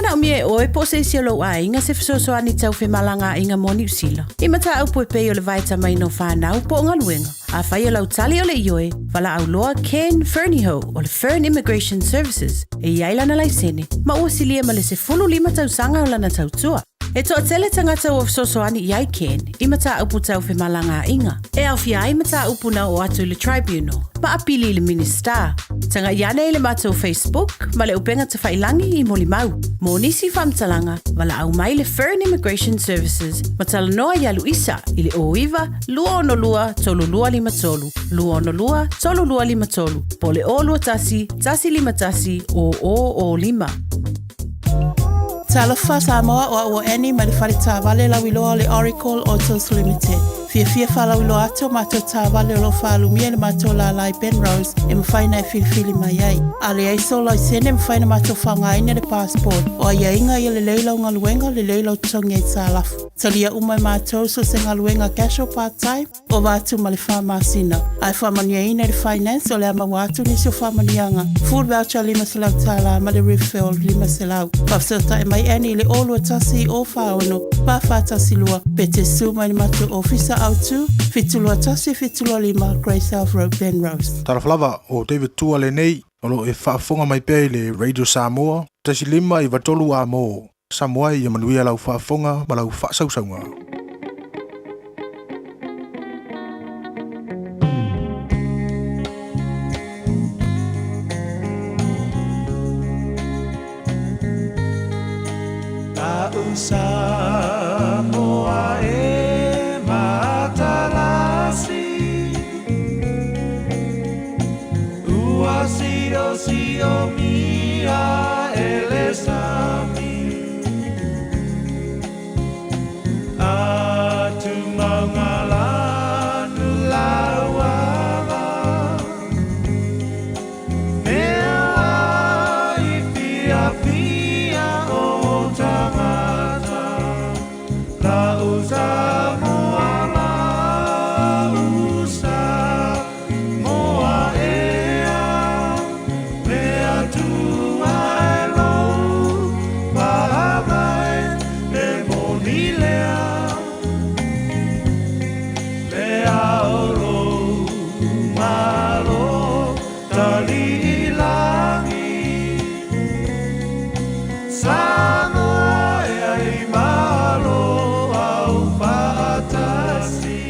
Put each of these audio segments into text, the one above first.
Mana umie oe po se siolo a inga se fesoasoani tau whemalanga inga mo New Zealand. I mata au poe pei o le vaita mai no whanau po ngaluenga. A whai o lau tali o le ioe, wala au loa Ken Fernieho o le Fern Immigration Services e iaila na laisene. Ma ua silia ma le se fulu lima tau sanga o lana tau tua. E toa tele tangata o fesoasoani iai Ken, i mata upu tau whemalanga inga. E au fiai mata upu na o atu le tribunal, ma apili le minister. Tanga iane le mato Facebook, ma le upenga te whailangi i moli mau. Mo nisi whamtalanga, wala au mai le Fern Immigration Services, ma tala noa ia Luisa, i le oiva, lua ono lua, tolu lua lima tolu. Lua ono lua, tolu lua lima tolu. Po le o lua tasi, tasi lima tasi, o lima. Talofa Samoa o eni ma le wharita vale la wiloa le Oracle Autos Limited. Fia whala wilo ato mato tā vale o lo whalu mia le mato la lai Penrose e mwhaina e filifili mai ai. A le aiso lai sene mwhaina mato whanga ina le passport o ai inga i le leilo ngaluenga le leilo tongi e tā lafu. Talia umai mato so se ngaluenga casual part-time o watu ma le whamasina. Ai whamania ina le finance o le ama watu ni so whamanianga. Food voucher lima selau tala ma le refill lima selau. Pafsota e mai eni le olua tasi o whaono pa whatasi lua pete suma ni mato ofisa autu fitulua tasi fitulua lima Grace Health Road Penrose. Taraflava o David Tua le nei o lo e whaafonga mai pei le Radio Samoa tasi lima i watolu a mo Samoa i manuia lau whaafonga ma lau whaasausaunga. Samoa e matalasi Ua sio mia ele sami Atu mangalanu lauava Mea i pia pia o tangata La usa moa ea mea tua e lo pahamai e monilea lea oro malo tali ilangi Samoa e malo au patasi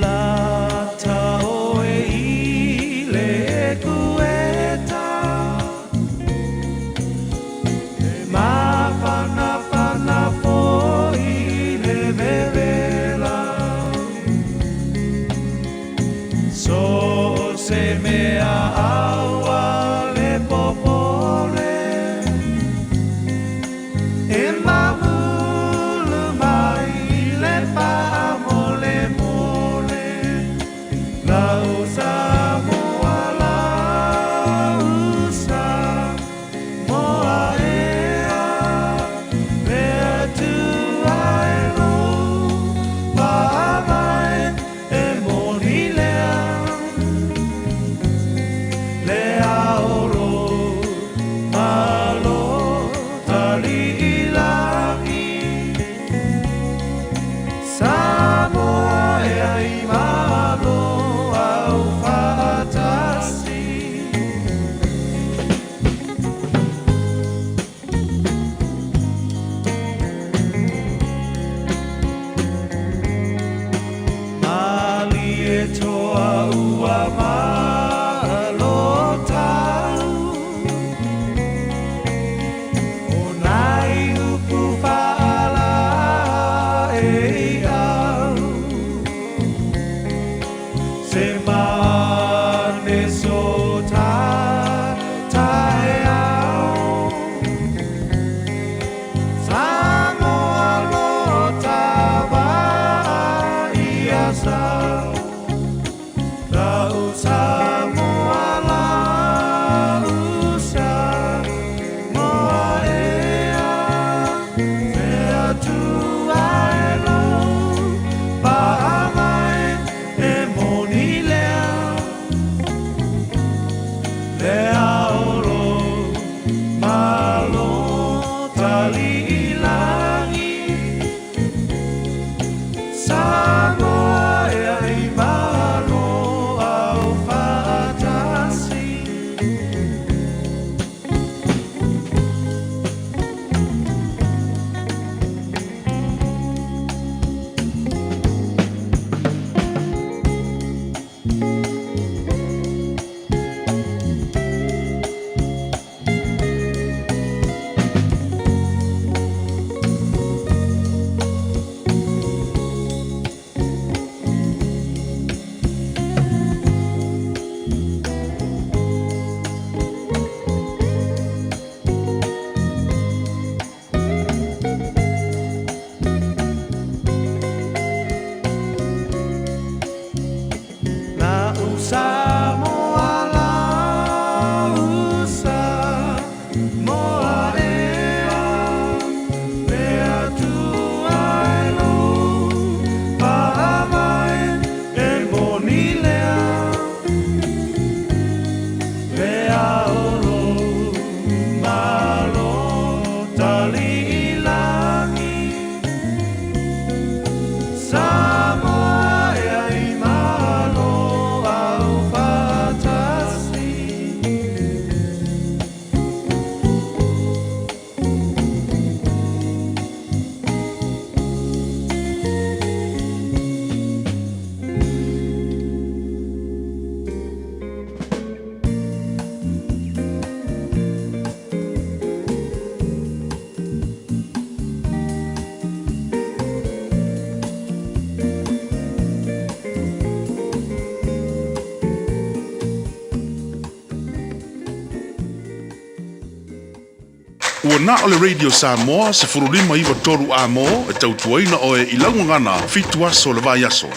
La tao e ile kueta e mapa tali ilangi Samoa e ai malo au whaatasi Na usa moala usa moa ea Mea tu aero Pahamai e moni lea Mea oro malo tali ilangi Samoa e ai malo au whaatasi Ua na ole Radio Samoa se furulima iwa toru a mo e tautuaina o e ilangu ngana fitu aso le vai aso.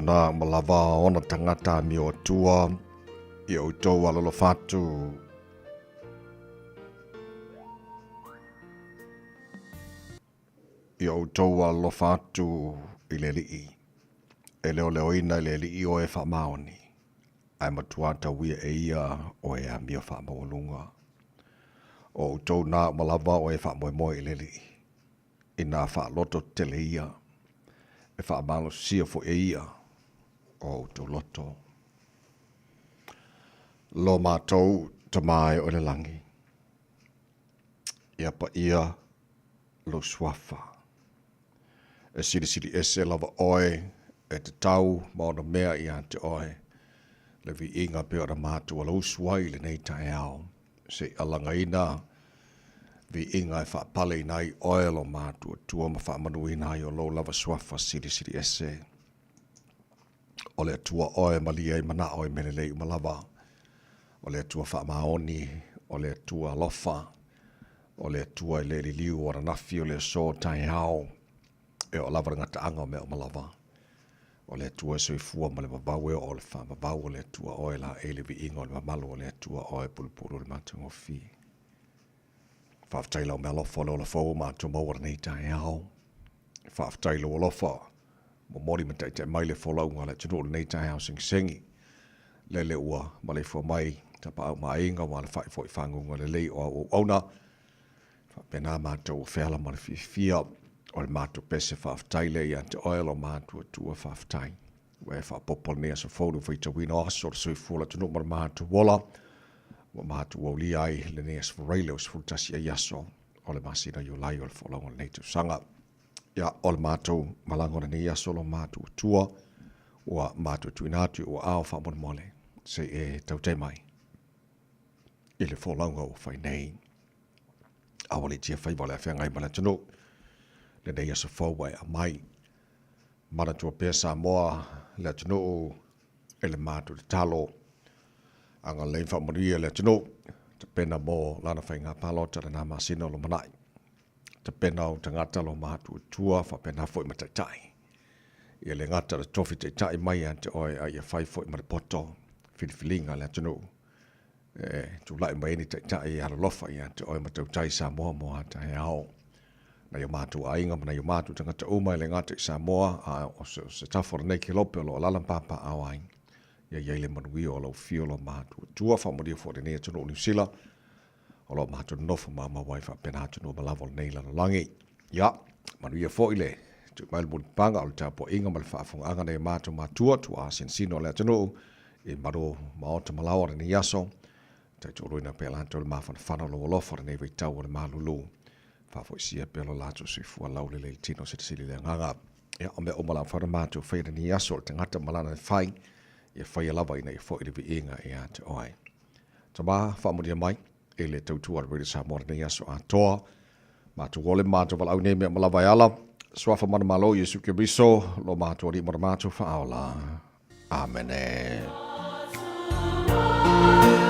na malava ona tangata mi o tua i o tau alolo fatu. I o tau alolo fatu i le lii. E leo leo ina i le lii o e whamaoni. Ai matuata wia e ia o e a mio whamaolunga. O tau na malava o e whamoemoe i le lii. I nā whaaloto tele ia. E whaamalo sia fo e ia. O tau loto. Lo mātou tamai o le langi. Ia pa ia lo swafa. E siri ese lava oe e te tau maona mea i ante oe. Le vi inga pe o ra mātou ala usuai le nei tae ao. Se alanga ina vi inga e whaapale nai oelo mātua tua ma whaamanui nai o lo lava swafa siri ese. O le tua oe malia i mana oe menelei umalava. O le tua whaamaoni, o le tua lofa, o le tua i le liu o ranafi o le so tai hao, e o lava ngata anga me umalava. O le tua soifua ma le babau e o le whaamabau o le tua oe la e le vi inga o le mamalu o le tua oe pulupuru le matungo fi. Whaaftaila o mea lofa o le fau mātua maura nei tai hao. Whaaftaila o lofa mo mori ma te mai le wholaunga le tino nei tai hao sengi. Le ua ma le fua mai tapa au ma inga ma le whai fwoi whangunga le lei o auna. Pena mātua o wheala ma le fia o le mātua pese whaaftaile i ante oil o mātua tua whaaftai. Ue whaapopol nea sa whaudu whaita wina aso le sui fula tino ma le mātua wola. Wa mātua o li ai le nea sa whareile o sa fultasi a yaso o le masina yu lai o le wholaunga le neitu sanga. Ia o le mātua malangona ni yaso lo mātua tua o mātua tuinatu o ao whaamon mole se e tau te mai. I le wholaunga o whai nei. Awale tia whai wale a whengai mana tino. Le nei asa whauwai a mai. Mana tua pesa moa le tino e le mātua te talo. Anga lein whamaria le tino. Te pena mo lana whai ngā palota na masina lo manai. Te pena o te ngata lo mātua tua whapena fwoi mataitai. Ia le ngata le tofi te tai mai ante oi a ia whai fwoi marapoto. Whiliwhilinga le tino. Tu lai mai ni te tai ara lofa i ante oi matau tai sa moa moa ta he ao. Na ia mātua ainga mana ia mātua te ngata umai le ngata i sa moa o se tafora nei ki lope o lo alalan papa au aing. Ia iei le manui o lau fio lo mātua. Tua whamodia fwore nea tino o New Zealand. O lo mātua nofa mama waifa pena tino malavo nei lana langi. Ia, manuia fo ile. Tu mail mun panga o le tapo inga mal whaafunga anga nei mātua tu a sino le tino i maro maota malawara ni yaso. Tai tu roina pe lanto le mafana whana lo olofa nei veitau o le malulu. Whafo isia pelo lato sui fua laule le tino se te sili le nganga. Ia, o mea o mala whana mātua whaira ni yaso le tangata malana whai. Ia whai lava ina i fo i le vi inga i ate oi. Ta maa, whamodia mai. E le tautua rere sa mora nei aso a toa. Mātua wole mātua walau nei mea malawai ala. Swafa mana malo Yesu Kiriso. Lo mātua ri mora mātua whaola. Amen. Oh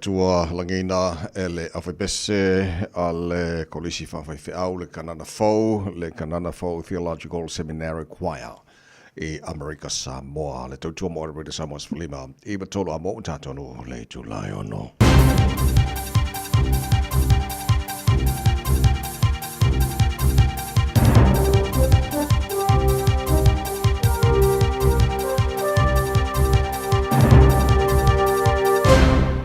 tua langina ele afibese ale kolisi whawhaiwhiau le kanana fau, le kanana fau Theological Seminary Choir I Amerika Samoa. Le tautua mo Arabida Samoa Sfalima. I matolo a mo tatonu le July ono.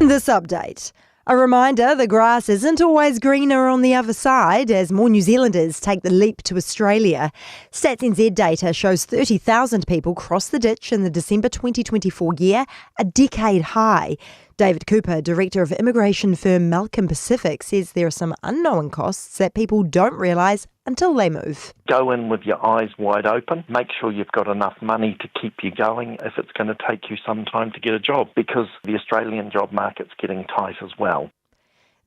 This update. A reminder, the grass isn't always greener on the other side as more New Zealanders take the leap to Australia. Stats NZ data shows 30,000 people crossed the ditch in the December 2024 year, a decade high. David Cooper, director of immigration firm Malcolm Pacific, says there are some unknown costs that people don't realise until they move. Go in with your eyes wide open. Make sure you've got enough money to keep you going if it's going to take you some time to get a job, because the Australian job market's getting tight as well.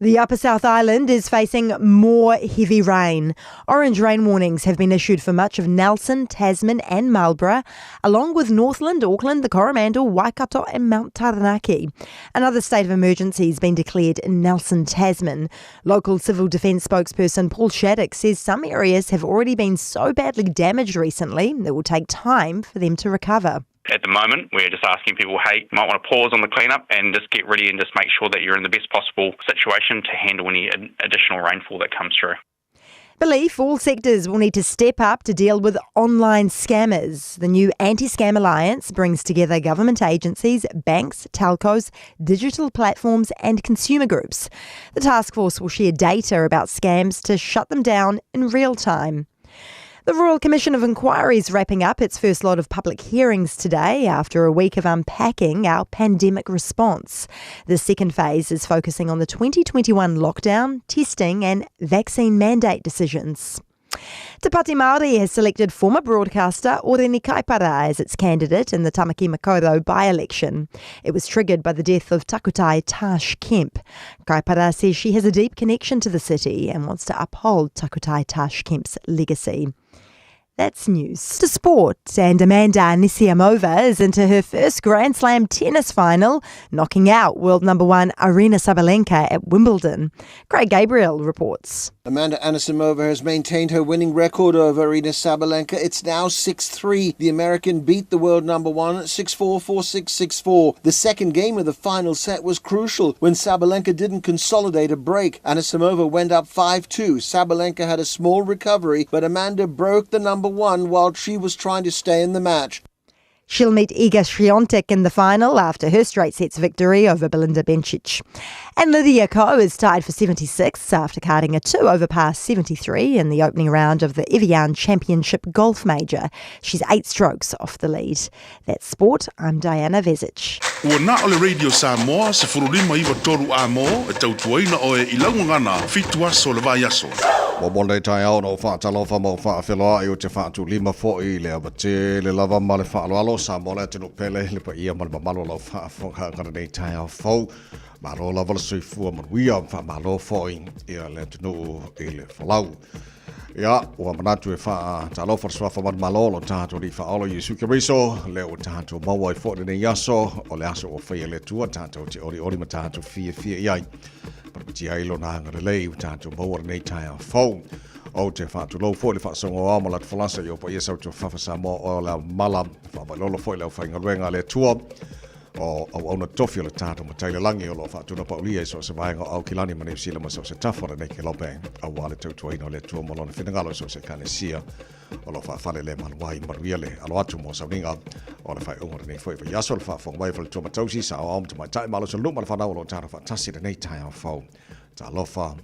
The Upper South Island is facing more heavy rain. Orange rain warnings have been issued for much of Nelson, Tasman and Marlborough, along with Northland, Auckland, the Coromandel, Waikato and Mount Taranaki. Another state of emergency has been declared in Nelson, Tasman. Local Civil Defence spokesperson Paul Shattuck says some areas have already been so badly damaged recently it will take time for them to recover. At the moment, we're just asking people, hey, you might want to pause on the cleanup and just get ready and just make sure that you're in the best possible situation to handle any additional rainfall that comes through. Belief all sectors will need to step up to deal with online scammers. The new Anti-Scam Alliance brings together government agencies, banks, telcos, digital platforms and consumer groups. The task force will share data about scams to shut them down in real time. The Royal Commission of Inquiry is wrapping up its first lot of public hearings today after a week of unpacking our pandemic response. The second phase is focusing on the 2021 lockdown, testing and vaccine mandate decisions. Te Pāti Māori has selected former broadcaster Oreni Kaipara as its candidate in the Tamaki Makaurau by-election. It was triggered by the death of Takutai Tash Kemp. Kaipara says she has a deep connection to the city and wants to uphold Takutai Tash Kemp's legacy. That's news. To sport, and Amanda Anisimova is into her first Grand Slam tennis final, knocking out world number one Aryna Sabalenka at Wimbledon. Craig Gabriel reports. Amanda Anisimova has maintained her winning record over Aryna Sabalenka. It's now 6-3. The American beat the world number one 6-4, 4-6, 6-4. The second game of the final set was crucial when Sabalenka didn't consolidate a break. Anisimova went up 5-2. Sabalenka had a small recovery, but Amanda broke the number one while she was trying to stay in the match. She'll meet Iga Swiatek in the final after her straight sets victory over Belinda Bencic. And Lydia Ko is tied for 76 after carding a 2-over par 73 in the opening round of the Evian Championship Golf Major. She's 8 strokes off the lead. That's sport. I'm Diana Vezic. Ua na ole Radio Samoa se furulima iwa toru a mo e tautuaina o e ilaungangana fitu aso le vai aso. Mole tai au no whaatalofa mo whaawhiloa I o te whaatu lima fo'i le abate le lava ma le whaaloalo sa mo le tino pele le pa ia ma le mamalo lau whaafongha kara nei tai au fau. Malo lava le soifua manuia whaamalo fo'i ia le tino I le whalau. Ia, ua manatu e whaatalofa swafa man malolo tātou ni whaolo Yesu Kiriso le o tātou maua I fo'i nei aso o le aso o whaia le tua tātou te ori ma tātou fia iai. Parapiti ailo na hanga lei u tātou maua nei tai au fau. O te whaatu lau fōi le whaasongo o amala te whalasa I o pa ia sau te whawhasa mo o la mala whaamai fōi le au whainga ruenga le tua. O au na tofi o le tātou ma taile langi o lo whaatu na paulia I so se vaenga au kilani ma New ma so se tafora nei ke lope. Au wale tautuaina o le tua mo lona whinangalo so se kanesia. O lo whaafale le manuai maruia le alo atu mo sauninga. O le whai ungara nei fōi wa yaso le whaafong wai le tua matausi sa o te mai tai malo sa luma le whanau lo tāra whaatasi le nei tai au fau. Ta lofa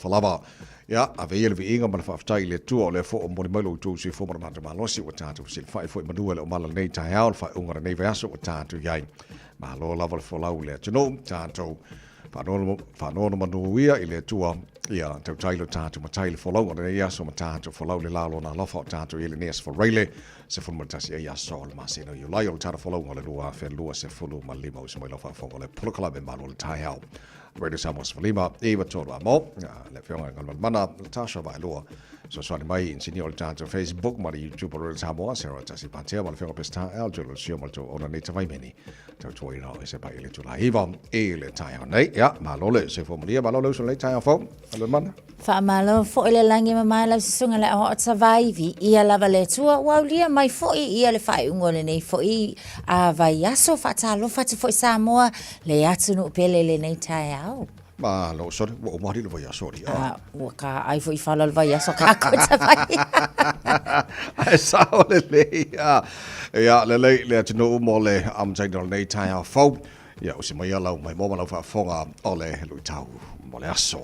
lava. Ya, a veile vi inga mana whaftai le tua o le fo o moni mailo tu si fo mana malosi o tātou sil whai fo I manua le o mala nei tai au le whai ungara nei veaso o tātou iai. Malo lava le folau le atino tātou whanono manuia I le tua ia tau tailo tātou matai le folau o nei aso ma tātou folau le lalo na lofa o tātou I le neas for reile se fulu matasi e aso le masino I lai o le tātou folau o le lua whenlua se fulu ma lima o se mai lofa fongo le pulakala me malo le tai au. Radio Samoa Svalima Eva Tolu Amo le whionga ngal mana Natasha vai loa so swani mai insignio le tanto Facebook ma YouTube Radio Samoa sera tasi pantea ma le whionga pesta aljo sio ma to ona nei tawai meni to toi no se pai le tula Eva le tai nei ya ma lo le se formulia ma lo so le tai fo le mana Whaamalo, fo ele langi mamai lau sisunga le aho ata vaivi, ia lava le tua, waulia mai fo ia le whai ungole nei fo a vai aso whatalo whati fo Samoa le atunu pele le nei tai au. Ma lo sorry, wo mari lo vai sorry. Waka ai fo I whala le vai aso kako ta vai. Ai sao le ya le atunu mo le am tainal nei tai au fo. Ya o se mai lau mai mo lau fa fonga ole lu tau mo le aso.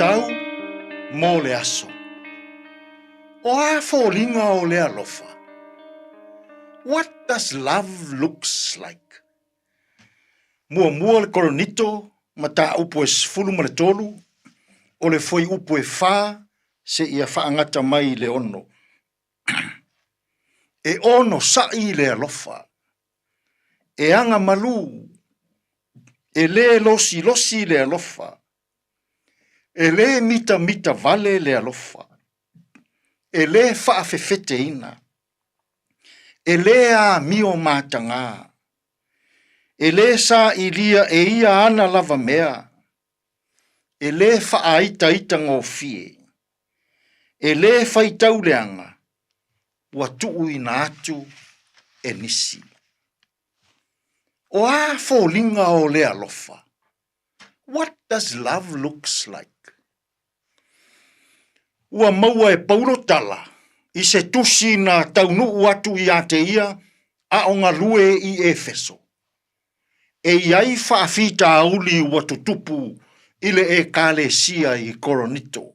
Tau mo le aso. O a fōlinga o le alofa. What does love looks like? Mua le koronito, ma tā upo e sfulu ma le tolu, o le foi upo e whā, se ia whaangata mai le ono. E ono sai le alofa. E anga malu. E le losi le alofa. E le mita vale le alofa. E le whaafefete ina. E le a mio mātanga. E le sa ilia e ia ana lava mea. E le whaaita ngō fie. E le whaitau leanga. Wa tuu ina atu e nisi. O a fōlinga o le alofa. What does love looks like? Ua maua e paulo tala, I se tusi na taunu atu I ate ia, a o ngā lue I Efeso. E iai whaafita auli ua tutupu, ile e kalesia I Koronito.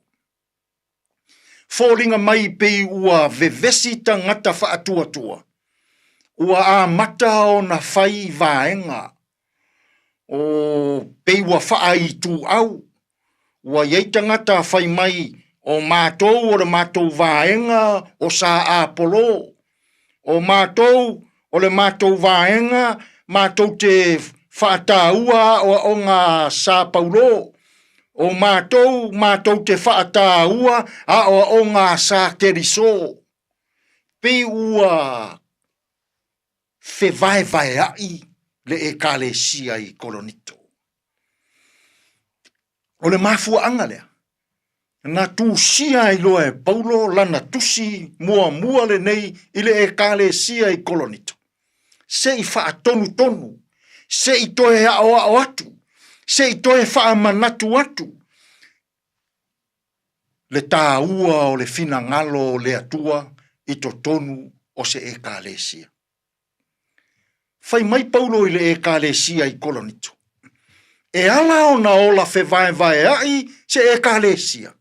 Fōringa mai pei ua vevesi tangata whaatuatua, ua a mata o na whai vaenga, o pei ua whaai tu au, ua iei tangata whai mai, o mātou o le mātou vaenga o sa Apolo. O mātou o le mātou vaenga, mātou te whaataua o ngā sa Paulo. O mātou te whaataua o ngā sa Keriso. Pei ua vai ai le e kalesia I Koronito. O le mafua anga lea. Na tusia I loa e Paulo lana tusi mua le nei ile e kalesia I Koronito. Se I wha tonu, se I toe ao atu, se I toe wha manatu atu. Le tā ua o le fina ngalo le atua I to tonu o se e kalesia. Fai mai Paulo ile e kalesia I Koronito. E ala ona ola fe vai ai se e kalesia.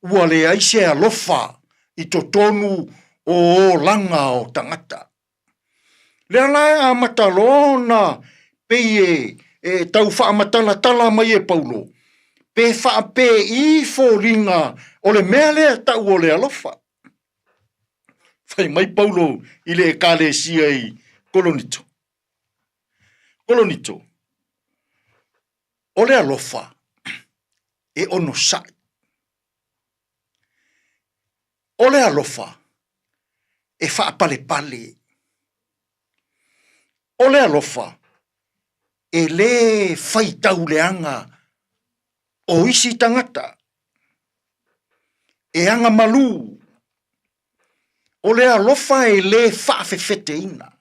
Ua le ai se alofa I to tonu o langa o tangata. Le ala a matalona pei e tau wha matala mai e Paulo. Pe wha pe I fōringa o le mea lea tau o le alofa. Whai mai Paulo I le e kalesia I Koronito. Koronito. O le alofa e ono sai. O le alofa e wha pale. O le alofa e le whaitau leanga o isi tangata. E anga malu O le alofa e le whaafewhete ina.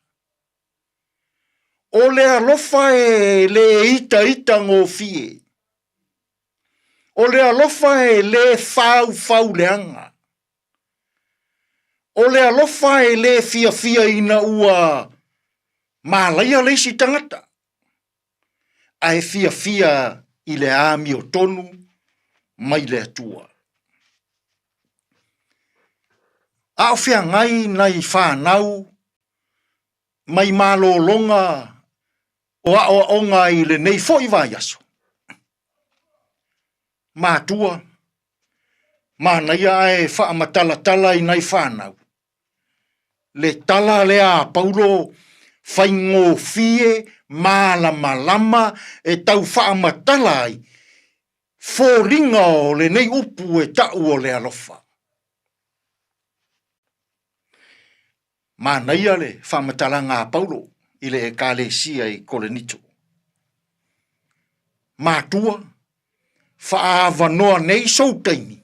O le alofa e le ita ngō fie. O le alofa e le whau leanga. O le alofa e le fia ina ua mālaia leisi tangata. Ai fia i le ami o tonu mai le atua. A o fia ngai nai whanau mai mālolonga o a onga i le nei fo i vai aso. Mātua, mānaia e whaamatala i nei whanau. Le tala le a Paulo whaingo fie malama e tau whaamatala ai. Fōringa o le nei upu e tau o le alofa. Mānaia le whaamatala ngā Paulo i le ekalesia i Kolenito. Mātua, whaavanoa nei soutaini.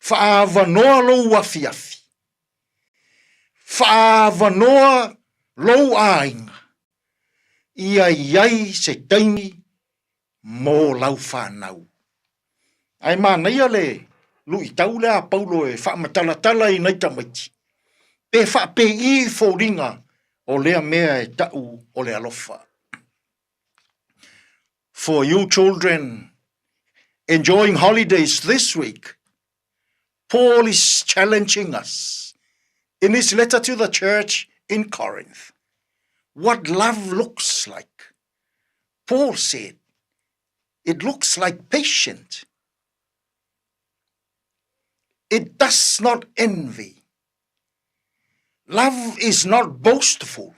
Whaavanoa lou afiafi. Whaavanoa lou ainga. Ia iai se taini mō lau whanau. Ai mānaia le lui tau le a Paulo e whaamatala i nei tamaiti. Pe whaape i fōringa o lea mea e tau o le alofa. For you children enjoying holidays this week, Paul is challenging us in his letter to the church in Corinth. What love looks like. Paul said, it looks like patient. It does not envy. Love is not boastful.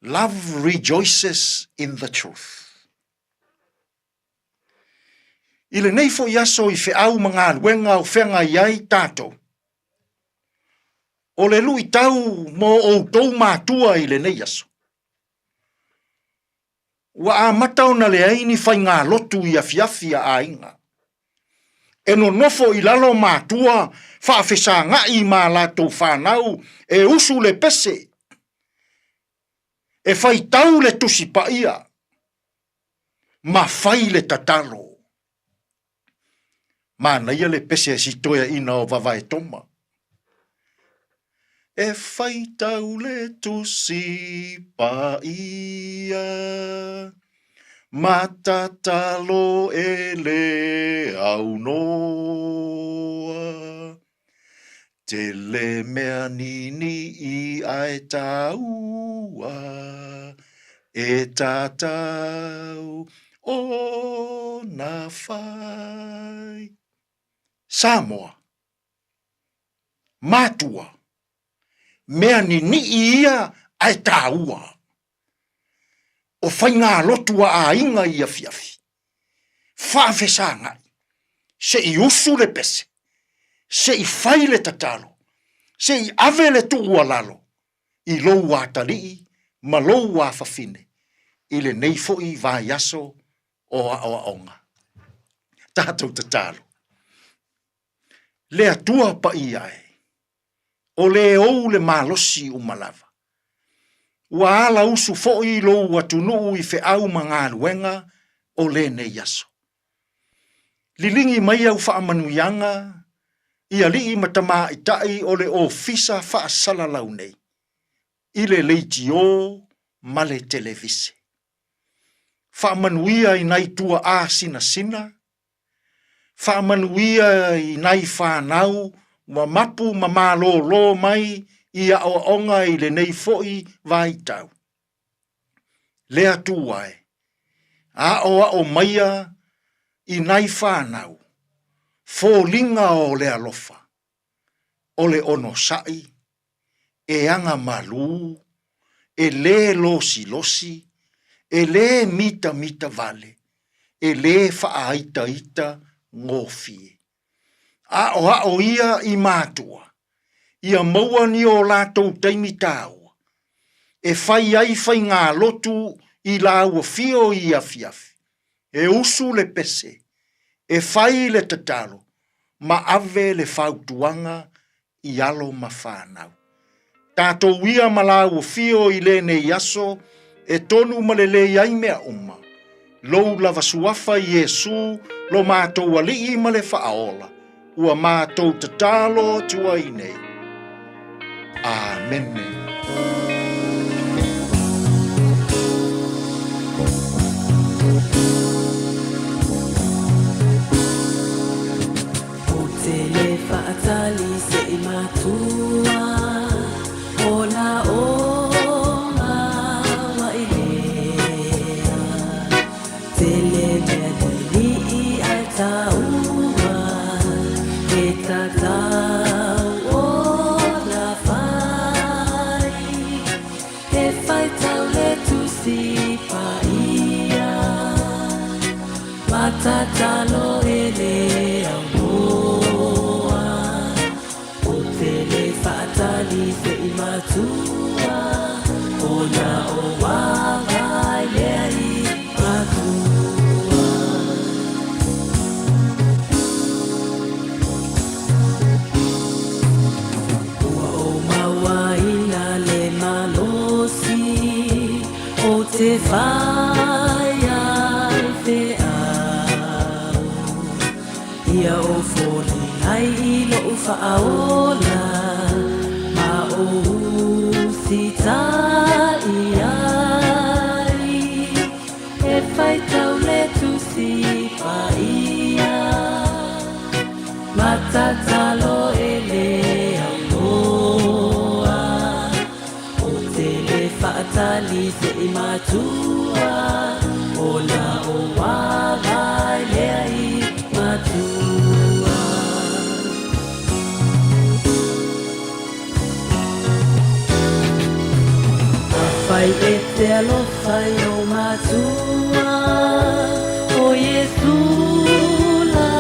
Love rejoices in the truth. I le nei fo iaso i whiau mga luenga o whenga iai tātou. O le lui tau mō o tau mātua i le nei aso. Wa a matau na le aini whai ngā lotu i a fiafi a inga. E no nofo i lalo mātua whaafesa ngai mā lātou whanau e usu le pese. E whai tau le tusi pa ia. Ma whai le tatalo. Mā naia le pese si toia ina o vavai toma. E whai tau le tusi pa ia. Matatalo e le au noa. Te le mea nini i ai taua. E tātau o na whai. Samoa. Mātua. Mea nini ia ai taua. O whai ngā lotua a inga i a fiafi. Whaafesa ngai. Se i usu le pese. Se i whai le tatalo. Se i ave le tuua lalo. I lou a talii, ma lou a whawhine. I le neifo i vai aso o a onga. Tātou tatalo. Le atua pa i ai. O le ou le malosi umalava. Wa ala usu fo'i lo watunu I fe'au mga luenga o le ne yaso. Lilingi mai au whaamanuyanga, ia li matama itai o le ofisa whaasala lau nei. I le leitio ma le televise. Whaamanuia I nai tua a sina. Whaamanuia I nai whanau, ma mapu ma malo lo mai, ia o onga I le nei fo'i vai tau. Lea tuai. A o maia I nai whanau. Fōlinga o le alofa. O le ono sai. E anga malu. E le losi. E le mita vale. E le whaaita ngofie. A o ia I mātua. Ia maua ni o lātou taimi tāua. E whai ai whai ngā lotu I la ua fio I a fiafi. E usu le pese. E whai le tatalo. ma ave le fautuanga I alo ma whanau. Tātou ia malau o fio I le nei aso, e tonu malele ai mea uma. Lou lava suafa Iesu, lo mātou alii ma le whaaola, ua mātou tatalo tua I nei. Amen. Tele fatali se matua ona ona wa ilea tele medeli altaua etata ona fai e fai taule tu si paia matatalo elea se imatua ona o waga lei matua o mawaina le malosi o te whaia te au ia o foli ai lo whaaola Sita iai e fai tau le tu si paia matatalo e le aunoa o te le fatali se imatua o la o waga le ai matua Fai e te alofa o matua o Iesu la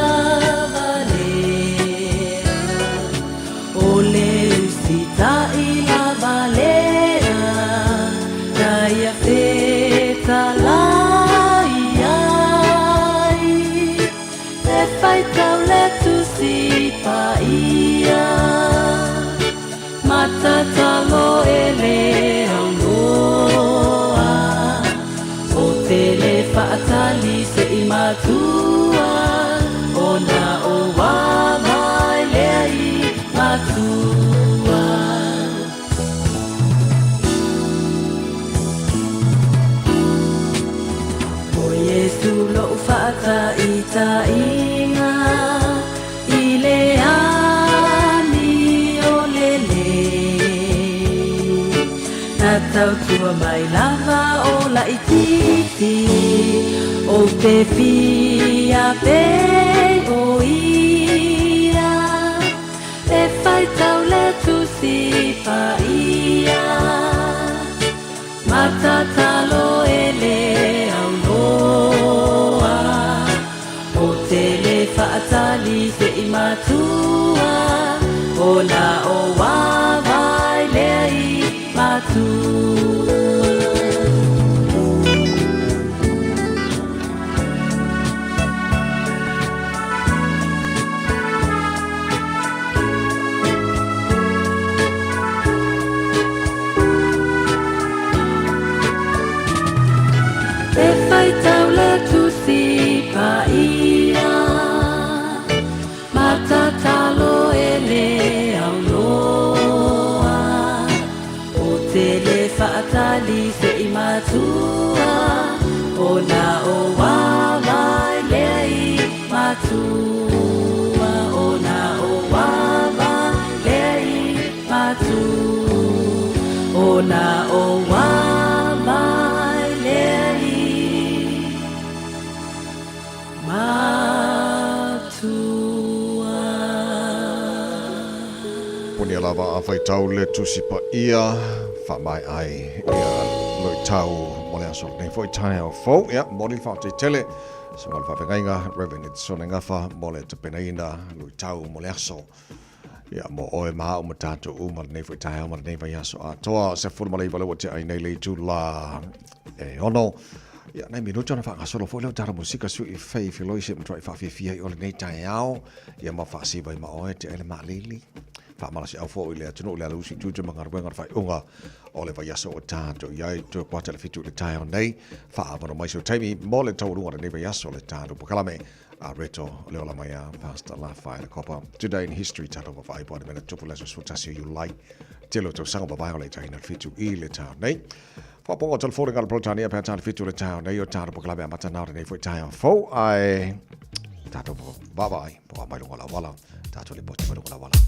valera o le usita I la valera na ia feta la iai e fai tau le tu si paia matatalo e le Fatali se imatua ona o waga lei matua O Yesu lo fata ita inga ile ani o lele na tau tua mai lava o la ititi O te pia pe o ia e fai tau le tu si paia matatalo e le aunoa o te le fatali se imatua o la o wawai le ai matua Fatali se imatua ona o wawai lei matua ona o wawai lei matua ona o wawai lei matua Puni lava a fai tau le tusipa ia fa mai ai ia loi tau mole aso nei foi tai au fo ia mole fa te tele so mal fa venga revenue so nga fa mole te penaina loi tau mole aso ia mo oe ma o matato o mal nei foi tai mal nei vai aso a toa se for male vale what ai nei le tu la e ono Ia nei minuto na whaakasolo fo leo tara musika sui fei filoi se mtrai whawhiawhia i ole nei tai au. Ia ma whaasiwa i maoe te ele maalili. Whaamala si au fo i lea tino lea lusi tuju mangaruenga na whaiunga o le vaiaso o tātou. Iai tu kwata le fitu le tai au nei. Whaamano mai so taimi mo le taurunga le nei vaiaso le tātou. Pukalame a reto leo la mai a Pastor Lafai le kopa. Today in history tātou wa whaipo ane mena tupu leso sutasi you like. Tilo tau sanga babai o le tai na fitu i le tātou nei. Whaponga telefoni ngara protania pēr tātou fitu le tātou nei o tātou pukalame a matanau nei fo i tai au fo. Ai tātou po babai po a mailunga la wala. Tātou le poti mailunga la wala.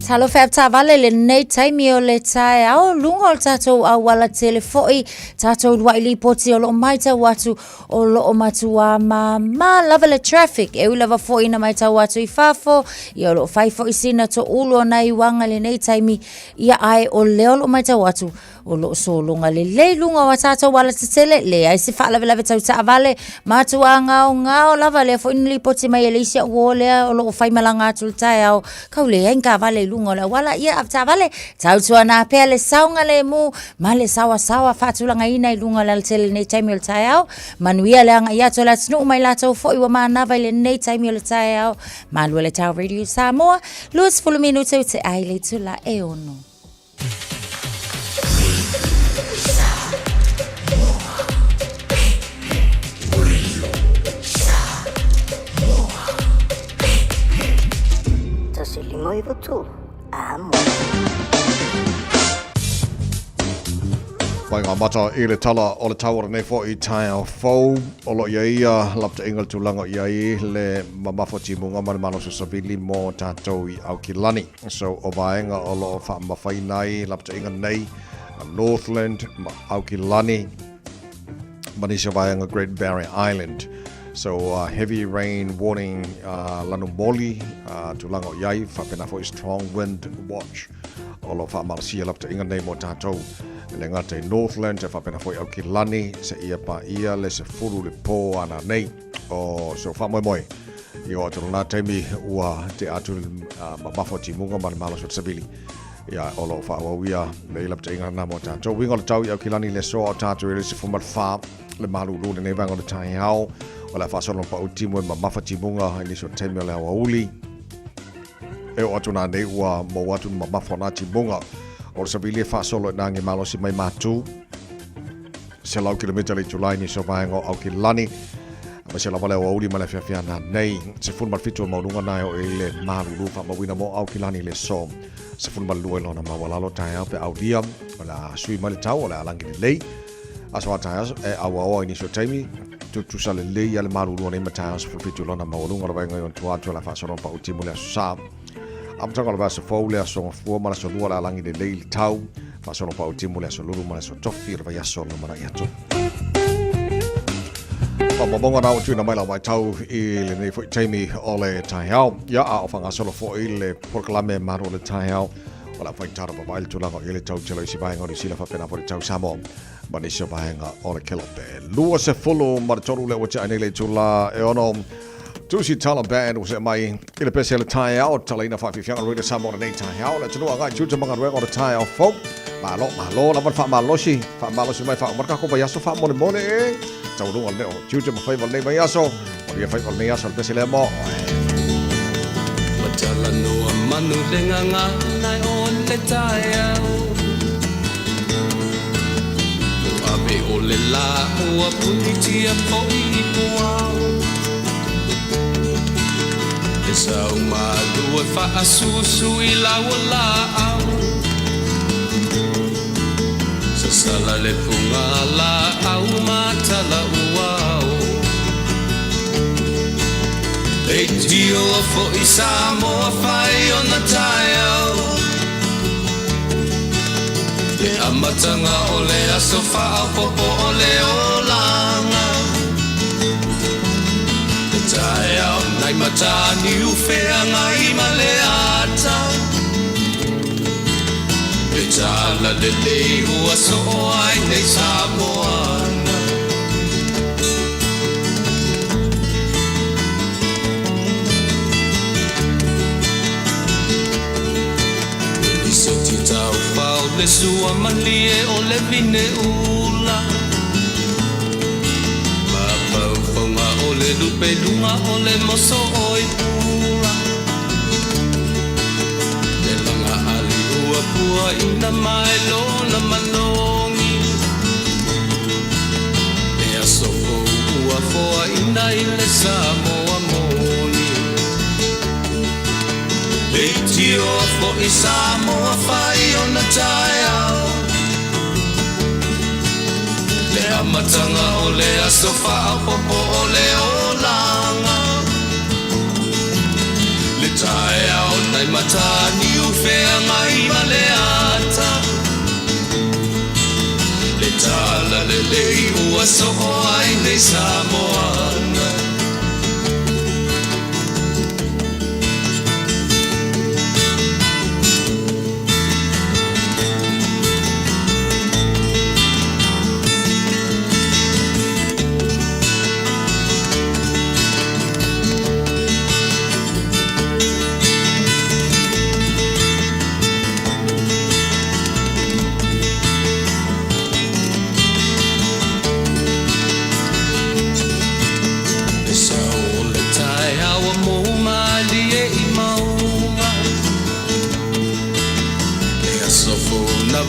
Talo whea ta vale le nei taimi o le tae au lunga o tātou au wala telefoi tātou rua ili poti o loo mai tau atu o loo matua ma lava le traffic e ulava foi na mai tau atu I whafo I o loo whaifo I sina to ulo na I wanga le nei taimi ia ai o leo loo mai tau atu o loo so lunga le lunga wa tātou wala te tele le ai se wha lava tau ta vale matua ngao lava le foi ili poti mai ele isia uo lea o loo whaimalanga atu le tae au kau le enka vale lunga la wala ia apta vale tau tua na pea le saunga le mu ma le sawa whatulanga ina I lunga la tele nei taimi o le tae au manuia le anga ia to la tunu mai la tau fo I wa manava le nei taimi o le tae au malua le tau radio Samoa luas fulu minuto te ai le tula e ono Moi votu. Amo. Mai ngā mata I le tala o le tawara nei fo I tai au fau. O lo ia ia lapta ingal tūlanga ia I le mamafoti munga mani mano so sabili mō tātou I Aukilani. So o vaenga o lo whaamawhai nei lapta inga nei Northland, Aukilani, Manisha vaenga Great Barrier Island. So heavy rain warning Lanumoli Tulango Yai whapena for strong wind watch Olo whaamarasia lapta inga nei mo tātou Le ngate Northland te whapena for Aukilani Se ia pa ia le se furu le pō ana nei O so whamoe I o aturu nā teimi ua te atu mawhoti munga mani malo so sabili Ia olo whaawawia le lapta inga na mo tātou Wingo le tau I Aukilani le so o tātou le se fumat wha Le malu lune nei vango le tai hao O la whasolo pa utimu e mawhati munga I niso teimi o le awa uli. E o atu nā nei ua mo atu mawhanati munga. O le sabili e whasolo e nangi malosi mai mātū. Se lau kilometer le tulai ni so vaengo Aukilani. Ma se lau wale awa uli ma le whiawhia nā nei. Se fun marfitu o maununga nai o e le maruru wha mawina mo Aukilani le so. Se fun malua e lona mawalalo tai au pe audia. O la sui ma le tau o le alangi le lei. Aso atai aso e awa awa ni so teimi. Tu sale le ia le maruru nei matai aso fitu lona maulunga la vaenga yon tuatu la whasoro pa utimu le aso sa. Amtanga la vasa fau le aso ngafua ma la so lua la alangi le lei li tau. Whasoro pa utimu le aso lulu ma la so tofi ra vai aso le mara iato. Mabonga na utu na mai la mai tau I le nei fo teimi o le tai hao. Ia a o whanga solo fo I le porkalame maru le tai hao. Wala whaitara pa maile tulanga I le tau telo isi vaenga ni sila whapena po le tau Samoa. Manisha vaenga o le kelope. Lua se fulu maratoru le wacha ane le tula e ono. Tusi Taliban o se mai I le pese le tai au tala ina whawhiwhianga rui le Samoa nei tai au. Le tunua ngai tuta mga ruenga o le tai au fau. Malo, laman whamalosi mai whaamarka vai aso whaamone mone e. Taurunga leo, tuta mawhaiva le mai aso. O ria whaiva le aso le pese le mo. Matala noa manu le nganga nai o le tai au. Abe o le la ua punitia po I puau. E sau malu e whaasusu I laua la au. Sa sala le funga la au matala uau. E tio a fo I Samoa whai o na tai au. Le amatanga o le aso wha popo o le olanga. Le tai au nai matani uwhea ngai ma le ata. Le tala le lei ua so ai nei Samoana. le sua malie o le vine ula Ma pau fonga o le lupe lunga o le moso oi pula Le langa ali ua pua ina mai lona manongi Le asofo ua foa ina ile Samoa moni Le tio fo i Samoa fai ona tai au Le amatanga o le asofa a popo o le olanga Le tai au nai matani u fea ngai ma le ata Le tala le lei ua soho ai nei Samoana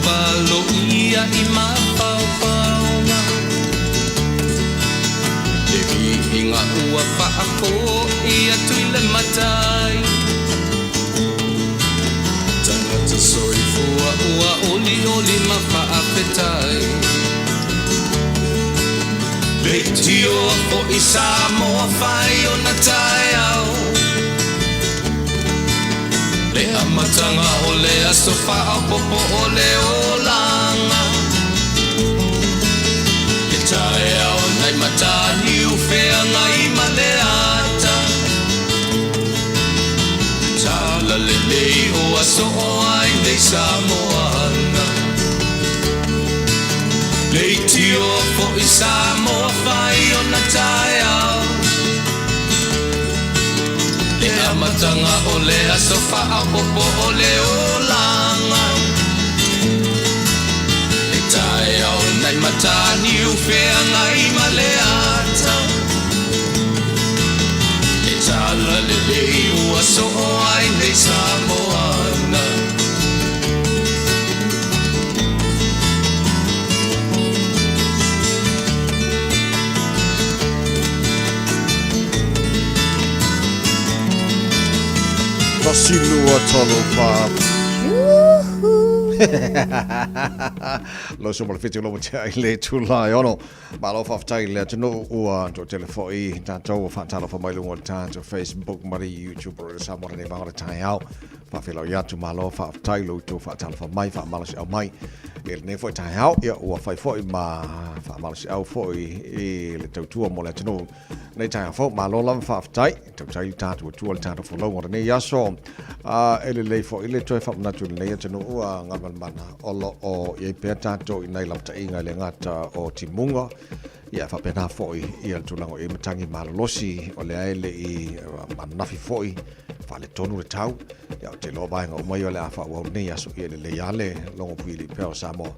Valo ia I mapaupauna E inga ua whaako ia tuile matai Tangata soi fua ua oli oli ma whaapetai Le tio o I Samoa whai o na tai au Le amatanga o le asofa a popo o le olanga Le tae au nai matani u fea ngai ma le ata Tala le lei o aso o ai nei Samoana Le tio fo I Samoa whai o na tae au Le amatanga o le asofa a popo o le olanga Le tae au nai matani u fea ngai ma le ata Le tala le lei ua so o ai nei Samoana Silua tolo fa. Lo so mal fiti lo mo tai le tu lai ono. Ma lo fa tai le tu no ua to telefoi ta to fa talo fa mai lungo ta to Facebook mari YouTube or sa mo ne ba tai au. Fa filo ya tu ma lo fa tai lo to fa talo fa mai fa mal si au mai. El ne foi tai au ya ua fa foi ma fa mal si au foi e le tau tua mo le tu no. Nei tai fo ma lo lam fa tai to tai ta tu tu ta to fo lo mo ne ya so. Ele le fo ile to fa na tu ne ya tu no ua ngamal mana olo o ye peta to nei lam ta inga le ngata o timunga ia fa pena foi ia tu lango e matangi malolosi o le aile I manafi foi fa le tonu le tau ia te lo vai ngo mai o le afa o nei aso ia le yale longo puili pe o samo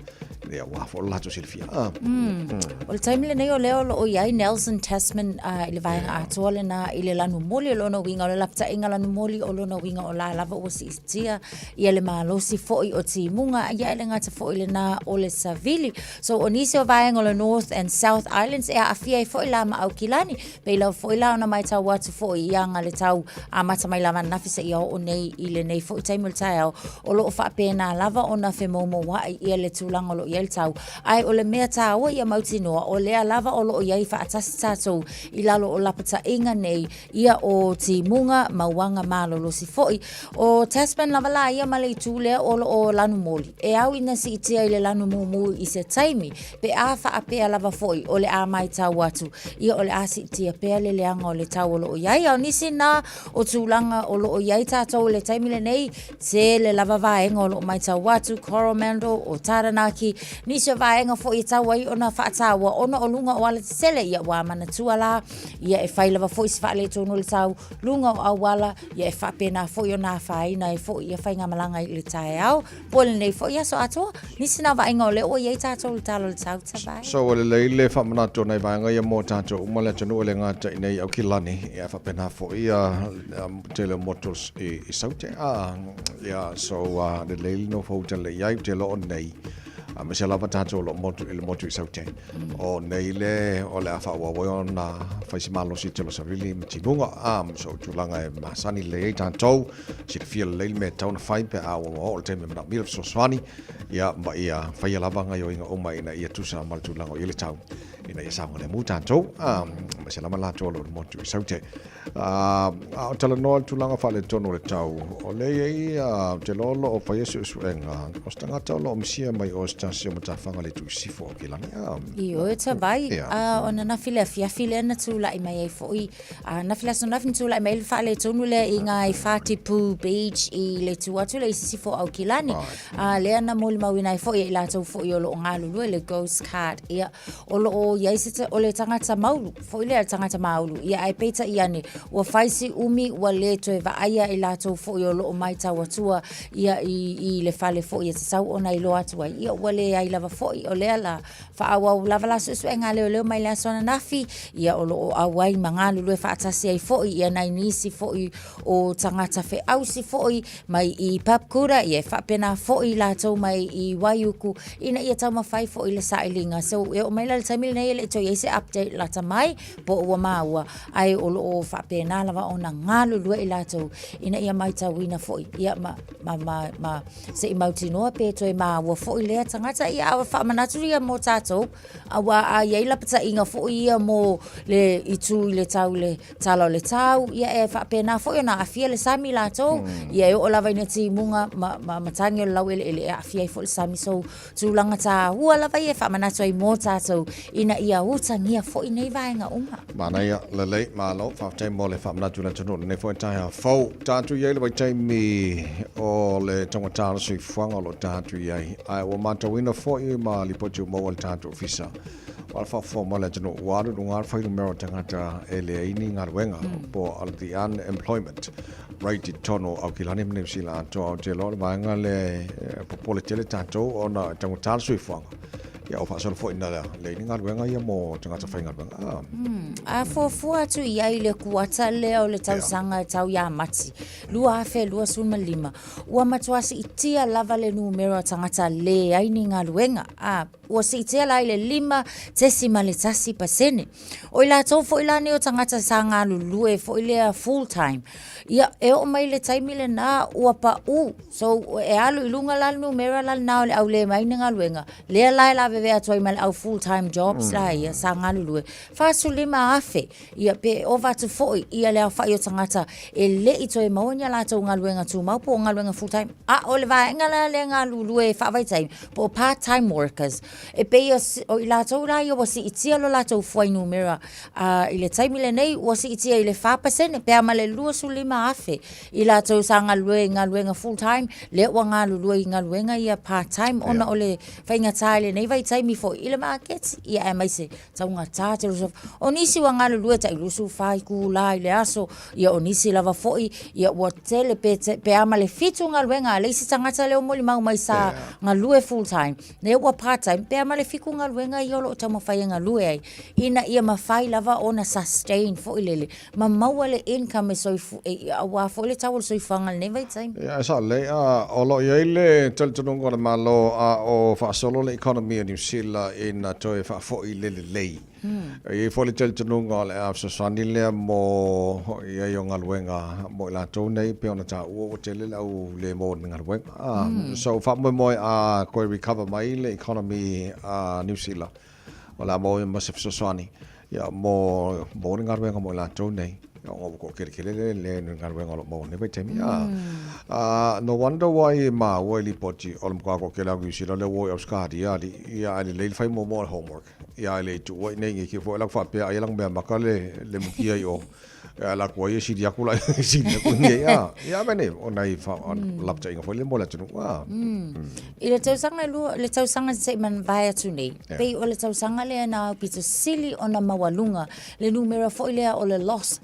le wa fo la to silfia o le time le nei o leo o iai Nelson Tasman ile vai a tole na ile lanu moli lo no winga o le lapta inga lanu moli o lo no winga o la lava o si tia ia le malosi foi o timunga ia le ngata foi le na o le savili so o nisi o vai ngo le North and South Islands e a afia foi la ma au kilani pe la foi la na mai tau watu foi ianga le tau a mata mai lava na fisa ia o nei ile nei foi time le tau o lo fa pena lava ona fe momo wa ia le tulanga lo ia le tau ai o le mea tau ia mauti noa o le lava o lo ia fa atasi tatou I lalo o lapata inga nei ia o timunga mauanga malo lo si foi o Tasman lava la ia male tule o lo o lanu moli e au ina si itia ile lanu mumu I se taimi pe a fa apea lava foi o le a mai tau atu ia o le a si itia pea le leanga o le tau o lo o iai au nisi na o tūlanga o lo o iai tatou le taimi le nei se le lava vaenga o lo mai tau atu Coromandel o Taranaki ni se vaenga fo I tau ai ona whaatawa ona o lunga o ala te sele ia wa mana tuala ia e whailawa fo I se whaale tonu le tau lunga o awala ia e whapena fo I ona whaina e fo ia whainga malanga I le tae au pole nei fo ia so atua ni sina vaenga o le o ia tātou le talo le tau tawai So le leile whamanato nei vaenga ia mō tātou umale tonu le ngata I nei au ki lani ia whapena fo ia te le motos I saute ia so le leile no fo te le iai te lo nei me se lava tātou lo motu I le motu I saute o nei le o le awha ua wai ona whaisimalo si te lo savili me tinunga so tūlanga e masani le tātou si te fia le leile me tauna whai pe o le te me mana mila so swani ia ma ia whaia lava ngai o inga oma ina ia tusa mal tūlanga o ile tau ina ia saunga le mu tātou me se lama lātou lo motu I saute o tala noa tūlanga whale tono le tau o le ia te lolo o whaia suenga o stangata o lo msia mai o stasio matawhanga le tu sifo o ki lani Io e tabai ona na file file na tula I mai foi na file so na fin tula mai fale tonu le inga I Fati Poo Beach I le tuatu le sifo au ki lani le na mol mawina I foi I la tau foi o lo ngalu le ghost card ia o lo ia se o le tangata maulu foi le tangata maulu ia ai peta iani o faisi umi wa le to va aia I la tau foi o lo mai tawatua ia I le fale foi se sau ona I lo atua ia wale ai lava foi o le ala fa awa lava la su enga le mai la sona nafi ia o lo awai mangalu le fa atasi ai foi ia nai nisi foi o tangata fe au si foi mai I papkura ia fa pena foi la tau mai I waiuku ina ia tau mafai foi le sailinga so e o mai la tamil nei le to ia se update la tamai po o maua ai o lo fa pena lava ona ngalu le I la tau ina ia mai tau ina foi ia ma se I mautino pe to ma wa foi le tangata ia awa whamanaturia mō tātou awa a iei lapata inga fo ia mō le itu le tau le talo le tau ia e whapena fo ia na awhia le sami lātou ia e o lawa ina ti munga matangi o lau ele awhia I fo le sami so tūlanga tā hua lawa ia whamanatuai mō tātou ina ia utangia fo I nei vaenga uma Mana ia lelei malo whaftai mō le whamanatu le tonu nei fo tai ha fau tātou iei le vai taimi o le tonga tāra sui fuanga lo tātou iei ai o matawina fo I ma lipotu mo al tātou fisa wal fa mo le tonu waru ngar whailu mero tangata ele ini ngar wenga po al the unemployment rate tono au kilani mne sila to te lo vanga le popole tele tātou ona tangu tāra sui fuanga ia o whaasara fo ina le ngar wenga ia mo tangata whainga wenga a fo atu ia I le kuata le o le tau sanga tau ia mati lua afe lua suma lima ua matuasi itia lava le numero tangata le aini ngā luenga ua se itia lai le 5% o ila tau fo ila ne o tangata sa ngā lulue fo ila full time ia e o mai le taimi le na ua pa so e alu ilunga la numero la na le au le mai ngā luenga le lai la veve atu mai au full time jobs la ia sa ngā lulue fa su lima afe ia pe over to foi ia le fa yo tangata e le ito e maunya la tau ngā luenga tu mau po ngā luenga full time o le vai ngala le ngā lulue fa vai time po part time workers e pe o ila tau la yo wasi itia lo la tau foi numero ile time le nei wasi itia ile 5% pe amale lua su lima afe ila tau sa ngā luenga full time le wa ngā luenga ia part time ona ole fainga tale nei vai time fo ile market ia e mai se tau ngā tāte o nisi wa ngā lulue ta ilusu fai ku lai le aso ia o nisi lava foi ia wa tele pe amale fitu ngā luenga le isi tangata le o moli mau mai sa ngā lue full time ne wa part time pe amale fiku ngā luenga ia lo tamo fai ngā lue ai ina ia mafai lava ona sustain fo ilele ma maua le income so wa fo le tau so fanga ne vai time ia sa le o lo ia le tel tunungo le malo o fa solo le economy New Zealand in to fa fo ilele lei e fo le tel tunungo le so sani le mo ia yo ngalwenga mo la to nei pe ona ta o tele la o le mo ngalwenga so fa mo ko recover mai le economy New Zealand wala mo se so sani ya mo ngalwenga mo la to nei o ko ke le ngalwenga mo ne pe temi no wonder why ma li poti olm ko ke la gu sila le wo of skadi ya le fai mo homework ya le tu wo nei ki fo la fa pe ai lang be makale le mukia yo la ko ye si dia kula si dia ko nge ya bene onai fa lap cha inga foi le mola tunu I le tau sanga se man vai atu nei. Pei o le tau sanga le na pita sili o na mawalunga le numero foi le o le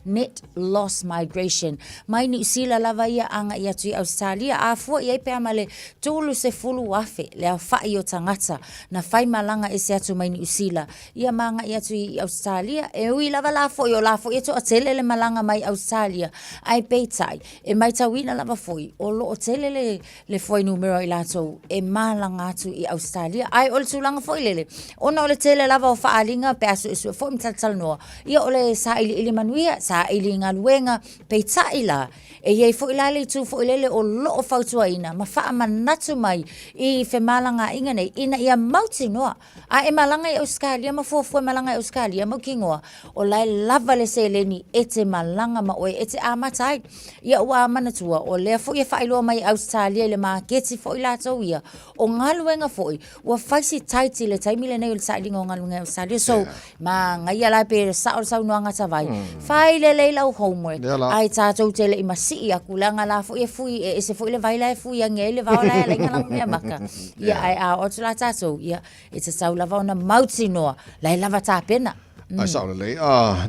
net loss migration. Mai ni sila lava ia anga ia tui Australia a fo ia pe amale tolu se fulu afe le a fai o tangata na fai malanga e se atu mai ni sila. Ia manga ia tui Australia e ui lava la fo ia to atele le malanga mai Australia. Ai peitai e mai tawina lava foi o lo atele le foi numero i lato e malanga atu i Australia. Ai o le tulanga foi lele. Ona o le tele lava o faalinga pe asu isu foi mtatal noa. Ia o le sa ili manuia sa ili ngaluenga peitai la. E iei foi la le tu foi lele o lo o fautua ina. Ma faa manatu mai i fe malanga inga nei. Ina ia mauti noa. A e malanga i Australia ma fuafua malanga i Australia ma kingoa. O lai lava le se leni e te malanga ma oe e te amatai. Ia ua manatua o lea foi e whailoa mai Australia le maaketi foi la tau ia. O ngaluenga foi ua faisi taiti le taimile nei o le sailinga o ngaluenga Australia. So ma ngai ala pe sao noanga tawai. Fai le leila o homework. Ai tātou tele i masi ia kulanga la foi e fui e se foi le vaila e fui ange le vaola e lenga lang mea maka. Ia ai a o tula tātou ia e te sau lava ona mauti noa lai lava tā pena. Ai sao le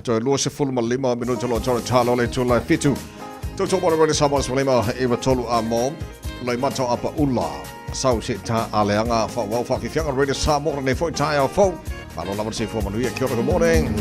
toi lua se fulma 5 minuto lo talo le tula fitu. Toto mora rele sabas lima e tolu a mom lai mato apa ula. Sau se ta aleanga fa wa fa fianga rele sabor ne foi tai fo. Alo lava se fo manuia kia ora good morning.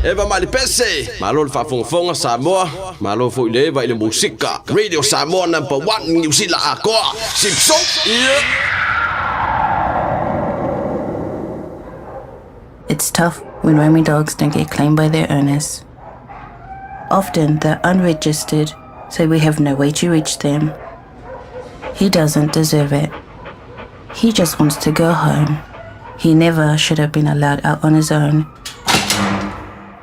Eva mali pese. Malo le whafonga Samoa. Malo fo ile va ile musika. Radio Samoa #1 New Zealand akoa. Simpson. It's tough when roaming dogs don't get claimed by their owners. Often they're unregistered, so we have no way to reach them. He doesn't deserve it. He just wants to go home. He never should have been allowed out on his own.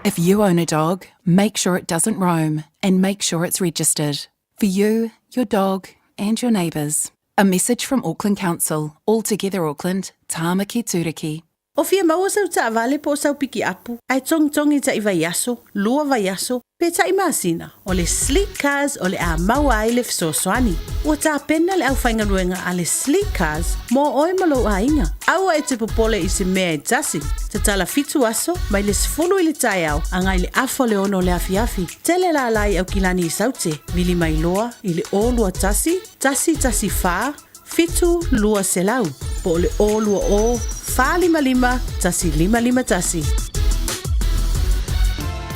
If you own a dog, make sure it doesn't roam and make sure it's registered. For you, your dog and your neighbours. A message from Auckland Council. All Together Auckland, Tāmaki Turiki. O fia maua sau ta avale po sau piki apu. Ai tongi ta iwa yaso, lua va yaso, pe ta imasina. O le sleek cars o le a maua ai le fsoswani. O ta pena le au whainga ruenga a le sleek cars mo oi malo a inga. Aua e te popole i se mea e tasi. Ta tala fitu aso, mai le sfulu i le tai au, angai le afo le ono le afiafi. Tele la alai au kilani i saute, vili mai loa, i le olua tasi, tasi faa, fitu lua selau. Po le olua o, faa lima, tasi lima tasi.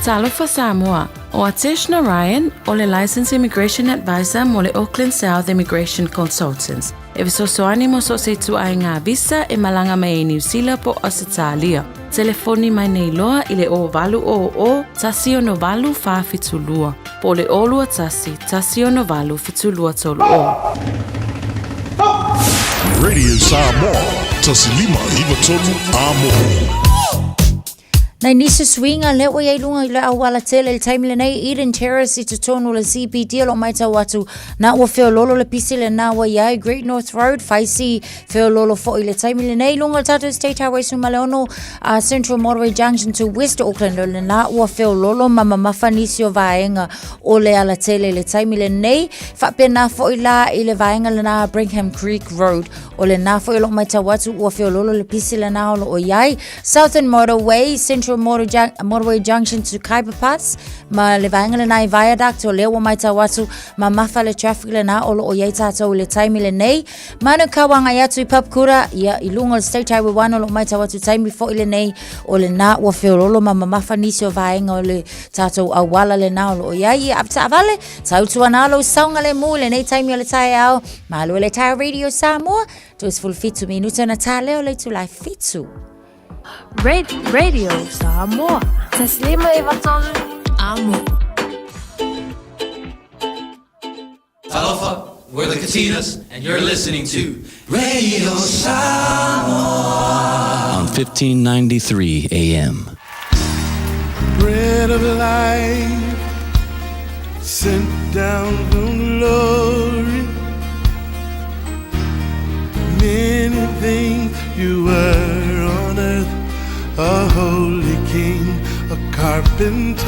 Talofa Samoa, o Ateshna Ryan, o le Licensed Immigration Advisor mo le Auckland South Immigration Consultants. E visosoani mo so se tu ai ngā visa e malanga mai e New Zealand po Australia. Telefoni mai nei loa i le o valu o, tasi o no valu faa fitulua. Po le olua tasi o no valu fitulua tolu o. Radio Samoa, tasilima iwa tolu amo. Nai nisi swinga le wa lunga le awala tele le time le nei Eden Terrace i tutono le CBD lo mai tau atu na ua feo lolo le pisi le na wa iai Great North Road faisi feo lolo fo i le time le nei lunga le tatu State Highway Sumaleono Central Motorway Junction to West Auckland le na ua feo lolo mama mafanisi o vaenga o le ala tele le time le nei fa pena fo i la i le vaenga le na Brigham Creek Road o le na fo i lo mai tau atu ua feo lolo le pisi le na o iai Southern Motorway Central Motorway Junction to Kaipa Pass ma le vaenga le nai viaduct o le wa mai tawatu ma mafa le traffic le na o o yei tātou le taimi le nei manu kawanga yatu i Papkura ia i lunga le State Highway 1 o lo mai tawatu taimi fo i le nei o le na ua whiorolo ma mafa nisi o vaenga o le tātou awala le na o yei i apta avale tautua na lo saunga le mu le nei taimi o le tai au ma lo le tai Radio Samoa to is full fitu minuta na tale o le tu lai fitu Radio Samoa. Taslima iwatolu amo. Talofa, we're the Katinas, and you're listening to Radio Samoa on 1593 AM. Bread of life sent down from glory. Many things you were on earth, a holy king, a carpenter,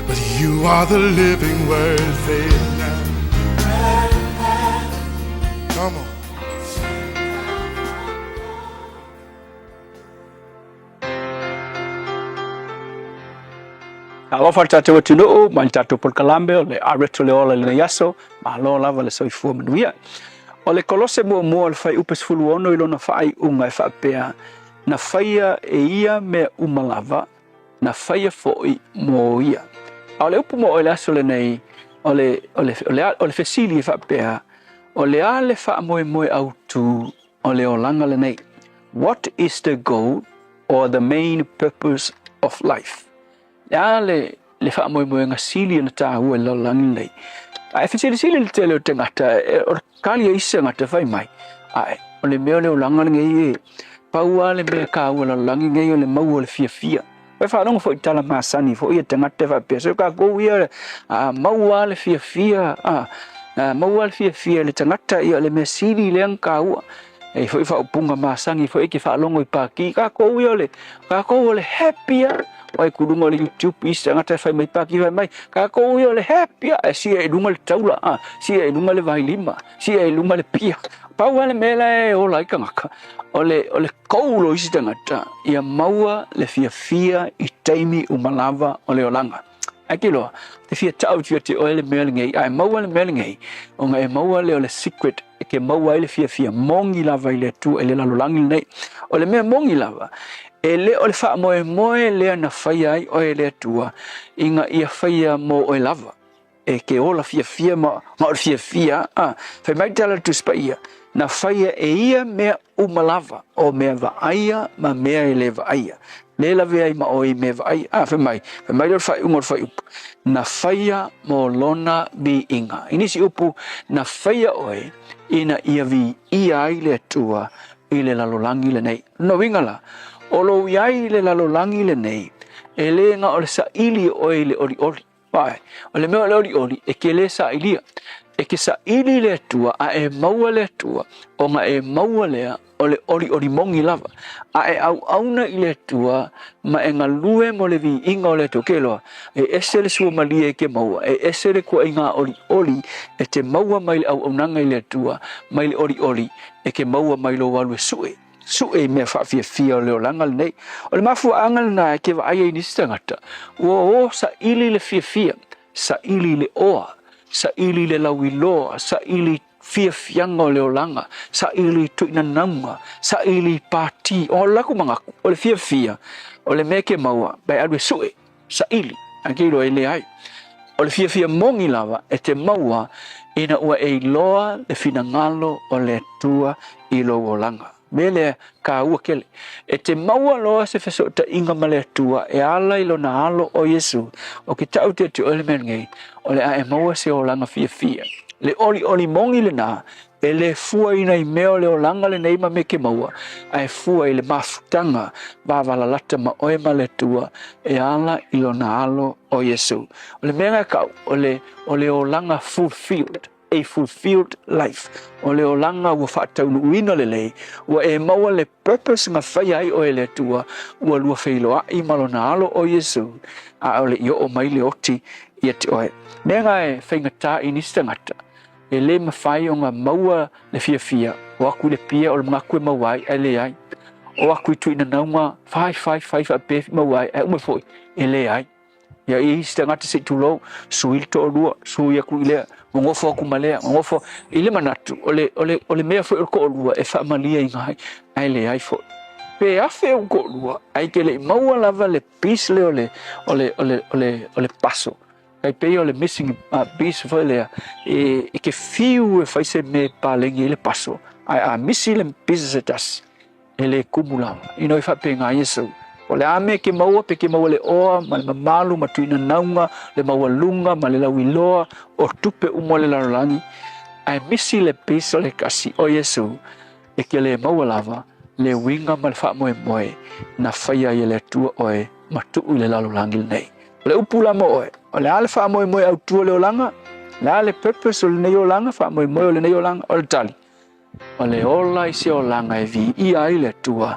but you are the living word. Say it now. Come on. Alofa tātou atunuu, mai tātou polkalambe o le areto le ola le yaso, ma lo lava le soifua manuia. O le kolose mua le fai upes fulu ono ilo na fai unga e whapea, na faia e ia me umalava, na faia foi mo ia. O le upu mo o le aso le nei, o le fesili e whapea, o le a le wha moe autu o le olanga le nei. What is the goal or the main purpose of life? Ya le wha moe ngā sili na tā hua le olangi nei. Ai fesili le tele o te ngata, o kali e isa ngata whai mai. Ai, o le mea le olanga le ngei e, paua le mea ka ua le olangi ngei o le maua le fia. Wai whanonga fo i tala masani, fo i a te ngata wha pia. So ka kou ia maua le fia, maua le fia le tangata ia le mea sili le ang ka ua. E fo i wha upunga masangi, fo i ki wha i paki, ka kou ia le happy Wai kurunga le YouTube isa ngata fai mai paki fai mai ka ko yo le happy e si e lunga le taula si e lunga le vai lima si e lunga le pia pa wale mela e o lai kangaka o le koulo isi ngata ia maua le fia I taimi umalava o le olanga akilo te fia tau te o le mele ngai ai maua le mele ngai o ngai maua le secret ke maua le fia mongi lava ile tu ele la lolangi nei o le me mongi lava ele o le wha moe lea na whaia ai o e lea tua inga ia whaia mo o e lava e ke ola fia ma o fia whai mai tala tu spaia na whaia e ia mea umalava o mea vaaia ma mea e le vaaia le lave ai ma o i mea vaaia whai mai lo whai umor whai upu na whaia mo lona bi inga inisi upu na whaia oe ina ia vi ia ai le tua i le lalolangi le nei no wingala o lo iai le lalolangi le nei e le nga o le sa ili o le oli pai o le mea le oli e ke le sa ilia e ke sa ili le tua a e maua le tua o nga e maua lea o le oli mongi lava a e au auna i le tua ma e nga lue mo le vi inga o le tokeloa e ese le sua malia e ke maua e ese le kua inga oli e te maua mai le au aunanga i le tua mai le oli e ke maua mai lo walu e sue mea whaafia o leo langa le nei o le mafu angal na ke wa aia inisi tangata o sa ili le fia sa ili le oa sa ili le lauiloa sa ili fianga o leo langa sa ili tuina naunga sa ili pati o laku mangaku o le fia o le meke maua bai adwe sue sa ili angelo ele ai o le fia mongi lava e te maua ina ua e loa le finangalo o le tua i lo o langa mele ka ua kele e te maua loa se feso ta inga male tua e ala ilo na alo o Yesu o ki tau te ole menngei o le a e maua se o langa fia le oli mongi le na e le fua ina i meo le o langa le neima me ke maua a e fua i le mafutanga wavala lata ma oe male tua e ala ilo na alo o Yesu o le menga kau o le o langa fulfilled a fulfilled life o le olanga ua whaataunu uina le lei ua e maua le purpose nga whai ai o e le tua ua lua whailoa i malona alo o Yesu a o le i o mai le oti i te oe menga e whaingata i nisi tangata e le mawhai o ngā maua le fia o aku le pia o le mga kue mawai e le ai o aku i tuina naunga whai a befi mawai e ume foi e le ai ia i isi tangata se tulo suil to olua sui aku i lea ngofo aku malea ngofo ile manatu ole mea foi ko olua e fa malia ingai ai le ai foi pe afe ko olua ai ke le maua lava le peace le ole paso ai pe ole missing piece foi le e ke fiu e fai se me palengi le paso ai a misi le piece setas ele kumula ino i fa pe ngai Yesu o le ame ke maua pe ke maua le oa ma le mamalu ma tuina naunga le maua lunga ma le lauiloa o tupe umo le larolangi ai misi le piso le kasi o Yesu e ke le maua lava le winga ma le wha moe na whaia i le tua oe ma tuu le larolangi nei o le upula mo oe o le ale wha moe au tua le olanga le ale purpose o le nei olanga wha moe o le nei olanga o le tali o le ola i se olanga e vi i ai le tua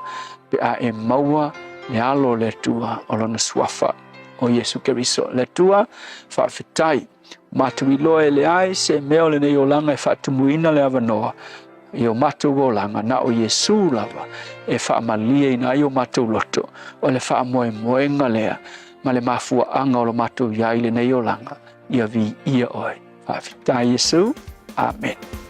pe a e maua le alo le tua o lona suafa o Yesu Keriso le tua whaafetai matui loe le ai se meo le nei olanga e whaatumuina le avanoa i o matou olanga na o Yesu lava e whaamalia ina i o matou loto o le whaamoemoenga lea ma le mafua anga o lo matou iai le nei olanga ia vi ia oe whaafetai Yesu Amen. Ae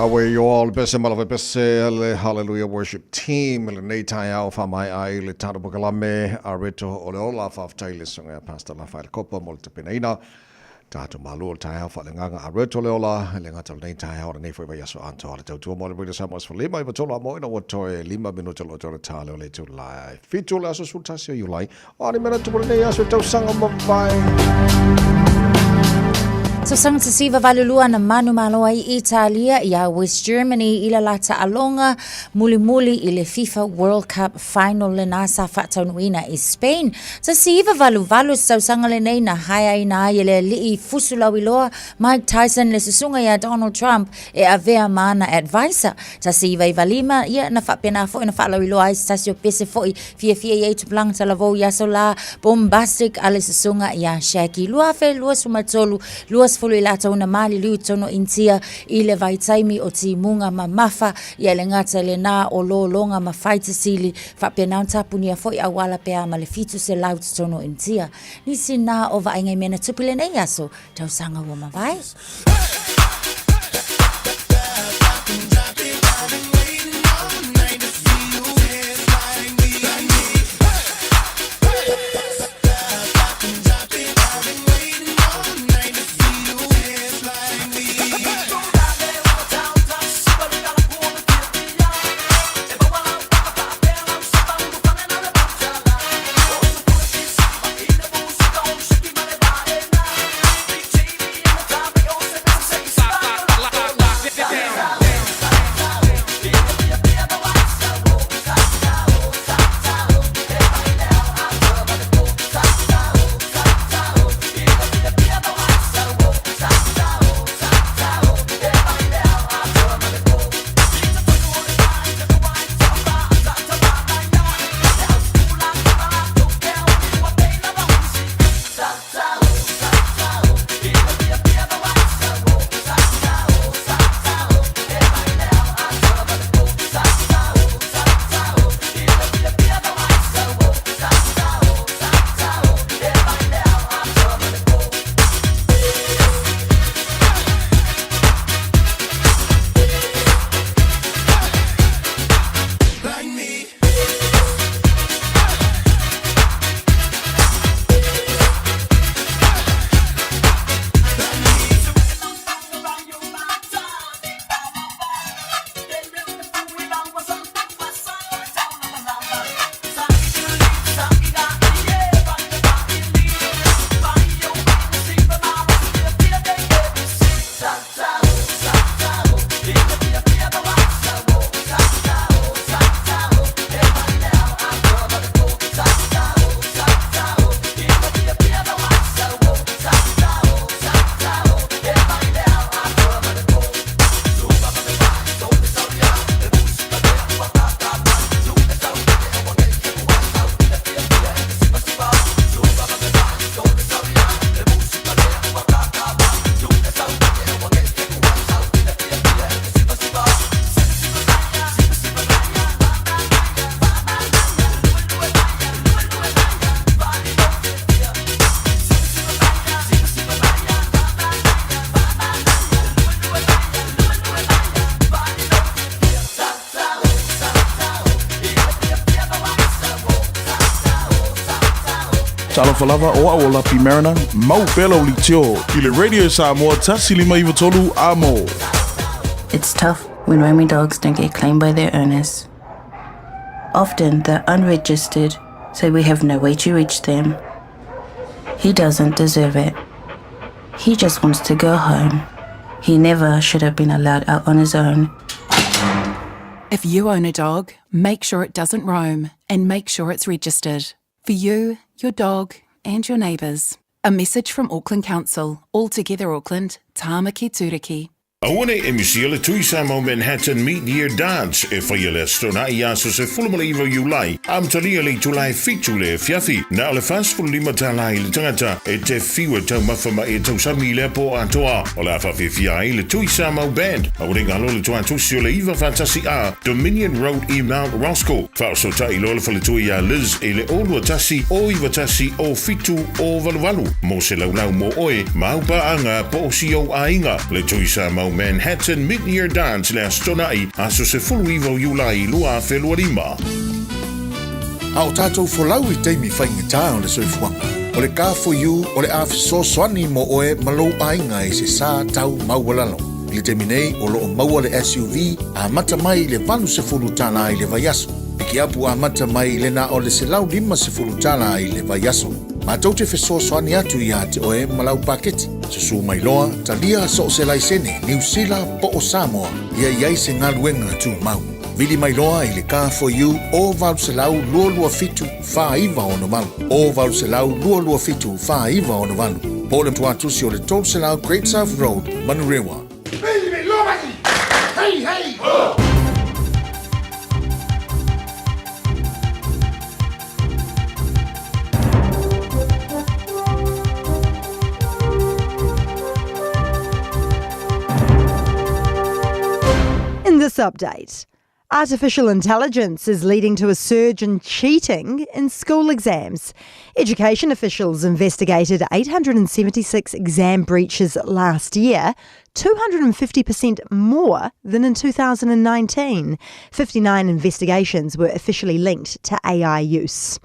Yahweh, you all best malave best hallelujah worship team le nei tai au fa mai ai le tano pokalame areto ole ola fa taile songa pastor la fa kopa molto penaina tato malu tai au fa le nganga areto le ola le ngata nei tai au nei fo ya so anto le tu mo le samos for lima i tola mo ina wato 5 minuto lo tole tale le tu lai fitu la so sultasio you lai ani mena tu nei aso tau sanga mavai. So sanga te siva valulua na manu malo ai Italia ia West Germany ila lata alonga muli i le FIFA World Cup final le nasa whataunuina i Spain. So siva valu so sanga le nei na haya ina i le lii fusulau iloa Mike Tyson le susunga ia Donald Trump e avea mana advisor. Ta siva i valima ia na whapena fo ina whalau iloa i stasio pese fo i fia i tuplang talavo ia so la bombastic ale susunga ia Shaki. Lua fe lua sumatolu lua fulu i lata una mali liu tono intia i le vaitaimi o ti munga mamafa i le ngata le na o lo longa mafaita sili whapenau tapunia foi awala pea ma le fitu se laut tono intia. Nisi na o vaingai mena tupile nei aso tau sanga ua mawai. Talo falava o aola pimerana, mau pelo li tio, i le Radio Samoa tasi lima iwa tolu amo. It's tough when roaming dogs don't get claimed by their owners. Often they're unregistered, so we have no way to reach them. He doesn't deserve it. He just wants to go home. He never should have been allowed out on his own. If you own a dog, make sure it doesn't roam and make sure it's registered. For you, your dog and your neighbours. A message from Auckland Council. All Together Auckland, Tāmaki Turiki. Awane e misiele tuisamo Manhattan Mid-Year Dance e whaiele stona I aso se fulmala iwa iulai. Am talia le tulai fitu le fiafi. Na le fastful lima talai le tangata e te fiwa tau mawhama e tau sami le po atoa. O la whawhiwhia i le tuisamo band. Awane ngalo le tua tusio le iwa fantasi a Dominion Road I Mount Roscoe. Whaoso ta I lola whale tui a Liz e le olua tasi o iwa tasi o fitu o valuvalu. Mo se laulau mo oe, maupa anga po o si o a inga. Le tuisamo Manhattan Mid-Year Dance le astonai aso se fulu iwa Iulai lua felua lima. A o tātou wholau I teimi whaingita o le soifuanga. O le ka for you, o le awhiso swani mo oe malo ainga I se sā tau maualalo. I le teimi nei o loo maua le SUV, a mata mai le valu se fulu tala I le vaiaso. Piki apu a mata mai le na o le se lau lima se fulu tala I le vaiaso. Ma tau te wheso swani atu I te oe malau paketi. Se su mai loa, talia so se laisene, New Zealand po o Samoa, ia iai se ngaluenga tu mau. Vili mai loa I le car for you, o valu se lau lua fitu, wha iwa ono malu. O valu se lau lua fitu, wha iwa ono malu. Po le tuatusi o le tolu se lau Great South Road, Manurewa. Vili loa Hey, hey! In this update, artificial intelligence is leading to a surge in cheating in school exams. Education officials investigated 876 exam breaches last year, 250% more than in 2019. 59 investigations were officially linked to AI use.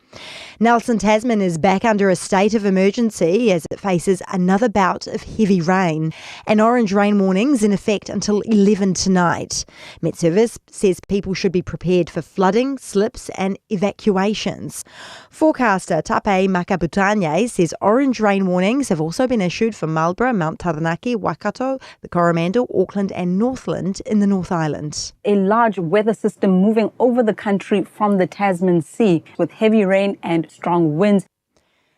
Nelson, Tasman is back under a state of emergency as it faces another bout of heavy rain. An orange rain warning's in effect until 11 tonight. Met Service says people should be prepared for flooding, slips and evacuations. Forecaster Tape Makabutanye says orange rain warnings have also been issued for Marlborough, Mount Taranaki, Waikato, the Coromandel, Auckland and Northland in the North Island. A large weather system moving over the country from the Tasman Sea with heavy rain and strong winds.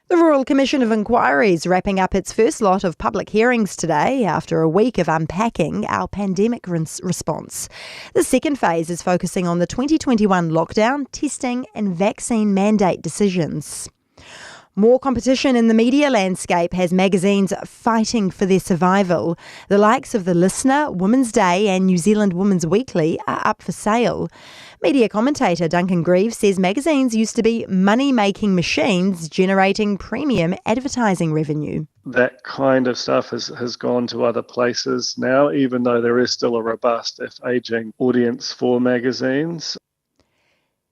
The Royal Commission of Inquiry is wrapping up its first lot of public hearings today after a week of unpacking our pandemic response. The second phase is focusing on the 2021 lockdown, testing and vaccine mandate decisions. More competition in the media landscape has magazines fighting for their survival. The likes of The Listener, Women's Day and New Zealand Women's Weekly are up for sale. Media commentator Duncan Greaves says magazines used to be money-making machines generating premium advertising revenue. That kind of stuff has gone to other places now, even though there is still a robust, if ageing, audience for magazines.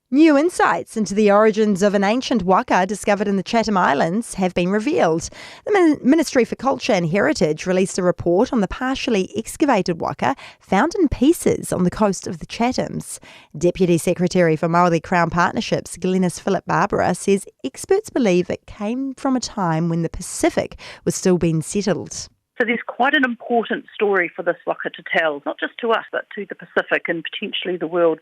New insights into the origins of an ancient waka discovered in the Chatham Islands have been revealed. The Ministry for Culture and Heritage released a report on the partially excavated waka found in pieces on the coast of the Chathams. Deputy Secretary for Māori Crown Partnerships, Glenys Philip Barbara, says experts believe it came from a time when the Pacific was still being settled. So there's quite an important story for this waka to tell, not just to us, but to the Pacific and potentially the world.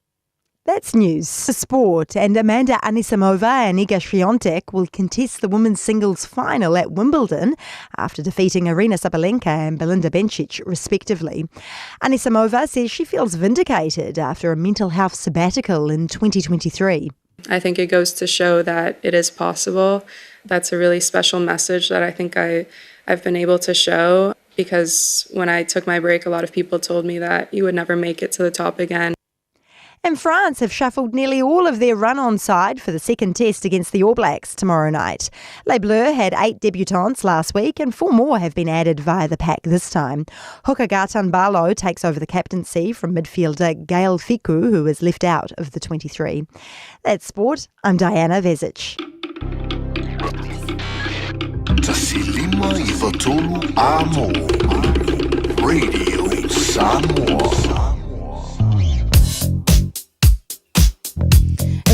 That's news. Sport, and Amanda Anisimova and Iga Swiatek will contest the women's singles final at Wimbledon after defeating Aryna Sabalenka and Belinda Bencic respectively. Anisimova says she feels vindicated after a mental health sabbatical in 2023. I think it goes to show that it is possible. That's a really special message that I think I've been able to show, because when I took my break, a lot of people told me that you would never make it to the top again. And France have shuffled nearly all of their run-on side for the second test against the All Blacks tomorrow night. Les Bleus had 8 debutants last week and 4 more have been added via the pack this time. Hooker Gatan Barlow takes over the captaincy from midfielder Gael Fiku, who is left out of the 23. That's sport. I'm Diana Vezic. Tasilima Ivatolu Amo Radio Samoa.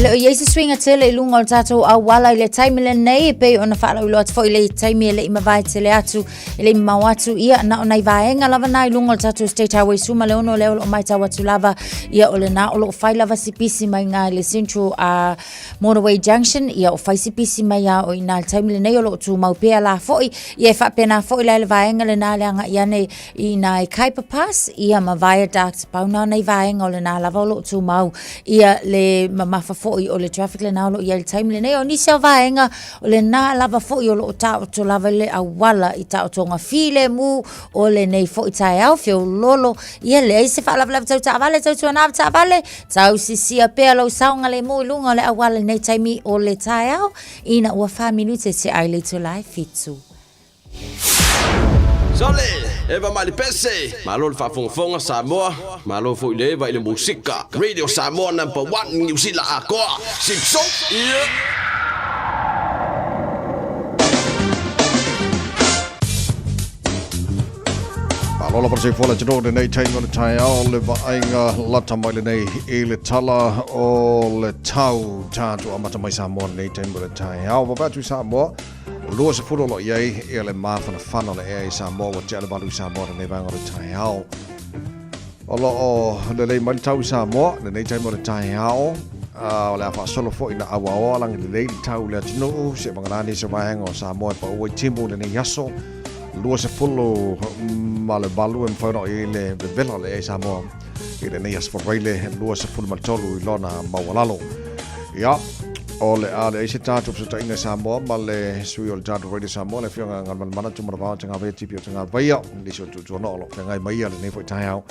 Leo yesu swinga tele lungo tato awala ile time le nei pe ona fala ulo atfo ile time ile imavai tele atu ile mawatu ia na ona ivaenga lava na lungo tato state highway suma le ono leo mai tawa tu lava ia ole na olo fai lava sipisi mai nga ile central motorway junction ia o fai sipisi mai ya o ina time le nei olo tu mau pe la foi ia fa pena foi le vaenga le na le nga ia nei ina Kuiper Pass ia ma viaduct pa na nei vaenga ole na lava olo tu mau ia le mama fa o le traffic le nalo ia le time le nei o ni se vaenga o le na lava fo o lo ta to lava le awala i ta to nga file mu o le nei fo i tai au fio lolo ia le se fa lava ta vale ta na ta vale ta si si a pe lo saunga le mu lunga le awala nei time o le tai au ina o fa minute se ai le to life fitsu Sole, eva mali pese. Malo le whaafonga Samoa. Malo fo ile va ile musika. Radio Samoa #1 New Zealand akoa. Simpson. Lola persi fola jero de nei taingo tai ao le vainga lata mai le nei e le tala o le tau tātu amata mai Samoa nei taingo le tai ao va batu Samoa lua se furo lo iei e le mawhana whana le ea i Samoa wa te ale balu Samoa nei vainga le tai ao o lo o le lei mai tau Samoa le nei taingo le tai ao o le awha solo fo ina awa o alang le lei tau le atinu se manganani se vainga o Samoa pa ua i timbu le nei yaso lua se fulu ma le balu e mwhauna i le vela le e Samoa i le nei asfareile lua se fulu maltolu i lona mawalalo ia o le a le eise tātu psa tainga Samoa ma le sui o le tātu radio Samoa le whianga ngan mana tumara pāo tanga vea tipi o tanga veia li so tu no lo whianga i maia le nei fwoi tai au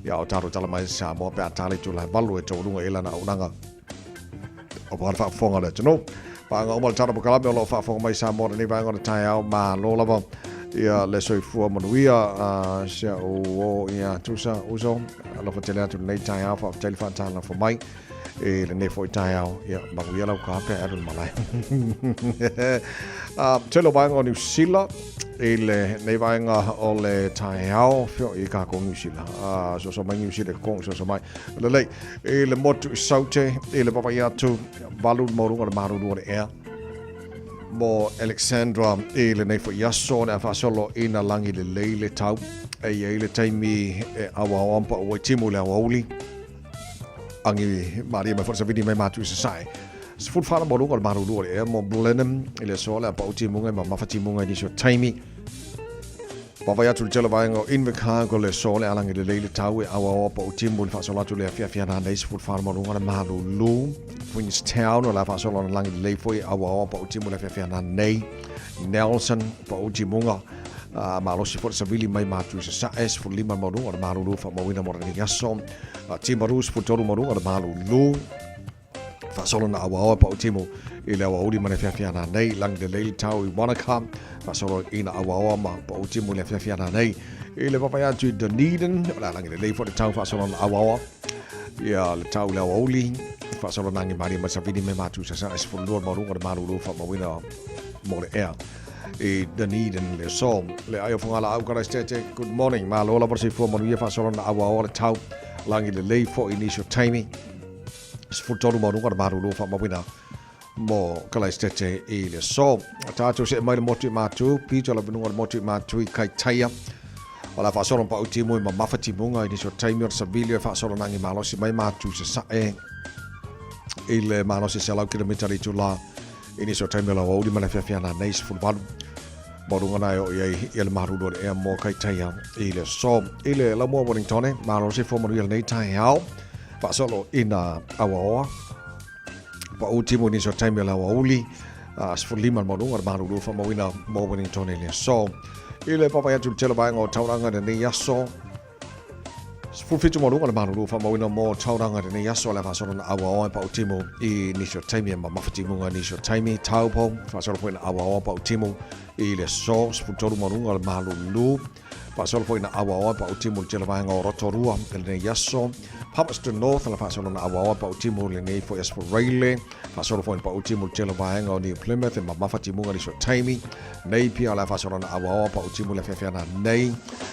ia o tātu tala mai Samoa pēa tāle tu lai balu e taurunga e lana aunanga o pāra whaafonga le tano pāanga o mali tāra pukalame o lo whaafonga mai Samoa le nei vanga le tai au ma lo lava ia le soifua manuia sia o ia tusa uso la fatele atu nei tai au fa tele fa tala fo mai e le nei foi tai au ia manuia la ka pe adu malai telo banga o New Zealand e le nei vanga o le tai au fio i ka ko New Zealand so mai New Zealand ko so mai le lei e le motu saute e le papa ia tu balu morunga le maru le air mo Alexandra e le nei fo yaso na fa solo ina langi le leile tau e le taimi e awa ampa o timu le auli angi maria me forse vidi me matu se sai se fu fala mo lungo maru do e mo blenum e le sola pa timu ngai ma fa timu ngai di so taimi pa vai atu tele vai ngo in veka go le sola langi le leile tau e awa pa timu fa sola tu le fia na nei se fu fala mo lungo maru lu Queenstown o la fa solo langi le foi awa pa utimu le fia na nei Nelson pa utimunga ma lo si forse vili mai matu sa es fu lima mo o malu lu fa mo wina mo ni yaso timarus fu toru mo o malu lu fa solo na awa pa utimu ile awa udi mana fia na nei lang de le tau I Wanaka fa solo ina awa ma pa utimu le fia na nei ile papa ya tu Dunedin la langi le foi tau fa solo na awa ia le tau le awa uli fa solo nangi mari ma savini me matu sa es fu lor mo o malu fa mo wina mo le air e Dunedin le so le ayo fungala au kara stete good morning ma lola por si fu mo ia fa solo na awa o le tau langi le lei fo initial timing es fu toru mo o malu fa mo wina mo kala stete e le so tatu se mai le motu matu pito la bunga le motu matu I kai taia wala fa solo pa utimu ma mafati munga initial timing sa bilio fa solo nangi malo si mai matu sa e ile malo si sala kilomita tu la ini so time la wodi mana fia na nice football bodunga na yo ile maru do e mo kai taia ile so ile la mo Wellington malo si fo mo ile nei tai hao fa solo ina awa pa ultimo ini so time la woli as for lima bodunga maru do fa mo ina mo Wellington ile so ile papa ya tu tele ba ngo tauranga de ni yaso fu fitu mo lunga le maru fa mo ina mo tauranga de ni yaso la fa solo na awa pa ultimo I ni so time ma mafati mo ni so time taupo fa solo po ina awa pa ultimo ile so fu toru mo lunga le maru lu fa solo po ina awa pa ultimo tele ba ngo rotorua le ni yaso Palmerston North la fa solo na awa pa ultimo le ni fo for rail fa solo po ina pa ultimo tele ba ngo ni Plymouth ma mafati mo ni so time nei pia la fa solo na awa pa ultimo le fia na nei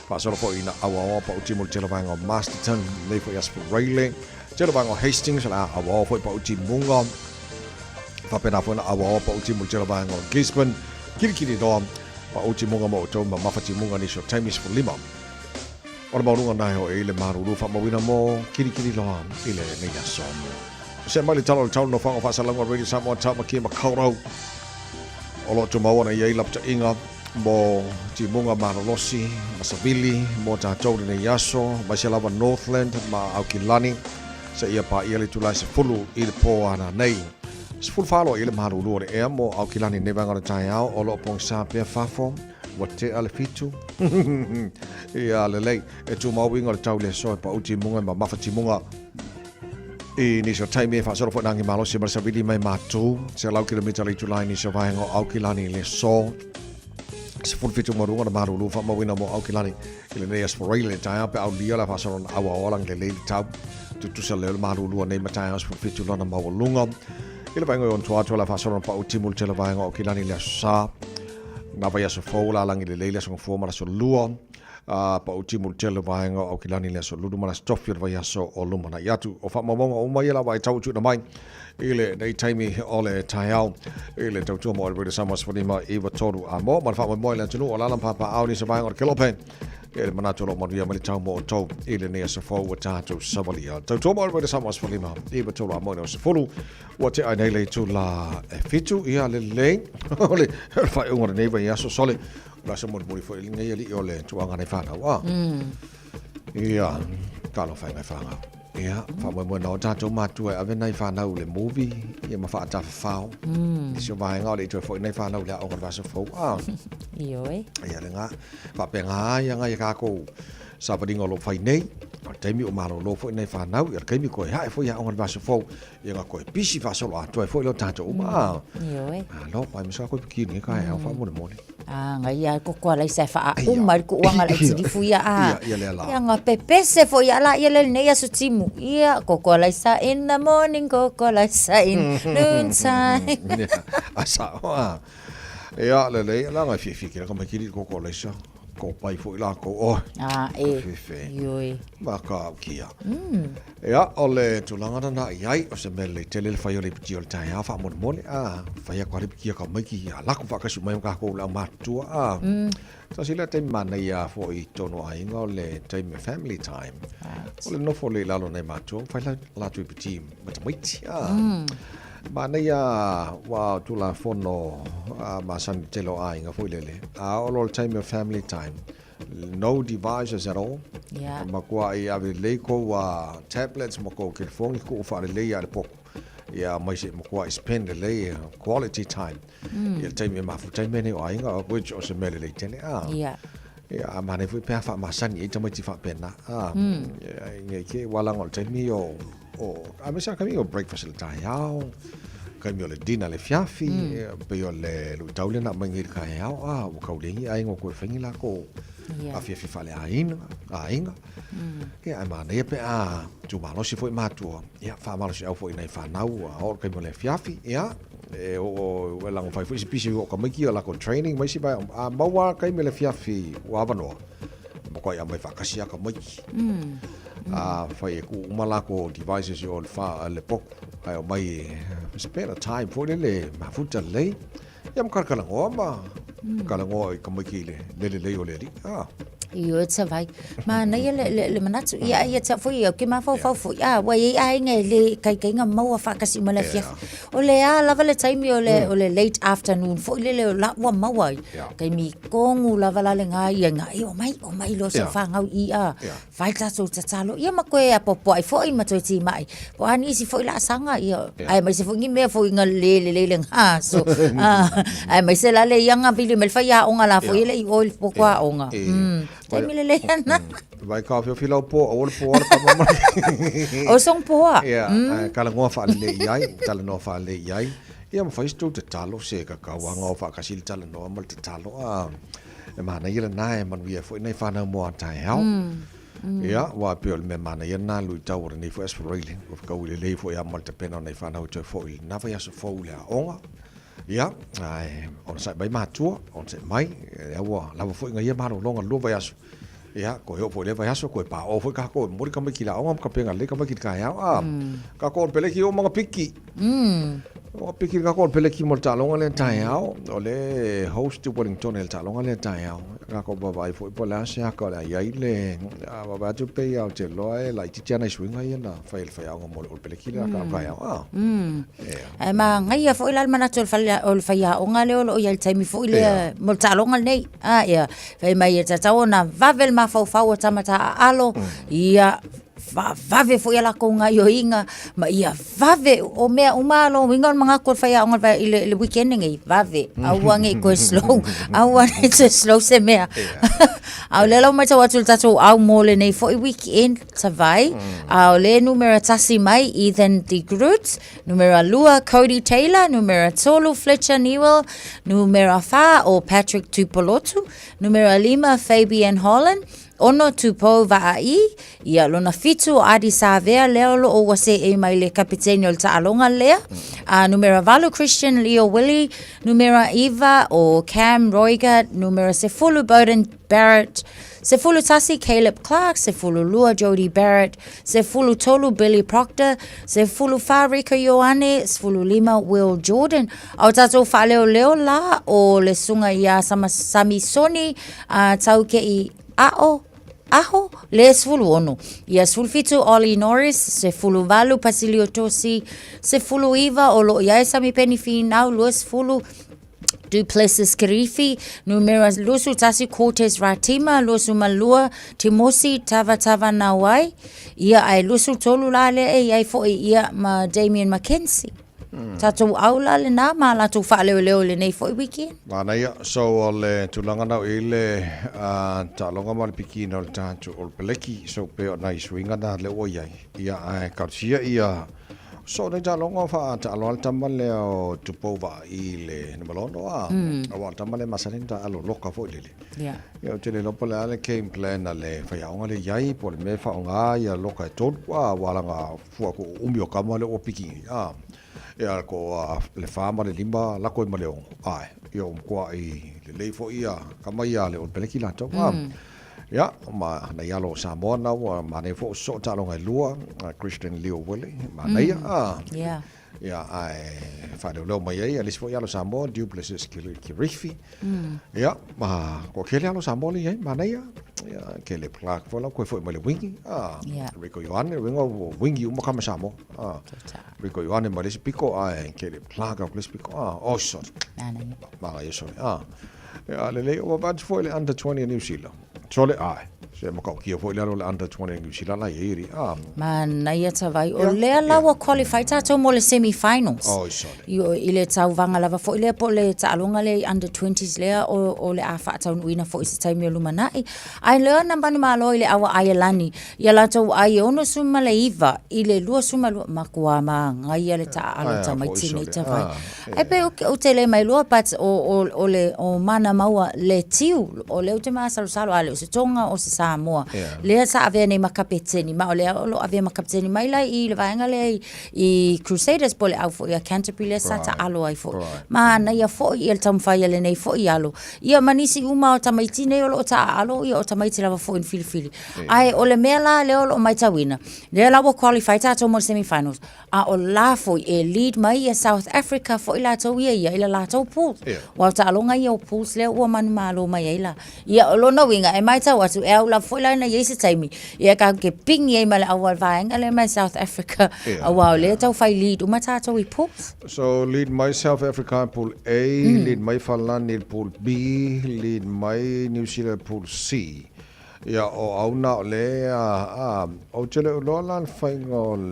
fa solo po ina awa pa ultimo tele ba ngo Masterton nei fo for rail tele ba ngo Hastings la awa po pa ultimo ngo fa pena fo na awa pa ultimo tele ba ngo Gisborne kirikiri do pa ultimo ngo mo to ma mafati mo ni so time is for lima ora ba lunga nai ho ile maru fa mo wina mo kirikiri lo ile nei yaso se mali talo talo no fa fa salanga radio Samoa tama ki ma kauro olo to mo na ye lapta inga mo ti munga marolosi masavili mo ta tau nei yaso ma se lava Northland ma Aukilani se ia pa ia le tula se fulu I le po ana nei se fulu falo ile maru lo e mo Aukilani ne vanga na tai au olo pong sa pe fafo what te ale fitu ia le lei e tu mau winga le tau le so pa uti munga ma mafati munga I ni so time fa solo fo nangi malo se marsa vidi mai matu se lau kilomita le tulai ni so vai ngo Aukilani le so se full fitu marunga na marulu fa mawina mo au kilani ile nei aspirate le tai pe au lia la fa son au lang le tau tu sa le marulu nei matai as full fitu lona mawalunga ile pa ngoi on tua la fa son pa utimul tele va ngo kilani le sa na va yaso fo la lang le le son fo mara so luo pa utimul tele va ngo au kilani le so ludu mara stofir va yaso o lumana yatu o fa mamonga o mai la vai tau tu na mai ile nei taimi ole taiao ile tau tu mo le samos for ma eva toru a mo ma fa mo le tunu ola lampa pa au ni se vai ngor kelope ile mana tolo mo dia mali tau mo to ile nei se fo wa tatu sabalia tau tu mo le samos for ma eva toru a mo no se fulu wa te ai nei le tu la fitu ia le le ole fa ngor nei vai aso sole la se mo mo fo ile nei ali ole tu anga nei fa na wa ia kalo fa nei fa ia fa mo no tato matu e ave nai fa na le movie ia ma fa ta fa so vai nga le to fo nei fa na le o va so fo io ia le nga fa pe nga ia nga ka ko sa pa dingo lo fa nei te mi o malo lo fo nei fa na ia ke mi ko ha fo ia o va so fo ia nga ko pisi fa so lo to fo lo tato ma io lo pa mi so ko ki ni ka ha fa mo mo ngai ia ko ko lai se fa mai ko wanga lai ti fu ia ia nga pepe se fo ia la ia le nei aso timu ia ko ko lai sa in the morning ko lai sa in noontime asa ia le la nga fi ki ko me ki ko lai sa ko pai fo la ko yoi ba ka kia ia ole tu langa na iai o se mele tele fa yo le piti o tai fa mo fa ya kwari kia ka mai ki la ko fa ka su mai ka ko la matu so sila te mana ia fo I tono ai ngole time family time ole no fo le la lo nei matu fa la tu piti ma mai mana ia wa tu la fono ma san telo ai nga fo lele all time family time no devices at all ma kwa ia ave le ko wa tablets mo ko ke phone ko fa le ia le poko ia mai se mo kwa spend le quality time ia time ma fu time ne ai nga which o se mele le tene ia ma ne fu pe fa ma san I tamo ti fa pena ia ke wala ngol time yo a mesa kami o breakfast le tai ao kami o le dina le fiafi pe o le lu taule na mangi ka ao o ka ulengi ai ngo ko fengi la ko a fiafi fale ainga ke ai mana ia pe tu malo si foi matu ia fa malo si au foi nei fa nau o kami o le fiafi ia o lang fai foi si pisi o ka maki la ko training mai si ba mawa kami le fiafi wa vano mo ko ia mai fa kasia ka maki fai ku malako devices yo fa le pok ai mai spend time for le ma futa le yam kala ngoma kala ngoi kamaki le yo le io tsa vai ma na ia le manatu ia tsa foi o ke ma fa wai ai ngai le kai nga mau fa kasi mala fia o le lava le time o le late afternoon foi le la wa mau ai kai mi kongu lava la le ngai o mai lo se fa ngau ia vai tsa so tsa lo ia ma ko e popo ai foi ma toi ti mai po ani si foi la sanga ia ai mai se foi me foi nga le ha so ai mai se la le yanga pili mel fa ya onga la foi le o popo onga Vai me lelena. Vai ka fio po o po pa o song po kala ngoa fa le iai tala no fa le iai ia ma fais tu te talo se ka wanga fa ka sil tala no mal te talo e mana ia na e man via fo nei fa na mo tai hao ia wa pio me mana ia na lu tau ni fo aspirate of ka le fo ia mal te pena nei fa na to fo na fa ia so fo le onga ia ai on sai bai matua on sai mai wa la fo nga ia maro longa lu vai aso ia ko yo fo le vai aso ko pa o fo ka ko mo ka me kila o ka penga le ka me ka ya ka ko pele ki o mga piki o piki ka ko pele ki mo ta longa le tai ao o le host Wellington el ta longa le tai ao ka ko ba vai fo po la se ka la ia ile ba ba tu pe ao te loe la ti tana swinga ia na fa el fa ao mo o pele ki la ka vai ao ai ma ngai ia fo ila mana tol fa o fa ia o ngale o ia tai mi fo ile mo ta longa nei ia fa mai ta ta ona vavel ma fa fa o tamata alo ia vave fo ia la ko nga yo inga ma ia vave o mea umalo wingon mga ko fa ia ngal ile weekend ngai vave awange ko slow awange to slow se mea au lelo mai tawa tul tatu au mole nei fo weekend savai au le numero tasi mai Ethan de Groot numero lua Cody Taylor numero tolu Fletcher Newell numero fa o Patrick Tupolotu numero lima Fabian Holland ono tupo vaai ia lona fitu adi savea leo o wase e mai le kapiteni o Ta'alonga lea numero valu Christian Leo Willie numero Eva o Cam Roiger numero sefulu Bowden Barrett sefulu tasi Caleb Clark sefulu lua Jody Barrett sefulu tolu Billy Proctor sefulu fa Rico Ioane sefulu lima Will Jordan au tato fa leo la o le sunga ia sama Sami Soni tau ke i Aho, le sfulu ono. Ia sfulfitu Ollie Norris, se fulu valu Pasilio Tosi, se fulu Iva, o lo ia sami penifi nau luas fulu Duplessis Kirifi, numero lusu tasi Cortez Ratima, lusu malua Timosi Tava Nawai, ia ai lusu tolu lale e ai fo ia ma Damien Mackenzie. Tatou aula le na ma la tu fa leo le nei foi weekend. Mana ia so le tulanga na ile Ta'alonga mal pikino le tatu ol peleki so pe na swinga na le o ia ai kausia ia so ne Ta'alonga fa Ta'alonga tamal le o tupova ile ne malono wa tamal masalin ta alo loka fo le ia ia tele lo pole ale game plan ale fa ya ngale yai pole me fa nga ia loka tot wa wala nga fu ko umio kamale o piki ia ko le fama le lima la ko maleo ai yo kwa I le leifo ia kama ia le on peleki la to ia ma na ia lo Samoa na wa ma ne fo so Ta'alonga lua Christian Leo Willie ma na ia ia ai fa le lo mai ia le fo ia lo Samoa Duplessis Kirifi ia ma ko kele lo Samoa ia ma na ia ke le plak fo la ko fo mai le wingi Rico Ioane wingo wingi uma kama Samoa Rico Ioane ma le piko ai ke le plak o le piko o so ma ia so ia le o va fo le under 20 New Zealand sole ai se mo ka ki fo le under 20 New Zealand la iri man na ia tavai o le lawa qualify tato mo le semi finals io ile tau vanga lava fo ile po le Ta'alonga le under 20s le o le afa tau wina fo isi taimi o lumanai ai le na bani malo ile awa Ayalani ia la tau ai ono suma le iva ile lua suma makua ma ngai le Ta'alonga mai tini tavai ai pe o te le mai lua but o le o mana maua le tiu o le te ma salo ale se tonga o se Samoa le sa ave nei makapeteni ma ole o ave makapeteni mai lai I le vaenga le I Crusaders pole au fo ia Canterbury le sa ta alo ai fo ma na ia fo I le tamfai le nei fo I alo ia manisi uma o tamaiti nei o ta alo ia o tamaiti lava fo in filifili ai o le mela le o mai tawina le la wo qualify ta to mo semi finals o la fo e lead mai ia South Africa fo ila to ia ila la to pool wa Ta'alonga ia o pools le o man malo mai ila ia o lo no winga e mai ta watu e la fo ila na yesi taimi ia ka ke ping ia mai awal vaenga le mai South Africa awal le tau fai lead uma ta to I pools so lead my South Africa pool A lead my Falani pool B lead my New Zealand pool C ia o auna le o tele lo lan fai ngol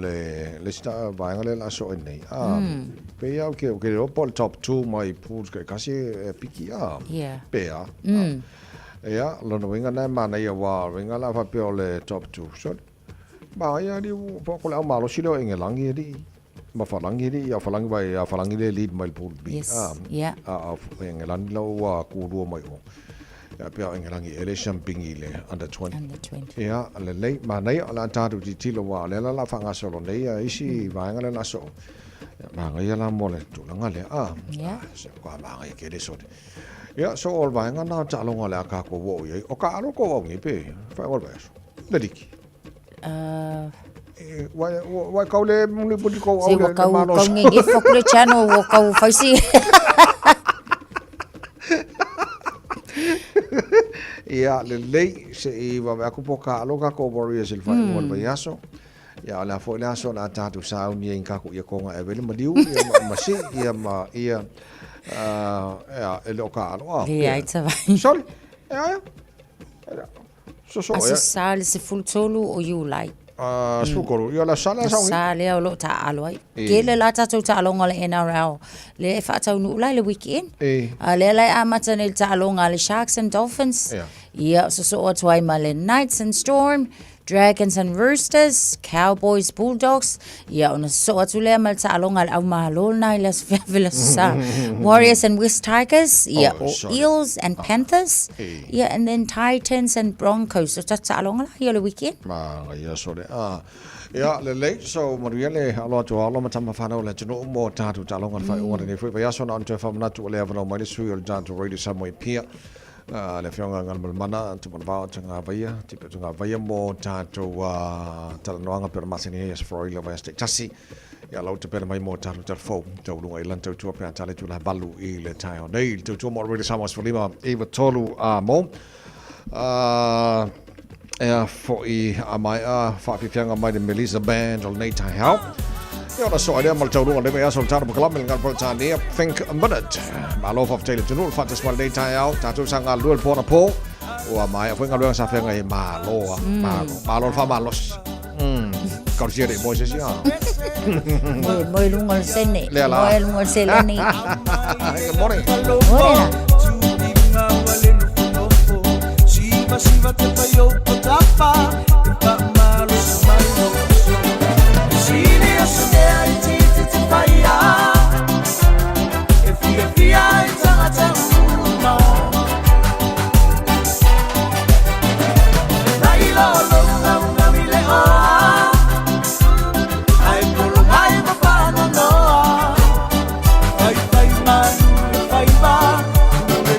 le sta vaenga le la so nei pe ia ke o pol top 2 my pools ke kasi piki pe ia lo no winga na mana ia wa winga la fa pe le top 2 so ba ia di po ko la malo silo engelangi di ma falangi di ya falangi ba ya falangi le lead my pool B engelangi lo wa ku ru mai o ya pe engelangi ele champingi le under 20 ia le mana ia la ta du ti lo wa le la fa nga solo nei isi va nga le la so ma nga ia la mo le tu nga le se kwa ma nga ke de so ia so ol va nga na Ta'alonga le ka ko wo ye o ka ro ko wo ngi pe fa ol ba so le diki wai kau le muni pudi kau au le manos kau ngi fok le channel wo kau faisi ia le lei se I va aku poka aloka ko Warriors il fa mo ba yaso ia la fo la so la tatu sa uni in ka ku ia ko nga evele madiu ia ma si ia ma ia ele o ka alo ia ita vai sorry ia so ia se sale se full tolu o you like Sukuru, ia la sala sa wi. Sa lea o lo ta alo ai. Ke le la tatou ta alonga le NRL. Le e whaatau nu ulai le weekend. Le lai a mata le ta alonga le Sharks and Dolphins. Ia so o tuai ma le Knights and Storm. Dragons and Roosters, Cowboys, Bulldogs. Ia ona so atu lea ma le ta alonga le au mahalo na i las vila sa. Warriors and West Tigers. Ia o Eels and Panthers. Ia and then Titans and Broncos. So ta alonga la ia le weekend. Ia so le ia le late so maria le alo to alo matama fana le tino mo tatu talonga fa ora ne foi ia so na onto fa manatu le avano mai sui o tanto radio Samoa pia le fionga ngal mana tu va tanga vaia tipo tanga vaia mo tatu talanoanga per masini es for ile veste tasi ia lo te pena mai mo tatu tar fo to lunga ilan to tu pe tale tu la balu i le tai nei tu mo radio Samoa for lima eva tolu mo for a mai whapipianga mai de Melissa Band o nei tai hau. Ia so idea mal tau runga lebe aso tana club ngal po tani think a minute. Malo of Taylor to no fatas mal nei tai hau tatu sanga luel pona po. O mai foi ngal sa fenga e malo fa malos. Corsiere mo se sia. Mo lunga sene. Mo lunga seleni. Good morning. Siva te paio potapa te pa malo smalo sini asune ai ti paia e fia tata no dai lo na mile o ai polo mai ma pa no ai man ai ba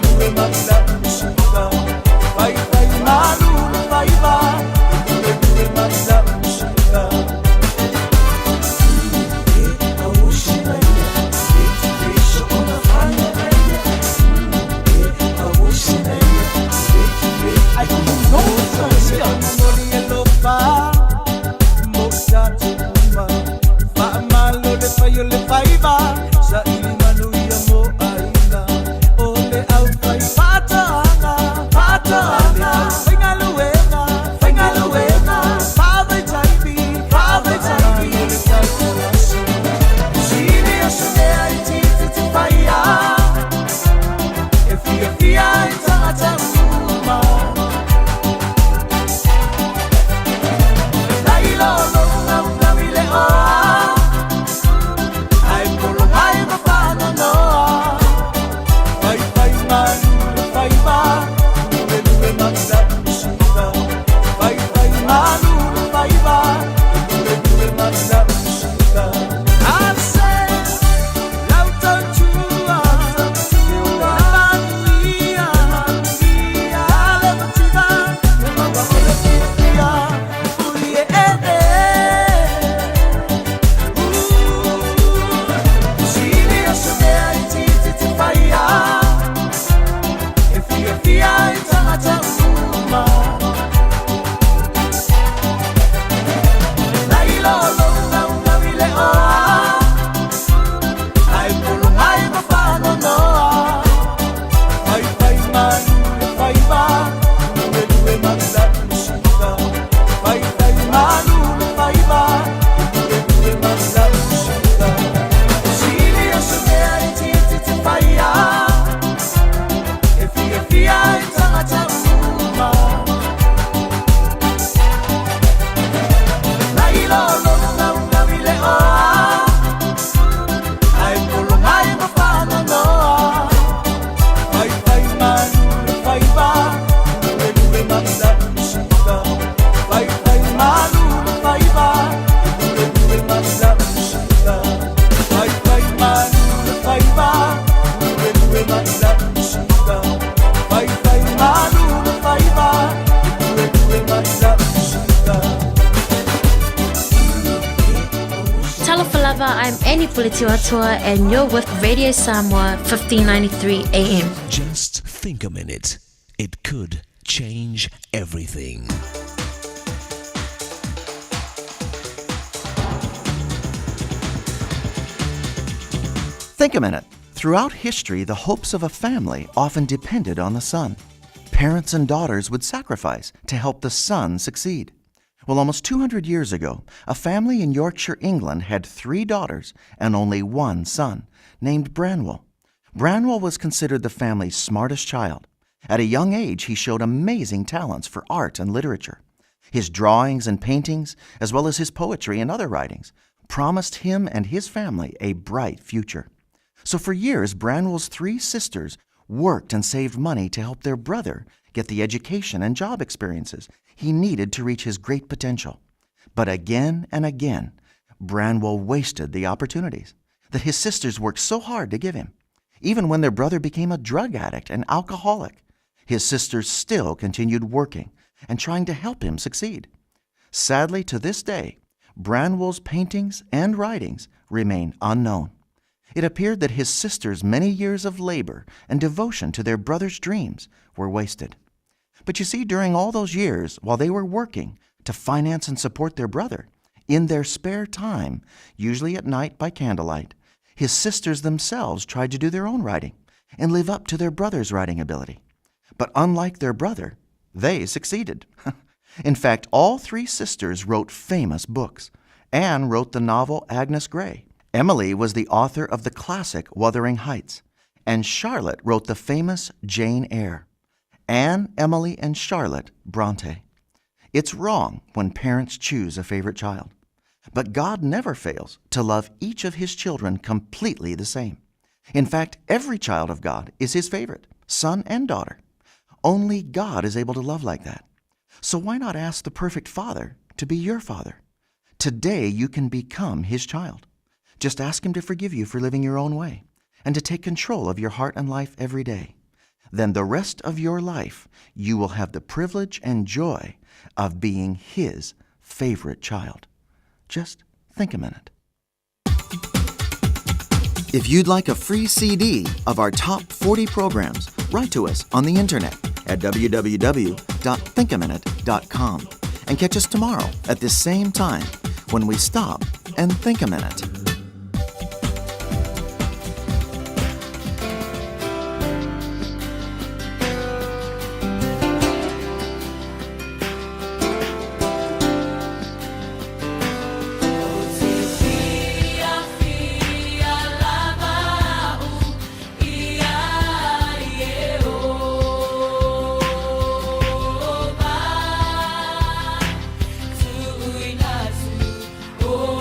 due ma la musica vai malu vai va due mazza uscita e a uscita e finisce una fagna e a uscita e I don't know se non li lo fa mossa ma fa malo le fai va sa il manu io mo aina o le au fai pata I'm Annie Pulitiwatua and you're with Radio Samoa 1593 AM. Just think a minute. It could change everything. Think a minute. Throughout history, the hopes of a family often depended on the son. Parents and daughters would sacrifice to help the son succeed. Well, almost 200 years ago, a family in Yorkshire, England had 3 daughters and only 1 son, named Branwell. Branwell was considered the family's smartest child. At a young age, he showed amazing talents for art and literature. His drawings and paintings, as well as his poetry and other writings, promised him and his family a bright future. So for years, Branwell's 3 sisters worked and saved money to help their brother get the education and job experiences he needed to reach his great potential. But again and again, Branwell wasted the opportunities that his sisters worked so hard to give him. Even when their brother became a drug addict and alcoholic, his sisters still continued working and trying to help him succeed. Sadly, to this day, Branwell's paintings and writings remain unknown. It appeared that his sisters' many years of labor and devotion to their brother's dreams were wasted. But you see, during all those years, while they were working to finance and support their brother, in their spare time, usually at night by candlelight, his sisters themselves tried to do their own writing and live up to their brother's writing ability. But unlike their brother, they succeeded. In fact, all 3 sisters wrote famous books. Anne wrote the novel Agnes Grey. Emily was the author of the classic Wuthering Heights. And Charlotte wrote the famous Jane Eyre. Anne, Emily, and Charlotte Bronte. It's wrong when parents choose a favorite child. But God never fails to love each of his children completely the same. In fact, every child of God is his favorite, son and daughter. Only God is able to love like that. So why not ask the perfect Father to be your father? Today you can become his child. Just ask him to forgive you for living your own way and to take control of your heart and life every day. Then the rest of your life, you will have the privilege and joy of being his favorite child. Just think a minute. If you'd like a free CD of our top 40 programs, write to us on the internet at www.thinkaminute.com and catch us tomorrow at this same time when we stop and think a minute. Oh,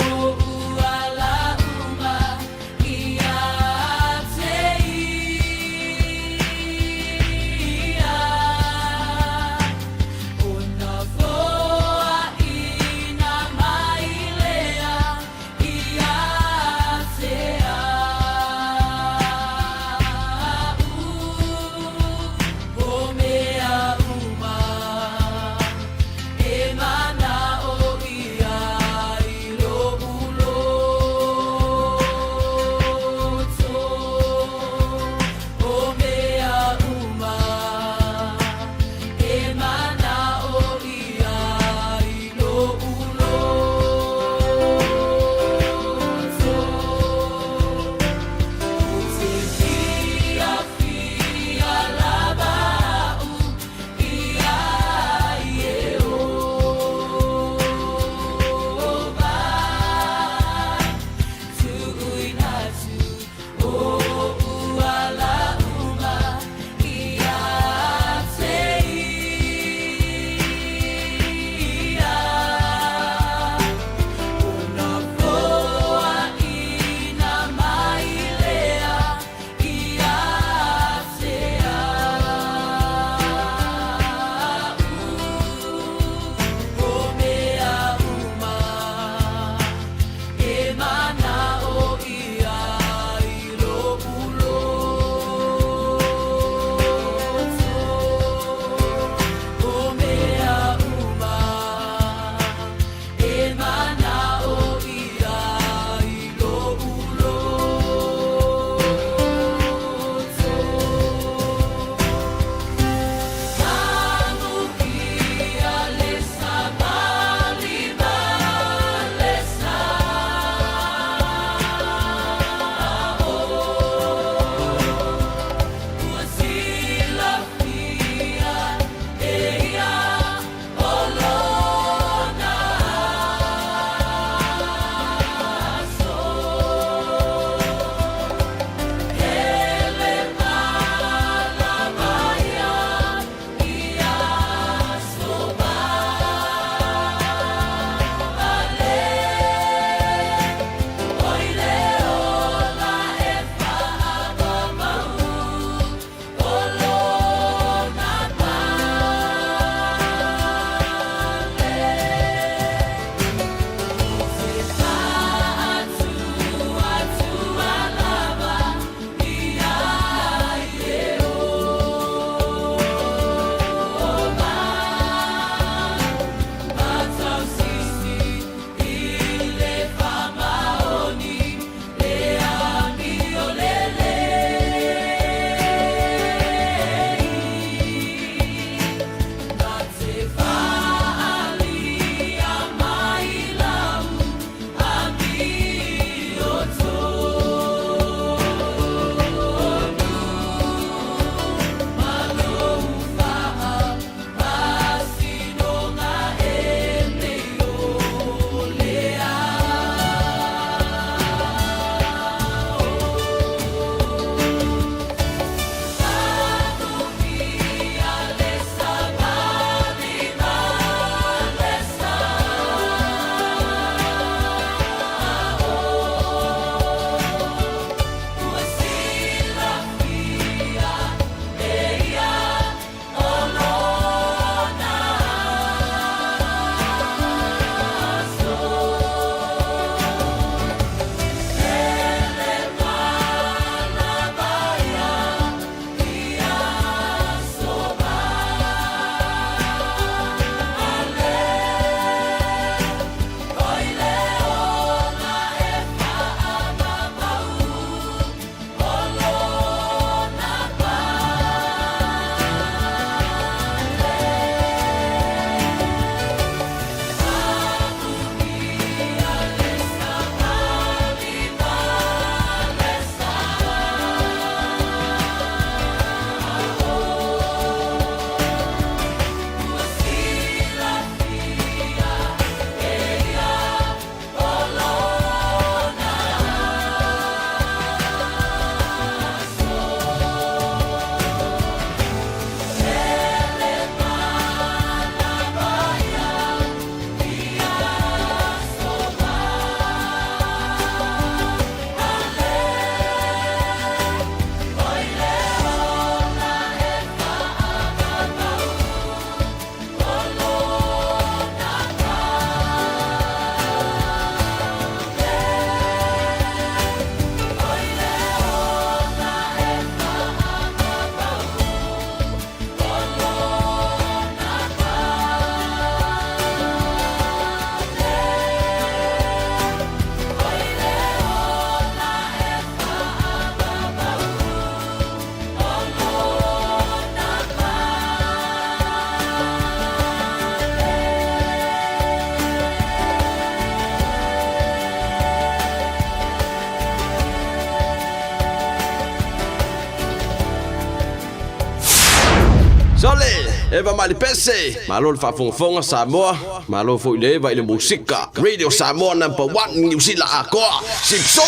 Sole, eva mali pese, malo le whafonga Samoa, malo fo ile va ile musika. Radio Samoa #1 New Zealand akoa. Sipso,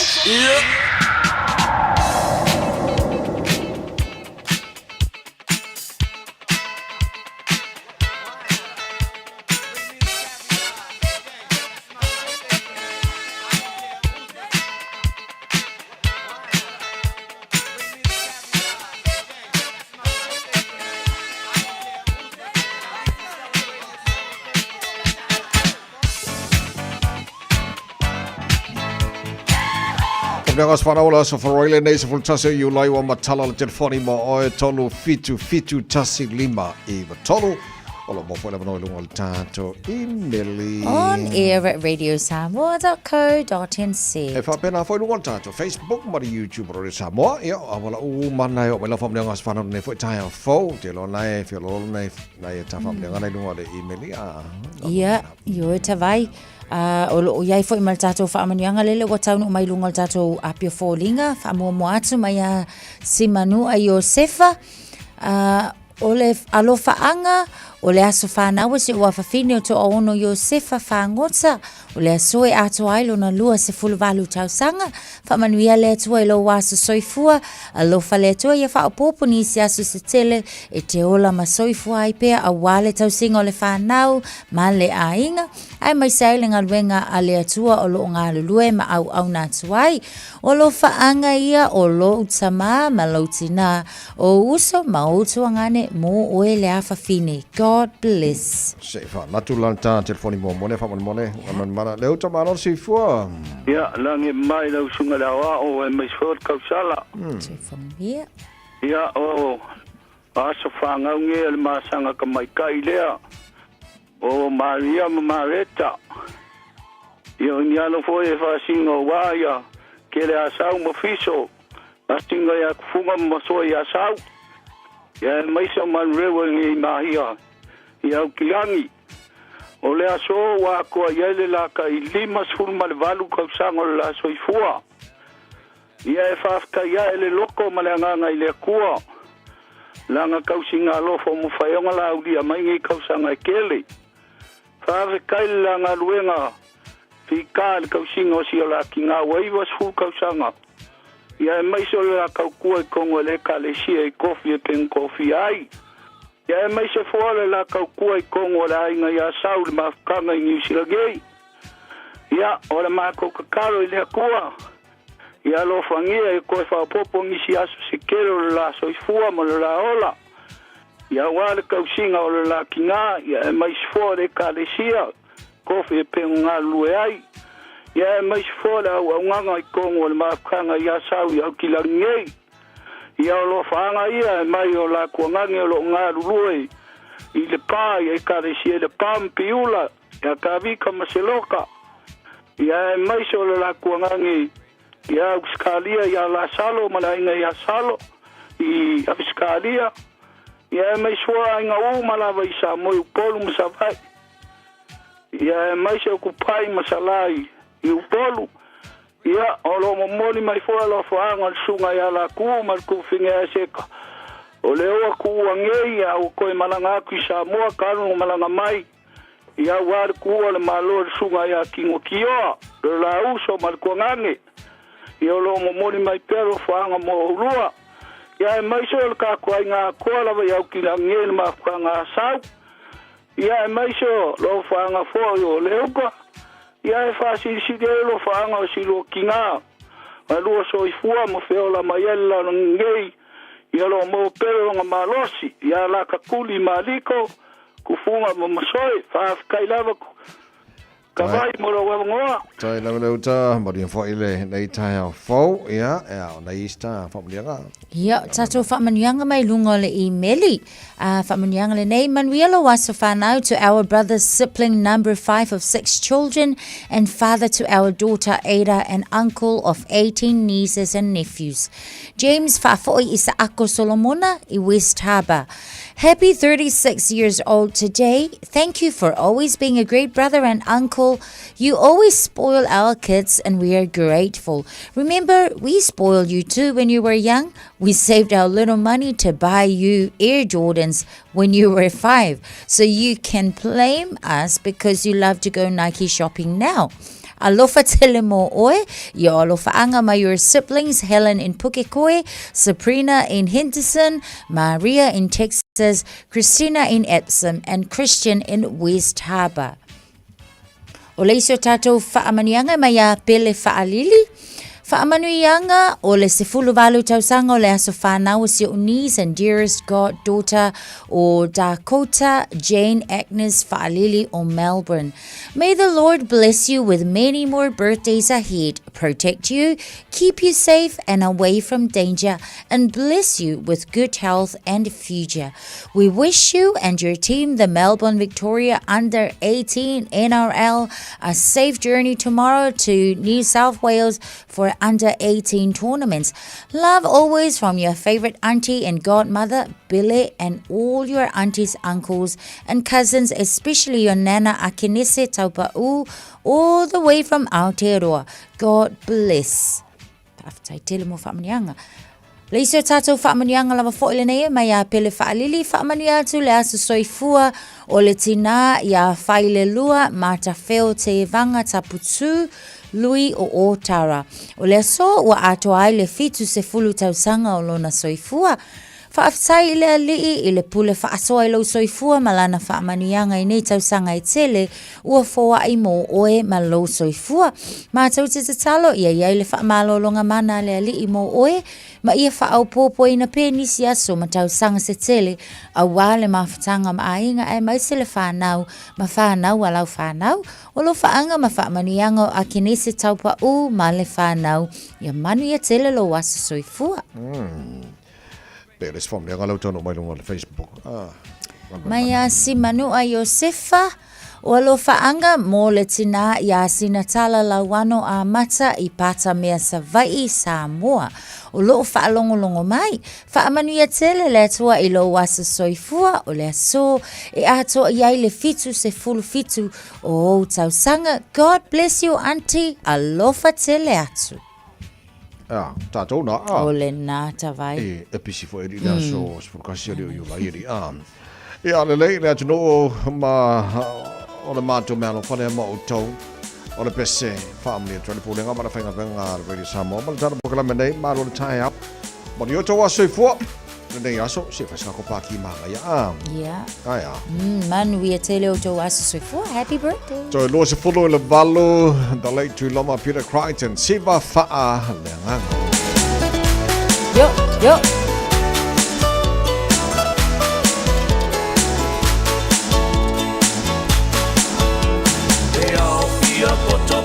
Ngas whanaola so wharoile nei sa fultase you lai wa matala le telefoni mo oe tolu fitu tasi lima iwa tolu. Olo mo fwela mano ilunga le tato emaili. On air at radiosamoa.co.nz. E whapena fwela ilunga le tato Facebook ma YouTube Radio Samoa. Ia awala mana yo wela whamlea ngas whanau nei fwela taia fau. Te lo nei fia lo nei ta whamlea ngana ilunga le emaili. Ia, yo tawai. O iai fo i mal tatou whaamanianga lele wa taunu mai lunga le tatou apia fōlinga whaamua atu mai a Simanu a Iosefa o le alofaanga o le aso whanau se ua whawhine o to o ono Iosefa whangota o le aso e ato ailo na lua se fuluwalu tausanga whamanuia le atua i lo waso soifua alofa le atua ia whaopopo ni si aso se tele e te ola ma soifua ai pea a wale tausinga o le whanau ma le ainga ai mai saile ngā luenga a le atua o lo ngā lulue ma au nā tuai o lo whaanga ia o lo utama ma lo tina o uso ma o tuangane mo oe le awhawhine. God bless. Se fa natu lanta telefoni mo mone fa mone mana leu ta mana si fua. Ya lange mai lau sunga la wa o mai sfort kausala. Ya. Ya o asa fa nge le masanga ka mai kai lea. O Maria Mareta. Yo nyalo foi fa singo wa ya ke le asau mo fiso. Astinga ya funga mo so ya sau. Ya mai so man rewe ngi mahia. Ya ukilangi o le aso wa ko yele la ka ilima sul mal valu ka sango la so ifua ya fafta ya ele loko malanga ngai le kuo langa ka singa lo fo mu fayonga la udia mai ngi ka sanga kele fa kai langa luenga fikal ka singa si la kinga wai was fu ka sanga ya mai so la ka kuo ko le ka le si e kofi pen kofi ai ya mai se fole la ka kua I kongo la inga ya saul ma kanga New Zealand ya ora ma ko karo ile kua ya lo fangia e ko fa popo ngi si asu se kero la so ifua mo la ola ya wale ka usinga o la kinga ya mai se fole ka le sia ko fe pe nga lue ai ya mai se fole o nga I kongo ma kanga ya saul ya kilangi ia lo fanga ia mai o la kuangangi o lo ngā rurue I le pā ia I karesi le pampiula ia ka vika maseloka ia mai so la kuangangi ia uskalia ia la salo malainga ia salo I afiskalia ia mai soa inga u malava I sa moi upolu masavai ia mai so kupai masalai I upolu ia o lo momoni mai fo lo fanga sunga ya la ku mal ku finga seka o le o ku angei ya o ko malanga ku sa mo kanu malanga mai ia war ku le malo sunga ya kingo kio la uso mal ku ngange ia lo momoni mai pero fanga mo rua ia mai so ka ku nga ko la ya ki la ngel ma fanga sa ia mai so lo fanga fo yo le ko ia e fa si lo fanga o si lo kinga alu so ifua mo feo la mayela ngei ia lo mo pero nga malosi ia la kakuli maliko kufunga mo masoi fa kailava kavai mo lo ngoa tai la leuta mo di fo ile nei tai fo ia na ista fo mlianga ia tato fa manianga mai lunga le emaili fa manianga le nei Manuela was whanau to our brother's sibling number 5 of 6 children and father to our daughter Ada and uncle of 18 nieces and nephews. James Fafoi isa ako Solomona I West Harbour. Happy 36 years old today. Thank you for always being a great brother and uncle beautiful. You always spoil our kids and we are grateful. Remember, we spoiled you too when you were young. We saved our little money to buy you Air Jordans when you were 5. So you can blame us because you love to go Nike shopping now. Alofa tele mo oe, ia alofa anga mai your siblings, Helen in Pukekohe, Sabrina in Henderson, Maria in Texas, Christina in Epsom, and Christian in West Harbour. O leisio tātou whaamanianga mai a pele whaalili. Whaamanuianga o le sefulu walu tausanga o le aso whanau si o niece and dearest goddaughter o Dakota Jane Agnes Whaalili o Melbourne. May the Lord bless you with many more birthdays ahead, protect you, keep you safe and away from danger, and bless you with good health and future. We wish you and your team, the Melbourne Victoria Under 18 NRL, a safe journey tomorrow to New South Wales for Under 18 tournaments. Love always from your favorite auntie and godmother, Billy, and all your aunties, uncles, and cousins, especially your Nana Akinese Taupa'u, all the way from Aotearoa. God bless. Tele mo whaamanianga. Leisio tātou whaamanianga lava fōile nei mai a pele whaalili whaamani atu le asu soifua o le tina ia whaile lua ma ta wheo te vanga taputu Lui o Otara. O le aso ua ato ai le fitu se fulu tausanga o lona soifua. Whaaftai le alii i le pule whaasoa i lau soifua malana whaamanianga i nei tausanga i tele ua fōa i mō oe ma lau soifua. Ma tau te talo ia iai le whaamalolonga mana le alii mō oe ma ia whaau pōpo i na pēnisi aso ma tausanga se tele a wale ma whatanga ma ainga e maise le whanau ma whanau a lau whanau o lo whaanga ma whaamanianga o Akinese Taupa'u ma le whanau ia manu ia tele lo wasa soifua. Peres fom le ngalo tono mai longa le Facebook. Mai a si manu a Josefa o alo whaanga mō le tina i a sinatala lauano a mata i pata mea Savai Samoa. O loo whaalongolongo mai. Whaamanu ia tele le atua i lo wasa soifua o le aso e atoa iai le fitu se fulu fitu o tausanga. God bless you, auntie. Alofa tele atu. Tātou nā. O le nā tawai. E pisi fo eri nā so spurkasi ori o iula eri. Ia le lei le atu no ma o le mātou mea no whanea ma o tau. O le pese whaamni atua le pūlenga mana whainga venga le Radio Samoa. Ma le tāna pokala menei ma lo le tae ap. Ma ni o tau aso i fua. Le nei aso se whaisaka ko pāki maanga ia. Ia. Aia. Manu ia tele o tau aso soi fua. Happy birthday. So lo se fulu le valu. The late Tuiloma Peter Crichton. Siva faa le nganga. Yo, yo.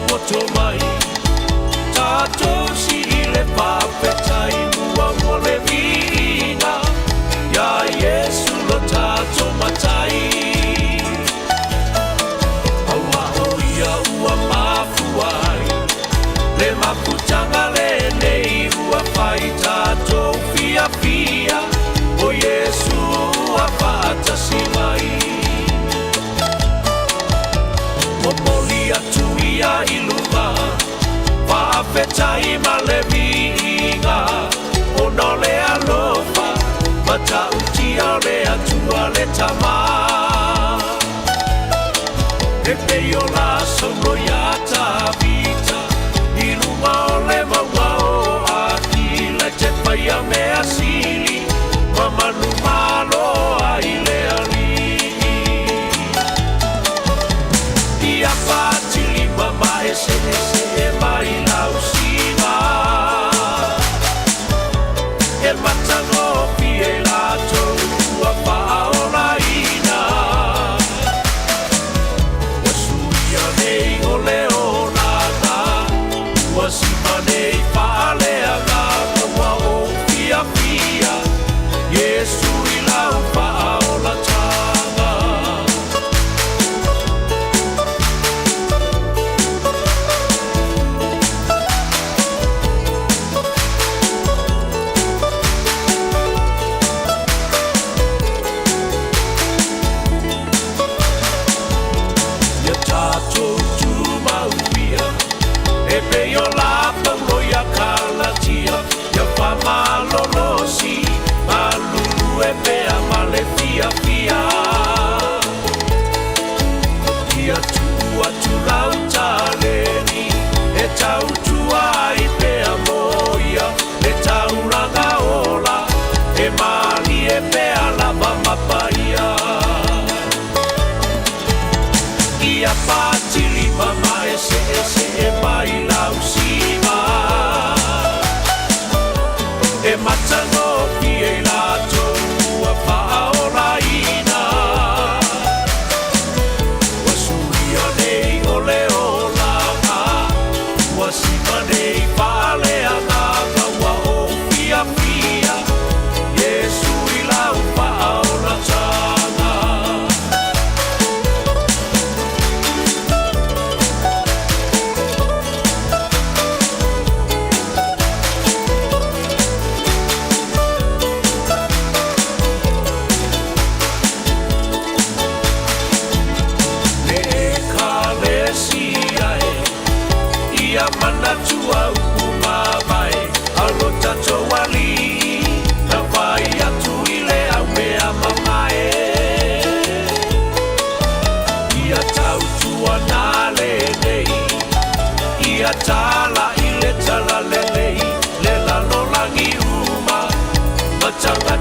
Poto mai Tato si le papetai mua mo le vina Ya Yesu lo tato matai Awa oia ua mafuai Le maputanga le nei ua fai tato fia fia O Yesu ua pata silai Popoli atuia iluma Whaafetai ma le vinga Ono le alofa Mata utia le atua le tama Pepe yo la sono ya ta vita Iluma o le mawao Aki le te paia me asili Mamanu malo a ile ali Ia patili mama ese e mai lausina E matano pie lato ua paola ina Wasuia nei o leonana Wasima nei paaleanga Ua o pia pia Yesu ilau paola tanga Tato tu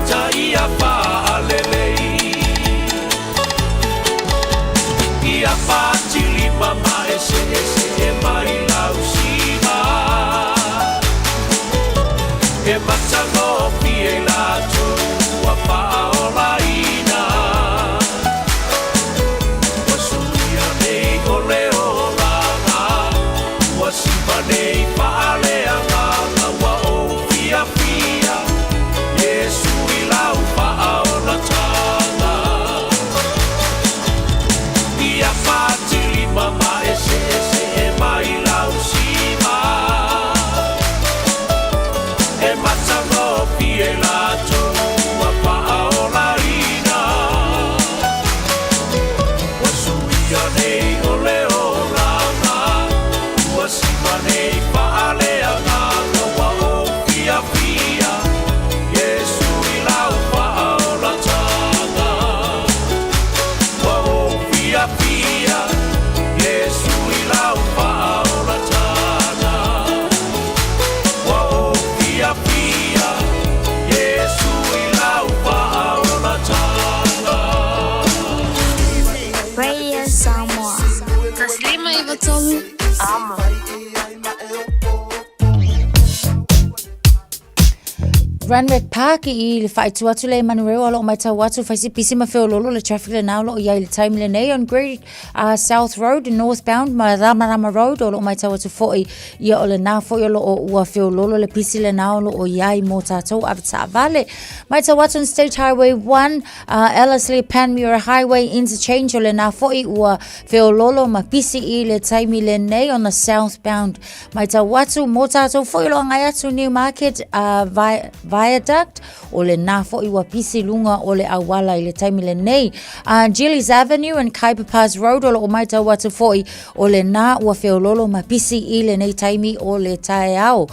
mata ia pa'alelei ia pa'atili mama ese e mai lau sima e matango pie lato ua pa'aolaina ua suia nei ole olanga ua sima nei pa'aleanga ua o fia fia Yesu i lau pa'aolatanga ia pa'atili mama ese e mai lau sima e matango pie lato ua pa'aolaina ua suia nei ole olanga ua sima nei pa'aleanga ua o fia fia Yesu i lau pa'aolatanga ua o fia fia Yesu i lau pa'aolatanga ua o fia fia Yesu i lau pa'aolatanga Radio Samoa. Taslima Ivotomu. Amo. Randwick Park i le whaitu atu le Manurewa o lo mai tau atu whaisi pisi ma whio lolo le traffic le nao lo iai le time le nei on Great South Road northbound ma Ramarama Road o lo mai tau atu fōi ia o le nā fōi o lo o ua whio lolo le pisi le nao lo o iai mō tātou avata vale mai tau atu on State Highway 1 Ellerslie Panmure Highway interchange o le nā fōi ua whio lolo ma pisi i le time le nei on the southbound mai tau atu mō tātou fōi lo ngai atu Newmarket Viaduct o le nafo i wapisi lunga o le awala i le taimi le nei. Gillies Avenue and Kaipa Pass Road o le o mai tau watu foi o le nā ua whiololo mapisi i le nei taimi o le tae au.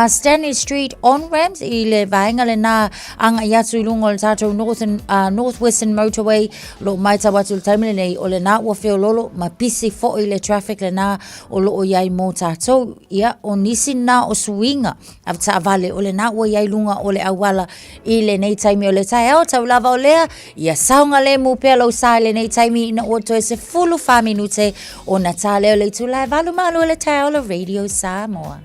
Stanley Street on-ramps i le vaenga le nā anga i atu i lunga o le tātou Northwestern Motorway lo mai tau watu le taimi le nei o le nā ua whiololo mapisi foi le traffic le nā o lo o iai mō tātou ia o nisi nā o suinga avta avale o le nā ua iai lunga o le awala i le nei taimi o le tae au tau lava o lea ia saunga le mu pea lau sa le nei taimi ina oto e se fulu 5 minute o na tā leo le tūlai valu malu o le tae au la Radio Samoa.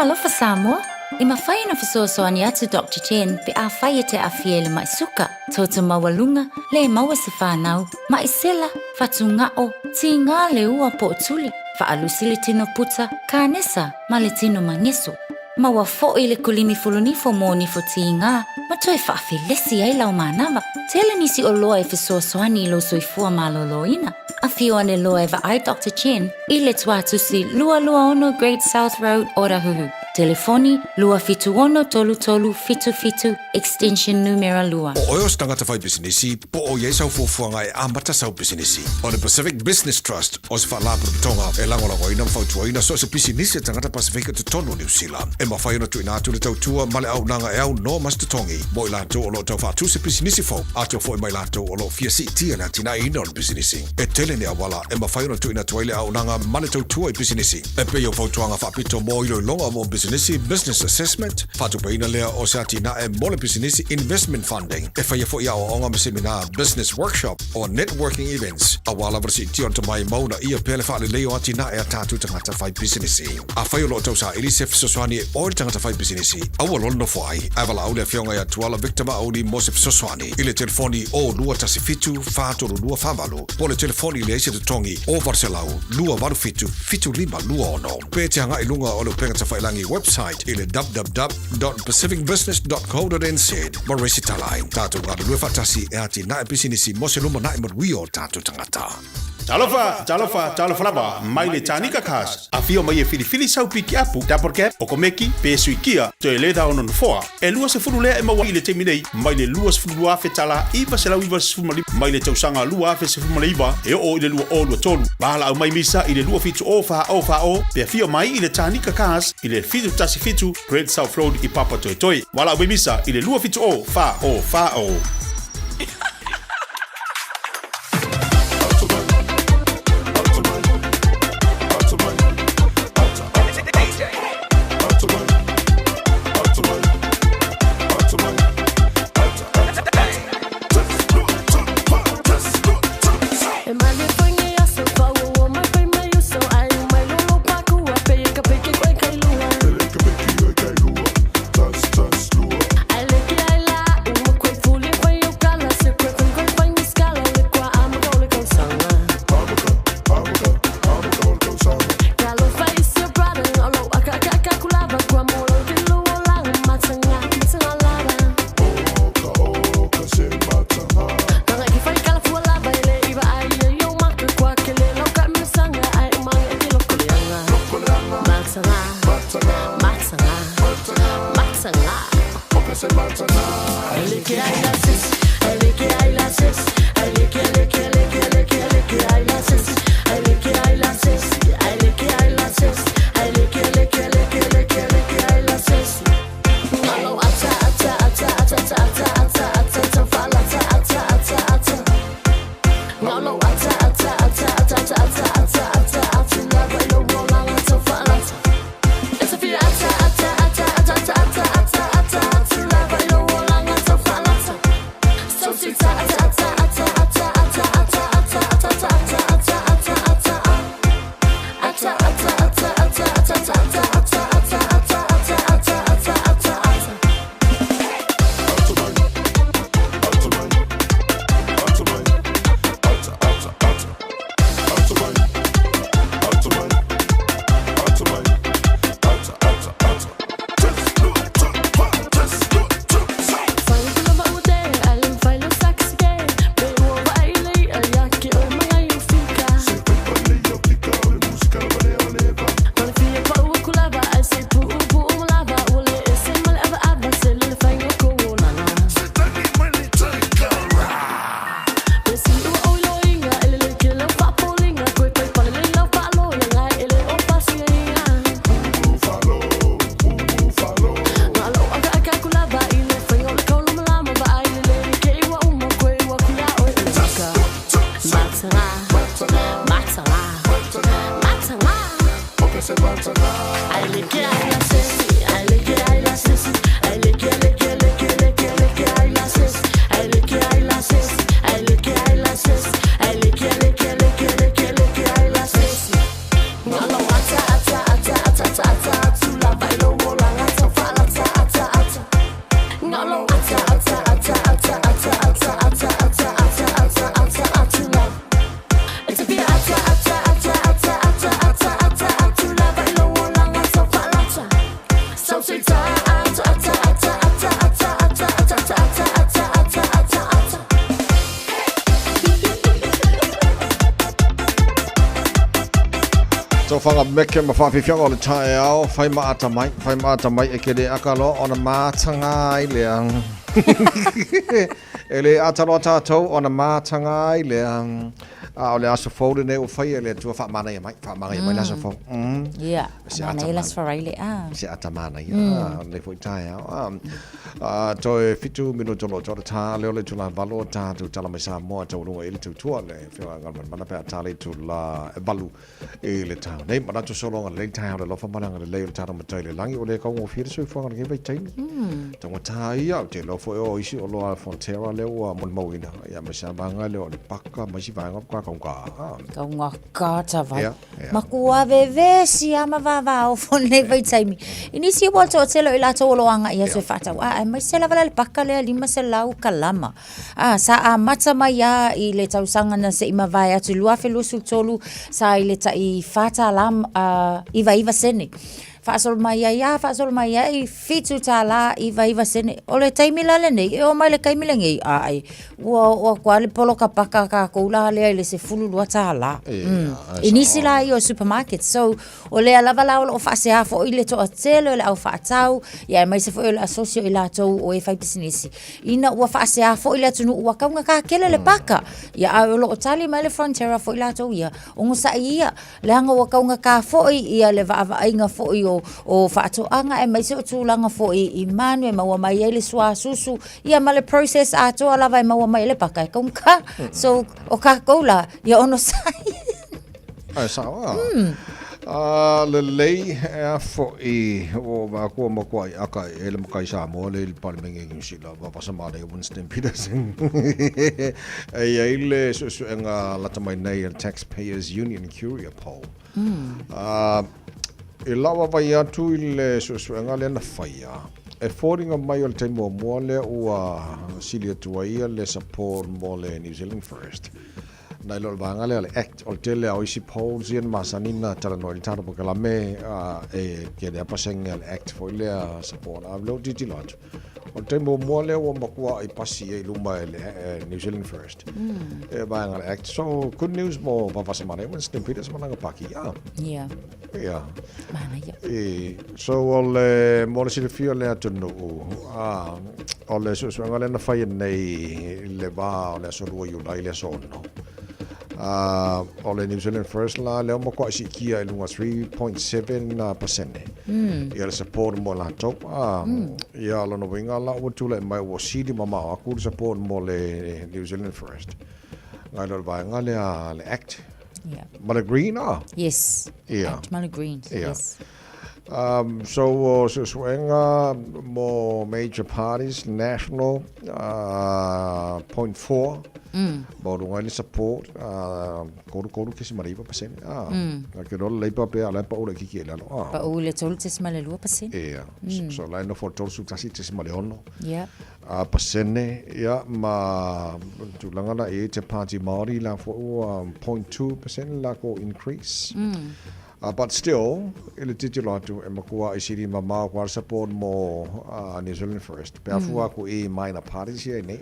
Alofa Samoa, i mawhai na whasoasoani atu Dr. Chen pe a whai te a fiele mai suka, tauta mawalunga, le maua se whanau, mai sela, whatu ngao, ti ngā le ua po tuli, whaalusi le tino puta, ka nesa, ma le tino mangeso. Maua fo i le kulimi fulunifo mō nifo ti ngā, ma toi whaafilesi ai lau mānawa, tele nisi o loa e whasoasoani i lo soifua maloloina. A whio ane loa e ai Dr. Chen i le tuatusi lua ono Great South Road Orahuhu. Telefoni lua fitu ono tolu tolu fitu fitu extension numero lua. O oios tangata whai businesi, po o iesau fuafuanga e amata sau businesi. O the Pacific Business Trust, o se whalapura tonga e langolango ina mwhautuaina so se businesi tangata Pacifica te tonu New Zealand. E mawhai ona tui nātu le tautua male au nanga e au no mas te tongi. Mo i lātou o lo tau whātu se businesi fau. Ato fo i mai lātou o lo fiasi tia na tina ina on businesi. E tele ne awala e mawhai ona tui nātu aile au nanga male tautua i businesi. E pe o whautuanga whapito mo ilo longa mo business assessment, fatu paina lea o se ati na e mole business investment funding, e whaia fo ia o onga me seminar business workshop o networking events, a wala varsi tion to mai mauna ia pele whaale leo ati na e a tātu tangata whai business. A whaia lo tau sa Elisef Soswani e ori tangata whai business, a wala no whai, a wala aule a whionga ia tuala Victor Audi Mosef Soswani, ile telefoni o lua tasi fitu, whātoro lua whamalu, po le telefoni le eise te tongi o Varselau, lua waru fitu, fitu lima lua ono. Pe te hanga ilunga o le pengata whailangi website, ile www.pacificbusiness.co.nz Marisi Talai. Tātou ngāru lua whatasi e ati na e pisinisi mo se luma na e marui o tātou tangata. Talofa lava, mai le tanika kas. A fio mai e fili sau piki apu, taporke, o komeki, pe suikia, to e le da ono foa. E lua se furu lea e mawa i le teminei, mai le lua se furu afe tala, iwa se lau iwa se furu mali, mai le tausanga lua afe se furu maliwa, e o i le lua o lua tolu. Bahala au mai misa i le lua fitu o, pe fio mai i le tanika kas, i le fitu tasi fitu, Great South Road i Papa Toi Toi. Wala au mai misa i le lua fitu o, fa o. Whanga meke ma whawhiwhianga o le tae ao, whai maata mai e ke le akalo o na mātanga i leang. E le atalo tātou o na mātanga i leang. O le aso fau le ne o whai e le tua whamana i mai, le aso fau. Ia, mana i las wharai le a. Se ata mana i le fwoi tae ao. Toi fitu minu tolo tolo tā leo le tula valo tātou tala mai sa moa tau runga ili tau tua le whiwa ngalman mana pēr tāle tula valu i le tāu. Nei, mana tu solonga le tāu le lofa mananga le leo le tātou matai le langi o le kaungo whira sui whanga le kewai taini. Tango tā i au te lofo e o isi o loa Fonterra leo a mon mauina. Ia mai sa vanga leo le paka mai si vanga kwa kaunga. Kaunga kāta vai. Makua vewe si ama vava o fone vai taimi. Inisi o to telo i lato o loanga i aso whata. Mai se lava le paka lea lima se lau kalama. Sa a mata mai a i le tausanga na se ima vai atu lua fe lusu tolu sa i le ta i whata lam iwa sene. Whaasol mai ai fitu tā la I vaiva sene. O le taimila le nei, o mai le kaimila ngei. Ai, ua kua le polo ka paka ka koula lea I le se fululua tā la. Inisi la I o supermarket. So, o le alava la o whaasea fo I le toa tele, o le au whaatau. Ia mai se fo I le asosio I la tau o e whai pisinisi. Ina ua whaasea fo I le atunu ua kaunga ka kele le paka. Ia au lo o tali mai le frontera fo I la tau ia. Ongo sa ia, le hanga ua kaunga ka fo I ia le vaava ainga fo I o whaatoanga e mai se o tūlanga fo I manu e maua mai e le sua susu. Ia ma le process atoa lava e maua mai le paka e kaunga. So, o ka koula, ia ono sai. Ai sawa. Le lei e fo I o kua makua I aka e le makai sa mo le parliamengi New Zealand wa pasamale Winston Peterson. E le so nga lata mai nei Taxpayers Union Curia poll. E lawa vai atu I le so nga le na faia. E fordinga mai o le taimo mo le ua silia tuaia le support mo le New Zealand First. Nai lo vanga le act o tele o isi polls in masanina tala no tara pokala me e ke le paseng le act for le support a lo diti lot o tembo mo le o makua I pasi e luma le New Zealand First e vanga le act so good news mo papa mare Winston Peters mananga paki yeah mana ya so ole mo le sifio le atunu o le so ngale na fai nei le va le so ru yu lai le so no o le New Zealand First la le mo ko si kia I lunga 3.7%. Ia le support mo la top. Ia lo no winga la o tula mai o sidi mama aku support mo le New Zealand First. Ngai lo vai ngale le act. Yeah. Mala green Yes. Yeah. Act Mala green. Yeah. Yes. So swinga more major parties national 0.4 Bodo ngai support koru kisi maripa pasen ke do leipa pe ala pa ora kiki la pa o le tolu tes male lua pasen so la no for tolu su tasi tes male ono yeah pasene ya ma tu langa na e te party Māori la for 0.2% la ko increase but still, ele titula tu e makua I siri mama kwa support mo New Zealand First. Pe afua ko e minor parties here nei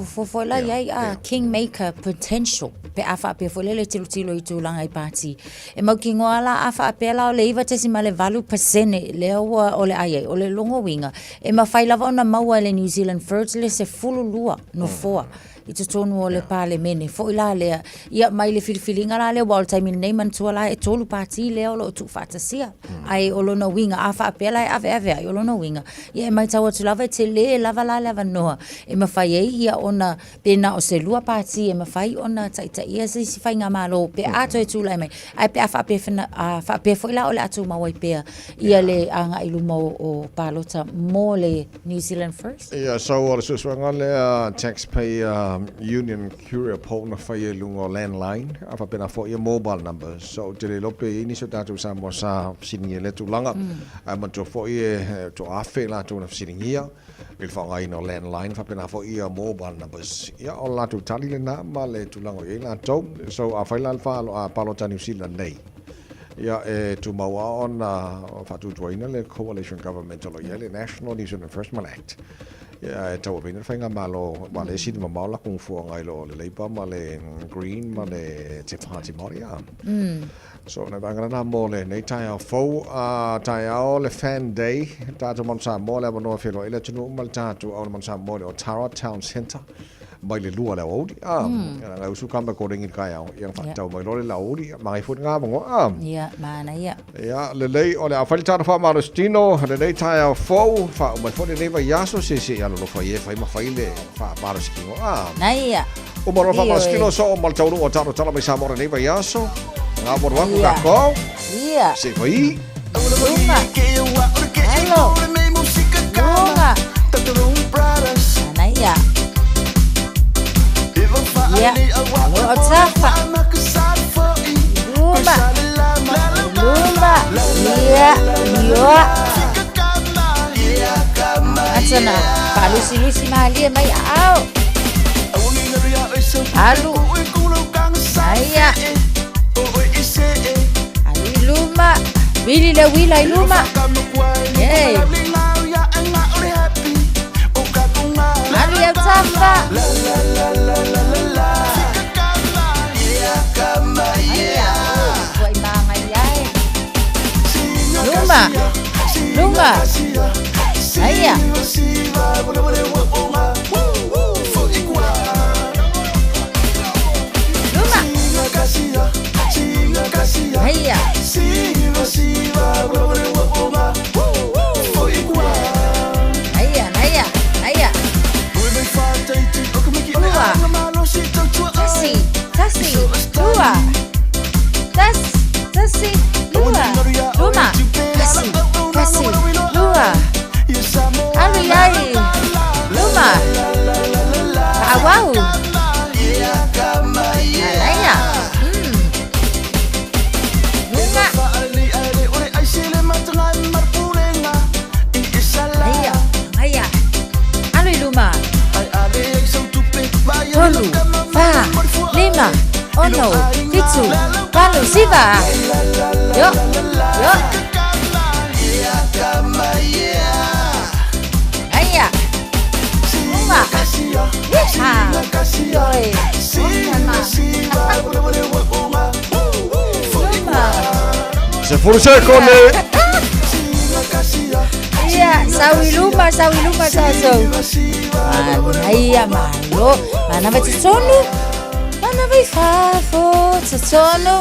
for la ia kingmaker potential pe afa pe fo le tilo I tūlanga I party e mau ki ngoa la afa pe la o le iwa tesi ma le valu pasene le o le ai o le longo winga e ma fai lava ona maua le New Zealand First le se fulu lua no foa I te tonu o le pale mene fo I la lea ia mai le filifilinga la le wal time nei man tua la e tolu party le o lo tu fatasia ai o lo no winga afa pe la ave ai o lo no winga ia mai tawa tu lava te le lava la lava noa e ma fai ia ona pena o se lua party e ma fai ona taita ia se si fai nga malo pe ato e tu la mai ai pe afa pe fa pe fo la o le atu ma wai pe ia le anga I luma o palota mo le New Zealand First so o so ngale taxpayer Union Curia poll na fai lungo landline afa pena fo ia mobile number so te le lope ini so tatu sa mo sa siningi le tu langa ma to fo ia to afe la to na siningia il fa ngai no landline fa pena fo ia mobile numbers ia o la tu tali le na ma le tu langa ia la to so afa la fa a palota New Zealand nei ia tu maua on fa tu joina le coalition government lo ia le National New Zealand First Act ia tau pina fainga malo ma le sidi ma la kung fu ngai lo le leipa ma le green ma le te party Māori so na banga na mo le nei tai au fo tai au le fan day tatu mon sa mo le no felo ile tunu mal tatu au mon sa mo le o Tara Town Centre mai le lua le odi nga usu kamba ko ringi kai au yang fatau mai lo le la odi mai fu nga mo ia mana ia le lei o le afali tara fa marostino le lei tai au fo fa mai fo le va yaso se ya lo fa ye fa ma fa ile fa marostino na ia o mo fa marostino so mal tau o taro tala mai sa mo le va yaso nga mo wa ka ko ia se foi hello na ia Yeah, what's up? Lumba, yeah, Atsana, palusi malia mai au. Alu, saya. Alu luma. Wili le wila i luma. Yay. Alu ya tafa. Wai mga yay. Luma. Luma. Aya. Aya. Aya, aya, aya. Lua. Tasi, tasi. Lua. Tasi, lua. Luma. Tasi, tasi. Lua. Alu yai. Luma. Awau. Alaya. Bunga. Aya, aya. Alu luma. Tolu, fa, lima, ono, pitu, palu, siva. Yo, yo. Aya. Bunga. Yeha. Yoi. Se forse con Iya, sawi luma saso. Iya malo. Mana vai tsono? Mana vai fafo? Tsono.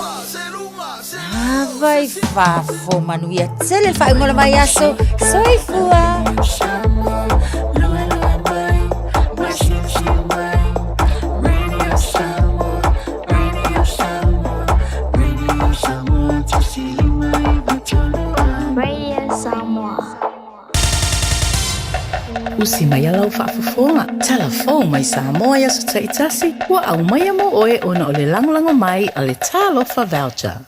Vai fafo, manu ia tsele fa ngola mai aso. Soifua. Usi mai alau whaafafonga. Telefon mai Samoa ia sa taitasi. Ua au mai mo oe ona o le langolango mai a le talofa voucher.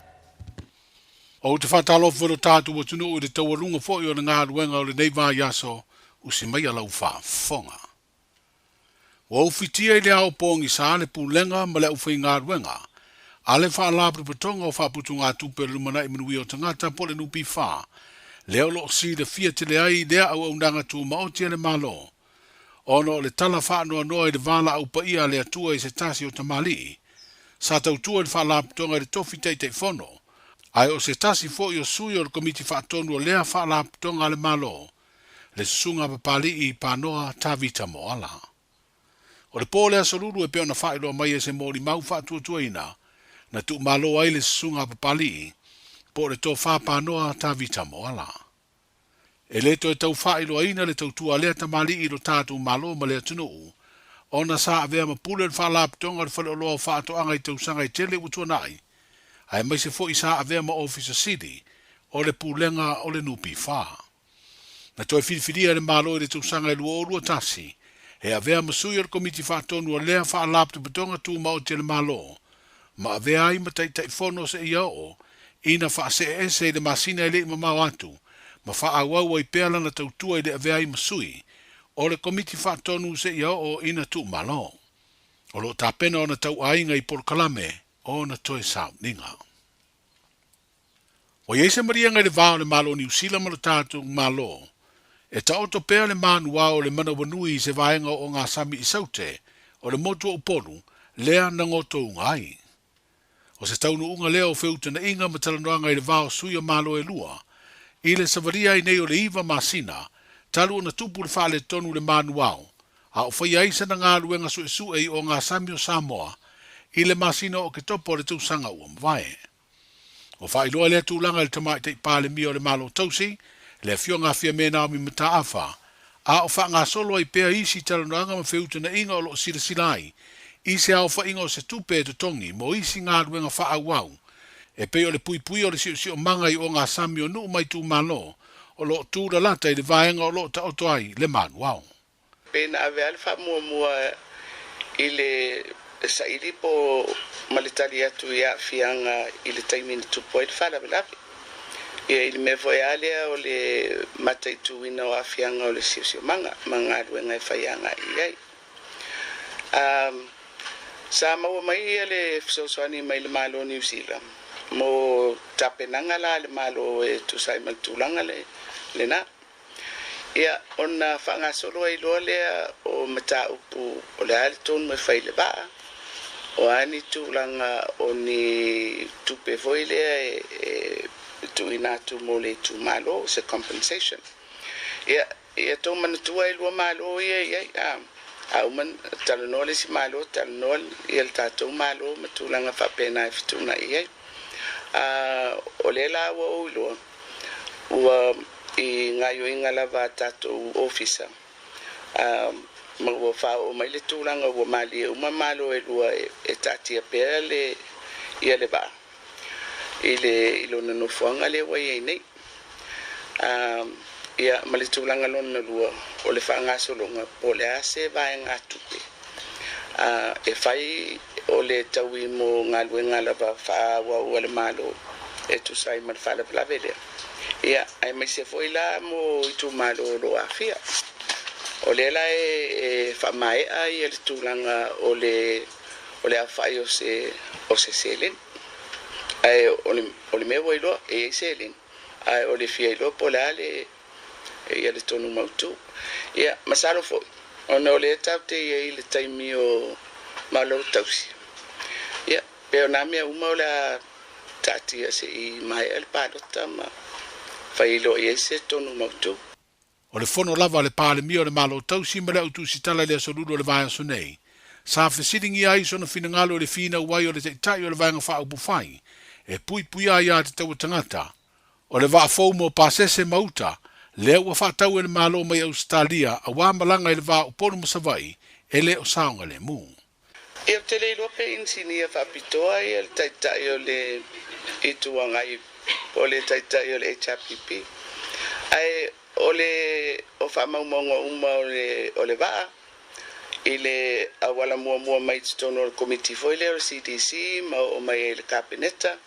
O te whatalofa o tātu o tunu o le tauarunga fōi o le ngā ruenga o le neiva yaso. Usi mai alau whaafonga. Wa ufitia i le ao pōngi sa le pūlenga ma le uwhai ngā ruenga. A le whaalapri patonga o whaaputu ngā tupe lumana i minui o tangata po le nupi whaa. Leo lo si le fia te le ai lea au aunanga tu maoti le malo. Ono le tala whaanoa noa i le vala au pa ia le atua i se tasi o tamali. Sa tautua le whaalaptonga le tofi teitei fono. Ai o se tasi fo i o sui o le komiti whaatonu o lea whaalaptonga le malo. Le sunga papali i panoa tavita moala. O le pōle asolulu e peona whaeloa mai e se mōri mau whaatuatua ina. Na tu malo ai le sunga papali po le tō whāpanoa tavita moala. E le to e tau whaeloa ina le tau tua lea tamali i ro tātou malo ma lea tunu. Ona sa avea ma pule le whaalaptonga le whaleoloa whaatoanga i tau sanga i tele utua nai. Ai mai se fo i sa avea ma Officer City o le pulenga o le nupi wha. Na toi whiriwhiria le malo i le tau sanga i lua o lua tasi. E avea ma sui o le komiti whaatonu o lea whaalaptonga tu ma o te le malo. Ma avea ai ma taitai fono se ia o. Ina wha se ese le masina i le ima mau atu, ma wha awau ai peala na tautua i le avea i masui, o le komiti wha tonu se ia o ina tu malo. O lo ta pena o na tau ainga i porkalame, o na toe sao ninga. O yeise marianga i le vao le malo ni usila ma le tatu malo, e ta oto pea le manua o le mana wanui se vaenga o ngā sami i saute, o le motua upolu, lea na ngoto ungai. O se taunu unga leo feuta na inga matalanoanga i le vao sui o malo e lua, i le savaria i nei o le iwa masina, talu na tupu le whaale tonu le manuao, a o whai aisa na ngā luenga su e su e o ngā sami o Samoa, i le masina o ke topo le tausanga ua mwae. O whai loa lea tūlanga le tamai te pāle mi o le malo tausi, le fio ngā fia mena o mi mata awha, a o wha ngā solo i pea isi talanoanga ma feuta na inga o lo sila silai, i se au whainga o se tupe e tongi, mo isi ngā ruenga wha awau, e peo le pui pui o le si o manga i o ngā sami o nuu mai tū malo, o lo tūra lata i le vaenga o lo ta oto ai le manu wau. Pena ave al wha mua mua i le sairi po malitari atu ia fianga i le taimini tupo i le whala velavi. I le me voi alea o le matai tuina o a fianga o le si o manga, manga ruenga i whaianga i ai. Sa maua mai ia le fisosoani mai le malo New Zealand. mo tapenanga la le malo e tu sai mal tulanga le na ia ona fanga solo ai lo le o mata upu o le alton me fai le ba o ani tulanga oni tupe voile tu ina tu mole tu malo se compensation ia to man tu ai lo malo ia au man talonole si malo talonol il tato malo matulanga fa pena fituna ia o le la wo lo wa i ngayo ingala va tato officer ma wo fa o mai le tulanga wo mali o malo e lo e tatia pele ia le ba ile ilo no fuanga le wa ia nei ia malitulanga lona lua o le fanga solonga o le ase vai ngatupe e fai o le tawi mo ngalwe ngalava fa wa le malo e tu sai mal fa la vele ia ai mai se foi la mo tu malo lo afia o le la e fa mai ai le tulanga o le afai o se selen ai o le me voi lo e selen ai o le fia lo polale ia le tonu mautu ia masalo foi ona o le tapte ia i le taimi o malo tausi ia pe ona mea uma o la tatia se i mai el palota ma failo ia se tonu mautu o le fono lava le pale mio le malo tausi ma le autu sitala le asoludo le vai asonei sa fesiringi ai sona finangalo le fina uai o le teitai o le vanga wha upu fai e pui ai a te tau tangata o le vaa fau mo pasese mauta le ua whaatau e le malo mai Australia a wā malanga i le vā uponu masawai e le o saonga le mu. E o te leilo pe insinia whapitoa i el taitai o le ituangai o le taitai o le HRPP. Ai o le o whamaumonga uma o le vā i le awala mua mai titono o le committee foi le o CDC ma o mai e le kabineta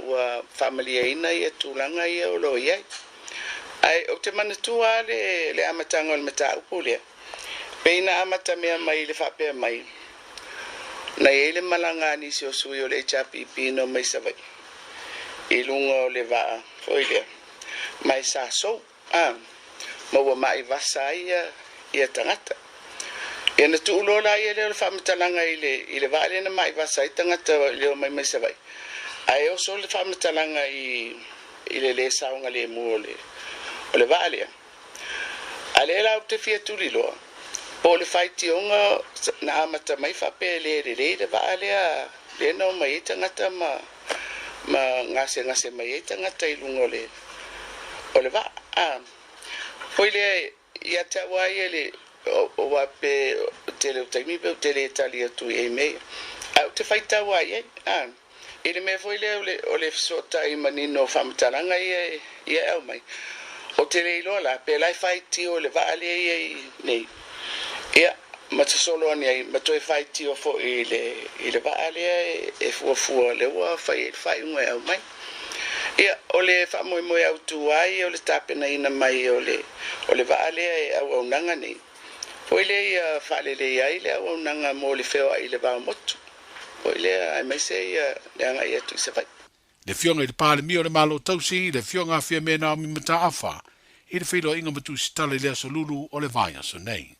ua familia ina i e tūlanga i o lo iai. Ai o te manatua le amatanga o le mata upu lea. Peina amata mea mai le whapea mai. Na ele malanga nisi o sui o le HRPP no mai savai. I lunga o le vaa foi lea. Mai sa so ma ua mai vasa ia tangata. E na tuulola ia le whamatalanga i le vaa le na mai vasa i tangata leo mai savai. Ai o so le whamatalanga i le saunga le mu o le vaalea. Ale la te fia tuli loa. Po le faiti onga na amata mai whape le vaalea le no mai tangata ma ngase mai tangata i lunga o le vaa. Poi le ia te wai le o wape tele utaimi pe tele italia tu e mei. Au te faita wai ele me foi le o le sota i manino whamatalanga ia au mai. O te leilo la, pe lai whaiti o le vaale nei. Ia, matasolo ani ai, matoe whaiti o fo i le vaale e fuafua le ua whai unga au mai. Ia, o le whamoe au tu ai, o le tapena ina mai o le vaale e au nanga nei. Poi le ia whale le ai le au nanga mo le wheo ai le vao motu. Poi le ai mai se ia le anga ia tu se whai. Le fionga i le pale mio le malo tausi, le fionga a fia mena o mi mata afa, i le whilo inga matu sitale le asolulu o le vaya so nei.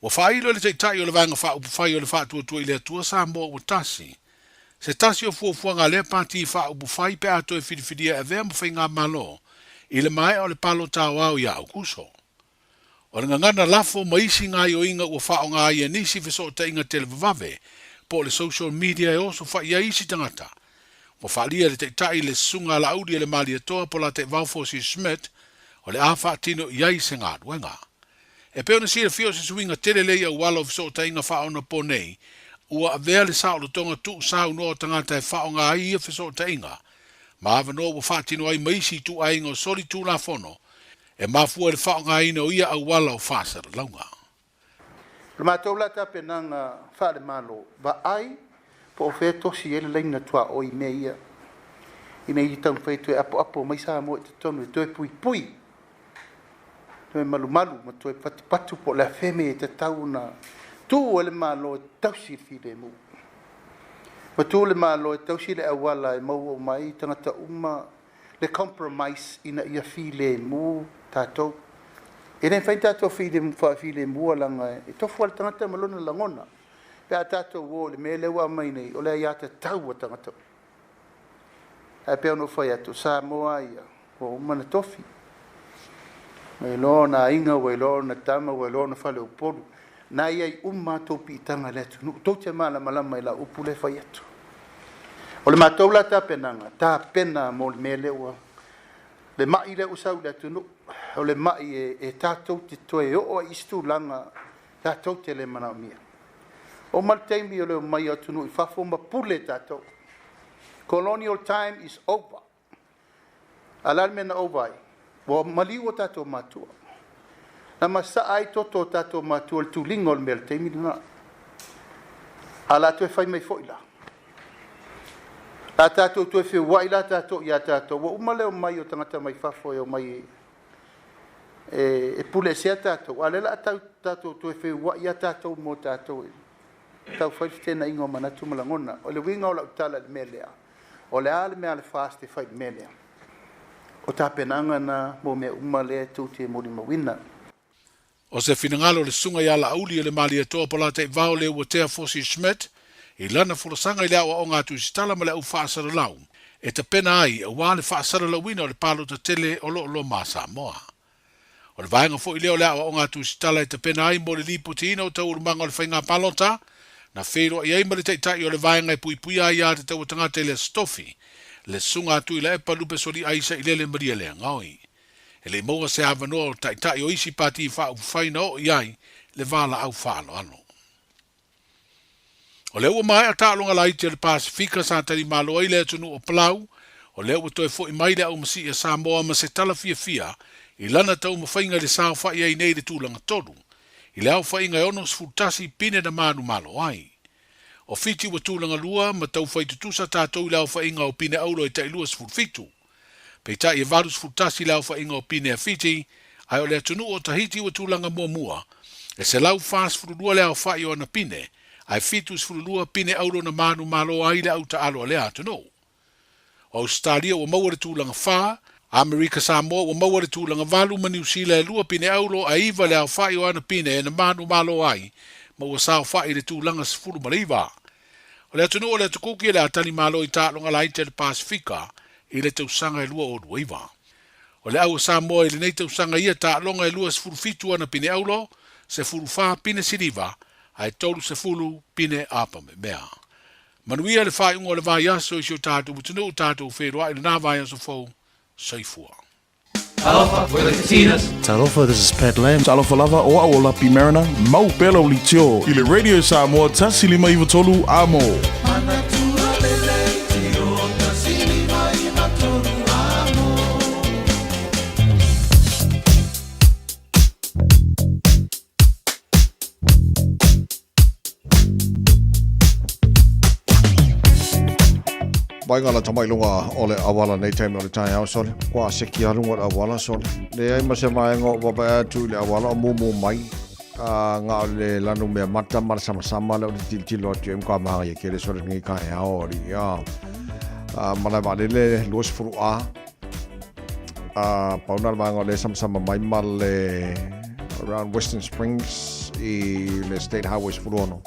Wa whailo le teitai o le vanga wha upu whai o le wha tua i le atua sa mo o tasi. Se tasi o fuafuanga le pati wha upu whai pe ato e whidiwhidia e vea mo whai ngā malo, i le mai o le palo tau au ia au kuso. O le ngangana lafo maisi ngā o inga ua wha o ngā ia nisi fiso ta inga televavave, po le social media e oso wha ia isi tangata. Mo whalia le teitai le sunga la audi le mali atoa po la te Valfosi Smith o le awha tino iai se ngā duenga. E peo na sira fio se suinga tele lei au wala o fiso ta inga wha ona po nei, ua avea le sao le tonga tu sao no tangata e wha o ngā ia fiso ta inga. Ma ava no ua wha tino ai maisi tu a inga o soli tu la fono, e mafua le wha o ngā ina o ia au wala o whasara launga. Le mātou la tape nanga whaare malo wa ai po o whea tosi ele leina tua o i mea ia. I mea i tau whaetu e apo mai sa mo e te tonu e toe pui. Toe malu ma toe patu po le wheme e te tau na tu o le malo e tausi whire mu. Matule malo e tausi le awala e mau o mai tangata uma le compromise ina ia file mu tatou. E nei fai tatou file mu alanga e tofu al tangata malona langona. Pe a tatou wo le mele wa mai nei o le ia te tau a tangata. E pe ono fai atu sa moa ia o umana tofi. Me lona inga we lona tama we lona fale upolu. Na ia i topi itanga le atu. Tau te mala malama i la upule fai atu. O le mātou la tā penanga, tā pena mo le mele ua. Le mai le usau le atunu, o le mai e tātou te toe o istu langa, tātou te le mana mia. O malteimi o le mai atunu i whafo mapule tātou. Colonial time is over. Alalmena ovai. Wa maliu o tātou mātua. Na masa ai toto tātou mātua le tulingo le mele teimi na. Ala tu e whai mai foila. La tātou tu e whiu wai la tātou ia tātou. Wa umale o mai o tangata mai whafo o mai e pule sea tātou. Ale la tātou tu e whiu wai ia tātou mo tātou. Tau whai tēnā ingo manatu malangona. O le winga o la utala le melea. O le ale mea le fast e whai melea. O tā penanga na mo mea umale tu te mori mawina. O se finangalo le sunga ia la auli le mali e toa pala te vau le ua tea Fosi Schmidt. I lana fulasanga i lea o ngā tuisitala ma le au whaasara lau. E te pena ai, a wā le whaasara lauina o le palo ta tele o lo mā Samoa. O le vaenga fo i leo lea o ngā tuisitala e te pena ai mo le lipo te ina o tau urumanga o le whainga palota, na whero i aima le teitai o le vaenga e pui pui ai a te tau tangata le stofi, le sunga atu i le epa lupe sori aisa i lele maria lea ngaoi. E le moa se avanoa o taitai o isi pati i wha whaina o i ai, le vala au whaalo ano. O leo mai a tālonga lai te le Pasifika sa tari malo ai le tunu o Palau, o leo toi fo i mai le au masi e Samoa ma se tala fia, i lana tau mawhainga le sao whai ai nei le tūlanga tolu, i le au whainga ono sfutasi pine na manu malo ai. O fiti wa tūlanga lua ma tau whai tutusa tātou i le au whainga o pine aulo e tai lua sfutfitu. Pei tai e varu sfutasi le au whainga o pine a fiti, ai o le tunu o tahiti wa tūlanga mua, e se lau fast furulua le au whai o na pine, ai fitus fululua pine auro na manu malo ai le auta alo le atu no. O Australia wa maua le tūlanga wha, Amerika Samoa wa maua le tūlanga valu ma New Zealand lua pine aulo a iwa le au whai o ana pine e na manu malo ai, ma ua sao whai le tūlanga sifuru mariwa. O le atu no o le atu kuki le atani malo i tālonga lai te le Pasifika i le tausanga e lua o duiva. O le au Samoa i le nei tausanga ia tālonga e lua sifuru fitu ana pine aulo, se furu wha pine siriva, ai tolu se fulu pine apa me mea. Manuia le whai ungo le vai aso i sio tātou mutunu o tātou wheroa i le nā vai aso fau, saifua. Talofa, we're the Katinas. Talofa, this is Pat Lam. Talofa lava o a ola pi marina, mau pelo li tio. I le radio Samoa, tasi lima iwa tolu amo. Mai ngala tamai lunga ole awala nei taimi ole tai au sole. Kwa seki alunga awala sole. Le ai mase mai ngo baba tu le awala mumu mai. Nga le lanu me mata mar sama le til til lo tu ka ma ye kele sole ngi ka ya ori ya. Mana ba le los fru a. Paunar ba ngo le sama mai mal le around Western Springs I le State Highways fru no.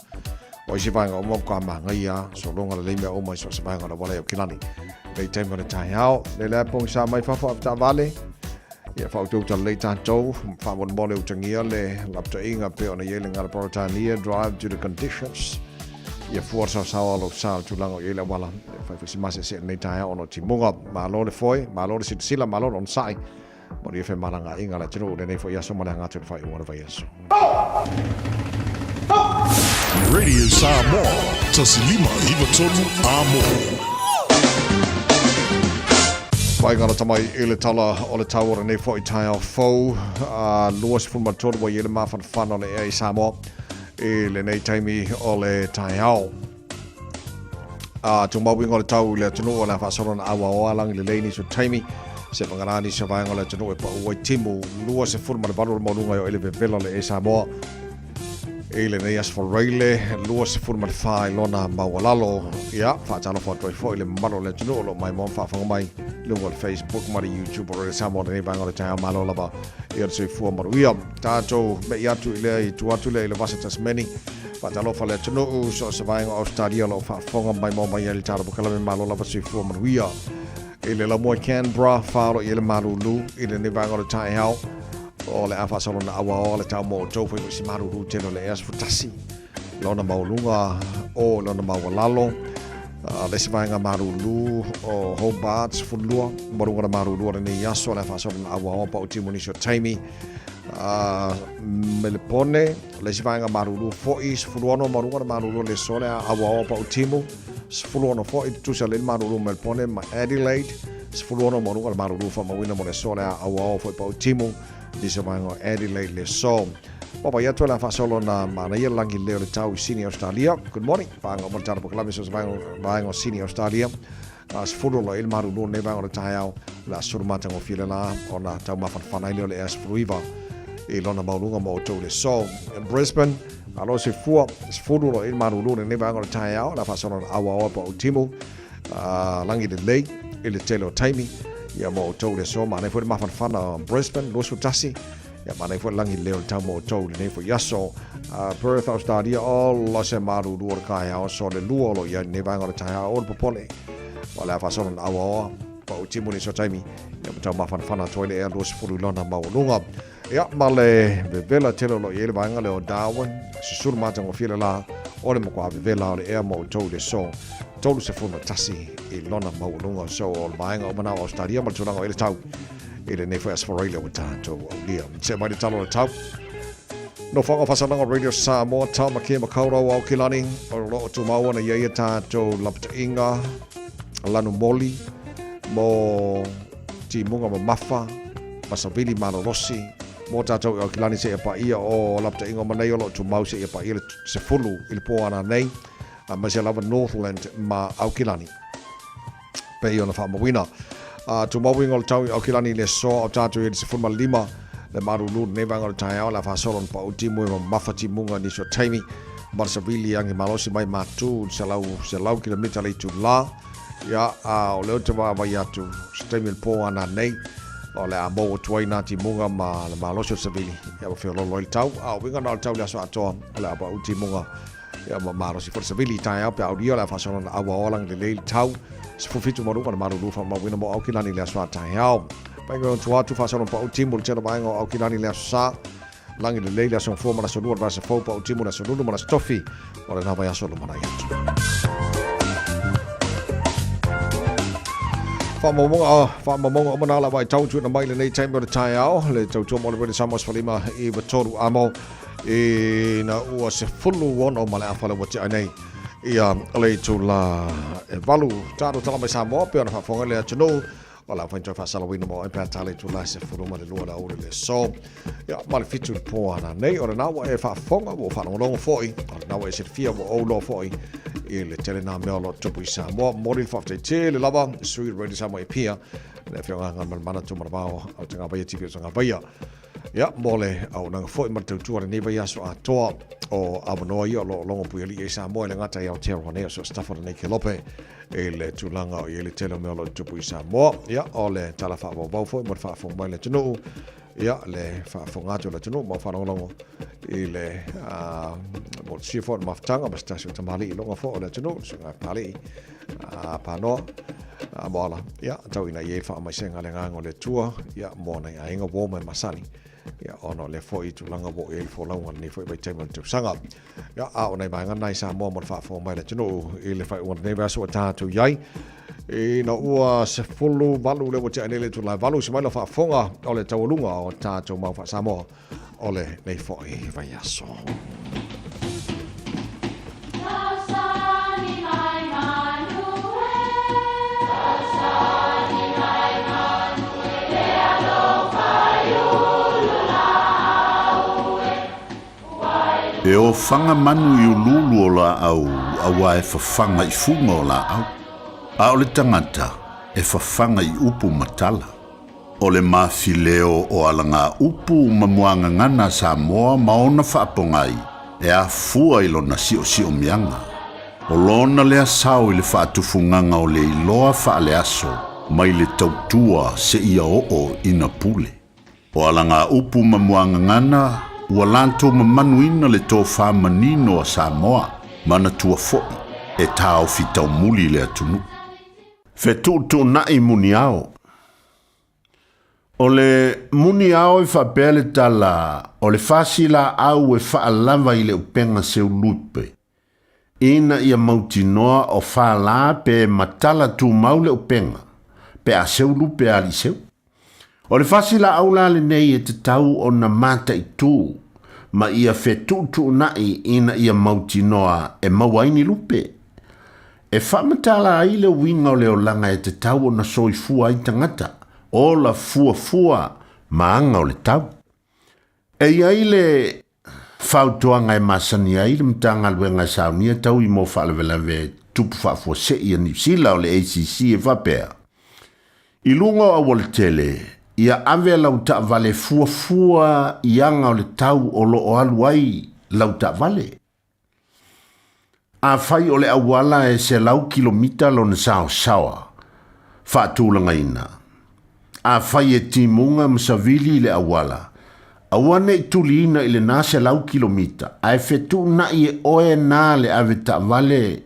O si vai ngā ka manga ia, so longa le leimea o mai so se vai ngā wale o kilani. Nei taimi ngā tai hao, le lea pong sa mai whawha apta vale. Ia whautu ta le tātou, whawon mole o tangia le lapta inga pe o na yele ngā Proritania, drive to the conditions. Ia fuarsa sawa lo sa tulanga o yele wala. Whawhisi mase se nei tai hao no timunga, ma lo le foi, ma lo le sila, ma lo on sai. Mo ia whe maranga inga la tino, le nei fo iaso male ngā tūre whai uara vai aso. Radio Samoa, tasilima iwa tolu amo. Vai ngana tamai ele tala o le tauara nei fo I tai au fau. Luas fulma tolu wa yele mawhana whana o le ea I Samoa. E le nei taimi o le tai au. Tu maui ngā le tau le atunu o le whasorona awa o alang le leini so taimi. Se pangarani se vai ngā le atunu e pa uai timu. Luas fulma le valura maununga o ele vevela le ea Samoa. Ele nei as for raile lua se fur mal fa lona mawalalo ya fa talo fa toi fo ile malo le tuno lo mai mon fa fa mai lo wal Facebook mari YouTube or samo nei bang o ta malo lava ia se fu mar wi ta to me ya tu ile tu atu le vasetas many fa talo fa le tuno so se vai Australia lo fa fa mai mon mai ile taro kala me malo lava se fu mar wi ile la mo Canberra fa lo ile malulu ile nei bang o ta hao o le afa solo na awa o le tau mo tau fai si maru ru teno le as futasi lona maulunga o lona mawalalo le si vainga maru lu o Hobart fulua morunga maru lu ne yaso le afa solo na awa o pa o timu ni so taimi melepone le si vainga maru lu fo is fuluano morunga maru lu le sole awa o pa o timu fuluano fo i tu sa le maru lu melepone ma Adelaide fuluano morunga maru lu fa mawina mo le sole awa o fo pa o timu di se mango Adelaide le so. Papa ya tu la fa solo na mana ia langi leo le tau sini Australia. Good morning. Pango mo tara poklami so mango sini Australia. As fulo lo il maru no ne bango le tau la surmata ngo file la ona tau ma fan leo le as fruiva. E lona maulunga mo to le so. In Brisbane, alo se fuo fulo lo il maru no ne bango le tau la fa solo awa pa utimu. Langi de lei il telo taimi. Ya mo to le so ma ne foi ma fan Brisbane lo su tasi ya ma ne foi langi leo ta mo to ne foi yaso Perth Australia all lo se maru du ka ya so le luo lo ya ne va ngora ta all popole wala fa so na awa pa uti mo ni so taimi ya ta ma fan to le lo se fulu lona ma lunga ya ma le vela telo lo ye le va ngale o Darwin se sur ma tango fila la o le mo kwa vela le e mo to le so tolu se fuma tasi e lona maulunga so o vainga o mana Australia ma tunanga ele tau ele ne foi asforeila o tanto o dia se mai talo o tau no whanga whasananga Radio Samoa tau make makaura o Aukilani o lo tu maua na ia tato lapta inga lanu moli mo ti munga mo mafa masavili mano rossi mo tato o Aukilani se e pa ia o lapta inga manei o lo tu mau se e pa ia se fulu il po ana nei ma se lava Northland ma Aukilani pe ona fa mawina tu mawinga o tau Aukilani le so o tatu e se fulma lima le maru lu ne vanga o tai la fa solon pa utimu ma mafati munga ni so taimi marsavili yang malosi mai matu se lau kilomita le tu la ya o le te va ya tu stemil po ana nei o le amo tuaina ti munga ma le malosi savili ya va fe lo tau winga na tau la so ato la pa utimunga ya maro si forse vili tai up audio la fasono na awa lang le tau se fufitu mo rupa maru rufa ma wina mo Aukilani le swa tai au pa ngo tu fasono pa utimu le tero bango Aukilani le sa lang le le son forma la sonua va se fo pa utimu la sonua mo la stofi o le nava ya solo mana ya fa mo mana la vai tau tu na mai le nei time o tai au le tau tu mo le samos falima e vatoru amo e na ua se fulu ono male afala wati anei ia le tu la e valu taro tala mai Samoa pe ona fafonga le atuno wala fainto fa salawina mo e pa tale tu la se fulu male lua la ore le so ia male fitu po ana nei ora na wa e fafonga wo fa no foi ora na wa e se fia wo o lo foi e le tele na me lo tupu Samoa mori fa te le lava sui radio Samoa e pia le fionga ngal mana tu marvao o tanga vai tipi o tanga vai ya mole au nang foi ma tu ne vai aso atoa o abono ia lo longo pueli e Samoa le ngata ia te ro ne so staff ne ke lope e le tulanga o ile tele me lo tupu Samoa ya ole tala fa vo foi mo fa fo mai le tunu ya le fa fo ngato le tunu mo fa longo ile mo si fo ma ftanga ma stasio tamali longo fo le tunu so pali pa no mola ya tau ina ye fa mai senga le ngango le tua ya mo na inga wo mai masani ya ono le foi tu langa bo e fo launga ni foi bai tema tu sanga ya a ona mai ngai sa mo mo fa fo mai le tunu ile fa o ne va so ta tu yai e no ua se fulu valu le wote anele tu la valu se mai lo fa fonga o le taulunga o ta tu mau fa samo ole nei foi vai aso E o whanga manu i ululu o la au, awa e whawhanga i funga o la au. A o le tangata, e whawhanga i upu matala. O le mawhileo o alanga upu mamuanga ngana Samoa maona whaapongai, e a fua ilo na sio mianga. O lona lea sao i le whaatufunganga o le iloa whaale aso, mai le tautua se ia o ina pule. O alanga upu mamuanga ngana, ua lanto mamanuina le tō whamanino a Samoa, mana tua foi, e tāo fitau muli le atunu. Fetutu nai muni ao. O le muni ao e whapele tala, o le whasila au e whaalava i le upenga seu lupe. Ina ia mautinoa o whala pe matala tu maule upenga, pe a seu lupe ali seu. O le whasila au la le nei e te tau o na mata i tū, ma ia fetutu nai ina ia mautinoa e mawaini lupe. E whamatala ai le winga o leo langa e te tau o na soifua i tangata, o la fua maanga o le tau. E iai le whautoanga e masani ai le mtanga luenga saunia tau I mo whalewelewe tupu whafua se I New Zealand o le ACC e whapea. I lunga o wale tele, ia ave lau ta vale fua ianga o le tau o lo o aluai lau ta vale. A whai o le awala e se lau kilomita lo na sawa, whaatulanga ina. A whai e timunga msavili le awala. Awane I tuli ina ile na se lau kilomita. A e fetu na I e oe na le ave ta vale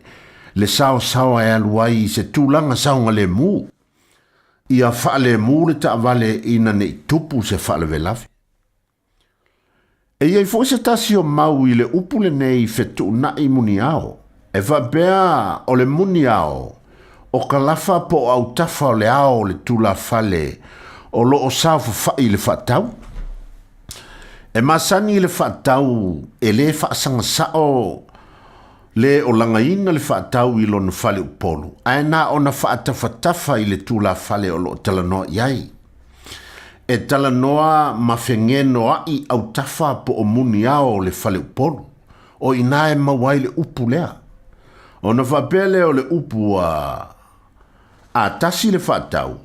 le sawa e aluai se tūlanga saunga le mu. Ia whaale mu le ta vale ina ne tupu se whaale velafi. E iei fo se tasi o mau I le upule nei fetu na I muni ao. E whabea o le muni ao, o ka lafa po au tafa o le ao le tula fale, o lo o sao whai le whatau. E masani le whatau, e le whaasanga sao, le o langaina le whatau I lo na fale upolu. Ae na o na whaatawhatafa I le tula fale o lo talanoa iai. E talanoa mawhengeno ai au tafa po o muni ao le fale upolu, o ina e mawai le upu lea. O na whapele o le upu a tasi le whatau.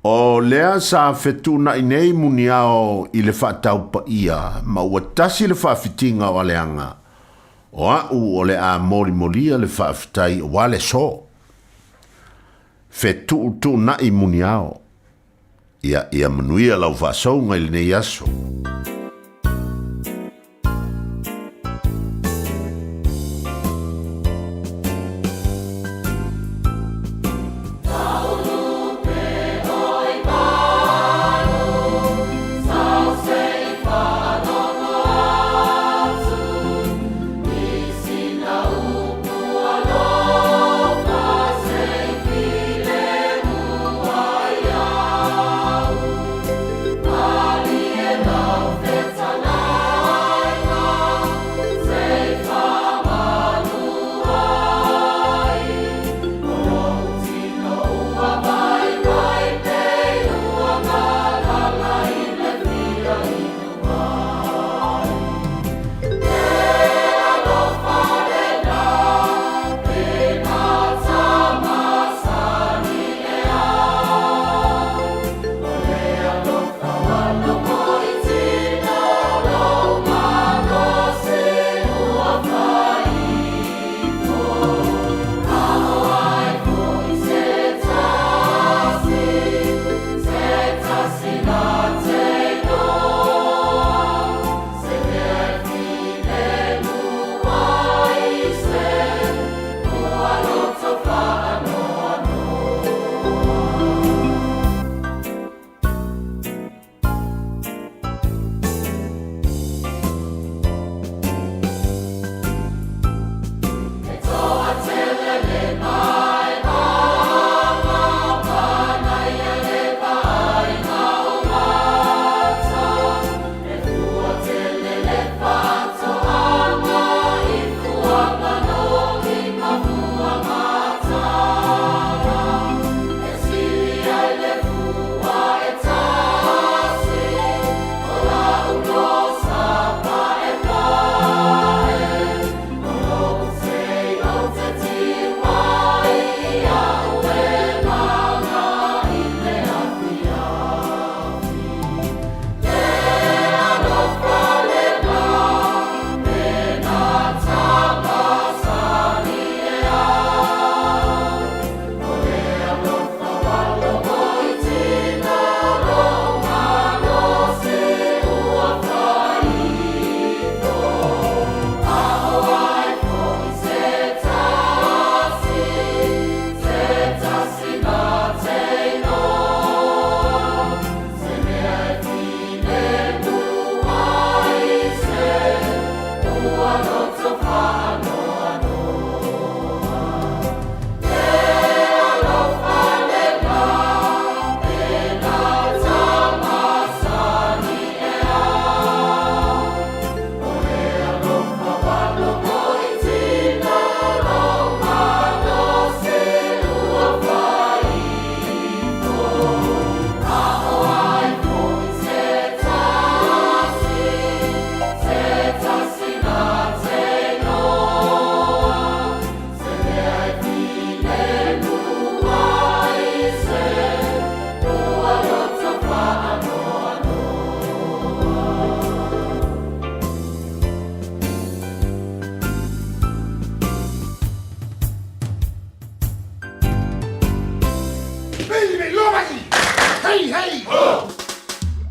O lea sa whetuna I nei muni ao I le whatau pa ia, ma ua tasi le whawhitinga o aleanga. O au o le a molia le whawhitai o wale so. Whetu tu na I muni ao. Ia manuia lau whasaunga I le nei aso. Love.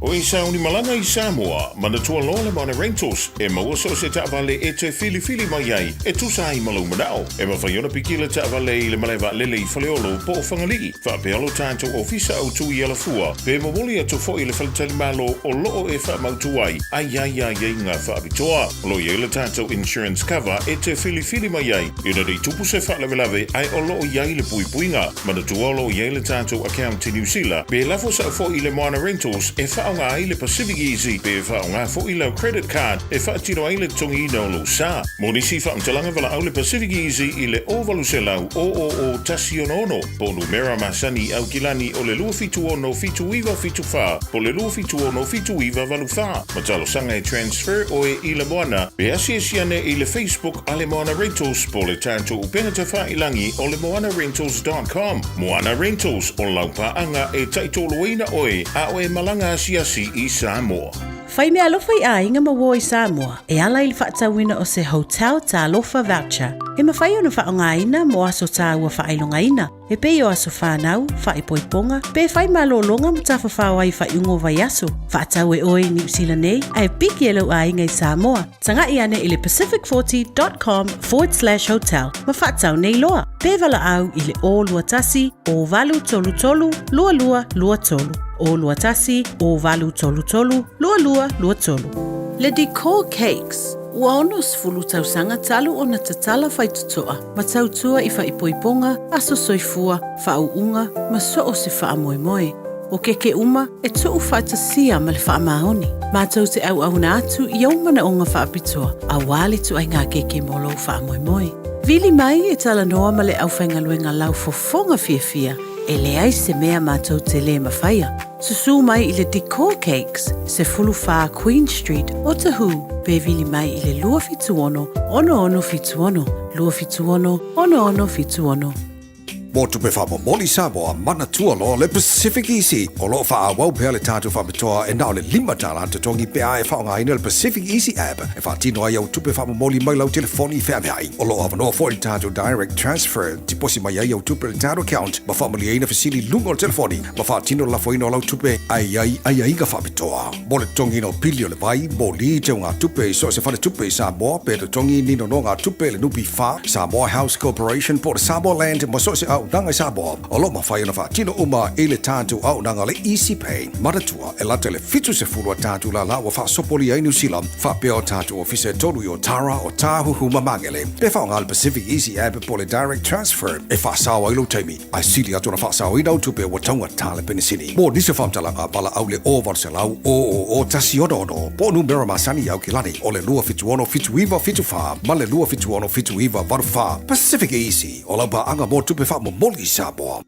O i sauni malanga i Samoa, mana tua loa mana rentals, e maua so se taavale e te fili mai ai, e tusa i malau manao, e mawhaiona pikila taavale i le malewa lele i whaleolo po o whangalii, whapealo tātou ofisa au tui ala fua, pe mawoli atu fo i le whalitali malo o loo e whamautu ai ngā whaabitoa, lo i le tātou insurance cover e te fili mai ai, i rei tupu se whalawelawe ai o loo i le puipuinga, mana tua lo i le tātou account i New Zealand, pe lafo sa fo i le moana rentals, e whaonga ai le Pacific Easy, pe whaonga fo i le credit card, e whaatino ai le tongi ina o lo sa. Monisi whaamtalanga wala au le Pacific Easy i le ovalu se lau o tasi ono, po numera masani au kilani o le lua fitu ono fitu iwa fitu wha, po le lua fitu ono fitu iwa valu wha. Matalo sanga e transfer o e i le moana, pe asiasiane i le Facebook a le Moana Rentals, po le tanto upenga te wha ilangi o le moanarentals.com. Moana Rentals o laupaanga e taitoloina oe a o e malanga asiasi i Samoa. Whai mea alofa i a inga mawo i Samoa, e ala i le whaatawina o se hotel tā alofa voucher. E mawhai o na whaonga ina mo aso tā ua whailonga ina. E pei o aso whanau, whai poiponga, pe whai malolonga mo tā whawhawa i whaiungo vai aso. Whaatau e oe New Zealand nei, ai piki e lau a inga i Samoa. Tanga i ane i le pacific40.com/hotel. Ma whaatau nei loa. Pe wala au i le o lua tasi, o valu tolu tolu, lua lua lua tolu. O lua tasi, o valu tolu tolu, lua lua lua tolu. Le Decor Cakes. Ua ono sfulu tausanga talu o na tatala whai tutoa. Ma tautua i whai poiponga, aso soifua, whauunga, ma so o se wha moe moe. O keke uma, e tuu whaitasia ma le wha mahoni. Ma tau te au auna atu i au mana o ngā whaapitoa. A wale tu ai ngā keke molo wha moe moe. Vili mai e tala noa ma le au whaingaluenga lau fofonga fia. E leai se mea mātou te le mawhaia. Susu mai i le Decor Cakes, se fulu wha Queen Street, o Tahu, pe vili mai i le lua fitu ono fitu ono, lua fitu ono fitu ono. Mo tupe wha moli Samoa mana tua lo le Pacific Easy. O lo wha awau pea le tātou whamitoa e nao le lima tāna te tongi pea e whaonga ina le Pacific Easy app. E wha tino ai au tupe wha moli mai lau telefoni whea mehai. O lo awanoa fo i tātou direct transfer. Ti posi mai ai au tupe le tātou account. Ma wha moli aina fasili lungo le telefoni. Ma wha tino la fo ino lau tupe ai ka whamitoa. Mo le tongi no pili o le vai. Mo li te o ngā tupe so se whale tupe i Samoa. Pe le tongi nino no ngā tupe le nupi wha. Samoa House Corporation po le Samoa Land. Ma so se au nanga i Samoa. O lo ma whai ana wha tino uma e le tātou au nanga le Easy Pay. Maratua e lata le fitu se fulua tātou la wa wha sopoli ai New Zealand. Wha pea o tātou ofisa tolu i o Tara o Tāhuhu Mamangele. Pe wha ngal Pacific Easy app po le direct transfer. E wha sawa ilo teimi. Ai sili atu na wha sawa ina utupe wa taunga tāle penisini. Mo nise whamtalanga pala au le o varselau o tasi ono. Po numera masani au kilani. O le lua fitu ono fitu iwa fitu wha. Ma le lua fitu ono fitu iwa varu wha. Pacific Easy. O lau pa anga mo tupe wha mo moli Samoa.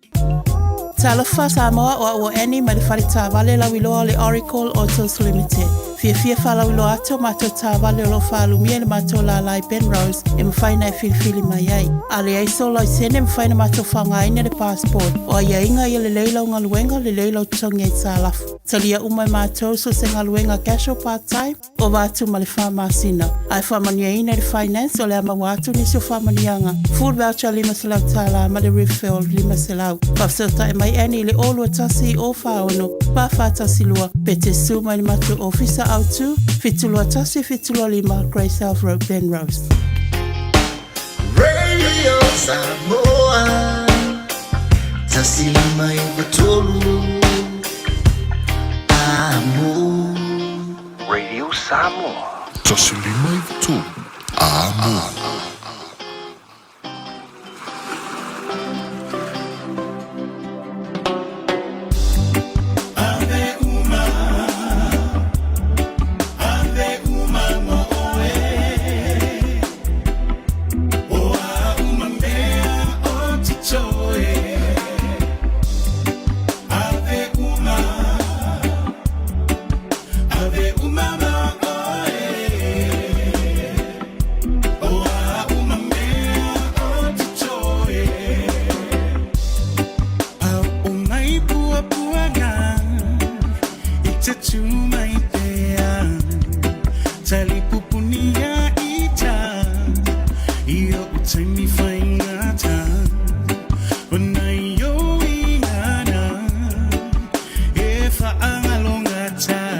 Talofa Samoa o eni ma le whare tāwale lau iloa le Oracle Autos Limited. Fia whalau ilo ato mato tāwale o lo whalumia le mato la lai Penrose e mwhaina e filifili mai ai. A le aiso lau sene mwhaina mato whangaina le passport o a iainga i le leilau ngaluenga le leilau tongi e tālafu. Talia umai mato so se ngaluenga casual part-time o watu ma le whamasina. Ai whamaniaina le finance o le ama watu nisi o whamanianga. Full voucher 5 selau tāla ma le refill 5 selau. Whafsota e mai eni le olua tasi o whaono. Pawhatasi lua pe te suma le mato ofisa autu, fitulua tasi, fitulua 5, Grace Health Road, Penrose. Radio Samoa, tasi 5 iwa tolu, amo. Radio Samoa, tasi 5 iwa tolu, amo. Time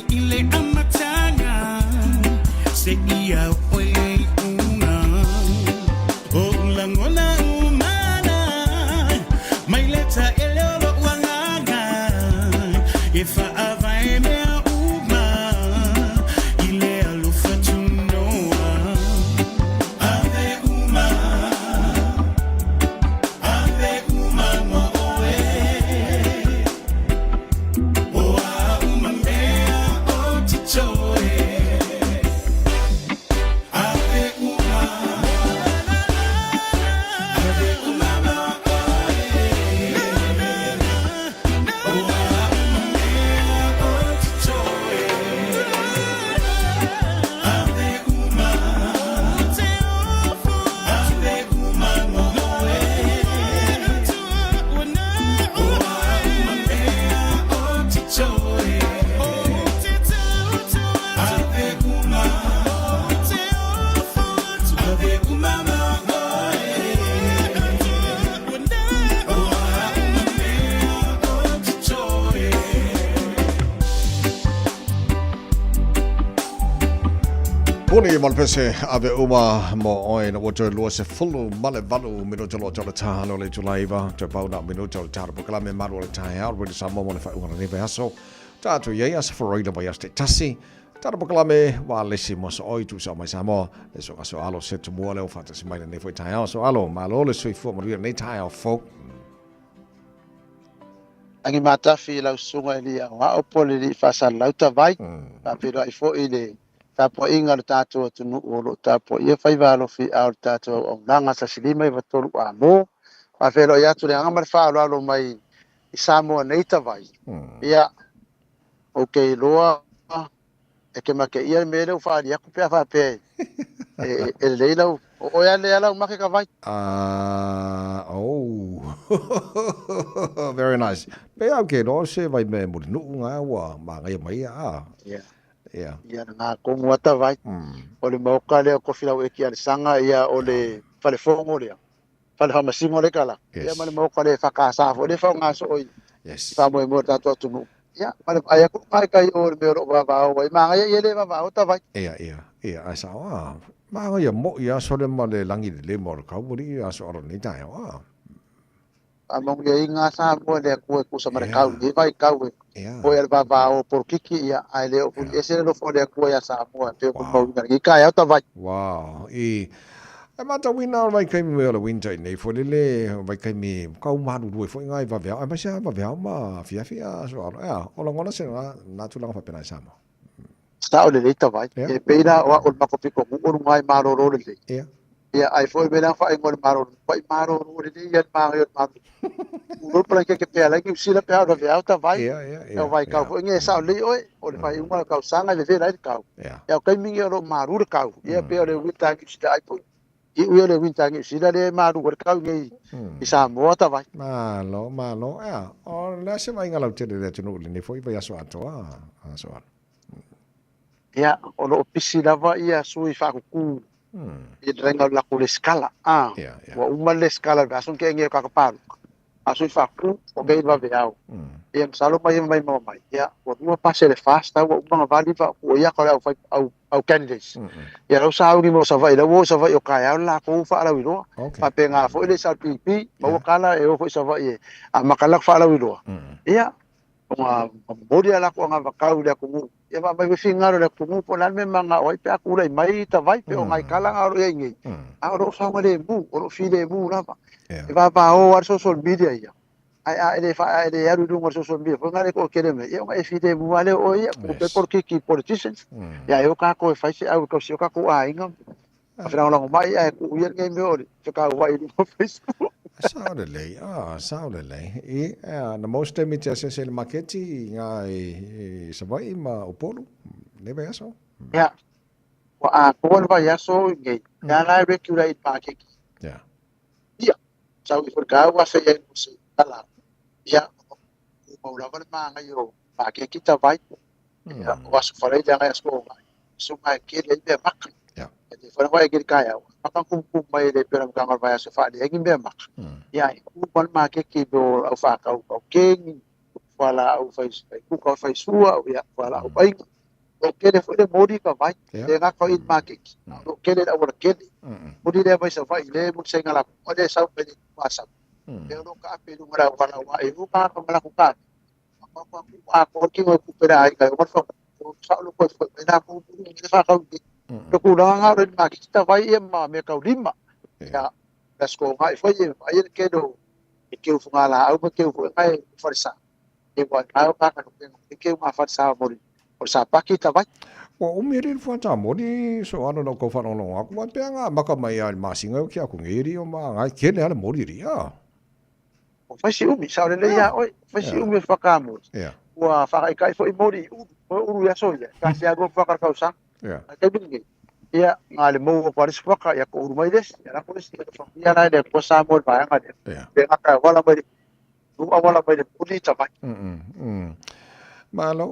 ile amatanga se ia oile una o langona umana mai leta eleolo wanganga ifa avae mea uma ile alufa tunoa ave uma mo oe oa uma mea o titoe ave uma mo oe oa uma mea o titoe ave uma mo oe Puni malpese ave uma mo oe na wato lua se fulu male valu minuto lo tolo tahano le tulaiva te pauna minuto le taro pokala me maru le tae au redi sa momo le fai ungana neve aso tatu yei asa faroida bai aste tasi taro pokala me wa lesi mo so oi tu sa mai sa mo le so aso alo se tu mua leo fata si mai le nefo i tae au so alo malo le sui fu maria nei tae au fo Angi matafi lau sunga ili a wa opole li fasa lauta vai pa pero ai fo ile tapo inga le tato tunu o tapo ia fai valo fi au tato o langa sa silima i vatolu a mo pa pero ia tu le anga fa alo mai i Samoa nei vai ia okay loa e ke make ia me le fa ia ku pe fa pe e le lau o ia le lau make ka vai very nice pe au ke no se vai me mo nu nga wa ma ngai mai ia nga ko ngata vai o le moka le ko fila e ki al sanga ia o le fale fongo le fale ha masingo le kala ia ma le moka le fa ka sa fo le fa nga so oi fa mo mo ta to tu ia ma le ai ko mai kai o le ro ba ba o ma ngai ia le ba o ta vai ia ai sa wa ma ngai mo ia so le mo le langi le mo ka buri ia so ro ni tai wa among ye inga sa mo le ku sa mare kau ni vai kau o el baba o por kiki ia ai le o ese lo fo le ku ia sa mo te ko mo ngi ka ya ta vai wow e mata wina vai kai mi le winter nei fo le vai kai mi ka ma du fo ngai va vea ma sa va vea ma fia so o la ngona se na tu lang fa pena sa mo sta o le ta vai e peina o ma ko piko mo ngai ma ro le ia ai foi bela fa ngol maro ri ia ma yo ma no para que pela que sila pe ado vea ta vai ia vai ka foi nge sa le oi o le fai uma ka sanga le vela ka ia kai mi yo maru ka ia pe le wita ki sta ai po i u le wita ki sila le maru ka nge i sa mo ta vai malo ia o la se mai ngala te le tunu le ne foi vai aso ato so ia o lo pisi lava ia sui fa ku i renga la ku le skala wa uma le skala ga son ke nge ka paru aso fa ku o ge va veao ia salo mai mai ia o uma pase le fasta wa uma vali va o ia ka au candidates ia lo sa ngi mo sa vai la wo sa vai o ka ya la ku fa la wilo pa pe nga fo le sa pipi mo kala e o fo sa vai a makala fa la wilo ia nga modia la ko nga va ka u le ku ia va mai fingaro le ku po la me manga oi pe aku le mai ta vai pe o ngai kala nga ro ngi a ro sa ngale bu o fi le bu la va e va o ar social media ia ai le fa le ya du ngor social media fo ngale ko kere me ia mai fi le bu ale o ia ko pe por ki politicians ia eu ka ko fa si au ko si ka ko ai nga afra la mai ai ku ia ngai me o se ka vai no Facebook Saudele. E na most mi te se le maketi nga se vai ma o polo. Ne vai aso. Ja. Wa ko vai aso ngai. Ya na recura i pakeki. Ja. Ja. Sau i forka wa se e se ala. Ja. Mo la va ma ngai o pakeki ta vai. Ja. Wa su fare ja ngai aso. Su mai ke le be mak. Ja. E fora vai ke kaya. Apa kum mai le pera kangal vai aso fa de ngin be mak. Ya, ku ban ma ke ki do au fa ka o ke fala au fai ku ka fai sua o ia fala au pai o kele fo le modi ka vai le nga ko in market o kele da wala kele modi le vai sa vai le mu senga la o le sa pe pasa le no ka pe lu mara wala wa e lu ka mala ku ka a ko ki o ku pera ai ka o fa sa lu ko fo na ku ni fa ka ko ku na nga ren market ta vai e ma me ka lima ya las ko mai foi ai ke do ke fu ngala au ke fu ai forsa e wa au pa ka ke ma forsa mori forsa pa ki ta vai o umiri fo ta mori so ano no ko fa no no aku wa penga maka mai al masinga ki aku ngiri o ma ngai ke le ala mori ri ya o fa si umi sa le ya oi fa si umi fa ka mo wa fa kai fo i mori u ya so ya ka se ago fa ka sa ka bingi ya ngale mo ko paris fa ka ya ko urmai des ya ko des ya na de ko sa mo ba nga de de ka wala mai wala mai de puli ta vai malo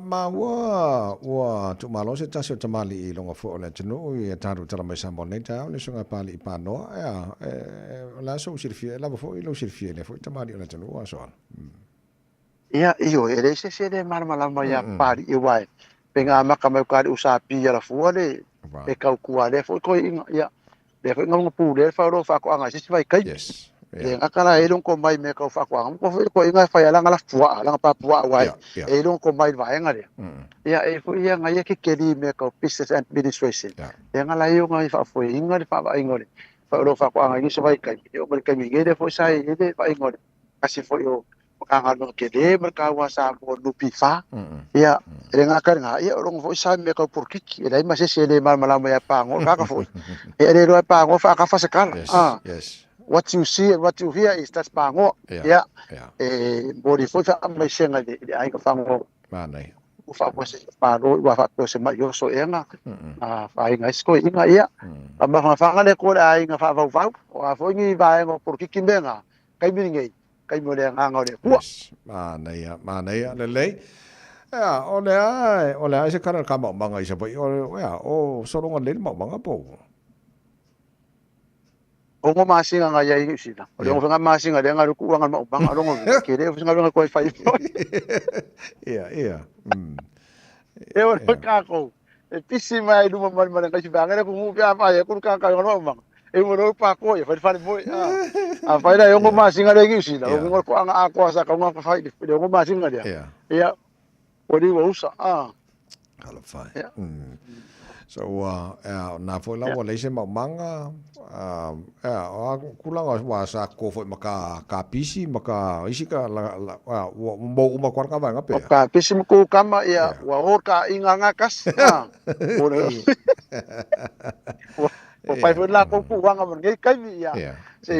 ma wa tu malo se tasio tamali I longa fo le tino I taru tala mai sambo nei ta le sunga pali I pano ya la so sirfie la fo I lo sirfie le fo tamali le tino wa so ya io e le se le marmala mai ya pari I wai penga maka mai ka usa pi ya la fo le e ka ku ale fo ko ya le fo ngam pu le fa ro fa ko anga se vai kai e akala e long ko mai me ka fa ko am ko ko inga fa ya la ngala fua la pa pua wai e long ko mai vai nga le ya e fo ya nga ye ke keri me ka business administration e ngala yo nga fa fo inga le fa vai ngore fa ro fa ko anga ni se vai kai yo mer kai mi ngere fo sai e de vai ngore kasi fo yo ka nga no ke de mer ka wa sa ko lu pi fa ya e nga ka nga ya long fo sai me ka por ki e dai ma se le mal mala me ya pa ngo ka fo e re ro pa ngo fa ka fa se kan what you see and what you hear is that's pango ya body fo fa mai senga de ai ka fango manai u fa ko se pa ro wa fa ko se mai yo so enga fa inga sko inga ya ama fa nga le ko ai nga fa va wa fo ni va ngo por ki kimbenga kai mi ngai kai mo le nga ngore ku manai le le ya ole ai se kana ka manga I se po o so ro le manga po o ngo masinga nga ya I sina o ngo nga masinga le nga ku nga ma banga ngo ke le nga nga ko fa ya e o ka ko e pisi mai du mal mal nga si banga ko mu pia pa ya ku ka ngo ma e mo ro pa ko ya fa mo a fa ida ngo masinga le gi sina o ngo ko nga ko sa ka ngo fa de ngo masinga dia ya o di wo sa hala fa so na fo la wala se manga kulanga wa sa ko fo maka ka pisi maka isika la mo uma kwar ka nga pe ka pisi mo ko kama ya wa hor ka inga ngakas o pai fo la ko ku wanga mo ngai kai ya se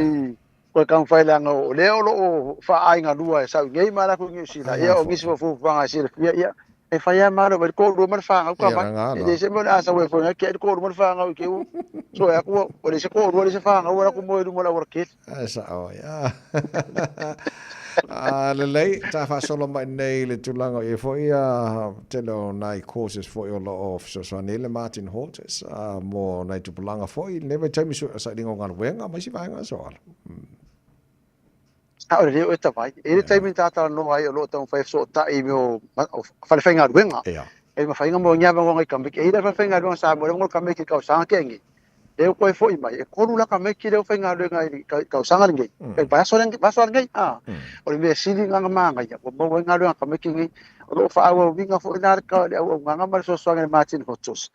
ko kan fai la ngo le o fa ai nga lua sa ngai mara ko ngi sila ya o ngi fo wanga sila ya e fa ya maro ver ko ro mar fa ka ba e se mo asa we fo ke ko ro mar fa nga ke so ya ko o le se ko ro le se fa nga ora ko mo mo la wor ke asa o ya le le ta fa solo mai nei le tulanga e fo ia telo nai courses for your law officer so nele Martin Hortes mo nai tu pulanga fo I never tell me so sa dingo ngan wenga mai si va nga so ora le o ta vai e te mi tata no ai lo ta fa so ta I mo fa fa nga wenga e ma fa nga mo nya ba ngai kambe e da fa nga do sa mo ngo kambe ki ka sa ke ngi e ko fo I mai e ko rula kambe ki de fa nga do ngai ka sa nga ngai e ba so ngai o le si nga ma nga ya mo nga do kambe ki ngai o fa wa winga fo na ka le o nga ma so so nga Martin Hotos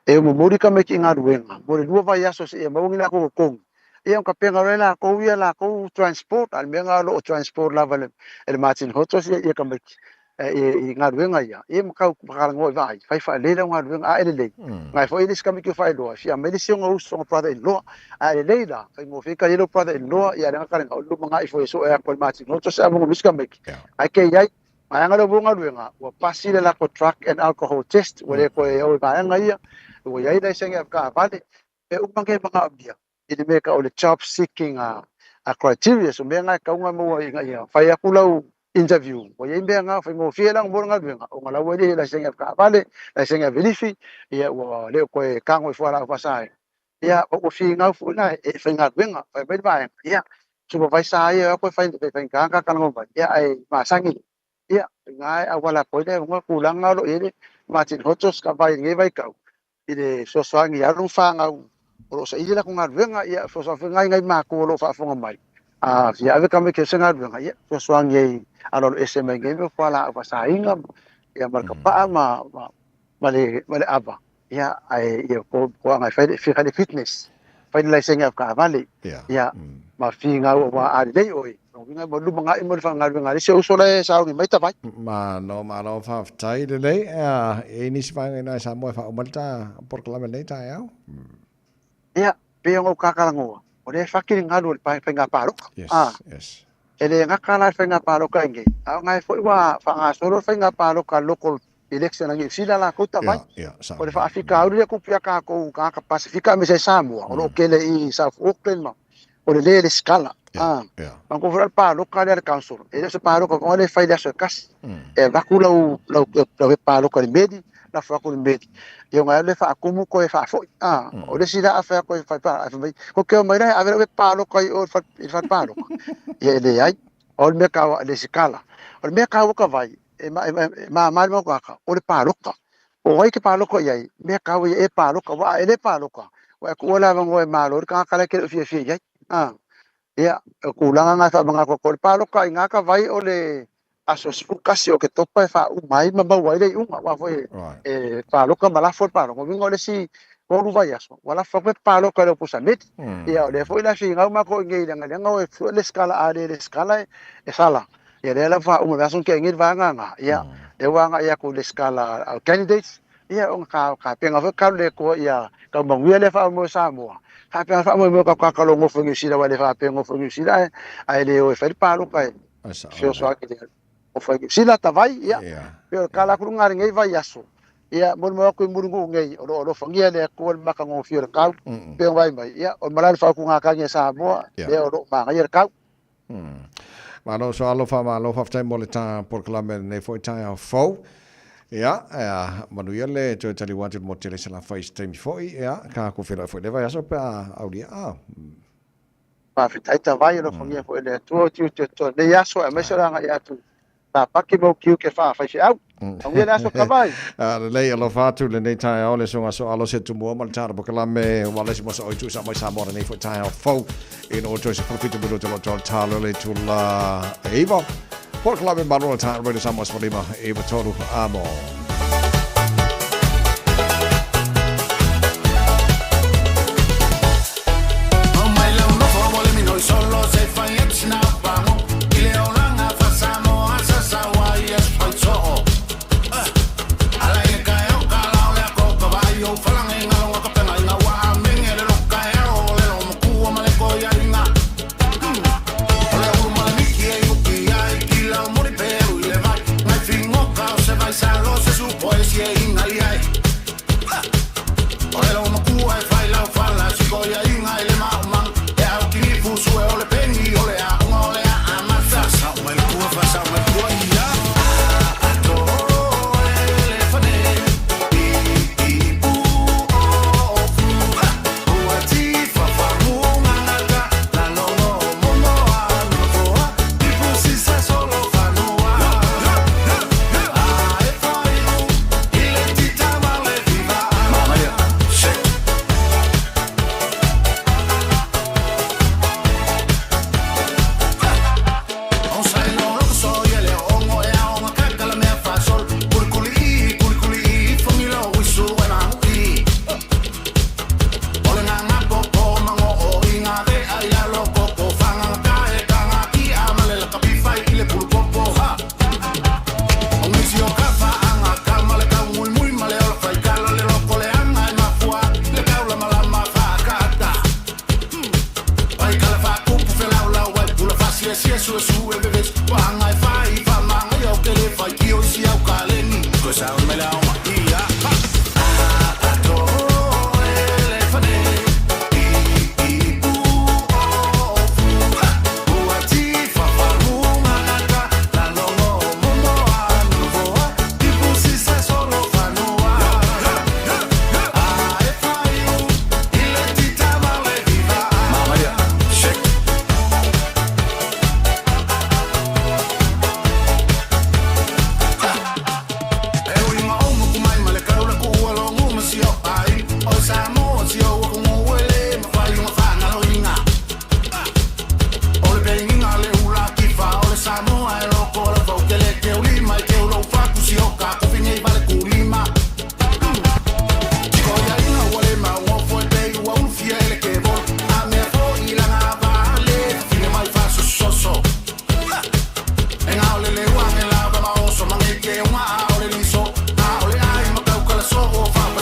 e mo mori kambe ki nga wenga mo le do va ya so e mo ngi ko ko ia ka penga rela ko ia la ko transport al menga lo transport level el Martin Hotos ia ka me e ngaruenga ia e ka ka ngoi vai fa le la ngaruenga a ele ngai foi dis ka me ki fa do sia me dis ngo so brother in law a ele da fa mo fi ka lo brother in law ia nga ka lo manga I foi so e ko Martin Hotos a mo bis ka me ai ke ia ai nga lo ngaruenga wa pasi la ko truck and alcohol test wa le ko e o ba nga ia o ia dai senga ka vale e u mange manga dia I me ka o le job seeking a criteria so me nga ka nga mo I nga fa ya kulau interview o ye me nga fa mo fi lang mo nga nga o nga la we la senga ka vale la senga verifi ya o le ko ka ngo fo la fa sai ya o fi nga fu na e fa nga nga fa be ba ya supervisor ya ko fa ka ngo ba ya ai ma sangi ngai awala poine nga kulanga lo ele matin hotos ka vai ngai vai kau ile so soangi alu fanga o sa ile ku ngarwenga ia so so ngai ngai ma ko lo fa fonga mai a via ave kame ke senga ngarwenga ia so soangi alo sma ngai me fala fa sainga ia marka pa ma male aba ia ai ia ko ngai fa fitness fa lai senga ka vale ia ma finga wa a dei oi nga mo lu mga imo fa nga se uso le sa ngi mai ta vai ma no fa tai de le e ni si fa na sa mo fa umalta por clave le ta ya ya pe ngo kakalango o le fa ki nga lu pa nga paro yes ele nga kala fa nga paro ka ngi a nga fo wa fa nga solo fa nga paro ka local election ngi sila la ko ta vai o le fa afrika o le ku pia ka ko ka pacifica me se Samoa o lo ke le i South Auckland ma o le scala ang ko fural palo ka der council e se palo ko le fai da kas e va ku lo palo ko medi la fa ko medi yo nga le fa kumu ko fa fo o le sida fa ko fa pa ko ke mai a ver palo ko o fa palo e le ai o le ka le scala o le ka ka vai e ma mo ka o le palo ka o ai ke palo ko ai me ka e palo ka wa e le palo ka wa ko la ngo e malo ka ka le ke fi ai ia kulanga nga sa mga kokol palo ka nga ka vai ole asos kasi o ke topa fa umai mabawai le unga wa foi palo ka mala for palo ngo ngole si ko ru vai aso wala fa pe palo ka le pusamit ia le foi la si nga ma ko ngi nga nga o le skala ade le skala e sala ia le fa uma vason ke ngi va nga ia e wa nga ia ko le skala candidates ia on ka penga fa ka le ko ia ka mangwe le fa mo Samoa hape fa mo ka kalongo fongi sila wale fa pengo fongi sila ai le o fa palo kai so so aki o fongi sila ta vai ia pero kala ku ngar ngai vai aso ia mo ko murungu ngai o fongi le ko ma ka ngo fior ka pe vai mai ia o malal fa ku nga ka nge Samoa le o ma ngai ka ma so alo fa mo le ta por clame ne foi ta fo ja, manuia le to tali wanted mo tele sala face time foi ka ko fela foi leva so pa audia pa fitaita vai no fongia foi le to le yaso e mesera nga ya tu ta paki mo kiu ke fa se au fongia yaso ka vai le alo fatu le nei tai ole so alo se tu mo mal tar bokala me wala si mo so tu sa mai sa mo nei foi tai fo in order to profit mo to talo le tu la eva por clave balon ta radio Samoa Svalima e Vitoru amo solo se fa na vamo ile olanga fa Samoa sa sawa yes so ala ye ka yo ka la le ko ka ba yo fa la nga lo ka pena nga wa mengele lo ka e o le lo ku o male ko ya ina ole o ma mi ki e o ki ai ki la mo ri pe o le vai mai fin mo ka se vai sa lo se su po e si e ina li ai ole lo mo ku ai fai la fa la si ko ya ina le ma suelo le penny ole a ole a massa sa mal ku fa sa mal ku ya a to le fane i u o fu o ati fa fa mu manga la no mo no a no ko i fu si sa solo fa no a e fa io il ti ta male viva mamma ya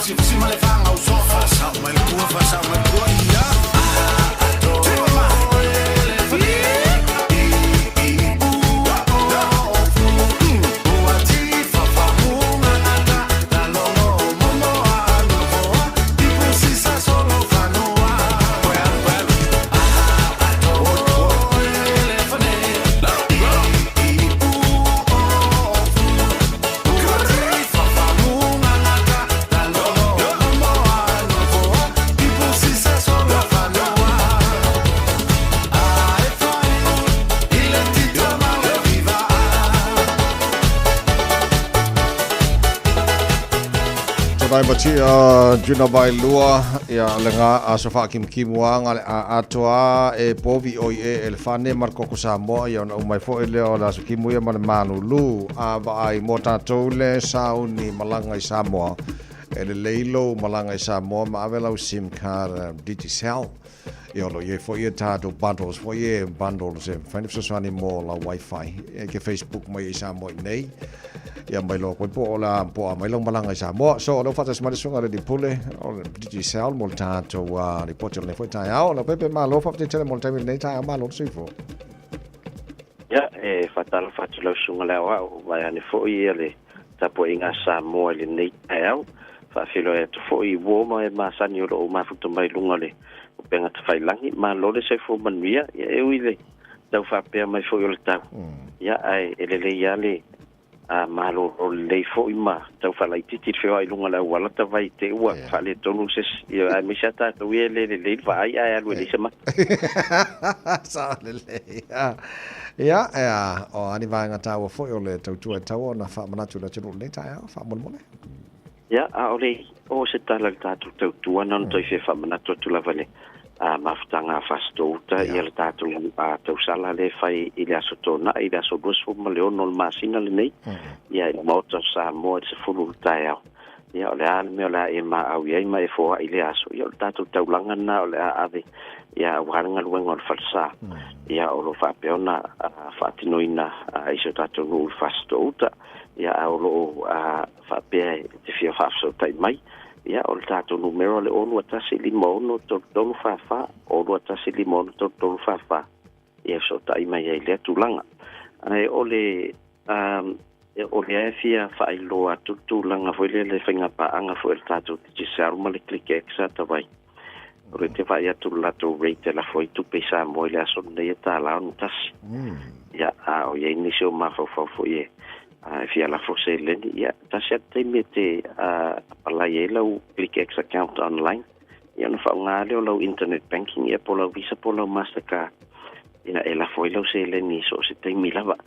fasi fasi ma le fanga o so fasa ma le kua fasa ma le kua ia Nai batia juna bai lua ia lenga a sofa kim wanga a atoa e povi oi e elefane marco kusamo ia na umai fo ele o la kimu ia man manu lu a vai mota tole sauni malanga i Samoa ele leilo malanga i Samoa ma avela sim card digicel ia lo ye fo ia tato bundles fo ye bundles e fine so swani mo la wifi e ke Facebook mai i Samoa nei ia mai lo ko po la po mai lo malanga i Samoa so lo fata smart sunga de pule o digicel mo tato wa report le fo tai ao lo pepe ma lo fata tele mo tai nei tai ma lo sifo ia e fatal lo sunga la wa vai ane fo ia le tapo inga Samoa le nei tai ao fa filo e fo i wo ma e ma sani o ma futo mai lunga le o penga te whailangi ma lo le se fo manuia ia e uile tau whapea mai fo i o le tau ia ai ele ia le a malo o le fo i ma tau whalai titi whio ai lunga la wala ta vai te ua whale tonu ses ia ai misa tata ue le vai ai alu le sema sa le ia o ani vai ngata o fo i o le tau tua tau na wha manatu la tunu le tai au wha mone ia a ole o se tala tatu tau tua non toi fe wha manatu tu la vale a mafutanga fastouta ia le tatu a tau sala le fai i le aso tona i le aso duas fu ma leo nol masina le nei ia i mauta sa mo se fulu tai au ia o le a me o le a e ma au ia i ma e foa i le aso ia o le tatu tau langa na o le a ave ia waranga luenga o le falsa ia o lo whapeona whaatinoina i so tatu nul fastouta ia o lo whapea te fia whafsouta i mai ia o le tatou numero le onu atasi lima ono tolu fafa onu atasi lima ono tolu fafa ia so tai mai ai le tulaga ai o le e fia faailoa tutulaga foi le faigapaaga foi le tatou tigisau ma le click-x atavai o le te vai atu latou rate la foi tupe i Samoa i le aso nei e tālao na tasi ia a o iai nisi o mafaufau foi e fia la forse leni ia tasi ate me te apalai e lau ClickX account online ia na whaunga leo lau internet banking ia po lau Visa po lau Mastercard ina e la foi lau se leni so se teimi lava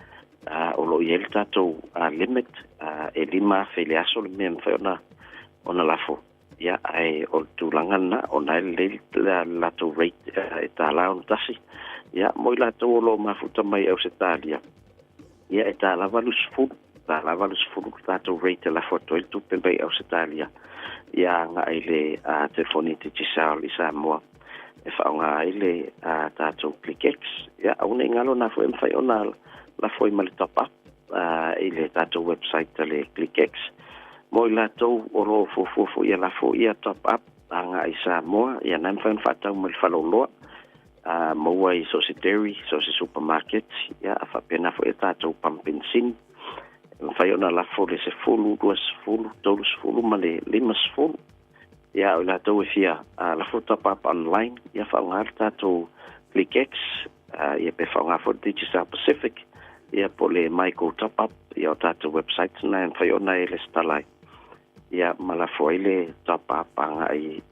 o lo i ele tatou limit e lima fele aso le mea mwhai ona lafo ia ai o tūlanga na ona le latou rate e tāla on tasi ia moi latou o lo mafuta mai au se tālia ia e tāla valusfulu tatou rate la foto il tupe bai au se tālia ia nga ai le telefoni te tisao li Samoa e whaunga ai le tatou ClickX ia au ne ngalo na fo mwhai ona la foi ma le top up i le tatou website le ClickX mo la tou o ro fo ia la fo ia top up anga i Samoa ia nan fa fatau mo le faloloa mo ai so se dairy so se supermarket ia fa pena fo e tatou pampensin fai ona la fo le se fulu duas fulu tolus fulu ma le limas fulu ia o la tou e fia la fo top up online ia fa ngar tatou ClickX ia pe fa ngar fo Digital Pacific ia po le Michael top up ia o tatou website na fai ona e le stalai ia malafo ile top up anga i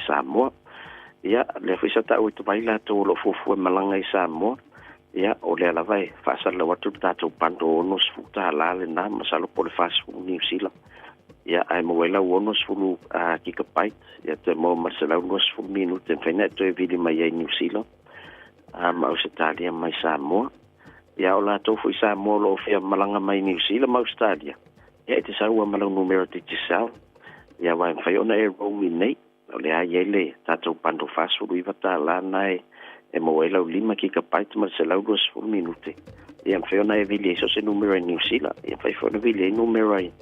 Samoa ia le fisa ta o tupai la to lo fufu malanga i Samoa ia o le ala vai fasa le watu tatou pando nos futa la le na masalo po le fas New Zealand ia ai mo wela wonos fulu gigabyte ia te mo masalo nos fu minute fena to e vidi mai i New Zealand ma o se talia mai Samoa ia o la to fu Samoa lo fia malanga mai New Zealand ma Australia ia te sa ua malau numero te tisau ia wai fai ona e romi nei o le ai ele tatou pando fasu iwa ta la nai e mo ela 5 gigabyte ma se lau 2 minute ia fai ona e vili so se numero e New Zealand ia fai fona vili e numero ai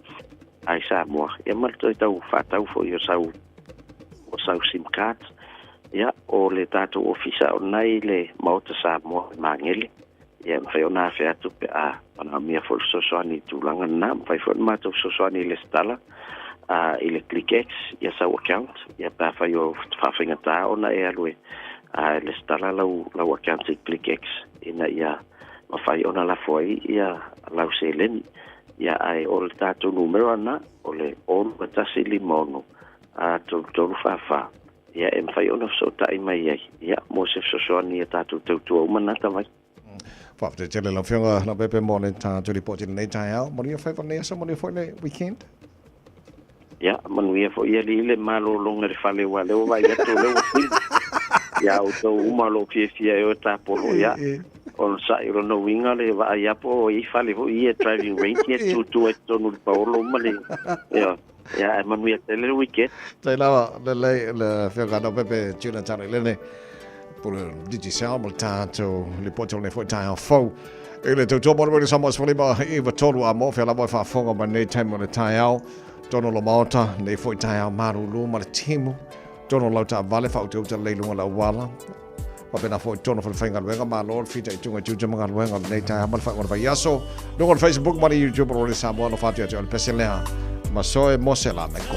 ai Samoa. Ia malto tau whatau fo i o sau SIM card. Ia o le tātou ofisa o nei le mauta Samoa mangele. Ia mwhai o nā whea tupe a pana mia fo sosoani tūlanga nā. Mwhai fo mātou sosoani le stala. I le ClickX, ia sau account. Ia pāwhai o whawhinga tā ona e alue. Le stala lau account i ClickX. Ina ia mawhai ona la foi ia lau se leni. Ia ai o le tātou numero ana o le onu atasi limono. Tolu whawha. Ia e mwhai ona so tai mai ai. Ia mo se sosoani ia tātou tautua umanata mai. Whafte tele la whionga na pepe mo le tātou li pōtini nei tai au. Mori a whaipa nei asa, mori a whai nei weekend? Ia, manuia fo ia li le malo longa le whale wa leo vai ato leo fili. Ia o tau umalo fia e o tāpolo ia. O sa i rono winga le wa ai apo o i whale ho i e driving range ia tūtua e tonu le paolo umale. Ia, manuia tele le weekend. Tai lawa, le whionga na pepe tūna tāna i lene. Pura digisau mo tātou li pōtini nei fwoi tai au fau. E le tau tōmoro mori samoa swalima i wa tolu a mo, whia la moi whaafonga ma nei taimo le tai au. Tono lo maota, nei fwoi tai au maru lu ma le timu. Tono lau ta vale whau te uta leilunga la wala. Wapena fwoi tono whai whainga luenga ma lor fita i tunga juja mga luenga nei tai au ma le whai wana yaso. Nunga on Facebook ma le YouTube rori Samoa no whātia te on pese lea. Ma soe mose la me ko.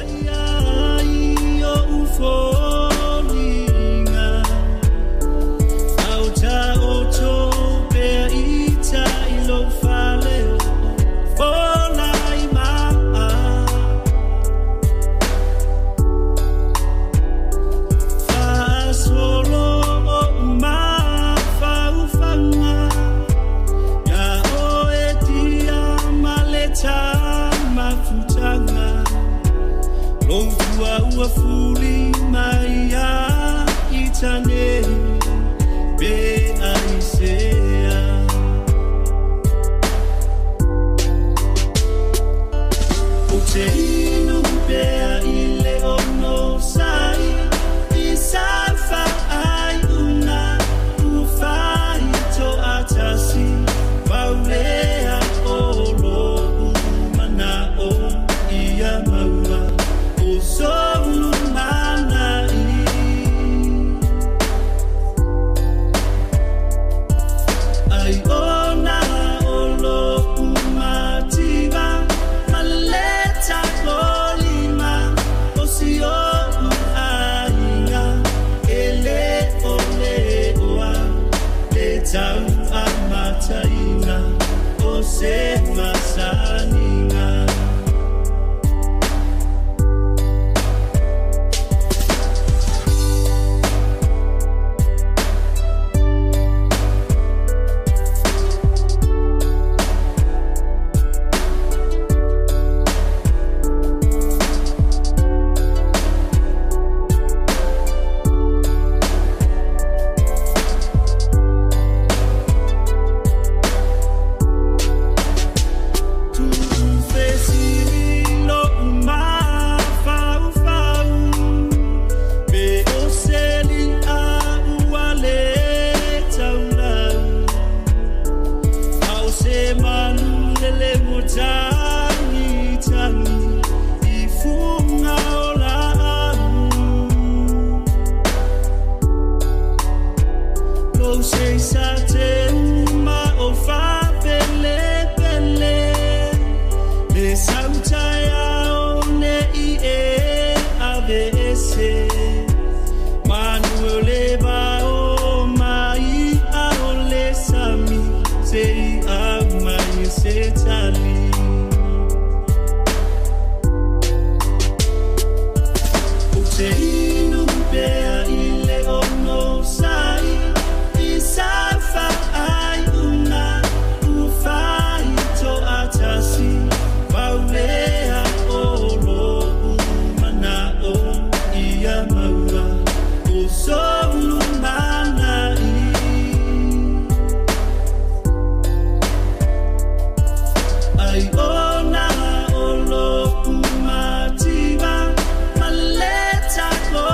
Taco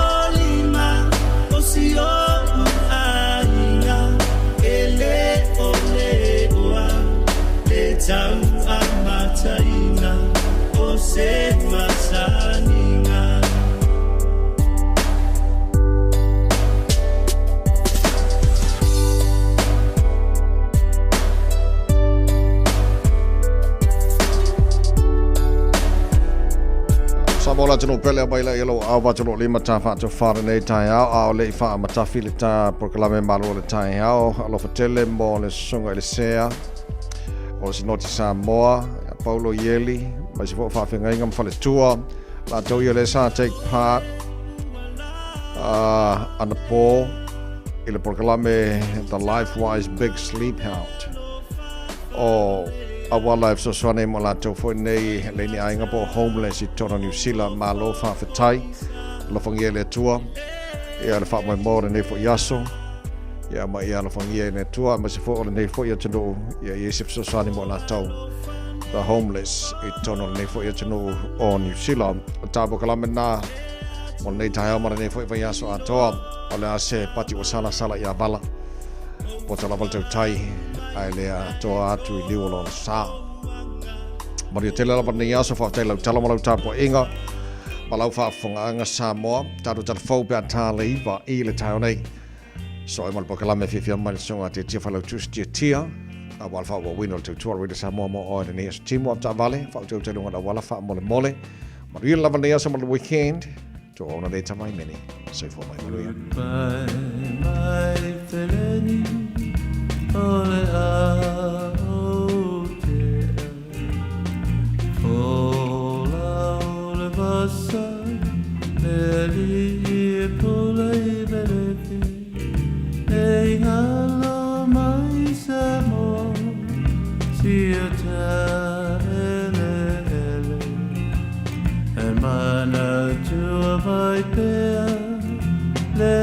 Samola tino pele baila yelo awa tino lima ta fa to far nei tai au le fa mata filita proclame malo le tai au alo fatele mo le songa le sea o si noti Samoa Paulo Yeli ma si fo fa finga ngam fa le tua la to yo le sa take part on the poll il proclame the Lifewise Big Sleep Out o Our life so swane mo la to fo nei le ni ainga po homeless I tona New Zealand ma lo fa fetai lo fangie le tua e le fa mai mo nei fo yaso ya ma ia lo fangie ne tua ma se fo le nei fo ya tino ya yesip so swane mo la to the homeless I tona nei fo ya tino o New Zealand ta bo kala mena mo nei ta ma nei fo yaso ato ala se pati o sala ya bala po tala volta tai ai lea toa atu I liu lo sa Maria tele la pani aso fa tele tala mo ta po inga malau fa fonga Samoa tatu tatu fo pe tale iva I le tau nei so I mal po kala me fi mal songa te te fa lo tu tia a wal fa wo wino te tour with Samoa mo o ne timo ta vale fa te te longa wala fa mole mole Maria la pani aso mo weekend to ona de tamai meni so for my Maria ole a ote ola ole basa neli pole belefi ei halo mai samo siata ele e mana tua vai pea le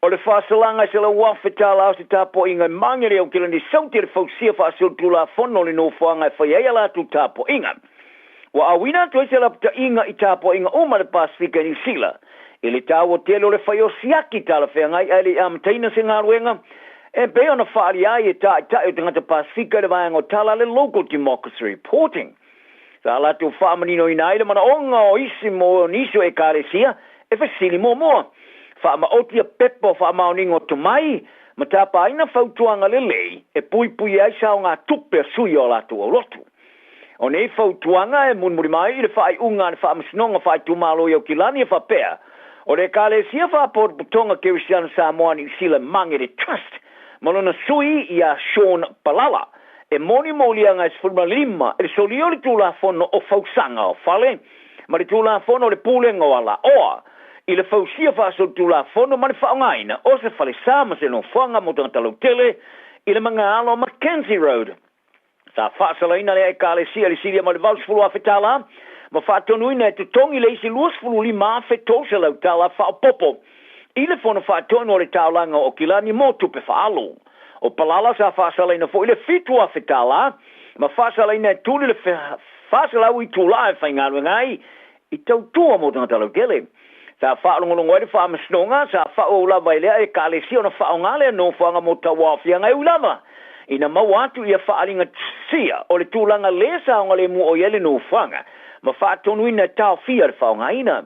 O le whasalanga se la wawhetala o se tapo inga mangere o kila ni sauti le fausia whaasil tula fono le no whanga e whaiea la tu tapo inga. Wa awina to se la pta inga I tapo inga uma le Pasifika New Zealand. Ele tawo telo le whaio siaki tala whengai ai le amtaina se ngaruenga. E pe ona whaari ai e ta o tangata Pasifika le vaenga o tala le local democracy reporting. Sa la tu whaamanino ina ile mana onga o isi mo niso e karesia e whasili mo. Fa ma otia pepo fa mauningo to mai ma tapa ina fautuanga lelei e pui ai sa nga tupe sui o latu o lotu o nei fautuanga e munmuri mai le fai unga fa msnonga fa tu malo yo kilani fa pea o le kale sia fa por butonga Christian Samoa New Zealand mangere trust malona sui ia Sean Palala e moni molianga es fulma lima e solioli tu la fono o fausanga o fale ma le tu la fono le pulenga ala oa I le fausia fa so tu la fono mani fa ngaina o se fale sama se no fanga mo tanga talo tele i le mangalo Mackenzie Road. Sa whaasalaina le ekalesia le siria ma le vausfulu a whetala, ma whaatonuina e te tongi le isi luasfulu li maa whetosa lau tala whaopopo. I le whona whaatonu o le taulanga o kilani mō tupe whaalo. O palala sa whaasalaina fo i le fitu a whetala, ma whaasalaina e tūli le whaasalau i tūla e whaingaru ngai, i tau tua mō tanga talau tele. Sa whaalongolongo e le whaamasnonga, sa whaola lea e kalesia o na whaongale no whanga mō tawawhia ngai ulava. Ina mau atu ia whaalinga sia o le tūlanga le saonga le mu o iele no whanga, ma whaatonu ina tau fia le whaonga ina.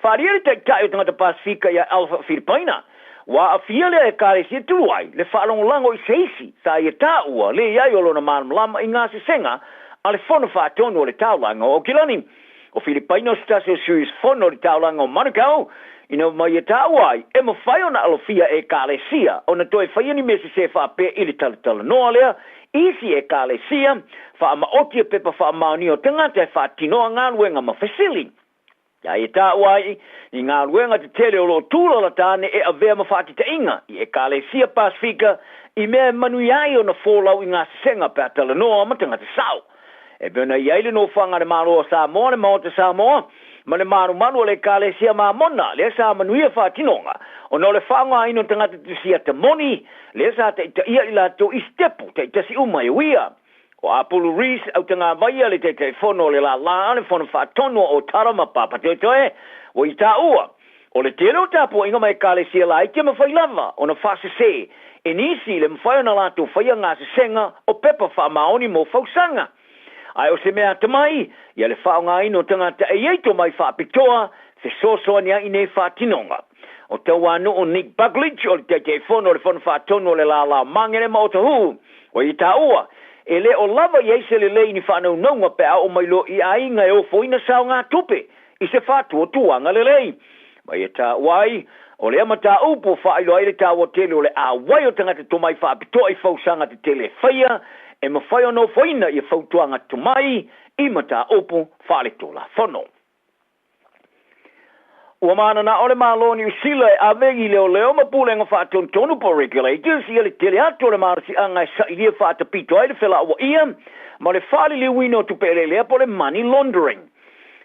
Whaarea le tai o tangata Pasifika ia Alpha Filipina, wa a fia le e kalesia tuluai, le whaalongolango i seisi, sa ia tāua le iai o lona mānamlama i ngā senga, a le whono whaatonu o le taulanga o kilani. O Filipino stasio suis whono le taulanga o Manukau, ina mai e tāuai, e ma whai ona alofia e kalesia, o na toi whai ani mese se whape ili talatala noa lea, isi e kalesia, wha ma otia pepa wha mauni o tangata e wha tinoa ngā luenga ma whasili. Ia e tāuai, i ngā luenga te tele o lo tūla la tāne e avea ma whakita inga, i e kalesia Pasifika, i mea manuiai o na whōlau i ngā senga pe atala noa ma tangata sau. E bena iaile no whanga le maro Samoa, le maota Samoa, ma le maru le kalesia mamona, le sa manuia whatinonga, o no le whanga ino tangata te sia te moni, le sa te ita ia ila to istepu, te ita si umai uia. O Apollo Rees, au tanga vaia le te whono le la le whono whatono o tarama papa te toe, o i tā ua. O le tero tapo inga mai kalesia la ike ma whailava, o na whase se, e nisi le mwhaiona la to whaia ngā se senga, o pepa wha maoni mo whausanga. Ai o se mea tamai, ia le whaonga ino tangata e eito mai whapitoa, se sosoa nia ine whatinonga. O tau anu o Nick Buckledge, o le te whono le whono whatono le la mangere ma o tahu, o i tā ua, e le o lava i eise le lei ni whanau naunga pe a o mailo i a inga e o foina sao ngā tupe, i se whatua tuanga le lei. Mai e tā uai, o le amata upo whailo aile tā o tele o le a wai o tangata tomai whapitoa i whausanga te tele whaia, e ma whai ono whaina i whautuanga tumai i mata opo whaleto la whono. Ua mana na ole maloni usila e avegi leo ma pulenga whaatonu tonu po regulators i le tele ato le marasi anga e sa ilia whaatapito ai le whela awa ia, ma le whali le wino tu pere lea po le money laundering.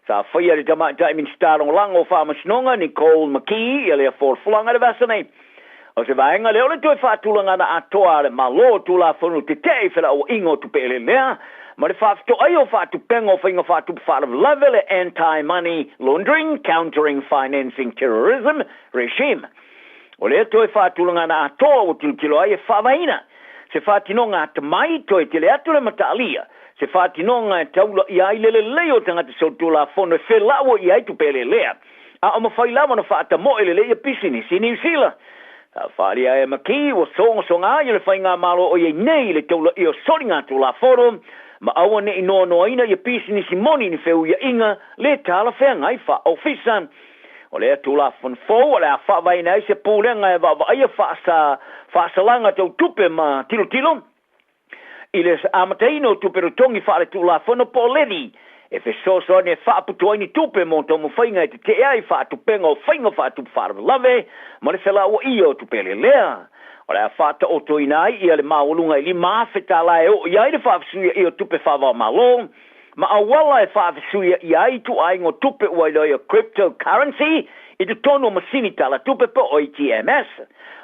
Sa whaia le tamaita i min starong lango whamasnonga Nicole McKee i le forfulanga le vasanei. O se vaenga leo le toi whaatulanga na atoa le malo tula whanu te tei whela o ingo tu pele lea, ma le whaafito ai o whaatupenga o whainga whaatupu whaalav le anti-money laundering, countering financing terrorism regime. O le toi whaatulanga na atoa o tilkilo ai e whawaina, se whaatinonga ata mai toi te le atu le matalia, se whaatinonga e taula i ai lele leo tangata so tula whanu e whelao i ai tu pele lea, a o mawhailawa na whaatamo ele lea pisini si New Zealand. Wharia e maki o songa i le whainga malo o ye nei le taula i o soringa tu la forum, ma awa ne ino ina i pisi ni simoni ni feu ia inga le tala whenga i wha ofisan. O le tu la fon fo, o le a wha vaina i se pūlenga e wawa ai a wha langa tau tupe ma tilo. I le amateino tupe rutongi wha le tu la fono po ledi, e fe soso ne wha putua ni tupe mo tomu whainga e te ai wha tupenga o whainga wha tupe whaara lave, ma le whela o iyo tupe le lea. O le a wha ta oto inai i le maulunga i li maafeta la e o i ai le wha fisuia i o tupe whawa malo, ma awala e wha fisuia i ai tu ai ngo tupe ua i o cryptocurrency i te tono masini tala tupe po o ITMS.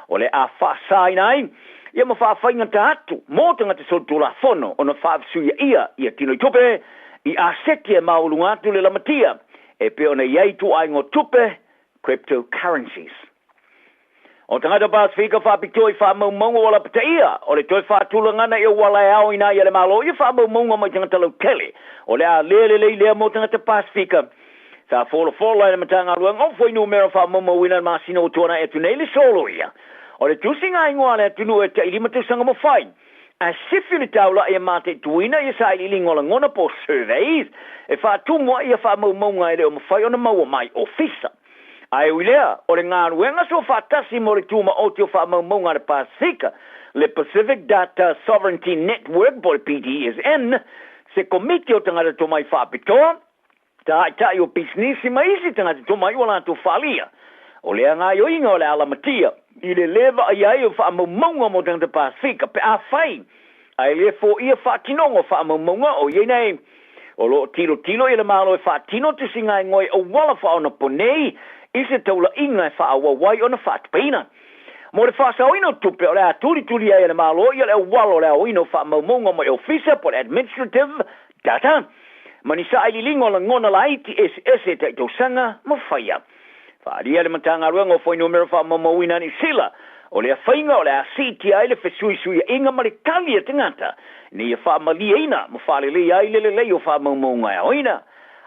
O le a wha sa inai, ia ma wha whainga ta atu, mo tanga te sotu la fono o na wha fisuia ia i a tino i tupe, i a seti e maulunga atu le lamatia, e pe ona iei tu ai ngo tupe cryptocurrencies. O tangata Pasifika whapito i whamaumongo wala pata ia, o le toi whatulangana i o wala e au ina i le malo i whamaumongo mai tangata lau tele, o le a lea mo tangata Pasifika. Sa fola i le matanga ruang, o fwoi numero whamaumo wina masina o tuana e tunei le solo ia. O le tusinga ingoa le tunu e te ilimatu sanga mawhai. A sifili taula e mate tuina i sa ili ngola ngona po surveys, e whatumua i a whamaumonga e le o mawhai o na maua mai ofisa. Ai uilea, o le ngā ruenga so whatasi mo le tūma o te o whamaumonga le Pasifika, le Pacific Data Sovereignty Network, po le PDSN, se komite o tangata tō mai whapitoa, ta i o business ma isi tangata tō mai wala tō whalia. O lea ngā yoinga o le alamatia, I le leva ai o whaamomonga mo tanga te Pasifika pe a whai. Ai le fo ia whaatinonga whaamomonga o ie nei. O lo tilo i le malo e whaatino tu singa i ngoi o wala whaona ponei. I se taula inga e whaawawai o na whaatpaina. Mo le whaasawino tupe o le a turi ai le malo i le walo le a wino whaamaumonga mo e officer po le administrative data. Manisa ai lilingo la ngona la iti ese te tau sanga mo whaia. Whaaria le matanga ruanga o whai numero whaamamawina ni sila. O le a whainga o le a CTI le whesuisui inga marikalia te ngata. Ni a whaamalia ina mo whaalele ai le o whaamamonga e oina.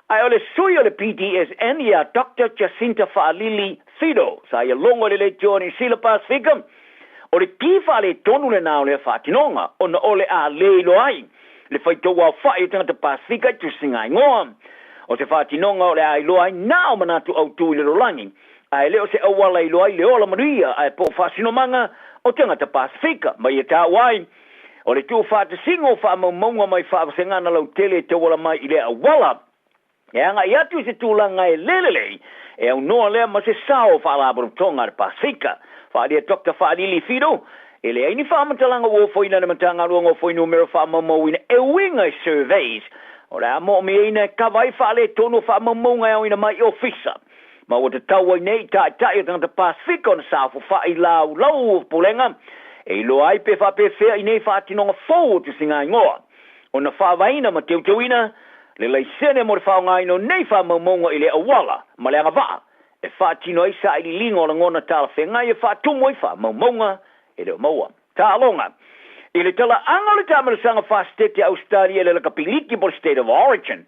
Ai o le sui o le PDSN ia Dr. Jacinta Fa'alili Fido. Sa ia longo le Johnny Sila Pasifika. O le kifa le tonu le nao le whaatinonga. O na ole a leilo ai. Le whaitoa whai tanga te Pasifika tu singa ingoa. O se whaatinonga o le a ilo ai nao manatu au tui le rolangi. Ai leo se awala ilo ai le ola maria. Ai po whaasinomanga o tanga te Pasifika. Mai e tā wai. O le tu whaatasingo whaamamonga mai whaasengana lau tele te wala mai i le awala. E anga i atu se tūlanga e lelele, e au noa lea ma se sao whaalabaru tonga le Pasifika. Whaadia Dr. Fa'alili Fido, e le aini whaamatalanga o whoina na matanga ruanga o whoina numero whaamamawina e winga surveys. O le amo me ina e kawai whaale tono whaamamonga e oina mai ofisa. Ma o te taua nei tai o tangata Pasifika o na sāfu whaai lau o pulenga. E lo ai pe whapewhea i nei whaatinonga fōu tu singa ingoa. O na whaavaina ma teuteuina, le lai sene mo le whaonga ino nei whaamamonga i le awala, ma le anga waa. E whaatino ai sa i lingo o la ngona tala whenga i e whaatumo i whaamamonga e leo maua. Tā alonga. I le tala anga le tamara sanga whaastete Australia le kapiliki po State of Origin.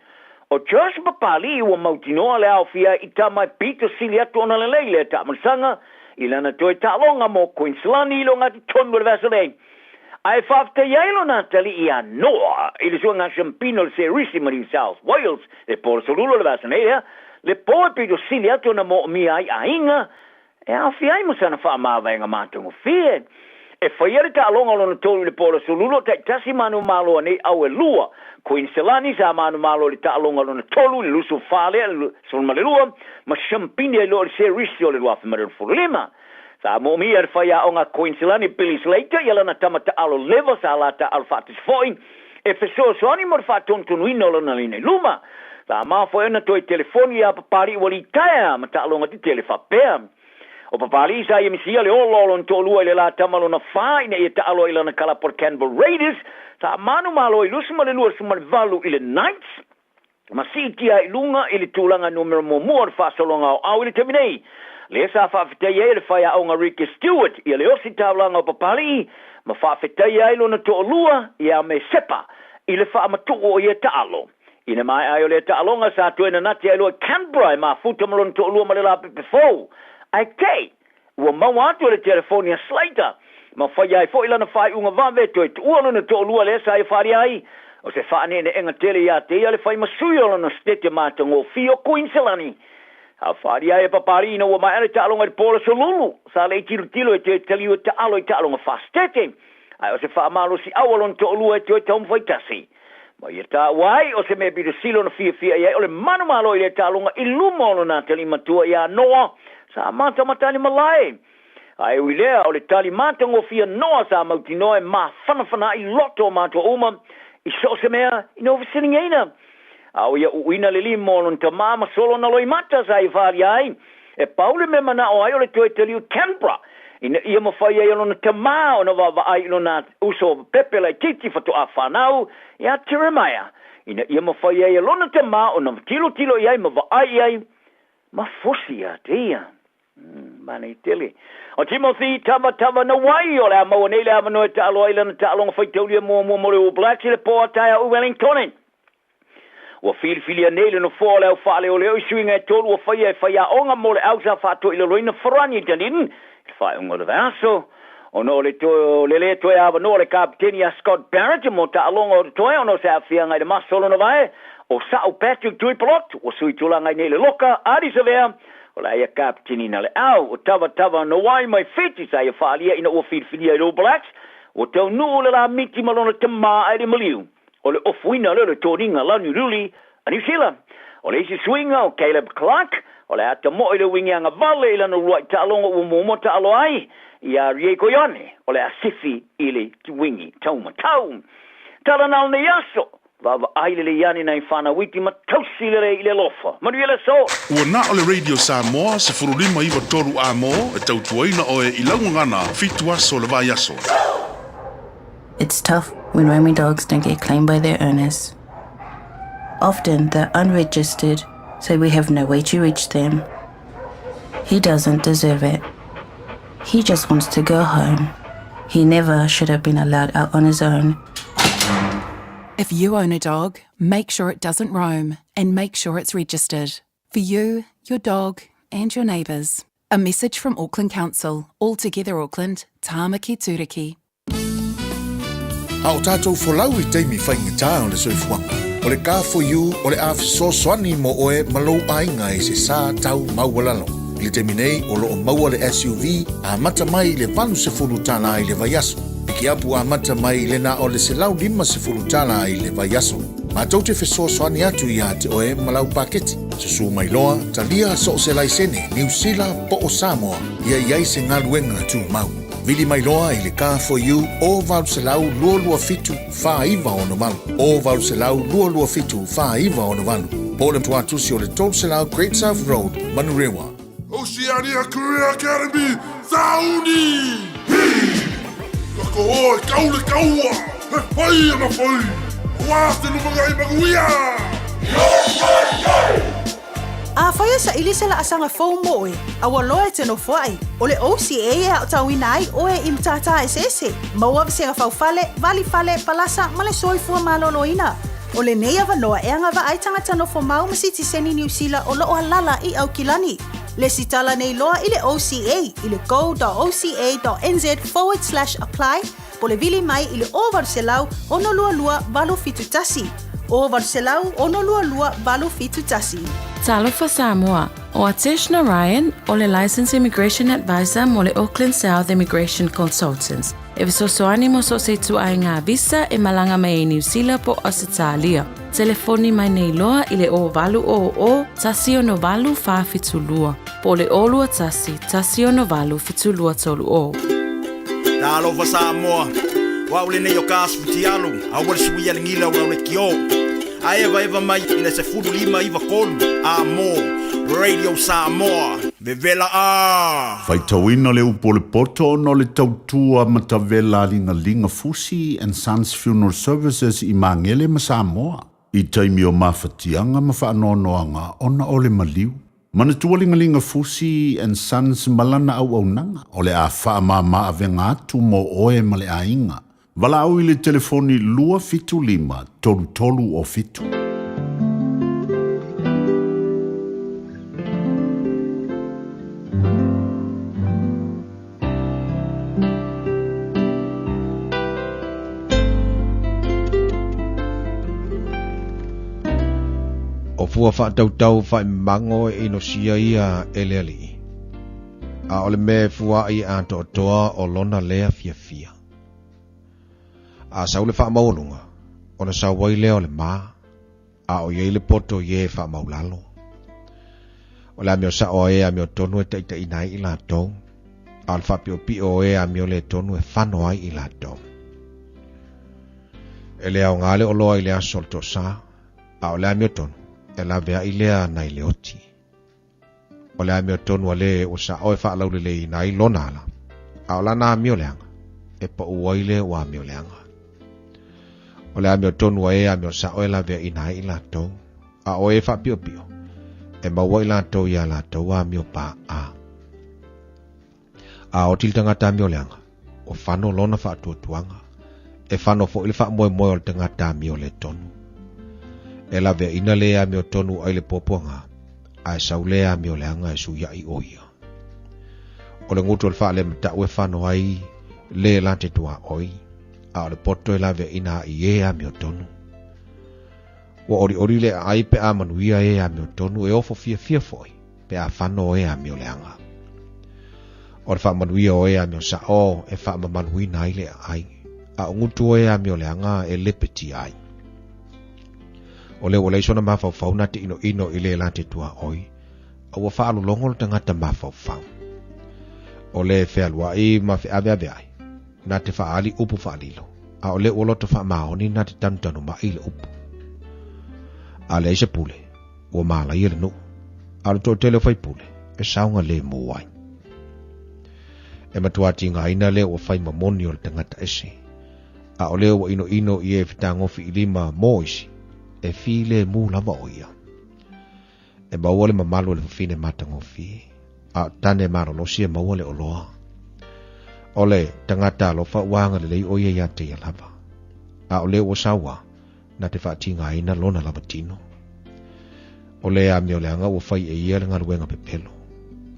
O Josh Papali ua mautinoa le au fia i tamai Peter Siliatu ona le leile tamara sanga i lana toi tā alonga mo Queensland i longa ti tonu le vasalei. Ai whafta iailo nā tali i a noa, i le sua ngā Champino le se risi ma New South Wales, le pōra solulo le vasa neia, le pōra pito sili atu na mo mi ai a inga, e a fi ai mo sana wha mawa inga mātungu fie. E whaiere ta alonga lona tolu le pōra solulo, ta tasi manu malo nei au e lua, Queenslandi sa manu malo le ta alonga lona tolu, le lusu whale, le sunma le lua, ma Champino le se risi o le lua whimaru furulima. Sa mo mi ar faya o nga Queensland i Billy Slater yala na tamata alo level sa alata alfatis foin e feso soani mo fa tontunuino lona line luma sa ma foi na toi telefonia papari wali taia mata alo ngati telefapea o papari sa ye misia le olo on to lua le la tamalo na fine e ta alo ila na kala por Canberra Raiders sa manu malo i lusma le lua suma valu ile Knights ma sitia ilunga ile tulanga numero mo fa solonga au ile terminei. Le sa whawhitai e le whai a onga Ricky Stewart i le osi tāulanga o papali, ma whawhitai e lo na to lua i a me sepa i le wha amatu o i e taalo. I ne mai ai o le taalonga sa tuena nati ai lo Canberra ma futa malon to lua ma le la pepe fōu. Ai kei, ua mau atu le telefonia Slater, ma whai ai fo ilana whai unga vave to e tuono na to lua le sa i whari ai. O se whaane ne enga tele ia te ia le whai masui o lana stete mātango fio Queenslandi. A wharia e paparina ua mai ane ta'alonga i pōra solulu. Sa le tilo e te taliu e ta'alo i ta'alonga whastete. Ai o se whaamalo si awalon to olua e te o taum whaitasi. Ma i ta wai o se me bido silo na fia e o le manu malo i le ta'alonga i lumono na tali matua i a noa. Sa mata matani malai. Ai ui lea o le tali mata ngo fia noa sa mauti noa e ma whanawhana i loto matua uma. I so se mea i nova siningeina. Au ia uina le limo lon te mama solo na loi mata sa i whari ai. E paule me mana o ai o le toe te liu Canberra. Ina ia mawhai ai lona te maa o na wawa ai lona uso pepe lai titi fatu a whanau. Ia Teremaya. Ina ia mawhai ai lona te maa o na tilo i ai mawa ai. Ma fosi a te ia. Mana i tele. O Timothy tava na wai o le a maua nei le a manoe ta alo ai lana ta alonga whaitaulia mua more o Blacks i le poa tai a Wellington. Ua filifilia nele no fōle au whaale o leo i suinga e tolu o whaia onga mo le au sa whātua i le roina wharani tanin. I whae unga le vaso. O no le toe awa no le kapiteni a Scott Barrett mo ta alonga o le toe o no se a whia ngai le masolo na vae. O Sao Patrick Tuipolot o sui tula ngai nele loka adi sa vea. O la ia kapiteni na le au o tava no wai mai fiti sa ia whaalia ina ua filifilia i All Blacks. O tau nuu le la miti malona te maa ai le maliu. O le ofuina le tōringa lanu ruli a New Zealand. O le isi swinga o Caleb Clark. O le ata mo i le wingi anga vale i lana ruai ta alonga ua momo ta alo ai. ia rie ko yone o le asifi ile wingi tauma taum tala na ne yaso va aile le yani na ifana witi ma tausi le ile lofa manuela so ua na o le radio Samoa se furulima iwa toru a mo e tautuaina o e ilaungangana fitu aso le vai aso. It's tough when roaming dogs don't get claimed by their owners. Often they're unregistered, so we have no way to reach them. He doesn't deserve it. He just wants to go home. He never should have been allowed out on his own. If you own a dog, make sure it doesn't roam and make sure it's registered. For you, your dog and your neighbours. A message from Auckland Council. All Together Auckland, Tāmaki Tūriki. A o tātou wholau I teimi whaingatā o le soifuanga. O le ka for you, o le awhiso swani mo oe malou ainga I se sā tau maualalo. I le temi nei o loo maua le SUV a mata mai le vanu se fulutana I le vaiaso. Piki apu a mata mai le na o le se lau lima se fulutana I le vaiaso. Ma tau te wheso swani atu ia te oe malau paketi. Se su mai loa, talia so se laisene, New Zealand po o Samoa, ia iai se ngaluenga tu mau. Vili mai loa I le car for you, o vau se lau lua fitu, wha iwa ono malu. O vau se lau lua fitu, wha iwa ono malu. Po le mtua tusi o le tau se lau Great South Road, Manurewa. Oceania Career Academy, Sauni! Kako oi, kaule kaua, he whai ana whai. Wāste lumangai maguia! A whaia sa ili se la asanga whau moe, a waloe te no whai. O le OCA e au tauina ai oe I mtata esese. Maua visenga whau fale, vali fale, palasa, male soifua maloloina. O le nei avanoa e anga wa aitanga tano whamau masiti seni New Zealand o loo halala I au kilani. Le sitala nei loa I le OCA, I le go.oca.nz/apply, po le vili mai I le o varselau ono lua valo fitu tasi. O varselau ono lua valo fitu tasi. Talofa Samoa, o Ateshna Ryan, o le Licensed Immigration Advisor mo le Auckland South Immigration Consultants. E visosoani mo so se tua ngā visa e malanga mai New Zealand po Australia. Telefoni mai nei loa I le o valu o tasi ono valu wha fitulua. Po le olua tasi ono valu fitulua tolu o. Talofa Samoa, wa ule nei o kasu tialu, a wale suia le ngila wa ule kio. A eva mai ina se furu lima iwa kolu, a mo, Radio Samoa, vevela a. Faitauina le upo le poto no le tautua matavela linga Fusi and Sons Funeral Services I Mangele ma Samoa. I taimi o mawhatianga ma whaanoanoanga ona o le maliu. Manatua linga Fusi and Sons malana au nanga, o le a whaamama avenga atu mo oe ma le ainga. Wala au I le telefoni lua fitu lima, tolu o fitu. O fua whaatautau whaimango e no sia ia eleali. A ole me fua I a toa o lona lea fia. A saule whaamaolunga, o na sawai lea o le maa, a o ye le poto ye whaamaulalo. O le amio sa o e amio tonu e taita inai I la tau, a le whapio pi o e amio le tonu e whano ai I la tau. E lea o ngale o loa I lea solto sa, a o le amio tonu, e la vea I lea nai le oti. O le amio tonu a le o sa o e whaalau le inai lonala, a o la na amio leanga, e pa uaile o amio leanga. O le amio tonu e amio sa o e la vea inai I la tau, a o e whapio pio, e maua I la tau ia la tau amio pa a. A o tiltangata amio leanga, o whano lona whaatuatuanga, e whano fo ili wha moe o le tangata amio le tonu. E la vea ina le amio tonu ai le popoanga, a e sau le amio leanga e suia I oia. O le ngutu o le wha le mta ue whano ai le la te tua oi, a o le poto e la vea ina I e amio tonu. Wa ori le ai pe a manuia e amio tonu e ofo fia foi, pe a whano e amio leanga. O le wha manuia o e amio sa o e wha mamanui nai le ai, a ngutu o e amio leanga e lepeti ai. O le wale sona mawhau na te ino I le la te tua oi, a wa wha alulongo le tangata mawhau. O le whealua I ma whi awe ai. Nā te whaali upu whaalilo. A o le oloto wha maoni nā te tanutanu ma I le upu. A le eise pule. Ua maala I le nu. A le tō tele whai pule. E saunga le muai. E matuati ngā ina le ua whai mamoni o le tangata ese. A o le ua ino I e whitangofi I lima moisi. E fi le mu lava o ia. E maua le mamalu le fine matangofi. A tane maro no sia maua le oloa. Ole tangata lo fa wanga le lei o ia te ia lava. A ole o sawa na te whaatinga ina lona lava tino. Ole a meo leanga o fai e ia le ngaruenga pepelo.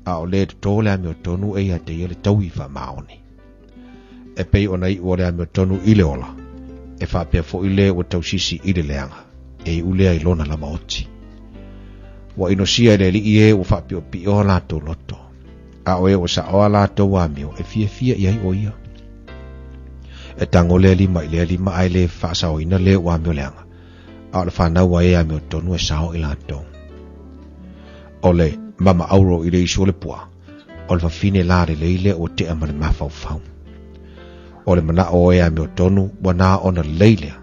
A ole te tō le a meo tonu e ia te ia le tau I wha maoni. E pei o nei o le a meo tonu I le ola. E wha pia fo I le o tau sisi I le leanga. E ulea I lona lava oti. Wa ino sia le li ie o wha pio pio la tō loto. A oe o sa oa la tō wamio e fia iai o ia. E tango le lima I le lima ai le wha sao ina le wamio leanga. A le whanau wa e a meo tonu e sao I la tō. Ole mama auro I le iso le pua. O le whawhine la le leile o te amane mawhau whau. O le mana o e a meo tonu wana ona leilea.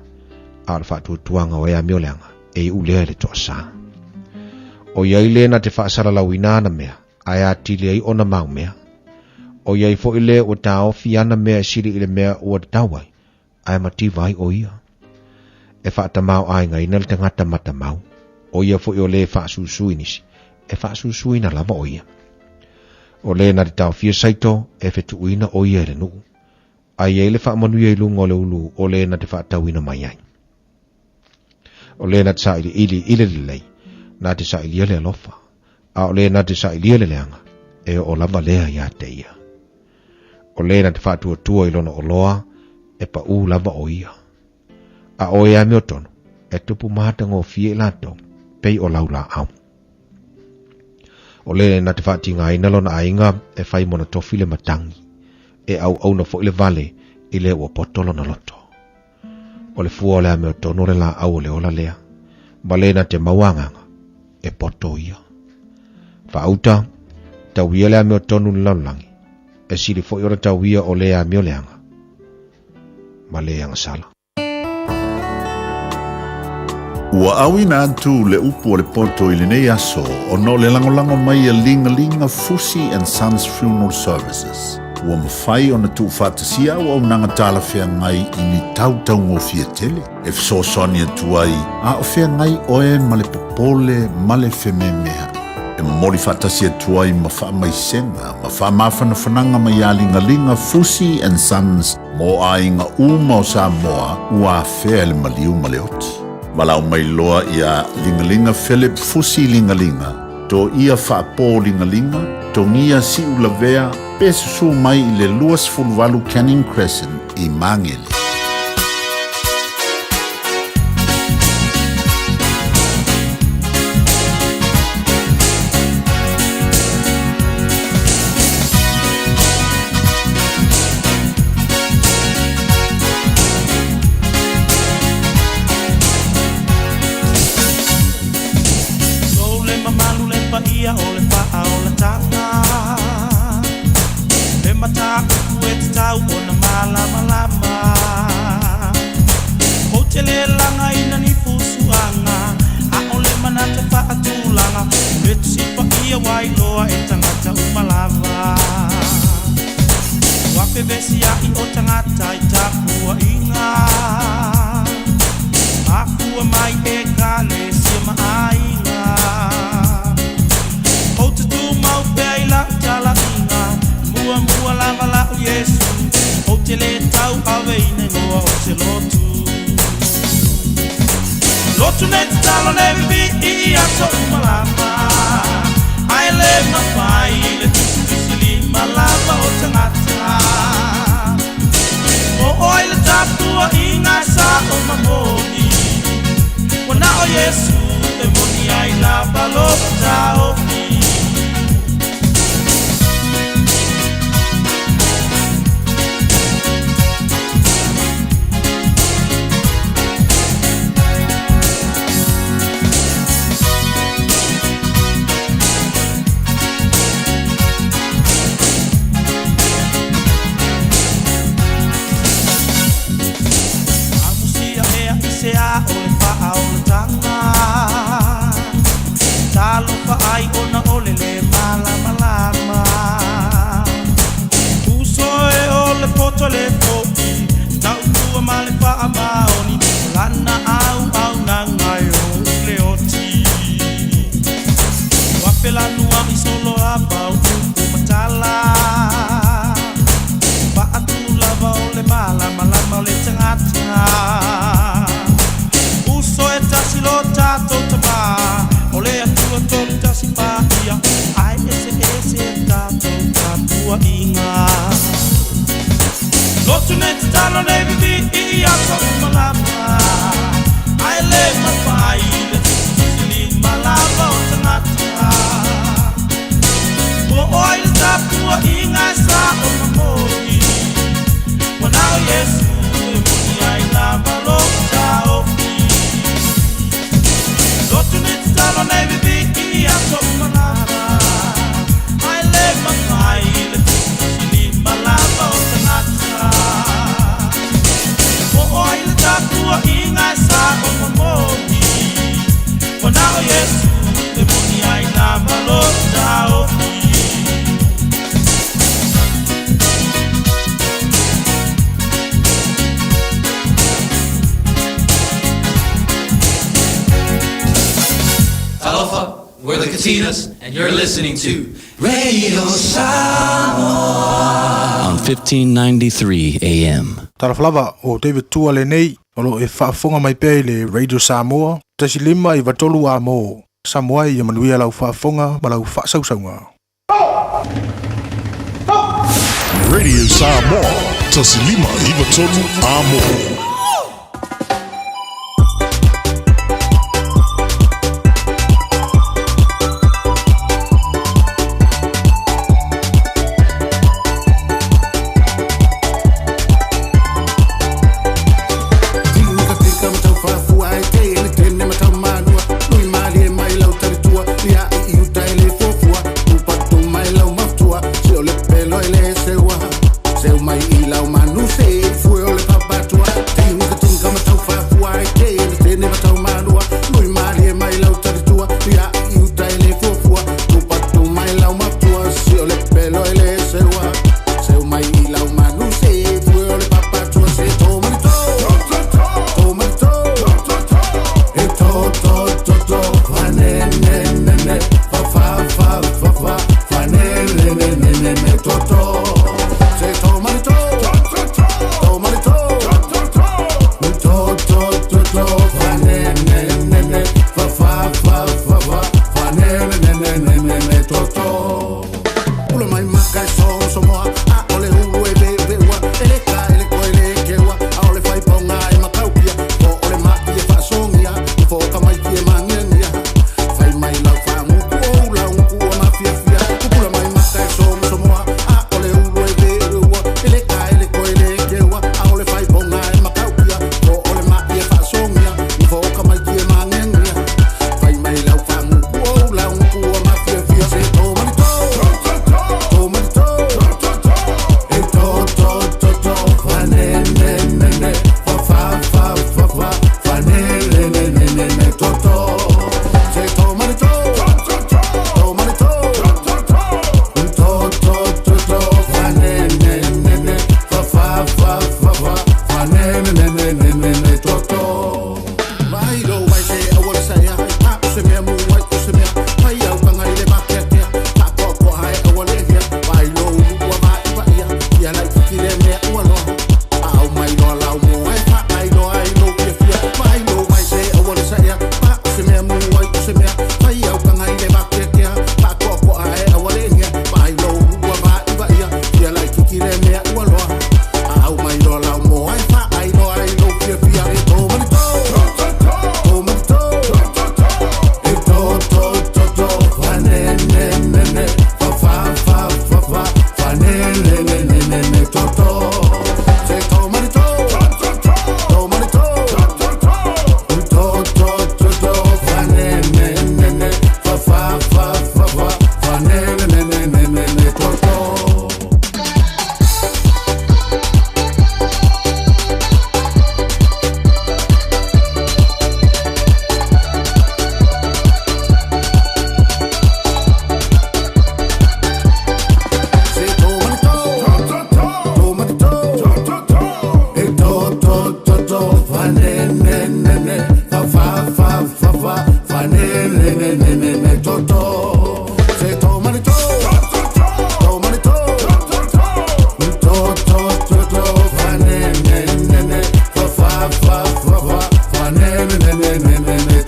A le whatuatuanga o e a meo leanga e ulea le toa saa. O iai le na te whaasara lau ina ana mea. Ai atili ai ona mau mea. O iai fo ile o ta ofi ana mea siri ile mea o tawai. Ai mativa ai o ia. E whaata mau ai ngai nal tangata mata mau. O ia fo I o le whaasusui nisi. E whaasusui na lava o ia. O le na te tau fia saito e fetu uina o ia le nuu. Ai e le whaamanu ia ilungo le ulu o le na te whaatau ina mai ai. O le na te sa ili le lei. Na te sa ili le alofa. A o le na te sa ili le leanga. E o lava lea ia te ia. O le na te whaatua tua I lona o loa. E pa u lava o ia. A o ea meo tonu. E tupu mahata ngō fie lato. Pei o lau la au. O le na te whaatinga ina lona ainga. E whai mona tofi le matangi. E au na fo I le vale. I le ua potolo na loto. O le fua o lea meo tonu le la au o le ola lea. Ma le na te mauanganga. E poto ia. Whauta, tau ia lea meo tonu ni laulangi. E siri fo ora tau ia o lea meo leanga. Ma leanga sala. Ua awi na atu le upu o le poto I le nei aso o no le langolango mai a linga Fusi and Sons Funeral Services. Ua mawhai o na tu whatasia ua unanga tala whea ngai I ni tau ngō fia tele. E fsosoni atu ai, a o whea ngai oe ma le popole ma le whememea. E mori whatasi atu ai ma wha mai senga, ma wha mawhana whananga mai a linga Fusi and Sons mo a inga uma o Samoa ua whea le maliu ma le oti. Walau mai loa ia linga Philip Fusi linga. To ia whaapō linga, to ngia si ulavea, pesusu mai I le luas fulwalu Canning Crescent I Mangele. tātou tama o le atua tolu tasi pāia ai ese tātou tāpua inga lotu ne te talo nei bibi I ato malama ai le mawhai le sili malama o tangata o oi le tāpua inga sa o mamori wanao Yesu e moni ai na malo tāofi lotu ne te talo nei bibi I ato malama ai le mawhai le sili malama o tangata o oi le tāpua inga sa o mamori wanao Yesu e moni ai na malo tāofi Talofa, we're the Katinas, and you're listening to Radio Samoa on 1593 AM. Taraflava o David Tua le nei, o lo e whaafonga mai pēi le Radio Samoa, tasi lima I watolu a mo, Samoa I manuia lau whaafonga ma lau whaasausaunga. Radio Samoa, tasi lima I watolu a mo.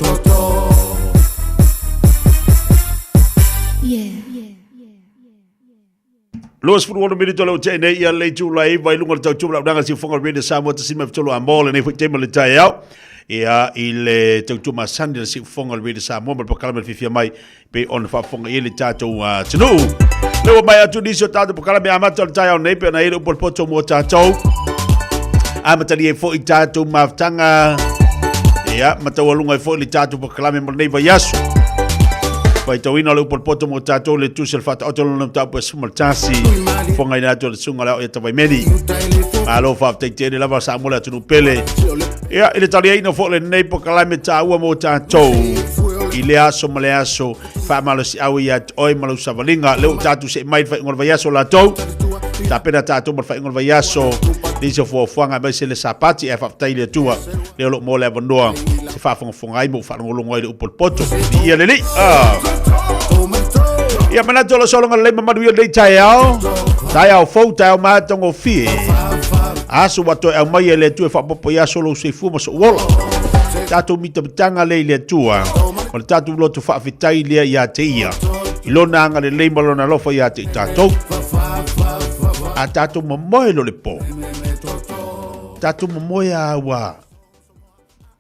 Toto Los fu wona minute lo te nei ia le tu lai vai lunga tau tu la danga si fonga rede sa mo te sima tolo amole nei fu te mele tai au ia ile tau tu ma sandi si fonga rede sa mo pa kala me fifia mai pe on fa fonga ile tato tunu le mai atu disio tato pa kala me amata tai au nei pe na ile por poto mo tato amata li fo i tato maftanga ia mata walunga fo ile tato pa kala me nei vai yaso vai tawina le por poto mo tato le tu sel fata otolo no tapo small tasi fonga ina to sunga la eta vai meni alo fa te te la va sa mo la tu pele ia ile talia ina fo le nei po kala me ta ua mo tato ile aso male aso fa malo si au ia oi malo savalinga le tato se mai fa ngol vai aso la to ta pena tato mo fa ngol vai aso diso fo fonga ba se le sapati e fa taile tua le lo mo le bondoa se fa fonga ai mo fa ngol ngoi le por poto ia le ia mana tolo solo ngalai mamadu ia dei tai au fou tai au matongo fi asu wato au mai le tu fa popo ia solo se fu mo so wola tatu mita tanga le tua o tatu lo tu fa fitai le ia te ia ilona anga le mo na lo fa ia te tatu a tatu mo moi lo le po tatu mo moi wa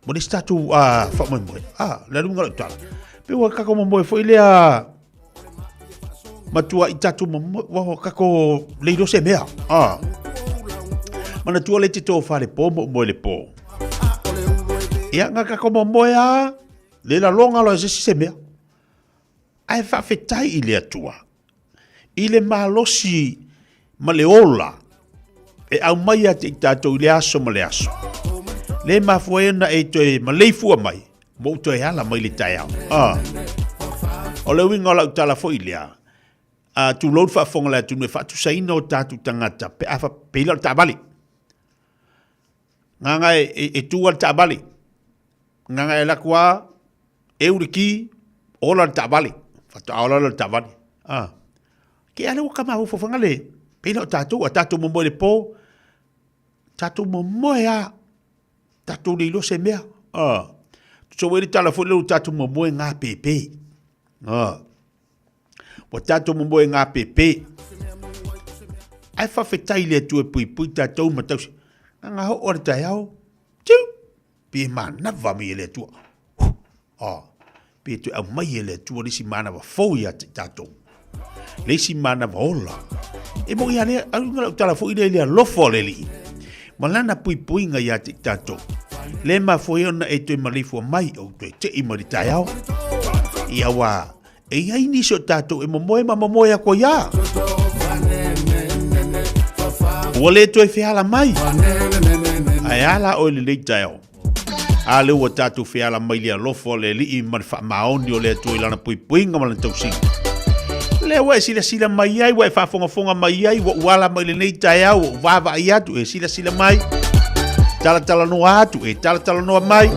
mo ni tatu fa mo moi le lunga lo tala pe wa kako mo moi foi le matua i tatu mo kako leido se mea mana tua le tito fa le po mo le po ia nga kako mo moya le la longa lo se mea ai fa fetai ile atua ile malosi maleola e au mai ate tatu ile aso male aso le mafuena e to maleifu mai mo to ya la mai le tai o le winga la tala fo ilia tu load fa fonga la tu me fa tu sai no tatu tangata pe afa pela tabali nganga e tu al tabali nganga e la kwa euriki ola tabali fa ta ola tabali ke ale o kama fo fonga le pela tatu mo le po tatu mo ya tatu le lo se mea so we tala fo le tatu mo nga pepe o tato mo moe ngā pepe. Ai whawhetai lea tue pui tatou matau. Ngā ho ore tai au. Tiu. Pie mana wami e lea tua. Pie tue au mai e lea tua lisi mana wa fau ia te tatou. Lisi mana wa ola. E mo ia lea, au ngā tala fo ina lea lofo le li. Malana pui nga ia te tatou. Le ma fo iona e tue malifua mai au tue te imari tai au. Ia wa. E ai ni so tato e momoe a ko ya. Wale to e fiala mai. Ai ala o le leitao. Ale o tato fiala mai le lofo le li i man fa maoni o le to ilana pui ngama tau si. Le wa sila mai ai wa fa fonga mai ai wa wala mai le leitao wa va ia tu e sila mai. Tala no atu e tala no mai.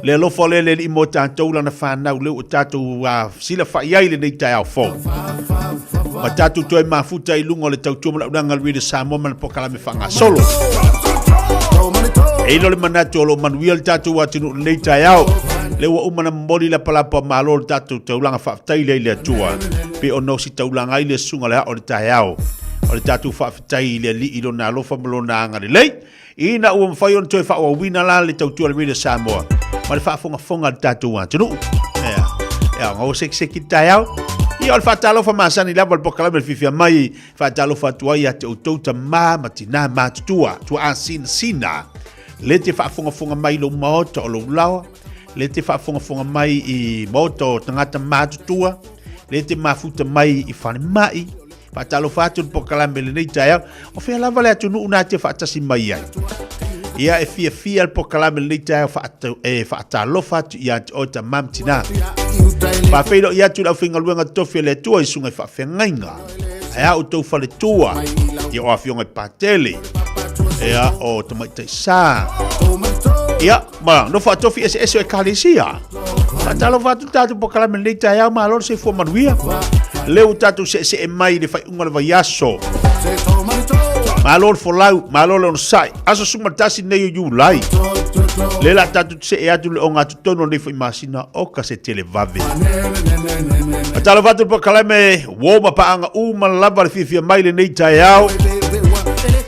Le lo fole le i mo tatou lana whanau le o tatou sila whaiai le nei tai au fo. Ma tatou toi mafuta i lunga le tau tuama lau nanga rida sa moman pokala me whanga solo. E ilo le manatu o lo manuia le tatou atinu nei tai au. Le wa umana mori la palapa malo le tatou taulanga whaftai le le atua. Pe o no si taulanga i le sunga le hao le tai au. O le tatou whaftai le li ilo na alofa malo na anga le lei. Ina ua mwhai on toi wha wina la le tau tua le rida sa moa. Ma le whaafonga tatou atunu. Ea, ngau seki tai au. Ia o le whaatalofa maasani lava le pokalame le fifia mai. Whaatalofa atua ia te utouta matina matutua. Tua sina. Le te whaafonga mai lo maota o lo ulawa. Le te whaafonga mai i maota o tangata matutua. Le te mafuta mai i whane mai. Whaatalofa atu le pokalame le nei tai au. O whea lava le atunu una te whaatasi mai ai. Ia e fia le pokalame le tai whaatalofa atu ia te ota mamtina. Whawheiro ia tu lau whinga luenga tofi le tua i sunga i whawhengainga. Ia o tau whale tua. Ia o awhionga i patele. Ia o tamaitai sā. Ia, ma, no whaatofi ese o e kālesia. Whaatalofa atu tātu pokalame le tai au maa lor se fua manuia. Leu tātu se e mai le whai unga le vai aso. Malol for lau, malol on sai. Aso sumatasi nei o yu lai. Le la tatu se e atu le o ngā tutono nei fo masina o ka se tele vave. A tala vatu po kalame woma paanga uma lava le fifia mai le nei tai au.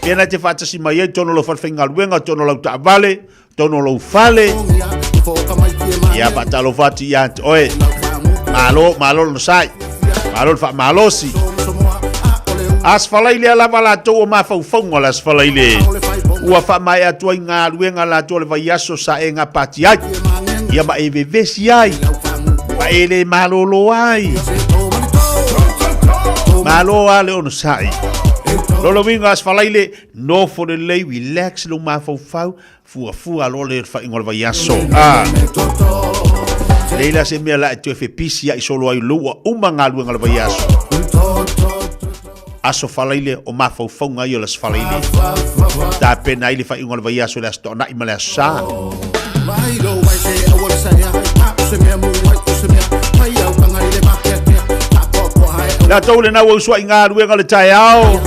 Pena te fatasi mai e tono lo farfenga luenga, tono lau ta vale, tono lau fale. Ia pa talo fati ia te oe. Malo no sai. Malo fa malosi. As falaile lava la to o mafaufonga las falaile. Ua fa mai atua ngā luenga la to le vai aso sa e ngā pati ai. Ia ma e vevesi ai. Ma e le malolo ai. Malo ale ono sai. Lolo winga as falaile no for the lay relax lo mafaufau fua lo le fa ingol vai aso. Leila se mea la e tue fe pisi ya isolo ai lua uma ngā luenga le vai aso. Aso falaile o mafaufonga i o las falaile. Ta pena ili fa ingol vai aso le asto na ima le asa. La tau le nau usua i ngā luenga le tai au.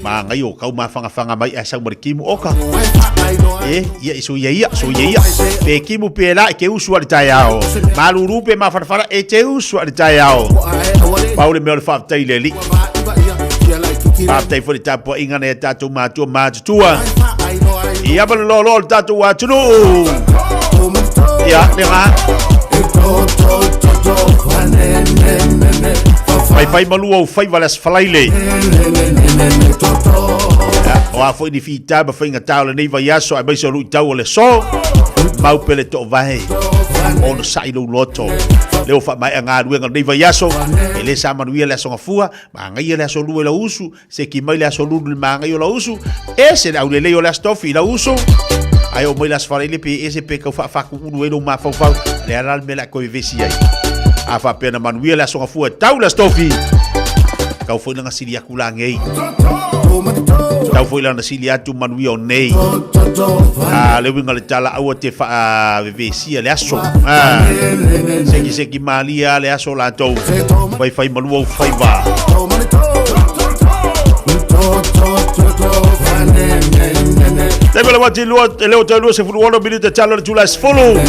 Ma ngai o kau mafanga mai a sau marikimu oka. Ia iso ia. Pe kimu pe la ke usua le tai au. Ma lurupe ma farfara e te usua le tai au. Paule me o le whaatai le li. Whaatai fo le tapo ingane e tatu mātua mātutua. Ia bale lolo le tatu watunu. Ia, nenga. Fai malua o fai valas falaile. O a foi ni fita ba finga taule nei vai aso ai baiso lu tau le so. Mau pele to vai. On sai lo loto. Leo fa mai anga ruenga nei vai aso. Ele sa manuia le songa fua, ma ngai le so lu la usu, se ki mai le so lu ma ngai la usu. Ese au le leo la stofi la usu. Ai o mai las falaile pe ese pe ka fa ku unu elo ma fa le alal me la ko vesi ai. A fa pena manuia le songa fua tau la stofi. Kau foi nga sili akula ngei. Kau foi la sili atu manui o nei. Le winga le tala au te fa vevesi le aso. Seki malia le aso la tou. Fai malua o fai va. Tebele wati leo te lua se fulu ono minute talo le tula sfulu.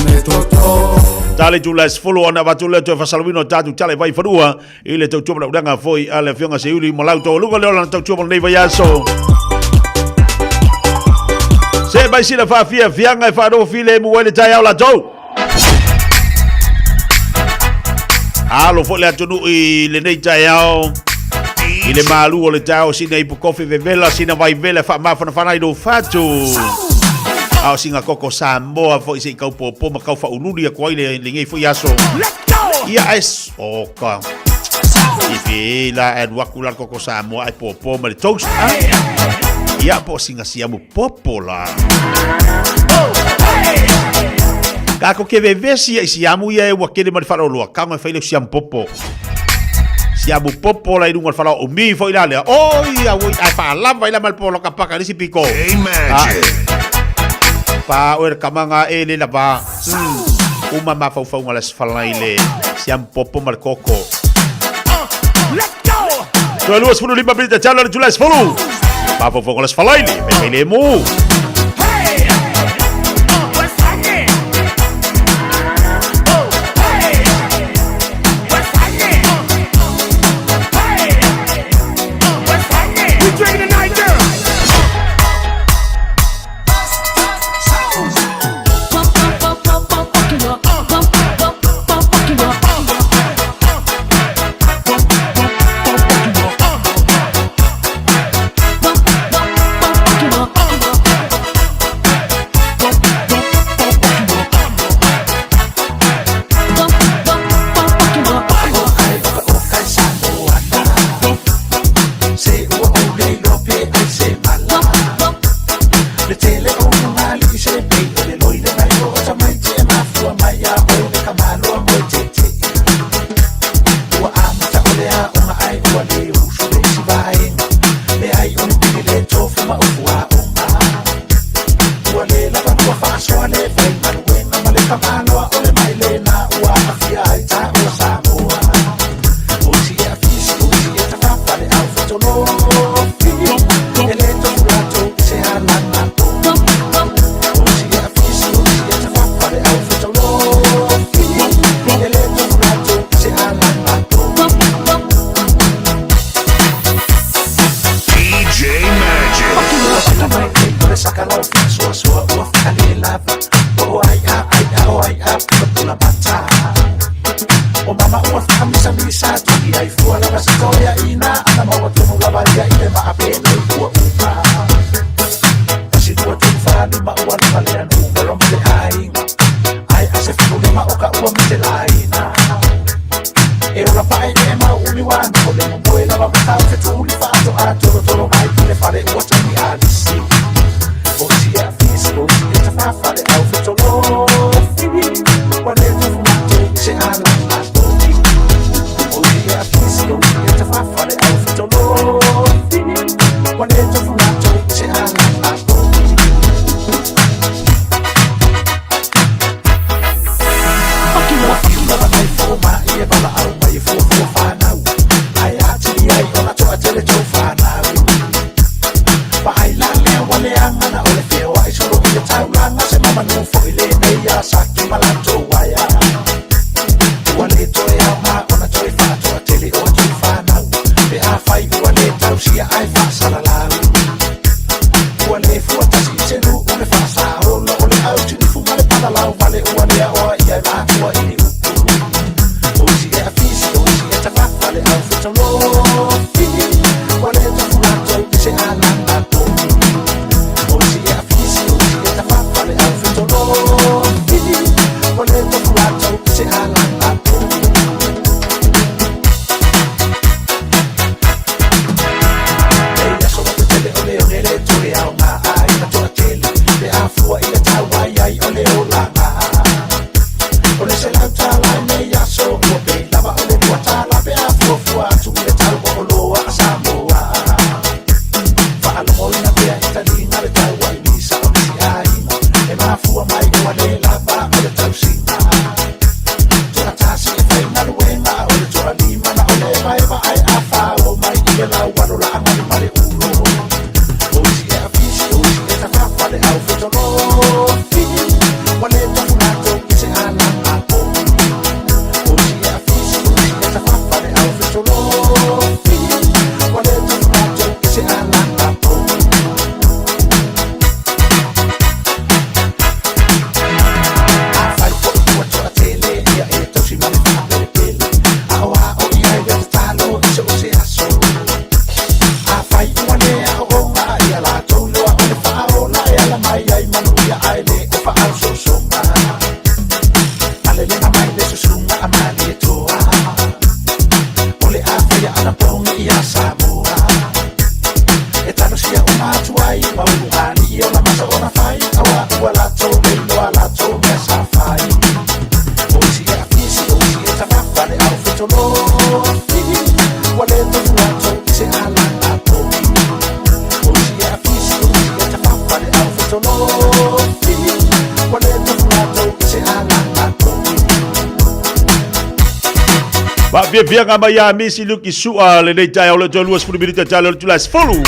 Tale tula sfulu ona watu leo te fasalwino tatu tale vai farua. Ile tau tuama na udanga foi ale fionga se uli mo lauto. Luga leo la tau tuama nei vai aso. Se bai sila fa fia fianga e fa do file mu wele tai au la tau. Alo fo le atunu i le nei tai au. Ile malu o le tau sina ipu kofi vevela sina vai vele fa mafana fana i do fatu. Au singa koko Samoa fo isi kau popo ma kau fa unuri ko ile lingi fo yaso. Ia es oka. Ifila e wakula koko Samoa ai popo ma le toast. Ia po singa siamu popo la. Kako ke vevesi isi amu ia e wakele ma le faro loa kanga fa ile siam popo. Siamu popo la irunga fala o mi foi la le. Ia wo ai fa lava ila mal polo kapaka nisi piko. Pa o kamanga ele la ba. Uma ma fau fau ngalas fala ile. Siam popo mal koko. Let's go. So luas fulu lima brita chala julas fulu. Pa fau fau ngalas fala ile. Me ile mu. male ua lea oa ia mātua I ni upu. Osi e a fisi, osi e tawhawhale au whetalofi. Wale e tafu lātou te se alanga tō. Osi e a fisi, osi e tawhawhale au whetalofi. Wale e tafu lātou te se alanga tō. Ei aso te tele o leo nere tore au ngā ai na toa tele. Le a fua I le tau ai ai o leo la ngā. O le se lau tālai nei aso ua pe lava o le tua tāla pe a fua fua atu I le tau o loa a Samoa. Whaalomo ina pea I talina le tau ai nisa o nisi aina. E maa fua mai ua le lava o le tau sina. Tua tasi e whai ngaruenga o le tua lima na o le eva ai a whao mai I le lau wano la angani male ulo. Osi e a fisi, osi e ta whawhale au whetalofi. Wale e tafu nato I se alanga po. Osi e a fisi, osi e ta whawhale au whetalofi. Wale e tafu nato I se alanga po. A whai po I tua toa tele ia e tausi male whapele pele. A oa o I ai le talo I se o se aso. A whai ua lea o onga ia la tau loa o le whao la e ala mai ai manu ia ai le e whaau sosonga. Ale le mai le susunga a mani e toa. O le a whaia ana pongi I a Samoa. E tano sia o mātu ai maunungani I o la masa o na whai. Awa ua la tau le loa la tau mea sa whai. Osi e a fisi, osi e ta whawhale au whetalofi. Wale e tafu lātou I se alanga po. Osi e a fisi, osi e ta whawhale au whetalofi. Wale e tafu lātou I se alanga po. Ba bia nga mai a misi luki sua le nei tai o le tolu as fulibirita tai le tulas fulu.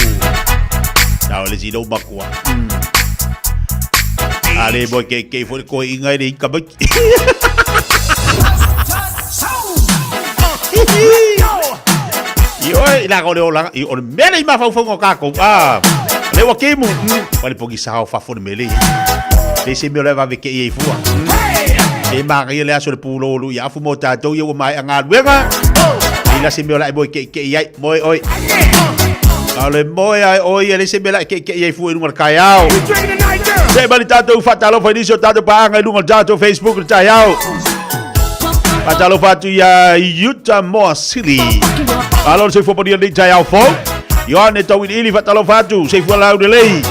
Tau le zino makua. Ale boy ke fo ko inga ni ka ba. Yo ila ko le ola I o mele ma fa fongo ka ko. Le wa ke mu. Wale pogi sa fa fo mele. Le se me leva avec e fua. E mari le aso le pulo lu ya fu mo tatou yo mai anga luenga. Ila se me la boy ke ai moi oi. Ale moi ai oi ele se me la ke ai fu no marcaiao. Se bali tatou fatalo fa inisio tatou pa anga no tatou Facebook taiao. Fatalo fatu ya Utah Moa City. Alon se fo podia le taiao fo. Yo ane tau ili fatalo fatu se fu la de lei.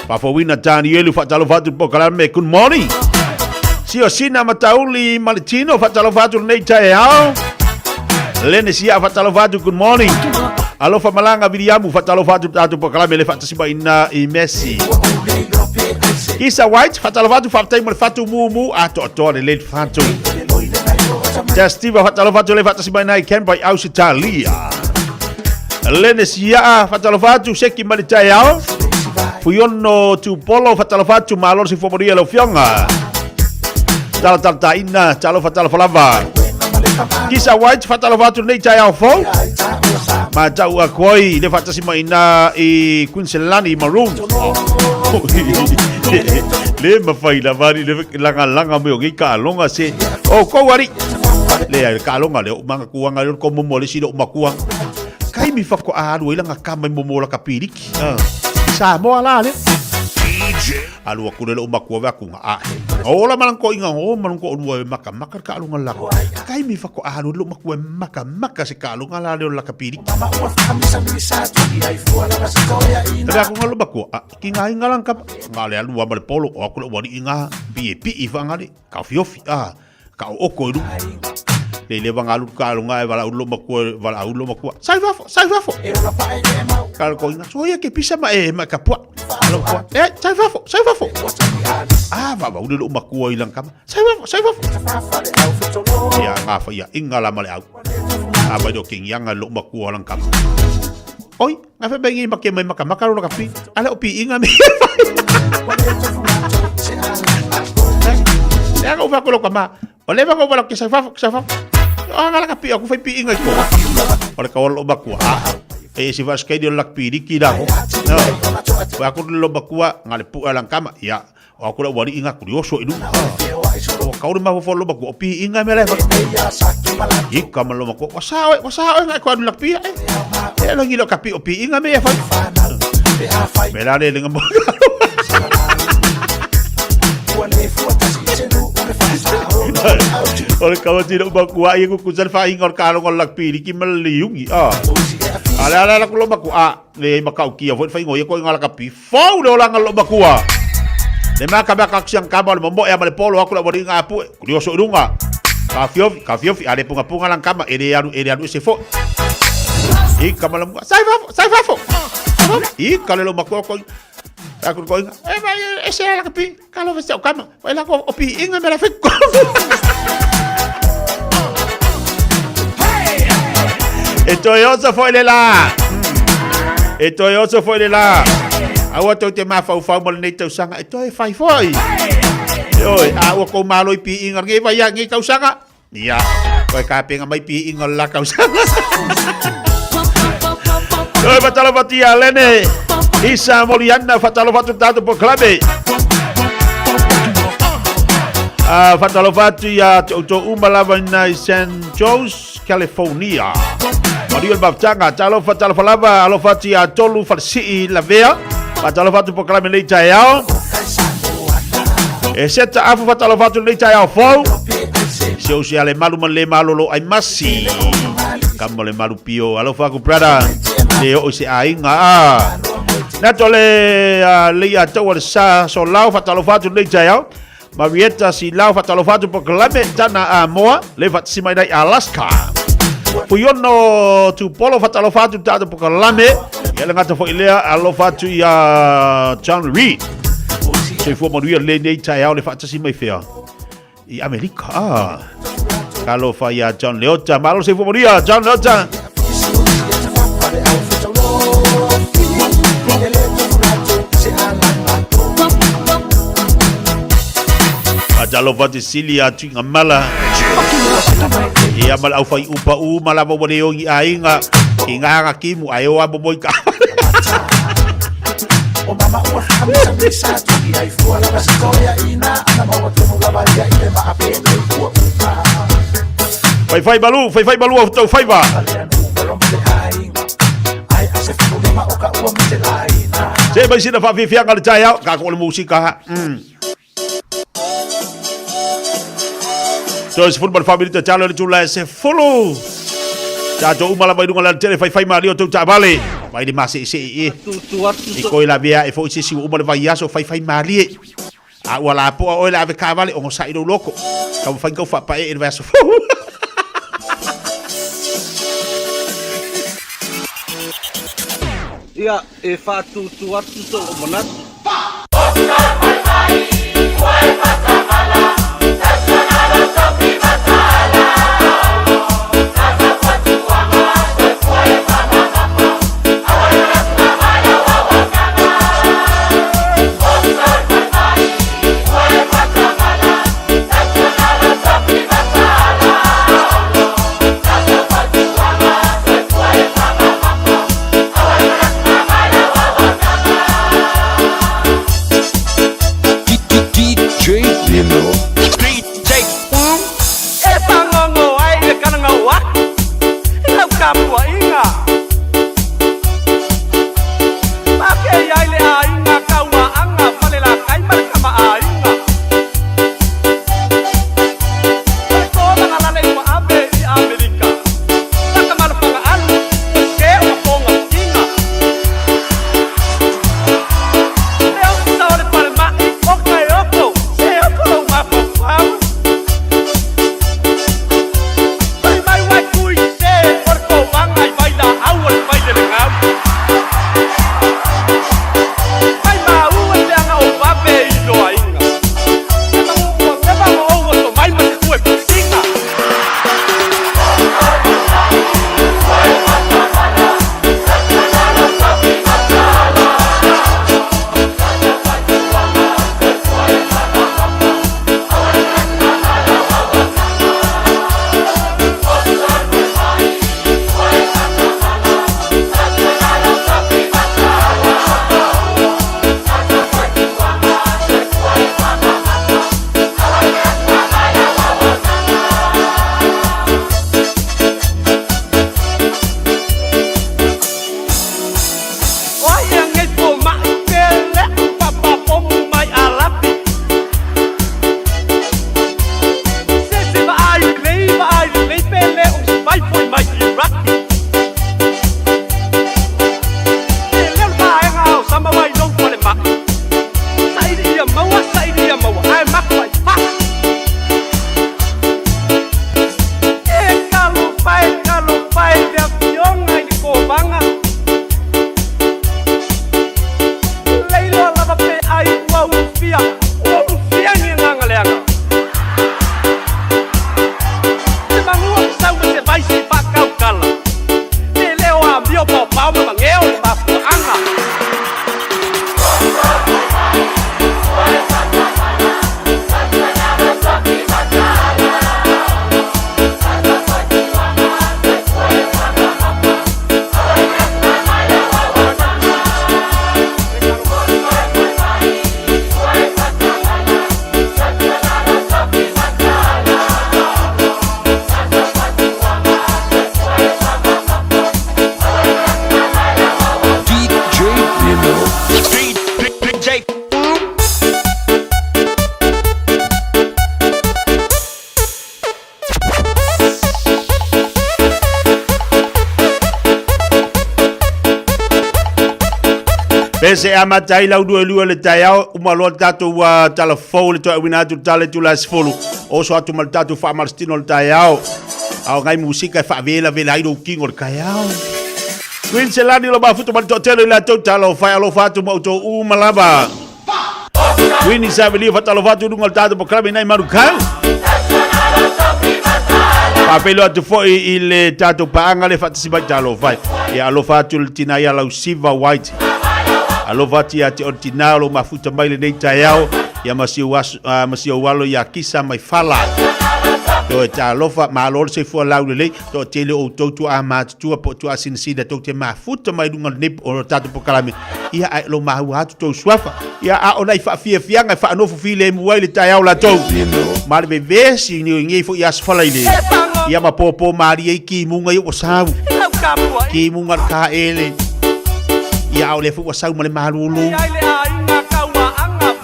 Pa fo wina tani ele fatalo fatu po kala me good morning. Sio sina matauli Maletino fatalo fatu nei taiao. Lene sia fatalo fatu good morning. Alo fa malanga viriamu fatalo fatu tatu po kala me le fatu siba ina I Messi. Isa White fatalo fatu fatai mo fatu mumu ato le fatu. Justiva fatalo fatu le fatu siba ina I can by Australia. Lene sia fatalo fatu seki malitaiao. Fuyono tu polo fatalo fatu malor si fomoria lo fionga. Tala ina talo fatalo falava. Kisa White fatalo fatu nei tai au fo. Ma tau a koi le fatasi mai na I Queensland Maroon. Le mafai la vari le langa me o ka longa se. O ko wari. Le ka longa le manga kuanga le ko mo le sino makua. Kai mi fa ko a ru langa kama mo la kapiriki. Sa mo ala le. Alu aku le makua va ku a. Ola malang ko inga o malang ko ru maka ka longa la. Kai mi fa ko a ru lo makua maka se ka longa la le la kapiriki. Tapi aku ngalo makua kinga inga lang ka ngale alu wa polo o aku lo wari inga pi I fa ngale ka fiofi ka o ko ru. Le bang alu ka longa e wala ulo makua. Sai vafo. Kal ko inga so ya ke pisa ma ka po. Sai vafo. Va ulo makua ilang kama. Sai vafo. Ya ngafa ya inga la male au. Aba do king yang lo makua lang kama. Oi, ngafa bengi make maka lo kapi. Ala opi inga me. Ya ko fa ko lo kama. Ole ba ko wala ke sai vafo. Ngala kapi aku fai pi inga ko. Ora ka lo makua. Si vas kay dio lakpi di kida ko. Ba ko lo makua ngale pu alang kama. Ya, ako la wari inga kurioso inu. kauri ma fo lo ko pi inga me le ika malo ko wasa ngai ko adu lapi e lo ngilo kapi pi inga me fa mera le ngam Ol kawan tidak baku ai ku kusan fa ingor kalo ngol lak pili ki meliungi ala ku lo baku le makau ki avot fa ingor ko ngol kapi fa lo lang lo baku le maka ba kaksiang kabal mombo ya male polo aku la bodi ngapu ku dio so dunga kafio ale punga lang kama ere anu se fo kamalam sai fa I kalau lo baku ko aku ko ese la kapi kalau vese kama wala ko opi inga me la fekko Etoyoso foi lela awa to te ma fau mo nei tau sanga etoi fai foi oi awa ko malo pi inga nge vai nge kau sanga ia ko ka penga mai pi inga la kau sanga oi batalo batia lene Isa Moliana fatalo fatu tatu proclame fatalo fatu ya to umalava na San Jose California Mario Baptanga talo fatalo falava alo fatu ya tolu farsi la vea fatalo fatu proclame le tayao seta afu fatalo fatu le tayao fo se ale malu lo ai masi kamole malu pio alo faku brother leo se ainga Natole lia tawar sa so lau fatalo fatu le jayao Marietta si lau fatalo fatu proclame tana moa levat si mai dai Alaska Fuyono tu polo fatalo fatu tatu proclame ya ngata fo ilea alo fatu ya John Reed Se fo manuia le nei jayao le fatu si mai fea I Amerika Kalau fa ya John Leota malo se fo manuia John Leota Jalo vati silia tinga mala ia mal au fai upa mala mo le ongi ainga inga kimu ayo abo boy ka o mama o fami sa tu ai fu ala bastoria ina ana mo tu mo gabalia ile ma apene ku fai balu au tau fai ba ai ase fu ma o ka o mo te laina se ba sina fa fi fianga le taya ka ko le musika So se football family te chalo le tula se follow. Tato umala mai dunga tele fai mali o tu tabale. Mai di masi se Iko ila bia e fo se si umala vai aso fai mali. A wala po o ila ave cavale o sa ido loko. Ka fai ko fa pa e verso. Ia e fa tu so o monat. Pese amatai lau lua le taiao umalo tatu wa telefon le to wina tu tale tu las folu. Oso atu mal tatu fa marstino le taiao. Au ngai musika fa vela vela ido kingo le kaiao. Queen Selani lo ba futu mal to tele la to talo fa lo fatu mo to umalaba. Queen Isabeli fa talo fatu dungal tatu po krabi nai marukau. Papelo atu fo ile tatu paanga le fatu siba talo fa. Ya lo fatu le tinaya lau siva white. Alo vati ati ortina lo mafuta mai le nei taiao ya masio walo ya kisa mai fala to ta lofa ma lo se fo la le to tele o to a ma tu po tu asin si da to te mafuta mai dunga nip o tatu po kalame ia ai lo ma wa to swafa ia a ona fa fia ngai fa no fu file mu le taiao la to ma le vesi ni ngi fo ya sfala ile ia ma popo mari ki mu ngai o sa ki mu ngar ka ele ia ole fu wasau male malulu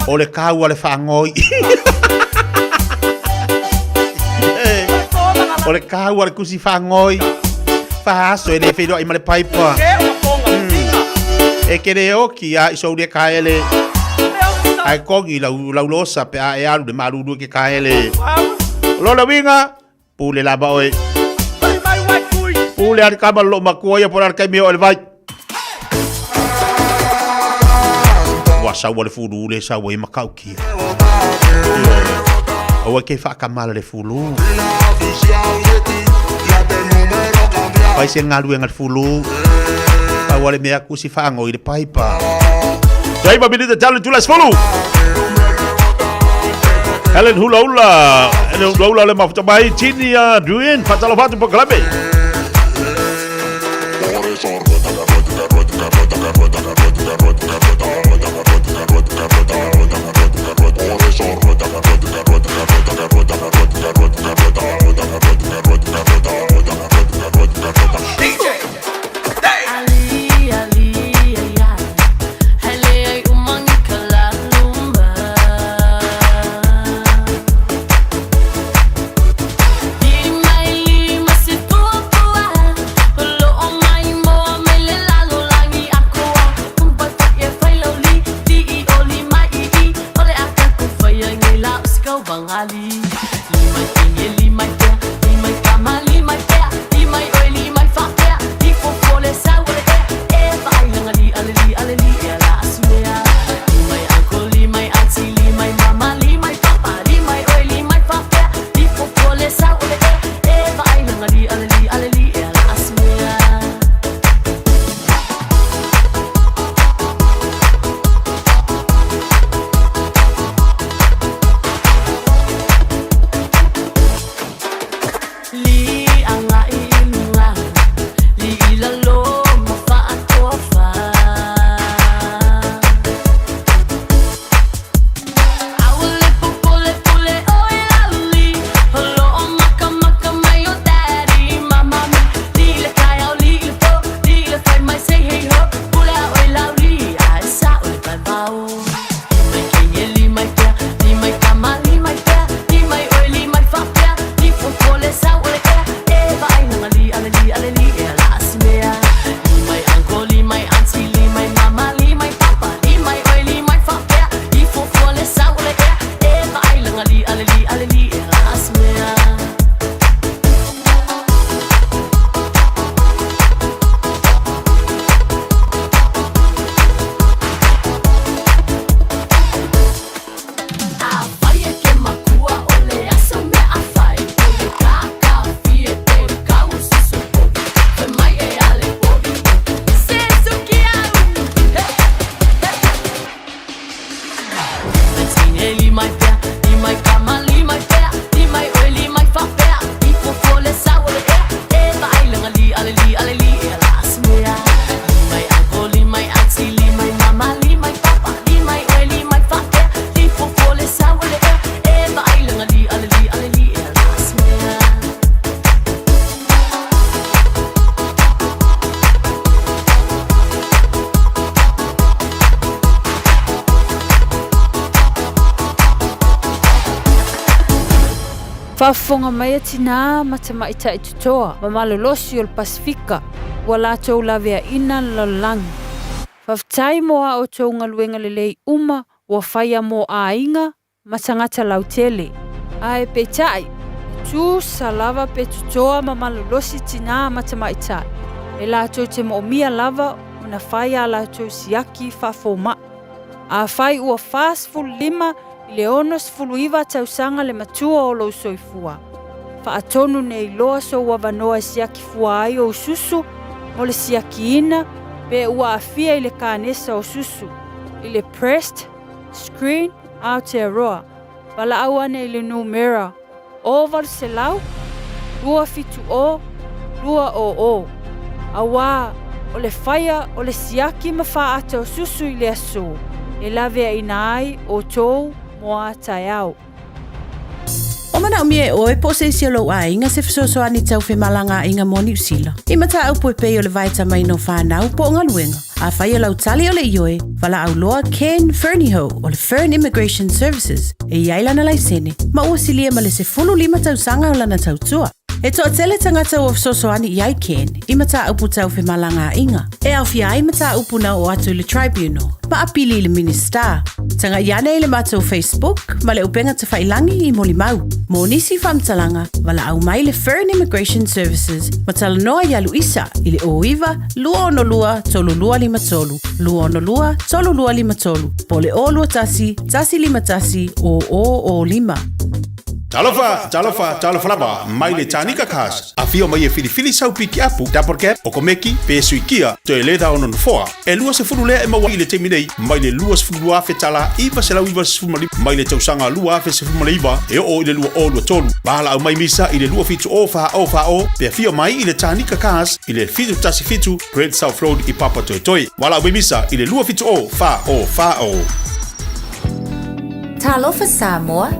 ole kau ole fangoi ole kau ole kusi fangoi fa so ele fedo ai male paipa e kere o ki a so de kaele ai kongi la losa pe a alu de malulu ke kaele lo la winga pule la ba oi pule ar kabal lo makoya por ar kai me ole vai sa wale fulu le sa we makau ki o ke fa kamala le fulu pai se ngalu ngal fulu pa wale me aku si fa ngoi de paipa dai ba bini de talo tulas fulu Helen hula le mafuta bai chini ya duin fatalo fatu po klabe Whaafonga mai atina matama ita itutoa, ma malolosi o le Pasifika, wa lātou lavea ina lalangi. Whaftai moa o tōnga luenga lelei uma ua whaia mo a inga ma tangata lautele. Ae pe tai, tū sa lava pe tutoa ma malolosi tina ma tamaitai. E lātou te moomia lava una whaia lātou siaki whafoma. A whai ua whāsfulu lima I le onos fulu iwa tausanga le matua o lo soifua. Whaatonu nei loa so wawanoa siaki fua ai o susu, mo le siaki ina, pe ua afia I le kānesa o susu. I le pressed, screen, Aotearoa. Wala aua nei le numera. Oval se lau, lua fitu o, lua o. Awa, o le whaia o le siaki mawha ate o susu I le aso. E lawea ina ai o tou moa taiao. O mana o mie oe po se isi lo a inga se fisoso ani tau fe malanga inga mo New Zealand. I mata au poe pei o le vaita mai no whanau po o ngaluenga. A whai o lau tali o le ioe, wala au loa Ken Fernieho o le Fern Immigration Services e iailana laisene. Ma ua silia ma le se fulu lima tau sanga o lana tau tua. E toa tele tangata o fisoso ani iai Ken, I mata upu tau fe malanga inga. E au fia ai mata upu na o atu le tribunal. Ma apili le minister. Tanga iane I le matou Facebook, ma le upenga te whailangi I moli mau. Mo nisi whamtalanga, wala au mai le Fern Immigration Services, ma tala noa ia Luisa, I le oiwa, lua ono lua, tolu lua lima tolu. Lua ono lua, tolu lua lima tolu. Po le o lua tasi, tasi lima tasi, o lima. Talofa lava, mai le tanika kas. A fio mai e filifili sau piki apu, daporket, o komeki, pe suikia, to e leda onon foa. E lua se furu lea e mawa I le teminei, mai le lua se furu afe tala, iwa se lau iwa se furu malip, mai le tausanga lua afe se furu maliva, e o I le lua o lua tolu. Bahala au mai misa I le lua fitu o, pe fio mai I le tanika kas, I le fitu tasi fitu, Great South Road I Papa Toi. Wala au mai misa I le lua fitu o, fa o. Talofa Samoa.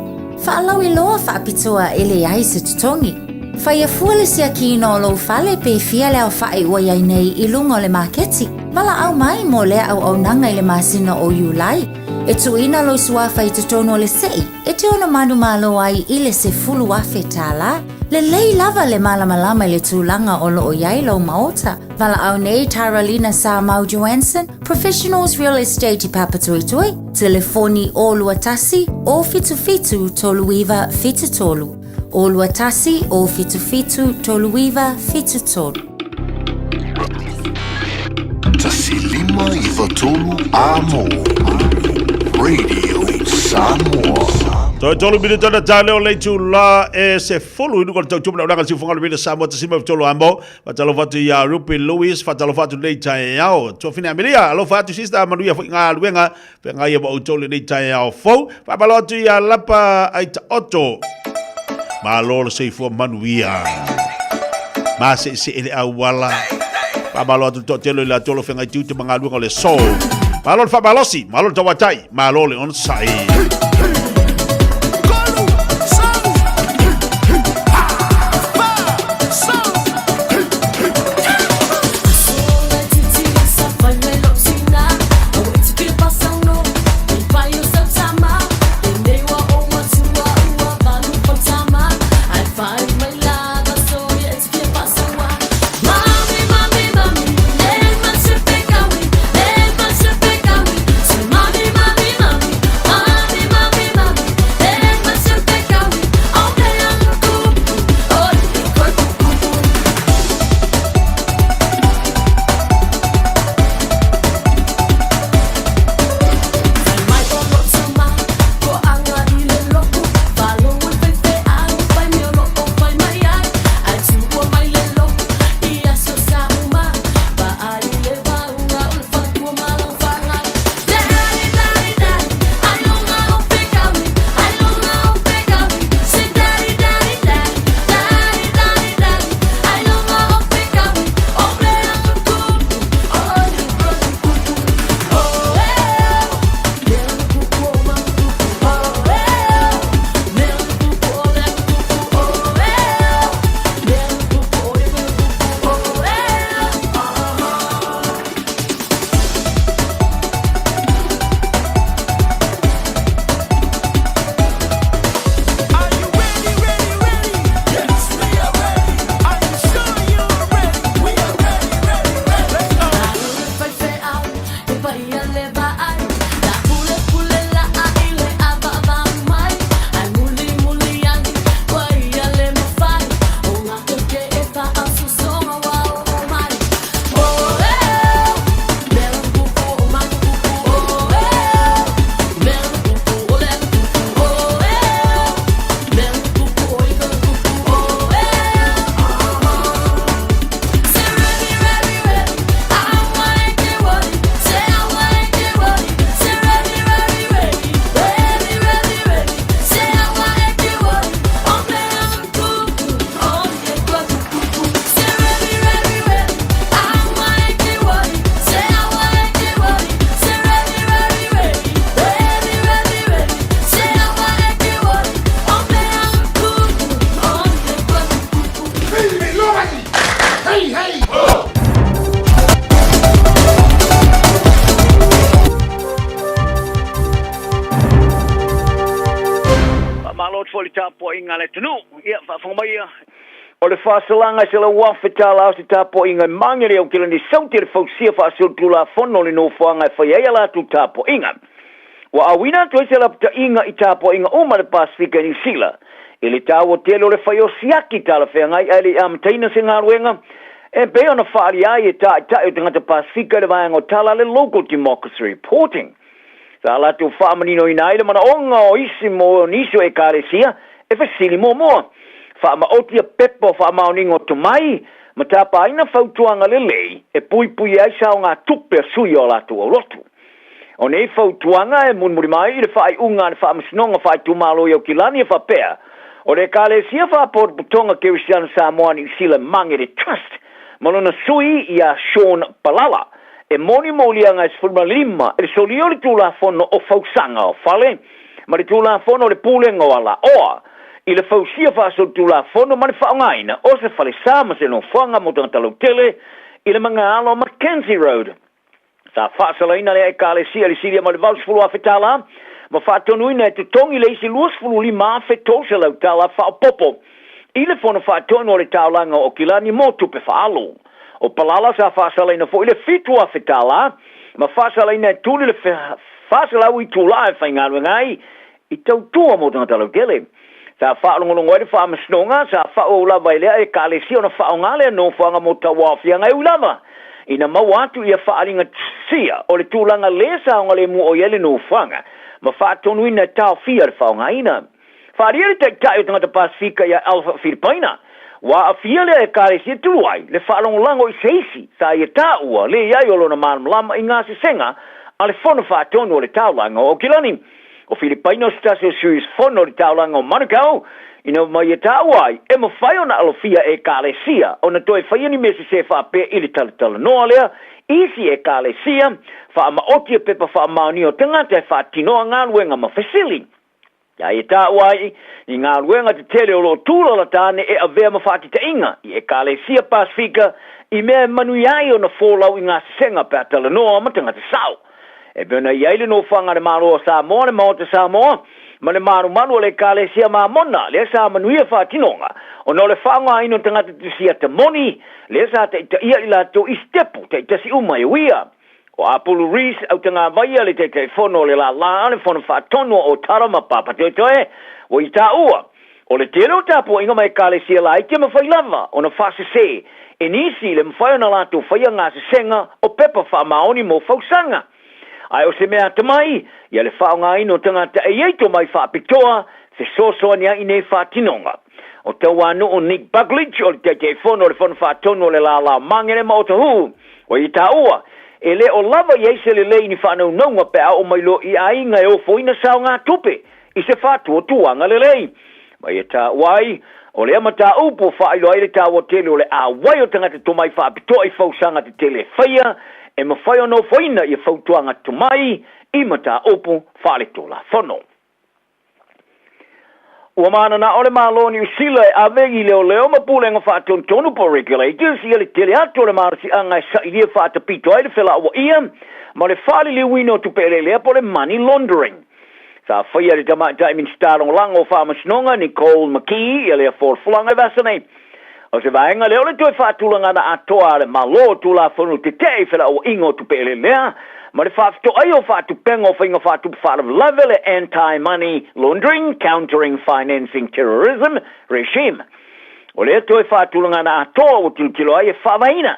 Whaalau I loa whaapitoa ele ai se tutongi. Whai a fuale sia kino o lo whale pe fia leo whae ua iai nei I lungo le maketi. Wala au mai mo lea au nanga I le masina o Iulai. E tuina lo sua whai tutono le sei. E te ona manu malo ai I le se fulu afe tala. Le lei lava le malamalama I le tūlanga o lo o iai lo maota. Wala au nei Taralina Sa-Mau Johansson, Professionals Real Estate I Papatoetoe, telefoni o luatasi o fitu toluiva fitu tolu. O luatasi o fitu toluiva fitu tolu. Tasi lima iwa tolu amo. Radio Samoa. Tolu bini tona tale o leitu la e se fulu inu kona tau tumna unanga si funga lubina Samoa tasima tolu amo. Fatalo fatu ya Rupi Lewis, fatalo fatu leita yao. Tofine Amelia, alo fatu sista manuia nga luenga, penga ia wa utole leita yao fau. Fabalotu ya lapa aita oto. Malolo seifua manuia. Mase se ele awala. Fabalotu totelo ila tolo fenga tiutu mga luenga le so. Malolo fabalosi, malolo tawatai, malolo on sai. Mami, le tunu ia fa mai o le fasalanga se la wafetala o se tapo inga mangere o kila ni sauti le fausia fa se tula fono le no fuanga fa ia la tu tapo inga wa awina to se la pta inga i tapo inga uma le Pasifika ni sila ele tawo telo le fa yosiaki tala fe ngai ele am taina se ngaruenga e be ona fa ai e ta e tanga Pasifika le vanga o tala le local democracy reporting sa la tu fa manino ina ile mana onga o isimo niso e karesia e fa sili mo fa ma otia pepo fa ma oningo to mai matapa ina fautuanga lele e pui ai sa nga tupe sui o la tu o lotu o nei fautuanga e mun muri mai le fa unga fa msnonga fa tu malo yo kilani fa pea o le kale sia fa por butonga ke Christian Samoa ni sila mangere trust malona sui ya Sean Palala e moni molianga es fulma lima e solioli tu la fono o fausanga o fale ma le tu la fono le pulengo ala oa i le fausia fa so tu la fono ma le faungaina o se fale sama se no fanga mo tanga tele i le mangalo Mackenzie Road sa fa salaina le kale sia le sia ma le vals fulu afetala ma fa tonu ina te tongi le si luas fulu lima afeto se la tala fa popo i le fono fa tonu le taulanga o kilani mo tu pe fa alo o palala sa fa salaina fo i le fitu afetala ma fa salaina tu le fa salawi tu la fa ngalo ngai i tau tua mo tanga tele sa fa longo le fa masnonga sa fa o la vai le e kalesi ona fa ngale no fa nga mota wa fia ngai ulava ina mawatu ia fa alinga sia o le tulanga lesa o le mu o yele no fanga ma fa tonu ina ta fia fa ngaina fa ria te tai tanga Pasifika ya Alpha Filipina wa fia le kalesi tuai le fa longo i seisi sa ia ta ua le ia yo lona malama inga se senga ale fono fa tonu le taulanga o kilani o Filipino stasio suis fono di taulanga o Manukau ina mai tawai e mo fai ona alofia e kalesia ona toi fai ni mesi se fa pe ili tala no alea isi e kalesia fa ma oti pepa fa mauni o tanga te fa tino ngaluenga ma fasili ya e tawai i ngaluenga te tele o lo tula la tane e avea ma fa te inga i e kalesia Pasifika i me manuyai ona folau i ngā senga pe tala no ma tanga te sau e bena iaile no fanga de malo Samoa le mo te Samoa ma le maru le kalesia ma mona le sa manuia fa tinonga o no le fanga ino tanga te sia te moni le sa te ia ila to istepu te si uma e wia o Apollo Rees au tanga vai le te fono le la le fono fa tono o tarama papa te toe o ita ua o le telo tapo inga mai kalesia la ike ma fai lava o na fa se e nisi le mfai na la to fai nga se senga o pepa fa maoni mo fausanga ai o se mea tamai ia le whaonga ino tanga ta e eito mai whapitoa se soso ania i nei whatinonga o te wano o Nick Buckledge o te fono le fono whatono le la mangere ma o te hu o i ta ua e le o lava i eise le lei ni whanau naunga pe a o mai lo i ainga e o foina sao ngā tupe i se whatua tuanga le lei mai e ta wai o le amata upo whailo ai le ta o tele o le a wai o tanga te tomai whapitoa i whausanga te tele whaia e mawhai ono whaina i whautuanga tumai i mata opo whaletola whono. Ua mana na ole maloni usila e avegi leo mapulenga whaatonu tonu po regulators i le tele ato le marasi angai sa ilia whaatapito ai le whela awa ia ma le whali le wino tupere lea po le money laundering. Sa whaia le tamata i min starong lango whaamasnonga Nicole McKee i le forfulanga vasanei. O se vaenga leo le toi whaatulanga na atoa le malo tula whanu te tei whela o ingo tupele lea ma le whaafto ai o whaatupenga o whainga whaatup whaarav level anti-money laundering, countering financing terrorism regime. O le toi whaatulanga na atoa o tilkilo ai e whawaina.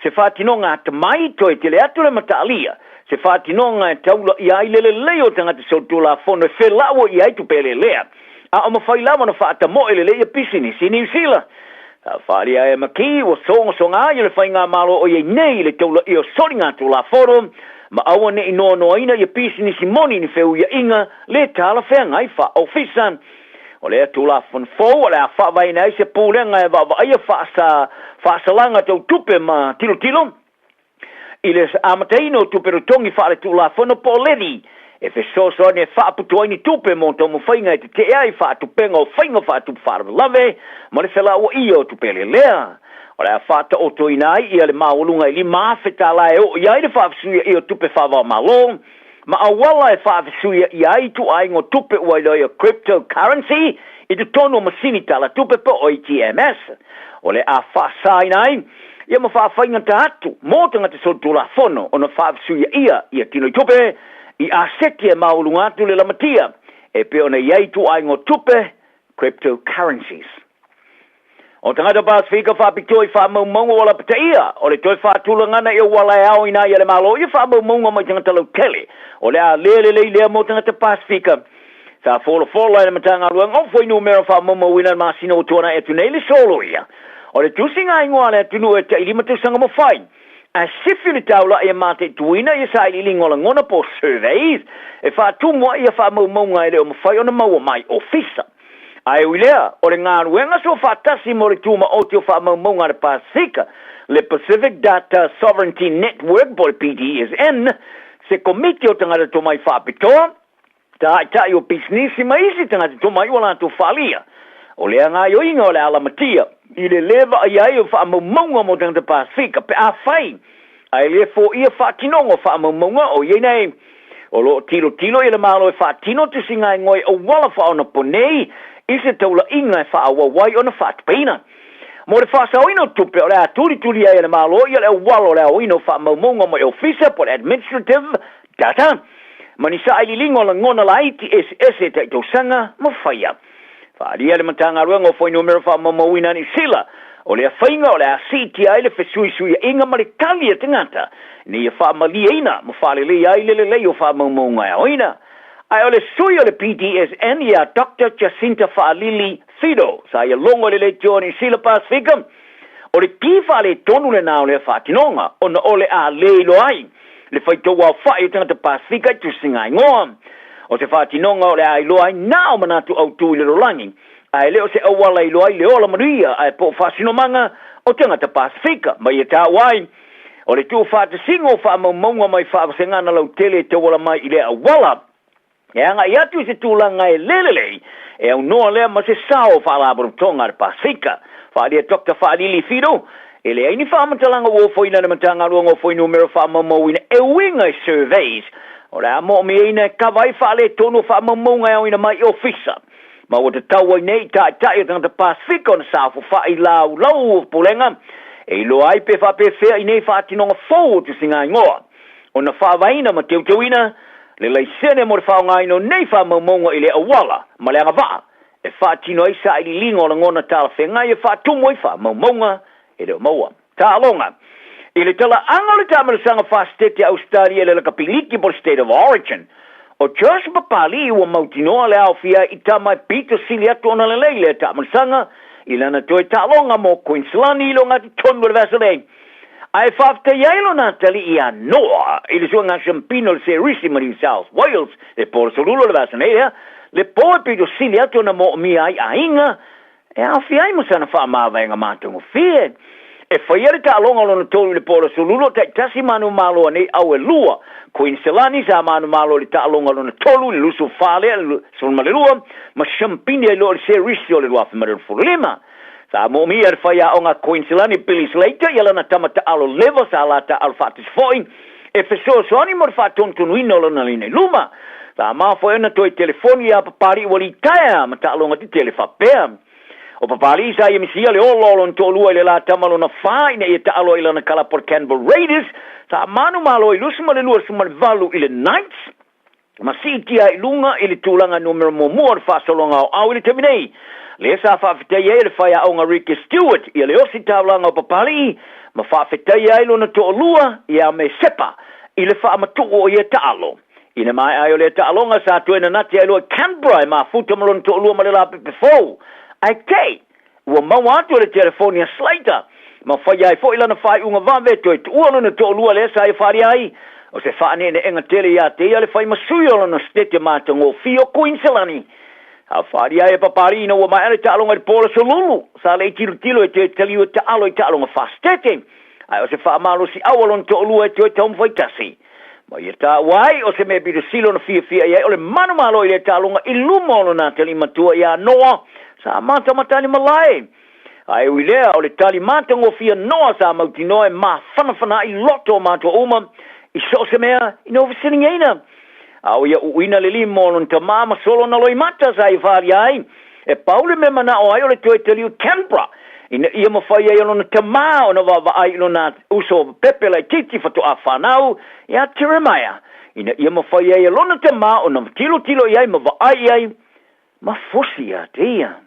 Se whaatinonga ata mai toi te le atu le mataalia. Se whaatinonga e taula i ai lele leo tangata so tula whanu e whelawa i ai tupele lea. A o mawhailawa na whaatamo ele lea pisini si New Zealand. Wharia e maki o songa i le whainga malo o ye nei le taula i o soringa tu la forum ma awa ne ino ina i pisi ni simoni ni feu ia inga le tala whenga i wha ofisan o le tu la fun fo o le a wha vaina i se pūlenga e wawa ai a wha salanga tau tupe ma tilo i le amateino tupe rutongi wha le tu la fun po ledi e fe so ne fa puto ni tupe mo to mo fainga te ai fa tu pengo fainga fa tu far lave mo le fela o io tu pele lea ora fa to o to inai ia le maulunga li ma feta la e o ia le fa su io tupe fa va malo ma awala e fa su ia tu ai ngo tupe o le cryptocurrency I te tono masini tala tupe po o TMS. O le a whaasai nai, ia ma whaawhainga ta atu, mō tanga te sotu la fono, o na whaafsuia ia tino i tupe, i a seti e maulunga atu le lamatia, e pe o na iei tu ai ngō tupe, cryptocurrencies. O tangata Pasifika whaapitoi whaamaumaunga wala pata ia, o le toi whaatulangana i wala e au ina i le malo, ia whaamaumaunga mai tangata lau kele, o le a lea mō tangata Pasifika, sa fola e matanga luang, o foi numero whaamaumauina masino tuana e tunei le solo ia, o le tusinga ingoa le tunu e te ilima tu sanga mawhai, a sifi le taula e mate tuina i sa ili ngola ngona po surveys, e whaatumua ia whaamaumaunga e le o mawhai o na maua mai ofisa. Ai uilea, o le ngā ruenga so whaatasi mo le tūma o te o whaamaumaunga le Pasifika, le Pacific Data Sovereignty Network, bo le PDSN, se komiti o tangata to mai whaapitoa, tai o business maisi tangata to mai wala to whalia. O lea ngā yoinga o le alamatia, i le leva ai ai o whaamaumaunga mo tangata Pasifika, pe a whai, ai le fo ia whaatinongo whaamaumaunga o ienei, o lo tilo i le malo e whaatino tu singa i ngoi o wala whaona ponei, i se taula inga e whaawawai o na whaatpaina. Mo le whaasawino tupe o le a turi ai le malo i le walo le a wino whaamaumaunga mo e officer po le administrative data. Mani sa ili lingo la ngona la iti ese ta ito sanga ma whaia. Whaaria le matanga ruanga o whaino mera whaamaumaunga ni sila. O le a whainga o le a CTI le whesui inga ma le kali e tangata. Ni e whaamalia ina ma whaalele ai le o whaamaumaunga e oina. Ai ole sui ole PDSN ia Dr. Jacinta Fa'alili Fido, sa ia longo le Johnny Sila Pasifika, ole kifa le tonu le nao le whaatinonga, ona ole a leilo ai, le whaitoa whai o tangata Pasifika tu singa ingoa, o te whaatinonga ole a ilo ai nao manatu au tui le rolangi, ai leo se awala ilo ai le ola maria, ai po whaasinomanga o tangata Pasifika, mai e tā wai, ole tu whaatasingo whaamaumaunga mai whaasengana lau tele te wala mai i le awala, e anga i atu se tūlanga e lelelei, e au noa lea ma se sao whaalabaru tonga le Pasifika, whaalia Dr. Fa'alili Fido, e le aini whaamatalanga wofoina na matanga ruanga wofoina umero whaamamauina e winga i surveys, o le amo mi eina e kawai whaale tono whaamamaunga e oina mai ofisa, ma o te taua nei tai o tangata Pasifika o na sāfu whaai lau pulenga, e ilo ai pe whapewhea i nei whaatinonga fōu tu singa ingoa, o na whaavaina ma teuteuina, le laisene mo le whaongaino nei whaamaumaunga i le awala, ma le angawaa, e whaatino i sa ili lingo la ngona tala whengai e whaatumo i whaamaumaunga e leo maua. Tā alonga, i le tala anga le tāmarasanga whaastete Australia le lakapiliki po le State of Origin, o Josh Papali ua mautinoa le awhia i tamai Peter Sili atu ona le leile e tāmarasanga, i lana toi tā alonga mo Queensland i lo ngati tonu le vasalei. Ai whafta iailo nā tali i a noa, i le suanga Champino le Serisi ma New South Wales, le pōra solulo le vasanea, le pōra pido sili atu na mo mi ai a inga, e a fi ai masana wha mawa inga mātungu fie. E whaiere ta alonga lona tolu le pōra solulo, tai tasi manu malo nei au e lua, Queenselani sa manu malo le ta alonga lona tolu, le lusu whale, le sulma le lua, ma Champino le lo le Serisi o le ruafi mara le fulima. Sa mo mi ar faya o nga Queenselani Billy Slater, yala na tamata alo level sa alata alfatis foi, e feso soani mor faton tunuino lona line luma. Sa ma foi na toi telefoni a papari wali taya, mata alo nga ti telefapea. O papari sa ia misia le olo lon tolua ile la tamalo na fai na ia ta alo ila na kala por Canberra Raiders, sa manu malo ilusuma le lua suma valu ile Knights, ma sitia ilunga ili tulanga numero mo muar fasolonga au ili teminei. Le sa whawhitai e le whai a onga Ricky Stewart i le osi taulanga o papari, ma whawhitai e lo na to lua i a me sepa i le wha amatuko o i e taalo. I ne mai ai o le taalonga sa tuena nati ai lo Canberra ma futa malon to lua ma le la pepefo. Ai kei, ua maua atu le telefonia Slater, ma whai ai fo ilana whai unga vave to e tuolo na to lua le sa e whari ai, o se whaane ne enga tele ia te ia le whai masui o lana stete matango fio Queenselani. A whari ai e paparina ua mai ane taalonga i pola solulu, sa le tilo e te taliu e taalo i taalonga whastete. Ai o se wha amalo si awalon to lua e te taum whaitasi. Ma ia ta wai o se me bidu silo na fia ia o le manu malo i le taalonga i lumolo na tali matua ia noa, sa mata matani malai. Ai ui lea o le tali mata ngo fia noa sa mauti noa e ma whanawhana i loto matua uma, i so se mea i novi siningeina. Au ia uina le limo lon ta mama solo na loi mata sa i whari ai. e paule me mana o ai o le toe taliu Canberra ina ia mawhai ai alona tamā o na wawai ilona uso pepe lai titi fatu a whanau ia Jeremiah ina ia mawhai ai alona tamā o na tilo iai mawai ai mafosi a teia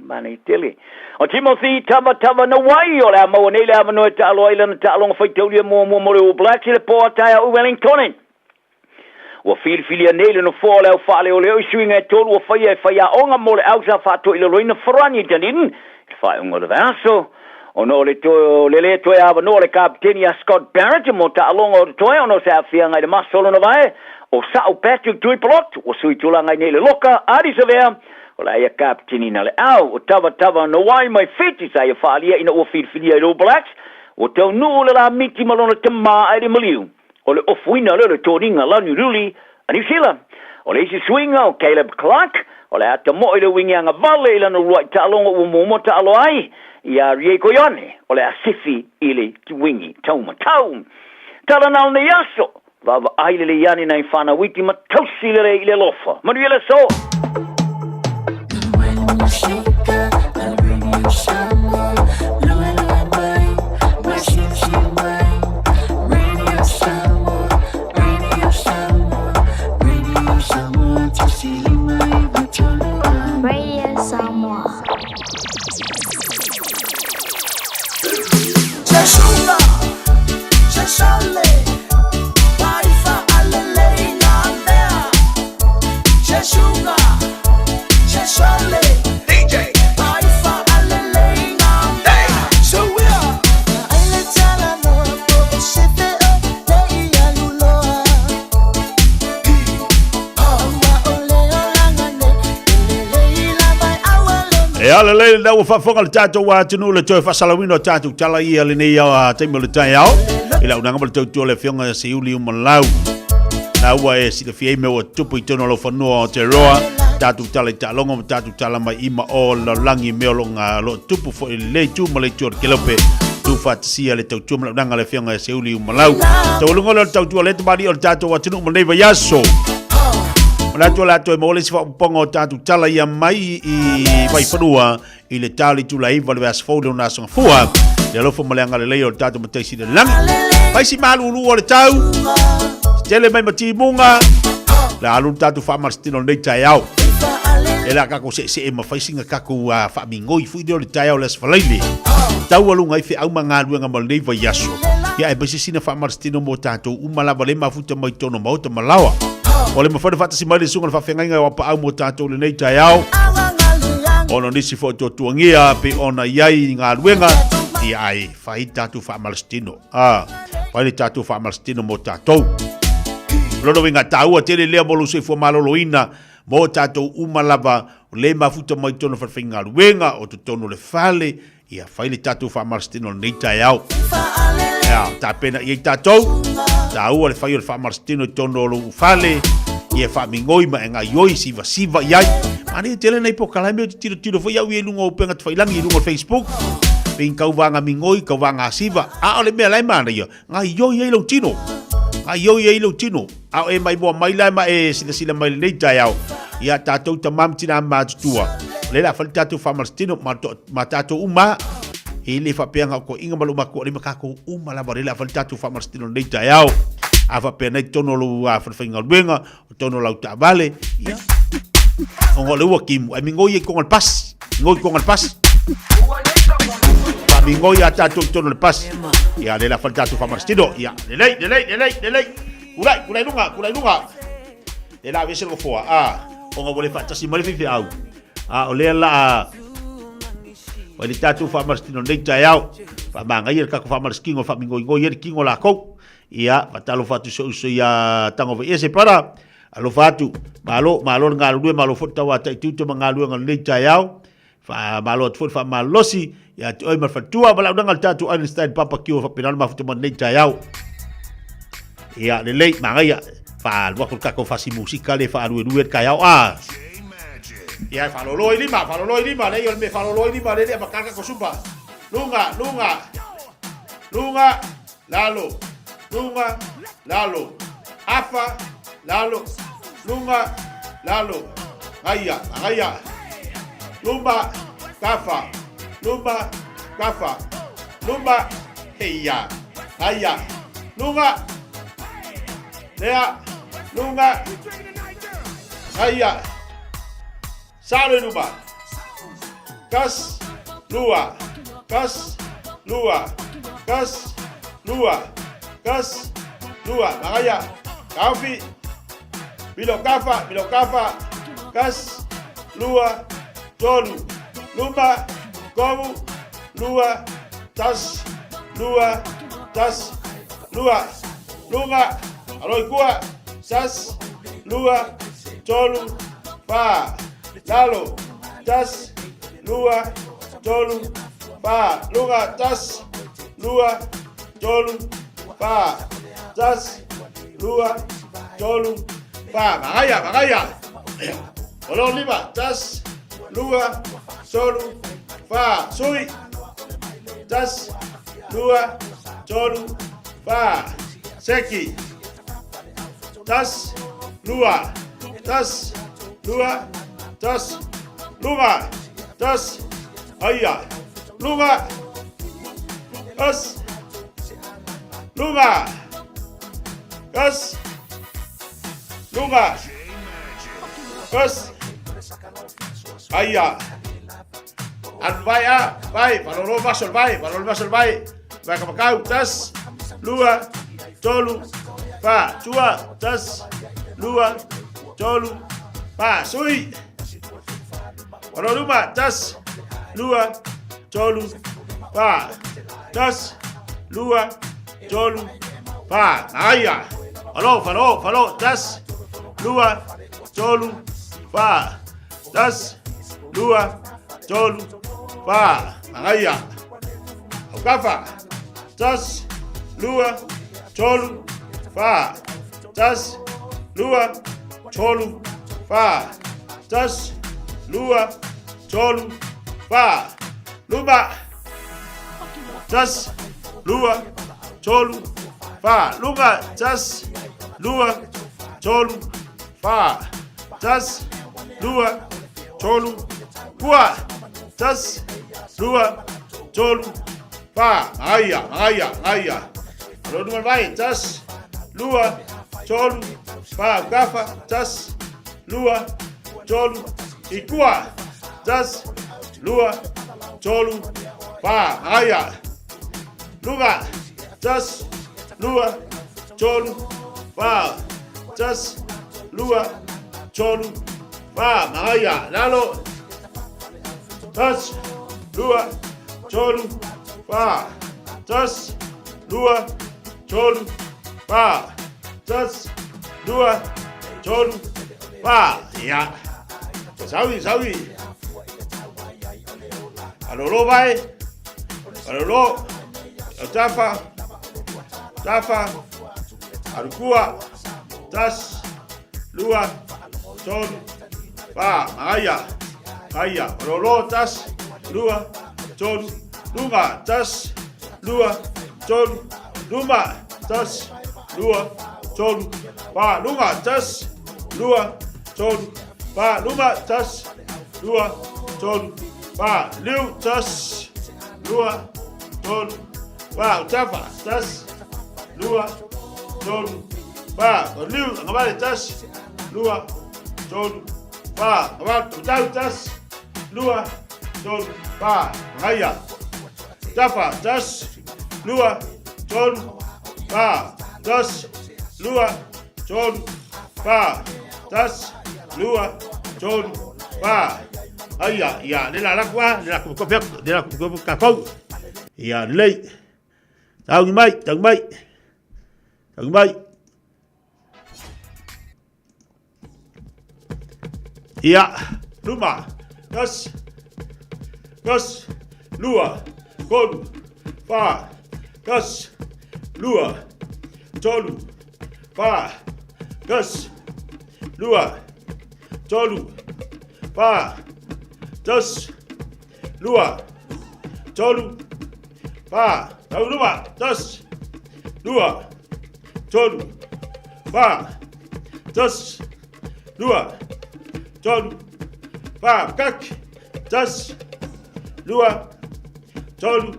mana i tele o Timothy tava na wai o le amau nei le amano e ta alo ai lana ta alonga whaitaulia mo le All Blacks le po atai o Wellington wa fili nele no fo le fale o le swinga e tolu o fai onga mo le ausa fato i loina frani tanin fai unga le vaso o no le to le to ava no le kapteni a Scott Barrett mo ta alonga o to no sa fia ngai de masolo no vai o sa o Patrick Duiplot o sui tula ngai nele loka ari sevea o la ia kapteni na le au o tava no wai mai fiti sa ia falia ina o fili All Blacks o te no le la miti malona tama ai de maliu o le ofuina le toringa lani ruli a New Zealand o le isi swinga o Caleb Clark o le ata mo i le wingianga vale i lana ruai talonga o momota alo ai ia Rieko Ione o le asifi i le wingi taumatau tala nal ne yaso vava ai le iani na infana witi ma tausi le i le lofa manuela so Radio Samoa. Jeshua, Jeshale, Waifa alele nambea. Jeshua, Jeshale, DJ, Waifa alele nambea. So we are. Aile tala no po shefe o le yaluloa. E ala leile na ua whaafonga le tātou wa tunu le toi whasalawino tātou tala ia le nei au a teimo le tai au. I lau nangama le tautua le whionga se uli umalau. Na ua e si le fiei me ua tupu i tono lo whanua o te roa. Tātou tala i tālonga ma tātou tala mai ima o la langi meo lo ngā lo tupu fo i le tu ma le tua kelope. Tu whaatisia le tautua ma lau nanga le whionga se uli umalau. Tau lunga le tautua le tamari o le tātou wa tunu umaneiva yaso. Lato lato e mole si fa pongo tatu tala ia mai I vai fanua I le tali tu la iva le vas fodo na so fua le lo fo malanga le leo tatu matei si le lang vai si malu lu o le tau tele mai mati munga la alu tatu fa marstino nei tai au e la kako se e ma fai singa kako fa mingoi fu de le tai au les falaile tau alu ngai fe au manga luenga mal nei vai yaso ya e basi sina fa marstino mo tatu umala vale ma futa mai tono mo to malawa Ole mo fada fatasi mai le sunga fa fenga wa pa au mo tatou le nei tai au. Ono nisi fo to tuangia pe ona yai nga luenga I ai fai tatou fa malstino. Fai tatou fa malstino mo tatou. Lono winga tau a tele lea bolu se fo maloloina mo tatou umalava le mafuta mai tono fa fenga luenga o to tono le fale ia fai le tatou fa malstino nei tai au. Ya ta pena I tatou. Tau le fai o le fa malstino tono lo fale. Ia fa mingoi ma nga yoi siva yai mani tele nei po kala me tiro foi au lunga o penga tfai langi lunga Facebook pin kau vanga mingoi kau vanga siva a ole me lai mana yo nga yoi ai lo tino a e mai bo mai lai ma e sila mai nei tai au ia tatou tamam tina ma tua le la fal tatou fa marstino ma tatou uma ele fa penga ko inga malu mako ni makako uma la barela fal tatou fa marstino nei tai au Ava pena tono lo a whawhinga luenga, tono lau ta vale, ia. Ongo leua kimu, ai mingoi e kongal pas, ngoi kongal pas. Pa mingoi a tatou tono le pas. Ia, le la whaltatu whamarstino, ia. Lelei. Kulai lunga. Le la vese ngo foa, ongo wale whatasi marififi au. O lea la wale tatou whamarstino nei tai au. Whamanga ia kako whamarstino, whamingoi ia kingo la kou. Ia patalo fatu so ia tango ve ese para alo fatu malo ngalu malo fota wa tai tu ngalu ngal nei tai au fa malo fot fa malosi ia oi mar fatua bala ngal tatu Einstein papa kio fa penal ma futa nei tai au ia le lei manga fa lo ko ka fa si musika le fa lu kai au ia fa lo loi lima le yo me fa lo loi lima le ba ka ko supa lunga lalo afa lalo lunga lalo ngaya Luma, kafa. Luma, kafa. Luma, heya. Haya. Lunga. Lea. Lunga. Haya. Sale luma. Kas. Lua. Kas. Lua. Kas. Lua. Kas. Lua. Makaya. Kaufi. Bilo kafa. Bilo kafa. Kas. Lua. Tolu. Luma. Komu. Lua. Tas. Lua. Tas. Lua. Lunga. Aloi kua. Sas. Lua. Tolu. Pa. Lalo. Tas. Lua. Tolu. Pa. Lunga. Tas. Lua. Tolu. Pa. Tas. Lua. Tolu. Pa. Makaya. Makaya. Olo lima. Tas. Lua. Tolu. Pa. Sui. Tas. Lua. Tolu. Pa. Seki. Tas. Lua. Tas. Lua. Tas. Lunga. Tas. Aya. Lunga. Tas. Lunga. Tas. Lunga. Tas. Aya. An vai a. Vai. Valoro vasol vai. Valoro vasol vai. Vai kapakau. Tas. Lua. Tolu. Pa. Tua. Tas. Lua. Tolu. Pa. Sui. Valoruma. Tas. Lua. Tolu. Pa. Tas. Lua. Tolu. Pa. Aya. Falo. Falo. Falo. Tas. Lua. Tolu. Pa. Tas. Lua. Tolu. Pa. Aya. Okafa. Tas. Lua. Tolu. Pa. Tas. Lua. Tolu. Pa. Tas. Lua. Tolu. Pa. Luma. Tas. Lua. Tolu. Pa. Lunga. Tas. Lua. Tolu. Pa. Tas. Lua. Tolu. Kua. Tas. Lua. Tolu. Pa. Aya. Aya. Aya. Kalau dua vai. Tas. Lua. Tolu. Pa. Kafa. Tas. Lua. Tolu. Ikua. Tas. Lua. Tolu. Pa. Aya. Lunga. Tas. Lua. Tolu. Pa. Tas. Lua. Tolu. Pa. Aya. Lalo. Tas. Lua. Tolu. Pa. Tas. Lua. Tolu. Pa. Tas. Lua. Tolu. Pa. Ya. Sawi, sawi. Alolo vai. Alolo. Tafa. Tafa. Alukua. Tas. Lua. Tolu. Pa. Aya. Aya. Alolo. Tas. Lua. Tolu. Lunga. Tas. Lua. Tolu. Luma. Tas. Lua. Tolu. Pa. Lunga. Tas. Lua. Tolu. Pa. Luma. Tas. Lua. Tolu. Pa. Liu. Tas. Lua. Tolu. Pa. Tafa. Tas. Lua. Tolu. Pa. Liu. Ngabali. Tas. Lua. Tolu. Pa. Ngabali. Utau. Tas. Lua. Tolu. Pa. Ngaya. Tafa. Tas. Lua. Tolu. Pa. Tas. Lua. Tolu. Pa. Tas. Lua. Tolu. Pa. Aya. Ya. Nila lakwa. Nila kupia. Nila kupia kakau. Ya. Lei. Tau ni mai. Tau mai. Tau mai. Ya. Luma. Tas. Tas. Lua. Tolu. Pa. Tas. Lua. Tolu. Pa. Tas. Lua. Tolu. Pa. Tas. Lua. Tolu. Pa. Tau luma. Tas. Lua. Tolu. Pa. Tas. Lua. Tolu. Pa. Kak. Tas. Lua. Tolu.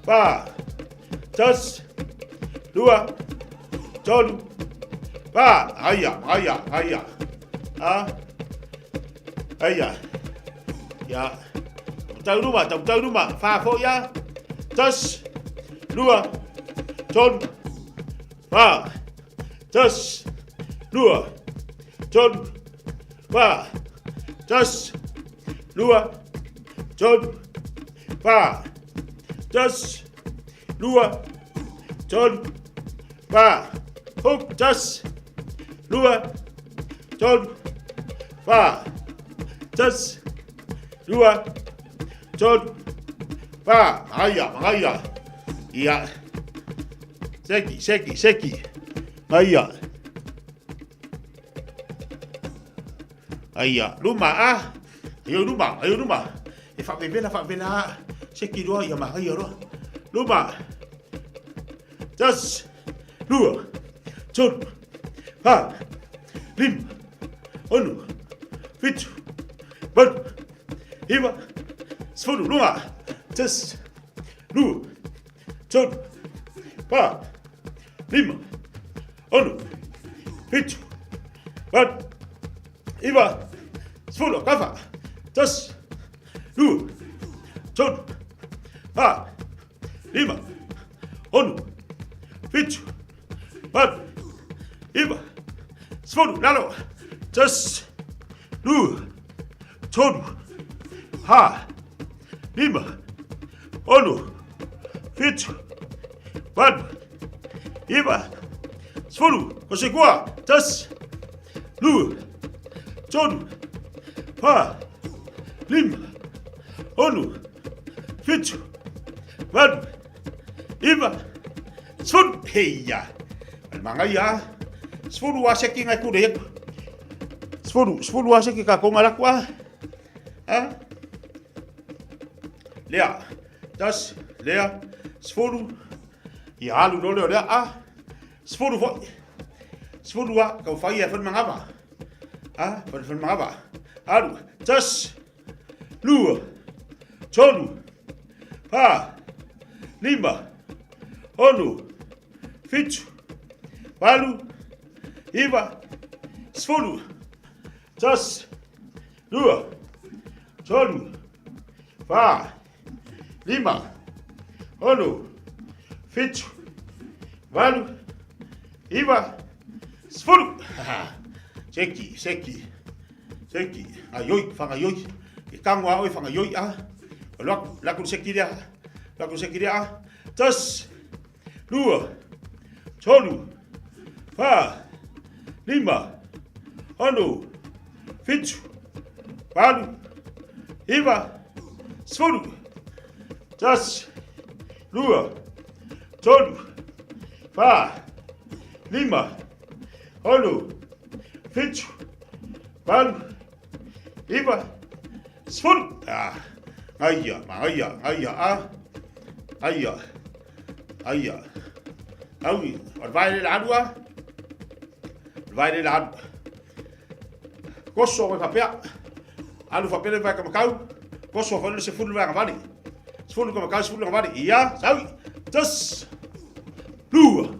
Pa. Tas. Lua. Tolu. Pa. Haya. Ah. Haya. Ya. Tahu rumah. Fa fo ya. Tas. Lua. Tolu. Pa. Tas. Lua. Tolu. Pa. Tas. Lua. Tolu. Pa. Tas. Lua. Tolu. Pa. Hook. Tas. Lua. Tolu. Pa. Tas. Lua. Tolu. Pa. Haya. Ya. Seki. Haya. Rumah. Ayo rumah. Fa vela. Seki doa ya mahaya doa. Rumah. Tas. Lua. Tolu. Pa. Lim. Onu. Fitu. Badu. Hiva. Sfuru. Rumah. Tas. Lua. Tolu. Pa. Lima. Onu. Fitu. Badu. Hiva. Sfuru. Kafa. Tas. Lua. Tolu. Pa. Lima. Onu. Fitu. Badu. Hiva. Sfuru. Lalo. Tas. Lua. Tolu. Pa. Lima. Onu. Fitu. Badu. Hiva. Sfuru. Kosekua. Tas. Lua. Tolu. Pa. Lima. Onu. Fitu. Badu. Hiva. Sfuru. Heya. Almangaya. Sfuru wa seki ngai kude. Sfuru wa seki ka konga lakwa. Ha? Lea. Tas. Lea. Sfuru. I halu dole lea. Ah. Sfuru fo. Sfuru wa ka fai e fan mangaba. Ah, fan mangaba. Halu. Tas. Lua. Tolu. Pa. Lima. Onu. Fitu. Balu. Hiva. Sfuru. Tas. Lua. Tolu. Pa. Lima. Onu. Fitu. Balu. Hiva. Sfuru. Seki. Ayoi, fanga yoi. Kangwa oi fanga yoi ah. Laku seki dia. Tas. Lua. Tolu. Pa. Lima. Onu. Fitu. Balu. Hiva. Sfuru. Tas. Lua. Tolu. Pa. Lima. Onu. Fitu. Balu. Hiva. Sfuru. Ah. Aya. Aui. Vai ladua. Koso vai papea. Alu papele vai ka makau. Koso vai se fulu vai ka vani. Fulu ka makau, fulu ka vani. Ia, saui. Tas. Lua.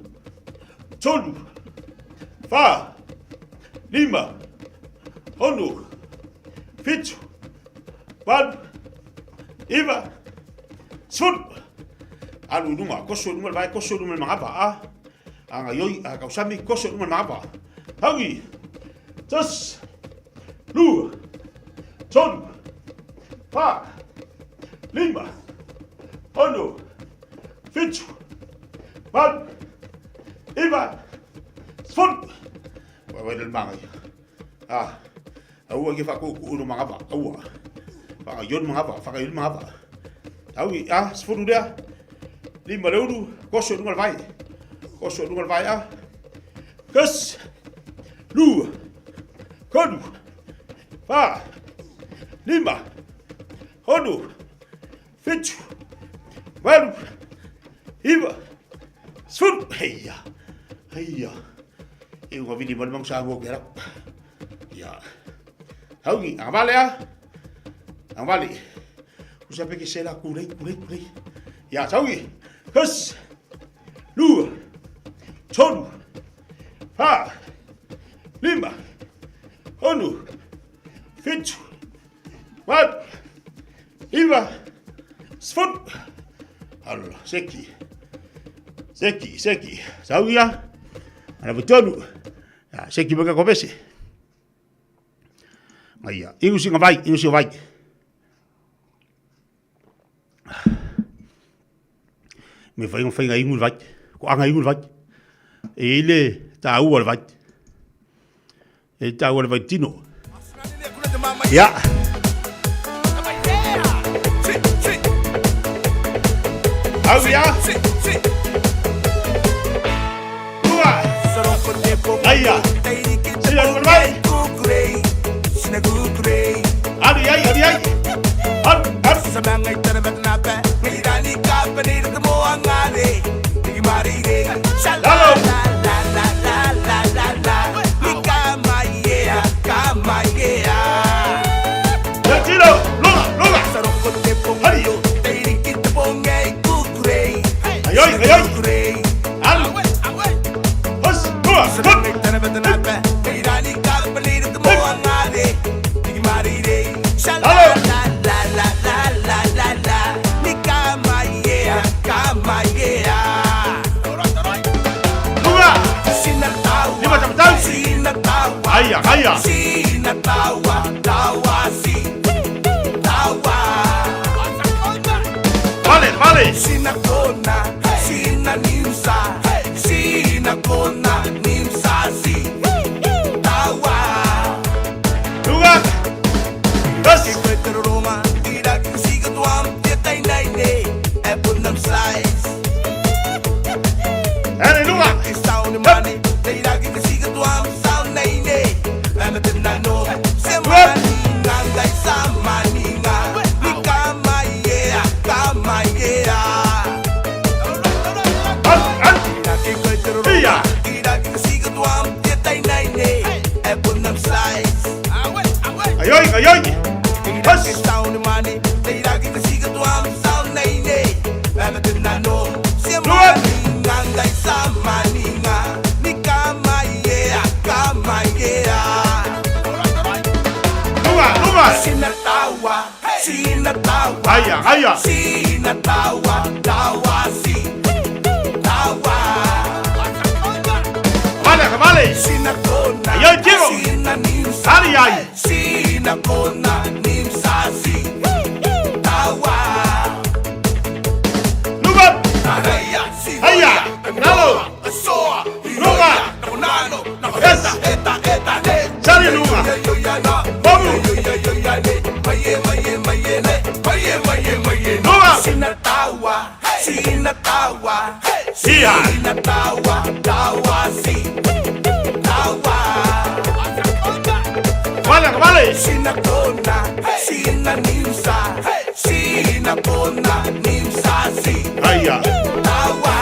Tolu. Pa. Lima. Onu. Fitu. Balu. Hiva. Sfuru. Alu numa, koso numa vai koso numa mangapa ah. Anga yoi a kausami koso numa mangapa. Hawi. Tas. Lua. Tolu. Pa. Lima. Onu. Fitu. Balu. Hiva. Sfuru. Vai del mangai. Ah. Aua ke faku ulu mangapa. Aua. Faka yon mangapa. Hawi ah sfuru dia. Lima leudu, koso dungal vai ah. Kes. Lua. Kodu. Pa. Lima. Onu. Fitu. Balu. Hiva. Sfuru. Heya. Eu vou vir mal mong sa go gerap. Ya. Hawi avale ah. Vale. Usa pe que será curei. Ya, sawi. Hus. Lu. Tonu. Ha. Lima. Onu. Fitu. Wat. Iva. Sfut. Allah, seki. Sawi ya. Ana betonu. Ya, seki baka kopese. Maya, ingu singa vai. Me fai un fainga ingu vai. Ko anga ingu vai. Ele ta ua vai. E ta ua vai tino. Ya. Au ya. Ua. Aya. Sila vai. Adi ai. Sabangai terbat napa, ngirani kapanir temo angade, digimari de. Hello. La. Nikamaya. Latino, loga. Saroko te pongo, te irikite pongai kukurei. Ayoy. Al. Hos, tua. Sabangai terbat napa, ngirani kapanir temo angade, digimari de. Hello. Haya. Sina tawa. Vale. Sina kona, sina nimsa. Sina kona, nimsa si. Tawa. Lugar. Yes. Quiero Roma, tira que siga tu am, teta inaine. É bunam size. Ene lugar. Está un money, tira que siga tu am. Ayoy. Bas. Sina tawa. Haya. Sina tawa si. Tawa. Vale. Sina kona. Ayoy, quiero. Sina nimsa. Ay. Sina kona, nimsa si. Tawa. Lugar. Haya. Nalo. Soa. Lugar. Yes. Sali lugar. Vamos. Sina tawa, si. Tawa. Vale. Sina kona, sina nimsa. Sina kona, nimsa si. Aya. Tawa.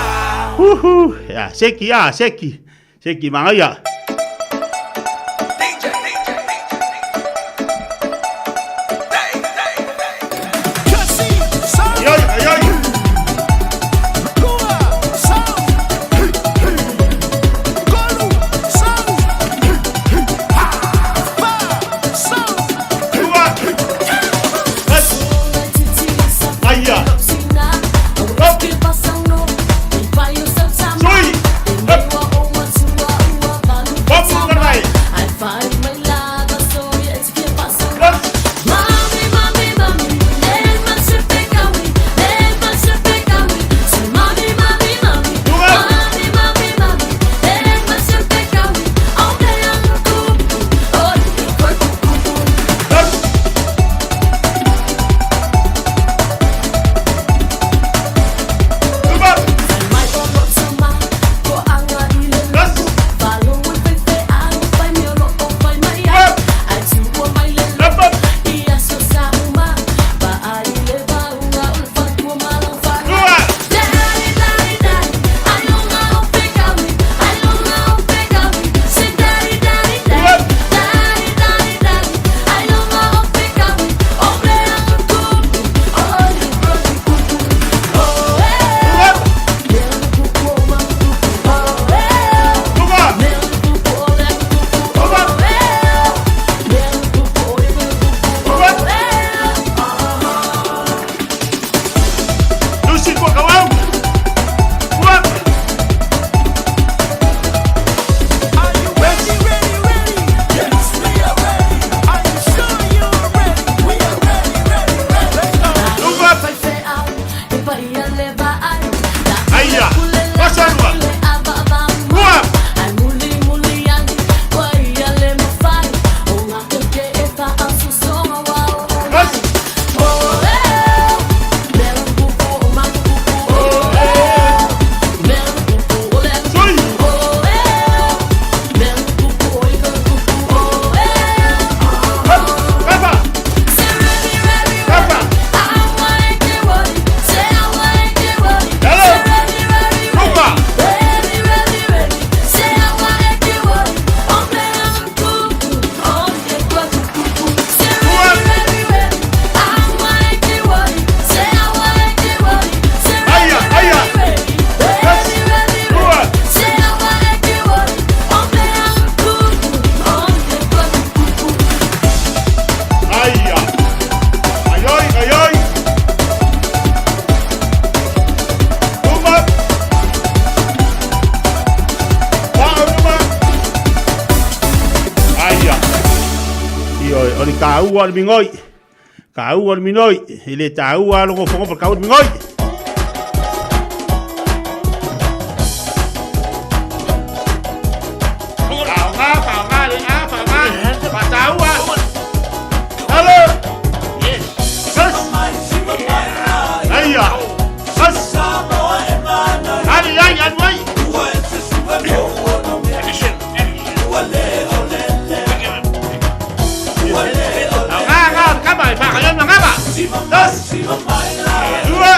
Ya, seki mangaya. tāua le mingoi. Kāua le minoi. Ile tāua longo fongo pa kāua le mingoi. Kāunga le a whaunga. Pa tāua. Hello. Yes. Sas. Aia. Sas. Ari ai anwai. Come on, Fabian, mangaba. Dos. Dua.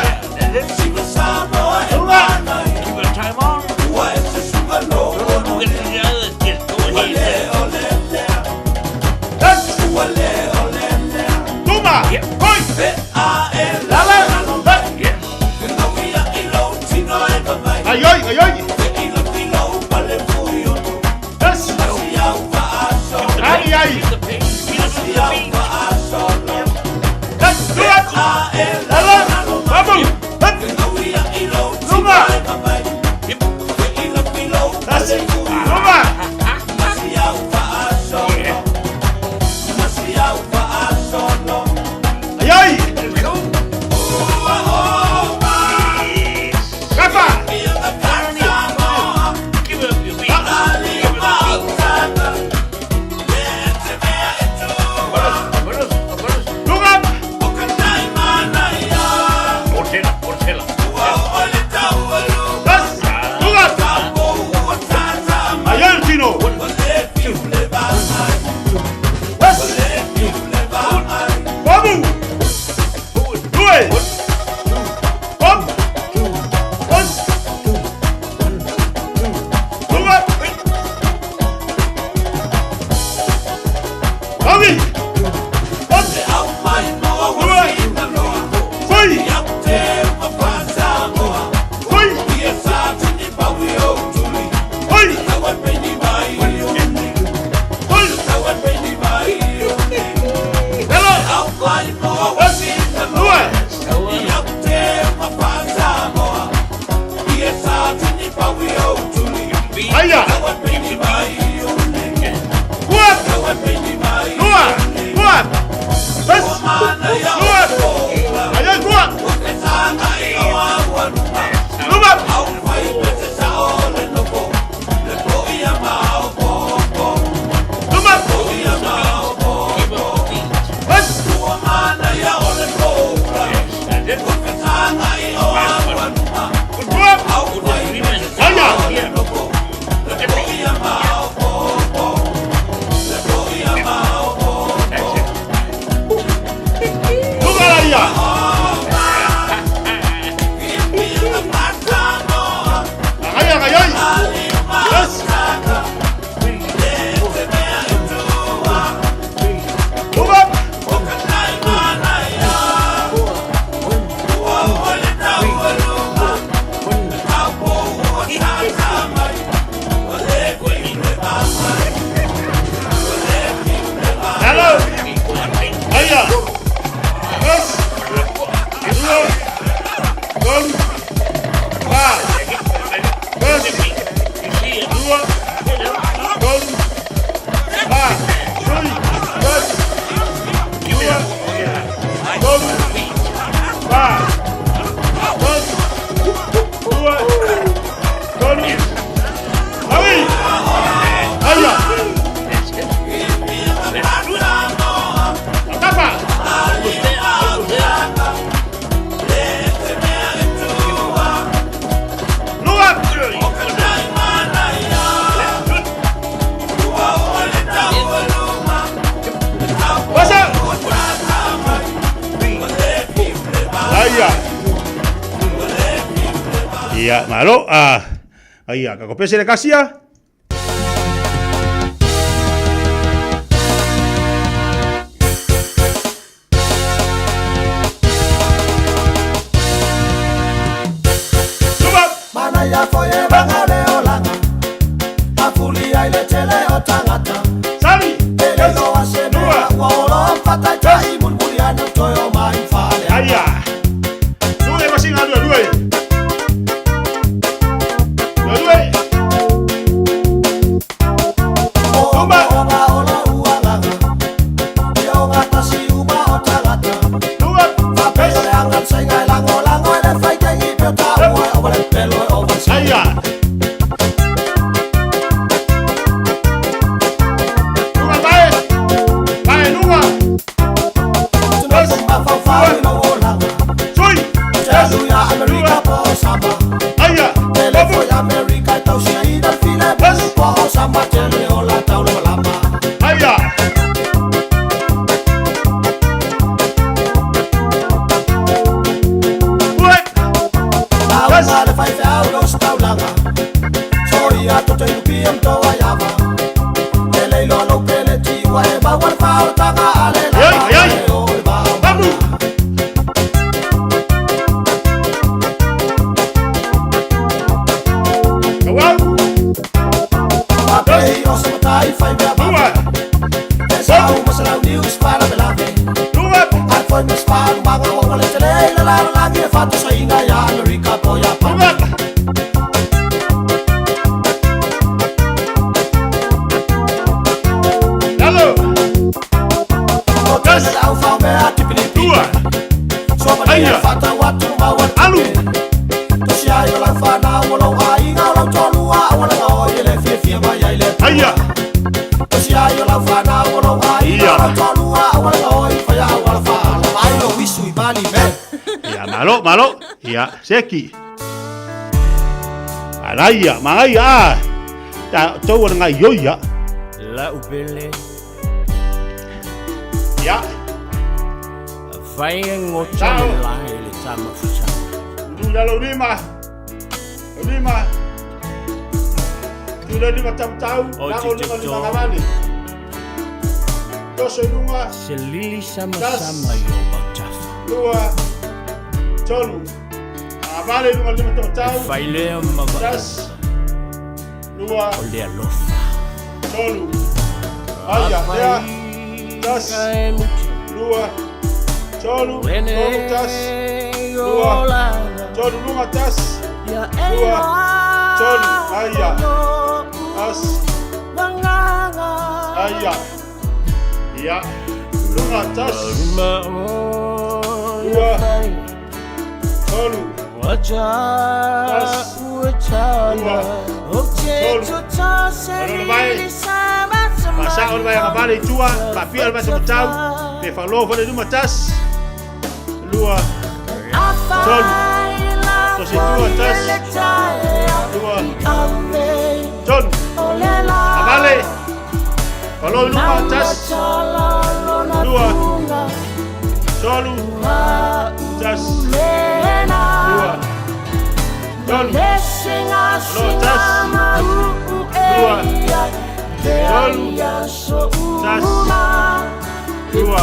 Ia, malo, ia, kako pese le kasia? Mana ya foye bangale olanga Afuli ya ile tele otangata Sali Ele no asenua Wolo fata chai mulmuli anu toyo maifale Aya Due masinga due Aya. Lunga vai. Vai lunga. Sui. Aleluia, America po samba. Aya. Telefono America tau si da fine po samba tele ola tau lama. Aya. Vale fai euros taulanga. Sorry ato te lupiam to ayava. Ele lo lo pele ti wa e ba war fa tanga ale la. Ay. Babu. Kawal. Ape os matai fai ba ba. Esa o masala news para belave. Luat. Ai foi mas para ba ga wa le tele la la ge fa to sai nga ya America po ya pa. Au fa me ati pili tua. So ma ia fata watu ma watu. Alu. To sia yo la fa na wo lo ai nga lo to lu a wo la o ye le fi fi ma ya ile. Aya. To sia yo la fa na wo lo ai nga lo to lu a wo la o fa ya wo la fa. Ai lo wisu I bali me. Ya malo. Ya seki. Alaya, maya. Ta to wa nga yo ya. La upele. Ya. Fai ngocha la ile tama fucha. Dula lo lima. Dula lima tau. Na o lima ngavani. Toso lunga. Selili sama yo batafa. Lua. Tolu. Avale lunga lima tau. Fai le ma Das. Lua. Ole lofa. Tolu. Aya, ya. Das. Lua. Tolu. Tas. Lua. Tolu lunga tas. Lua. Tolu. Aya. As. Aya. Ya. Lunga tas. Lua. Tolu. Tas. Lua. Masa ora vai ngabale tua, papi ora vai tau, pe falo vale numa tas. Lua. Tolu. To se tua tas. Lua. Tolu. Abale. Falo numa tas. Lua. Tolu. Tas. Lua. Tolu. Falo tas. Lua. Tolu. Tas. Lua.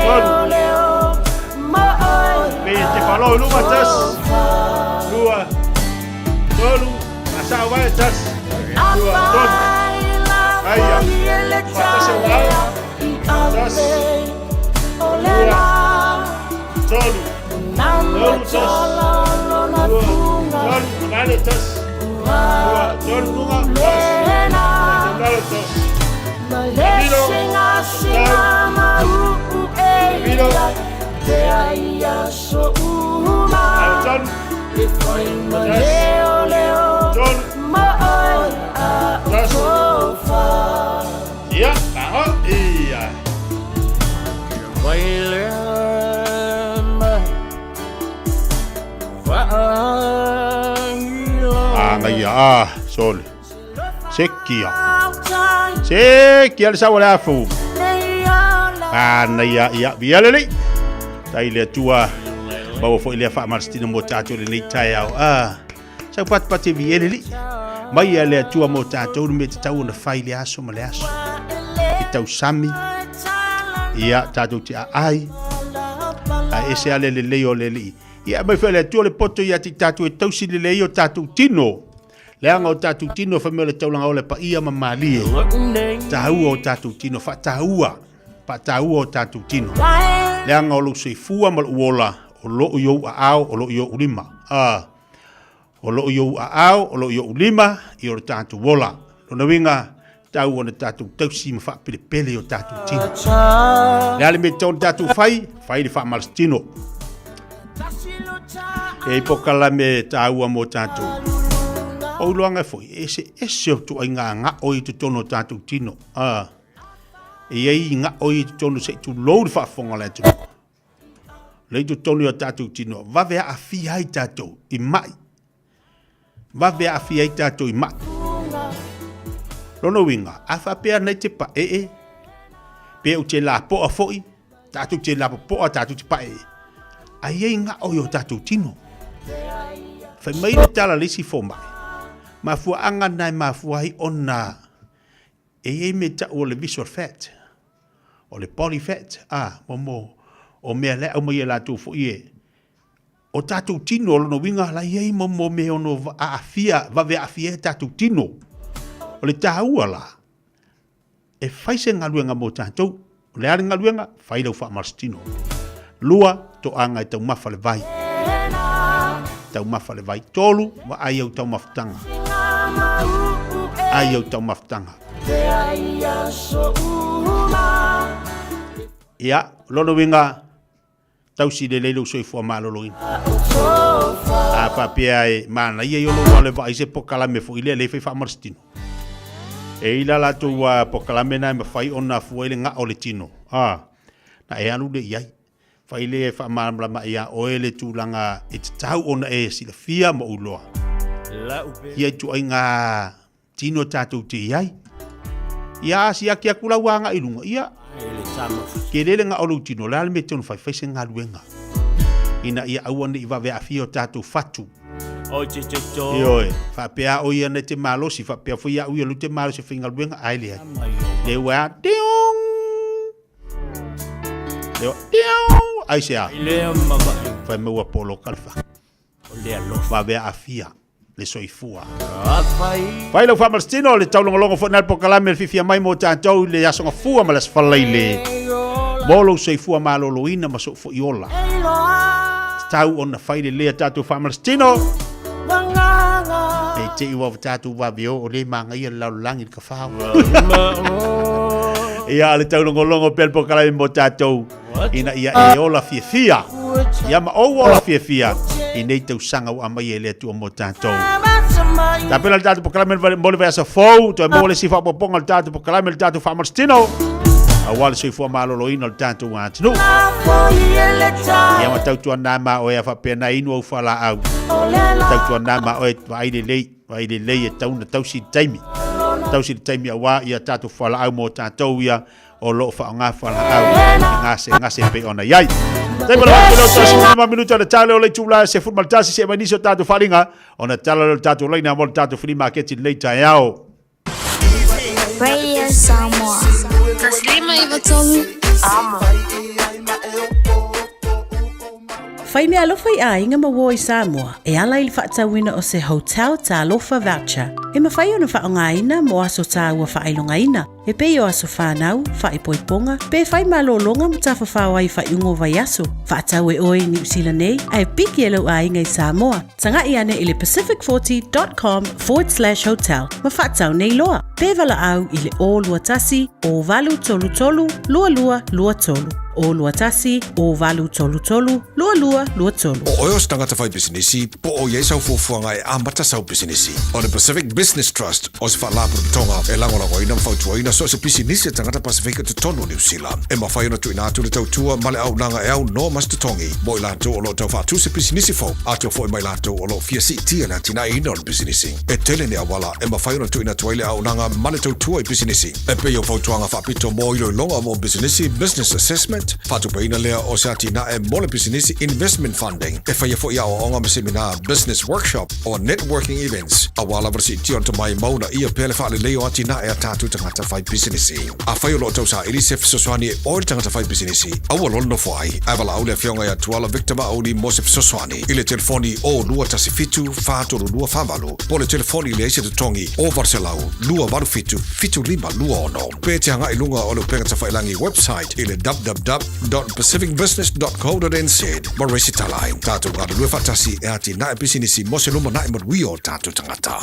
Tolu. Me te falo numa tas. Lua. Tolu. Asa vai tas. Lua. Tolu. Aya. Pata se vai. Tas. Lua. Tolu. Tolu tas. Lua. Tolu. Vale tas. Lua. Tolu numa tas. Tolu tas. Vino. Vino. John. John. Ya, tahu. Iya. Ngaya sol. Sekia. Sekia le sawa lafu. Naya ya bialele. Tai le tua. Bawa fo ile fa marstino mo tato le tai au. Sa pat pat bialele. Mai le tua mo tato me tau na faile aso mo le aso. Tau sami. Ia tato ti ai. Ese ale le leo le li. Ia mai fa le tua le poto ia ti tato e tau si le leo tato tino. Leanga o tatu tino fa mele taulanga ole pa ia mamali. Tahua o tatu tino fa tahua. Pa tahua o tatu tino. Leanga o lo se fua mal uola o lo yo ao o lo yo ulima. O lo yo ao o lo yo ulima I o tatu wola. Lo na winga tau ona tatu tausi ma fa pele pele o tatu tino. Le me ton tatu fai le fa malstino. E pokala me tahua mo tatu. o luanga foi ese o tu nga o I tu tono tatu tino e ai nga o I tu tono se tu load fa fonga le tu le tu tono tatu tino va ve a fi ai tatu I mai va ve a fi ai tatu I mai lono winga a fa pe na te pa pe o te la po a foi tatu te la po a tatu te pa ai nga o yo tatu tino fa mai le tala le si fo mai ma fu anga nai ma fu ai ona e me ta o le visual fat o le body fat mo o me le o me la tu fu o tatu tino no winga la ye mo me ono a fia va ve a fia tatu tino o le taua la e fai se ngaluenga mo tatu le ari ngaluenga fai lo fa marstino lua to anga te mafa le vai tau mafa le vai tolu wa ai au tau maftanga ai au tau maftanga ia lono winga tau si le lelo soi fo malo loin a papia e mana ia yo lo le vai se pokala me fo ile le fa marstino e ila la tu wa pokala me na me fai ona fu ele nga ole tino na e alu de ia fa ile fa mala ma ia o ele tu langa e tau ona e si le fia mo uloa ia tu ainga tino tatu ti ai ia si akia kula wanga ilunga ia kelele nga olu tino la me tonu fa fese nga luenga ina ia awane I va ve afio tatu fatu yo fa pea o ia ne te malo si fa pea fo ia u lu te malo se finga luenga ai le wa tiong ai sea fa me wa polo kalfa va ve afia le soifua vai lo fa marstino le tau longo fo na pokalame le fifia mai mo tantou le asonga fua ma las falaile bolo soifua malo loina ma so fo iola tau ona faile le tatu fa marstino e te iwa tatu va bio o le manga ia la langi ka fa ia le tau longo pel pokalame mo tantou ina ia e ola fifia ia ma o ola fifia inei tau sanga o amai ele tu mo tantou ta pela tatu pokalame mole va sa fo to mole si fa poponga tatu pokalame tatu fa marstino a wale se fo malo lo ino tantu atu no ia ma tau tu na ma o ia fa pena ino o fala au tau tu na ma o vai de lei e tau na tau si taimi wa ia tatu fala au mo tantou ia o lo fa nga fala au ngase pe ona yai Tempo lo tasi 5 minutos de tale o le tula se futbol tasi se maniso tatu falinga ona tala tatu leina mo tatu free market later yao Radio Samoa. Taslima Ivatolu. Amo. Fai mea alofa I a inga mawo I Samoa e ala ili whaatawina o se hotel ta alofa voucher. E mawhai ona whaongaina mo aso ta ua whailongaina. E pei o aso whanau, whaipoiponga, pe whai malolonga mo ta whawhawa I whaiungo vai aso. Whaatau e oi New Zealand nei, ai piki e lau a inga I Samoa. Tanga I ane ili pacific40.com/hotel. Ma whaatau nei loa. Pe vala au ili o lua tasi, o valu tolu tolu, lua lua lua tolu. O lua tasi, o valu tolu tolu, lua lua lua tolu. O oio stangata whai businessi, po o iei sau fuafuanga e amata sau businessi. O the Pacific Business Trust, o se whaalapu tonga e langolango ina mwhautua so se businessi tangata Pacifica te tonu New Zealand. E mawhai ona tu inatu le tau tua male au nanga e au no mas te tongi. Mo I lanto o lo tau whatu se businessi fo. Ato fo I mai lanto o lo fia si tia na tina ina o businessi. E tele ne awala e mawhai ona tu inatu aile au nanga male tau tua I businessi. E pe o whautuanga whapito mo ilo longa mo businessi business assessment. Fatu paina lea o se atina e mole business investment funding. E whaia fo ia o onga me seminar business workshop o networking events. A wala varsi tion to mai mauna ia pele whaale leo atina e a tatu tangata whai business. A whai o lo tau sa Elisef Soswani e ori tangata whai business. A wala lono whai. A wala aule fionga ia tuala Victor Maoni Mosef Soswani. Ile telefoni o lua tasi fitu whaatoro lua whavalu. Pole telefoni le eise tongi o Varselau lua waru fitu fitu lima lua ono. Pe te hanga ilunga o lo pengata whailangi website ile www.pacificbusiness.co.nz. Maresi talai. Tatu ngadu lua fatasi e ati na e business mose luma na e maruio tatu tangata.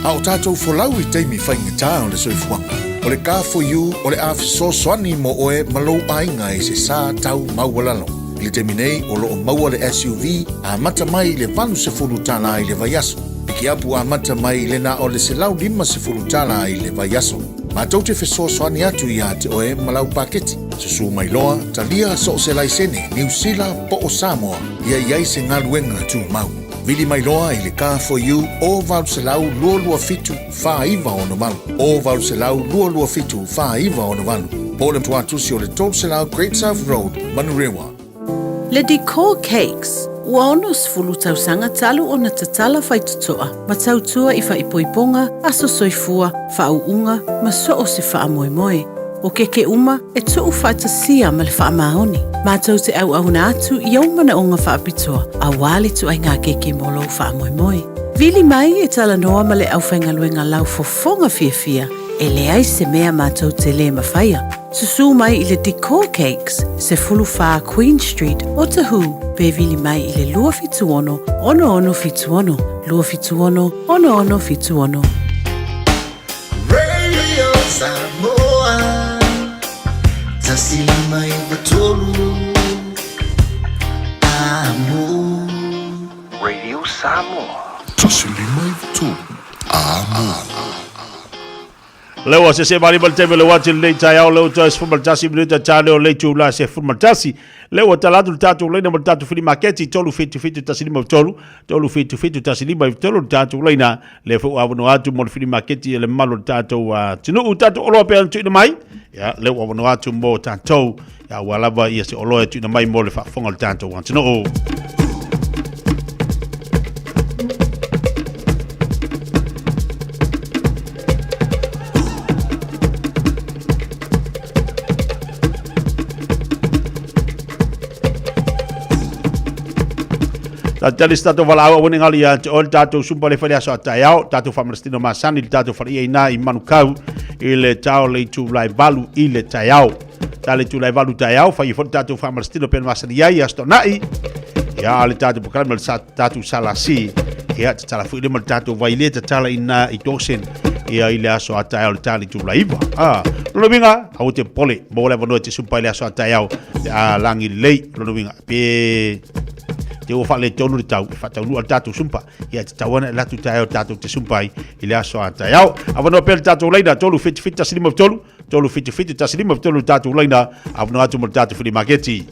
Au tātou folau I teimi whaingatā o le soifuanga. O le ka for you, o le awhiso soani mo oe malou ainga I se sā tau maualalo. I le teminei o loo maua le SUV a mata mai le valu se fulu tala i le vaiaso. Piki apu a mata mai le na o le se lau lima se fulu tala i le vaiaso. Mātou te fesoasoani atu ia te oe malau paketi. Susu mai loa, talia so se laisene, New Zealand po o Samoa, ia iai se ngaluenga tu mau. Vili mai loa i le Car for You o vau se lau lua fitu wha iwa ono malu. O vau se lau lua fitu wha iwa ono malu. Pole tuatusi o le tol se lau Great South Road, Manurewa. Le Decor Cakes, ua ono sfulu tausanga talu o na tatala whaitutoa, ma tautua i whaipoiponga, aso soifua, whauunga, ma so o se whaamoemoe. O keke uma, e tuu whaitasia ma le whaamahoni. Mātou te au na atu i au mana o ngā whaapitoa, a wale tu ai ngā keke molo whaamoemoe. Vili mai e tala noa ma le au whaingaluenga lau fofonga fia, e le ai se mea mātou te le mawhaia. Susu mai i le Decor Cakes, se fulu wha Queen Street, o Tahu, pe vili mai i le lua fitu ono fitu ono, lua fitu ono fitu ono. Radio Samoa, tasilima i batolu, amo. Radio Samoa. Tasilima i batolu, amo. Lewa se mari mal teme le wati le tai au le tos fu maltasi minuta tale o le tu la se fu maltasi lewa talatu tatu le na tatu fili maketi tolu fitu tasilima tolu fitu tasilima tolu tatu le na le fu avono atu mo fili maketi le malo tatu wa tinu tatu olo pe tu mai ya le avono atu mo tatu ya wala ba ia se olo tu mai mo le fa fonga tatu wa tinu Tali stato valao woni ngali ya ol tato sumpa le falia so taiao tato famrestino masani tato falia ina i manukau ile tao le tu lai valu ile taiao tale tu lai valu taiao fa i fo tato famrestino pen masani ya sto nai ya le tato bukal tato salasi ya tala fu ile mal tato vaile tala ina i tosen ya ile aso taiao le tali tu lai va lo binga au te pole bo le vono te sumpa ile aso taiao langi lei lo binga pe te o fale tonu tau fa tau al tatu sumpa ia te tawana la tu tau tatu te sumpai ile aso ata yao avano pel tatu leina tolu fit taslimo tolu fit taslimo tolu tatu leina avano atu mo tatu fili mageti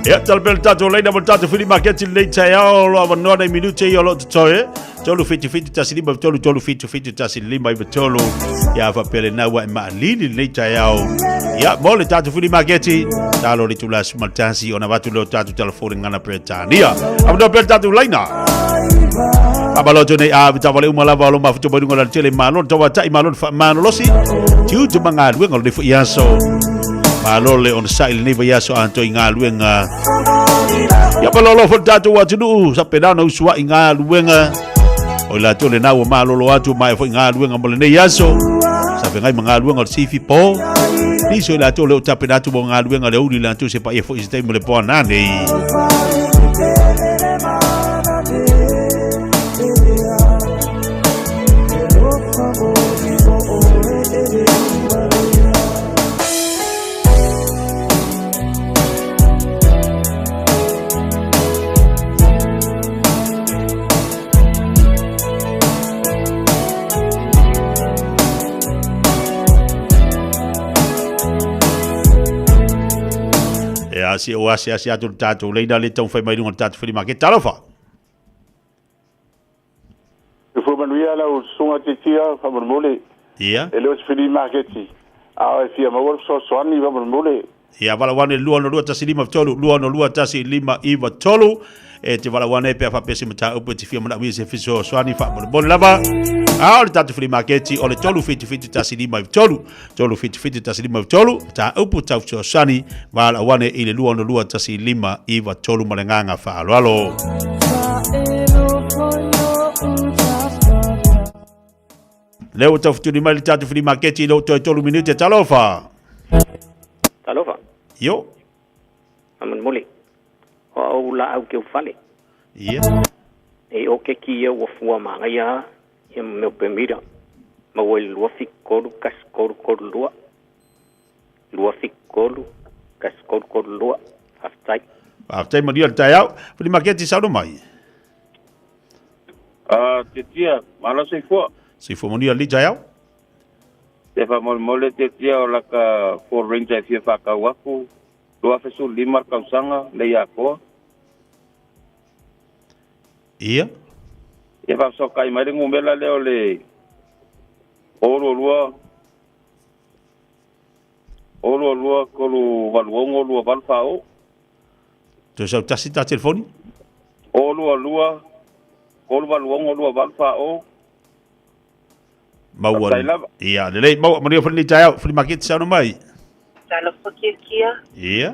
Ya, talbel tato laina mo tato fili marketi leita yao lo avanoa na minute yo lo tsoe. Tolu fiti tasilima tolu fiti tasilima tolu ya fa pele na wa ma lili leita yao. Ya, mole tato fili marketi talo litula smaltansi ona watu lo tato telefoni ngana Britania. Amdo pel tato laina. Abalo jone a vitavale umala lo mafuto bodungo la tele malon tawa tai malon fa manolosi. Tiu tu manga luengo le fu yaso. Malole on sail ni vaya so anto inga luenga. Ya palolo fo tatu watunu sa pedana uswa inga luenga. O la tole na wa malolo atu mai fo inga luenga mole ne yaso. Sa venga manga luenga sifi po. Ni so la tole o tapedatu bo nga luenga le uri la tu se pa e fo istai mole po nane. Si oasi atu tatu leina le tau fai mai runga tatu fili make talofa. Fo manuia la sunga titia fa mole. Ia. E lo fili marketi. A fia ma wor so swani va mole. Ia vala wane lua no lua tasi lima tolu, lua no lua tasi lima iwa tolu. E te vala wane pe fa pesi mata upu ti fia mana wise fiso swani fa mole lava. A ole tatu fili marketi ole tolu fiti tasi lima tolu fiti tasi lima tolu ta upu tau so swani vala wane ile lua no lua tasi lima iwa tolu malenganga fa alo. Leo tafutuni mali tatu fili marketi leo tolu minute talofa. Talofa. Yo. Aman mole. O la au ke ufale. Ia. E o ke ki e o fua manga ia e meu pemira. Ma o lua fikolu kas kolu lua. Lua fikolu kas kolu lua. Aftai. Aftai mo dia tayau. Fili marketi sa do mai. Tetia, malo se fua. Si fo mo dia li tayau. Te fa mole tetia o la ka for ranger fia fa ka waku. Lua fesu lima kausanga le ya ko. Ia. E fa so kai mai ngumela leo le. Oro lua kolu valwongo lua valfao. Tu sa tasi ta telefoni? Oro lua kolu valwongo lua valfao. Mauan. Ia, lele mau mo dia fili tayau, fili marketi sa no mai. Talo kia. Ia.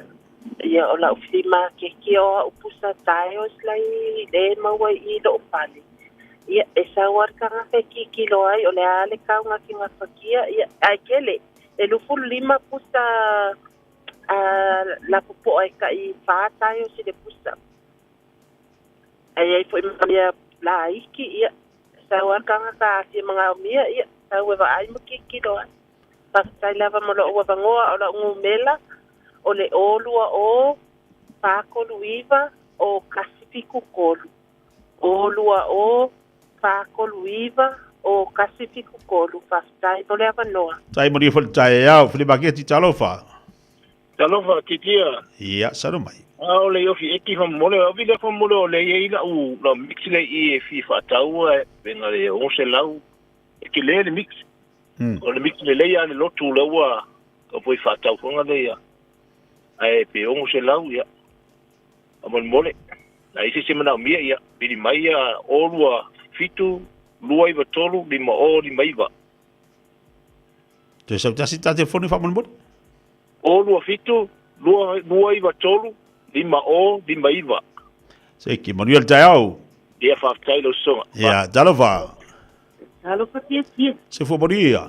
Ia ola ufima kia o upusa tayo slai le maua I do pali. Ia esa warka nga kilo ai ole ale ka nga ki nga fakia ia ai kele e lufu lima pusa la popo ai ka I fa tayo si de pusa. Ai foi ia la iki ia sa warka nga ka si mga mia ia sa wa ai mo kilo ai. Pasai lava molo o vangoa ola ngumela ole olua o pakolu iva o kasifiku kolu. Olua o pakolu iva o kasifiku kolu. Pasai tole avanoa. Tai mo dia fili tayau, fili marketi talofa. Talofa titia. Ia, sa do mai. Ole yofi eki fa mole o vile fa mole ole ye ila u la mix le I fi fa tau venga le o se lau. Eki le mix. O le mix le leia le lotu laua o poi fa tau fonga leia. Ai pe o se lau ia. Amon mole. Na isi se mana mia ia. Bili mai ia o lua fitu lua iwa tolu lima o lima iwa. Tu sa tasi ta telefoni fa mon. O lua fitu lua iwa tolu lima o lima iwa. Seki mo dia tayau. Ia fa tai lo songa. Ia, talofa. Talo kia. Se fo mo dia.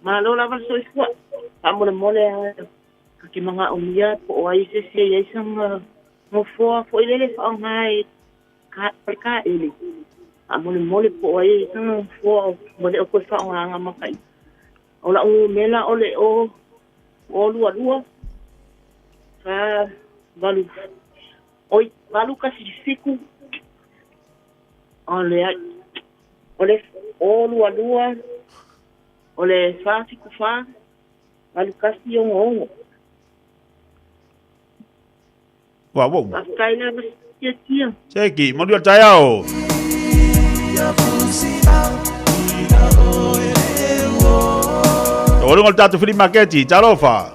Malo lava so iswa. Amole mole ki mga umia po ai se ai sang mo fo ile fa ngai ka ile. Amole mole po ai sang fo mole ko fa nga makai. Ola mela ole o lua. Valu kasi fiku. Ole lua. Ole fiku fa. Valu kasi ongo. Wow. Kaila tia. Seki, mo dia tayao. Olo ngol tatu fili maketi, tarofa.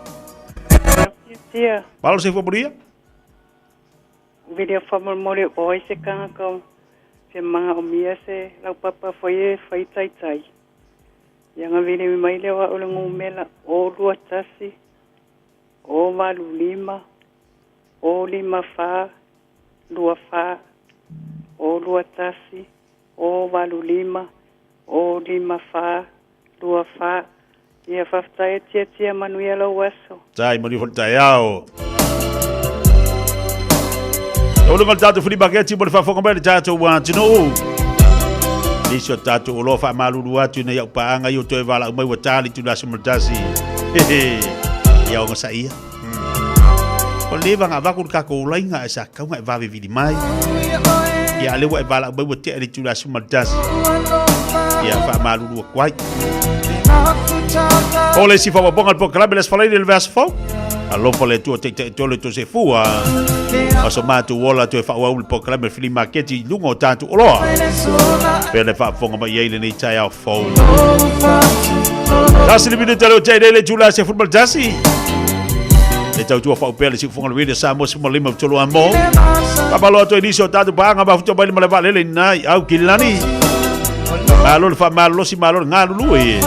Tia. Palo se foburia? Video famol mori oi se kanga ko. Se mga umia se lau papa foi tai. Yang vini mi mai lewa olo ngumela o lua tasi. O valu lima. O lima fa. Lua fa. O lua tasi. O valu lima. O lima fa. Lua fa. Ia whaftai tia manuela waso. Tai mo di tayao. Olo ngol tatu fili maketi mo di fafonga mai tatu wa tino. Nisio tatu olo fa malulu atu na ya paanga yo toe vala mai watali tu nasu mutasi. Ya o sa ia. O leva nga vaku ka ko lainga esa ka nga va vidi mai. Ya le wa vala mai watali tu nasu mutasi. Ya fa malulu kwai. Ole si fa bonga po club les falei del verso fo. Allo fole tu te le tu se fu a so matu wola tu fa wa po club fili marketi lungo tatu olo. Pele fa fonga ma yele ni tai au fo. Dasi ni bine talo tai dele jula se football dasi. Le tau tu fa pele si fonga le sa mo mo lima tolo amo. Kabalo to inicio tatu banga ba futo ba le vale le nai au kilani. Malo fa malo si malo ngalu lui.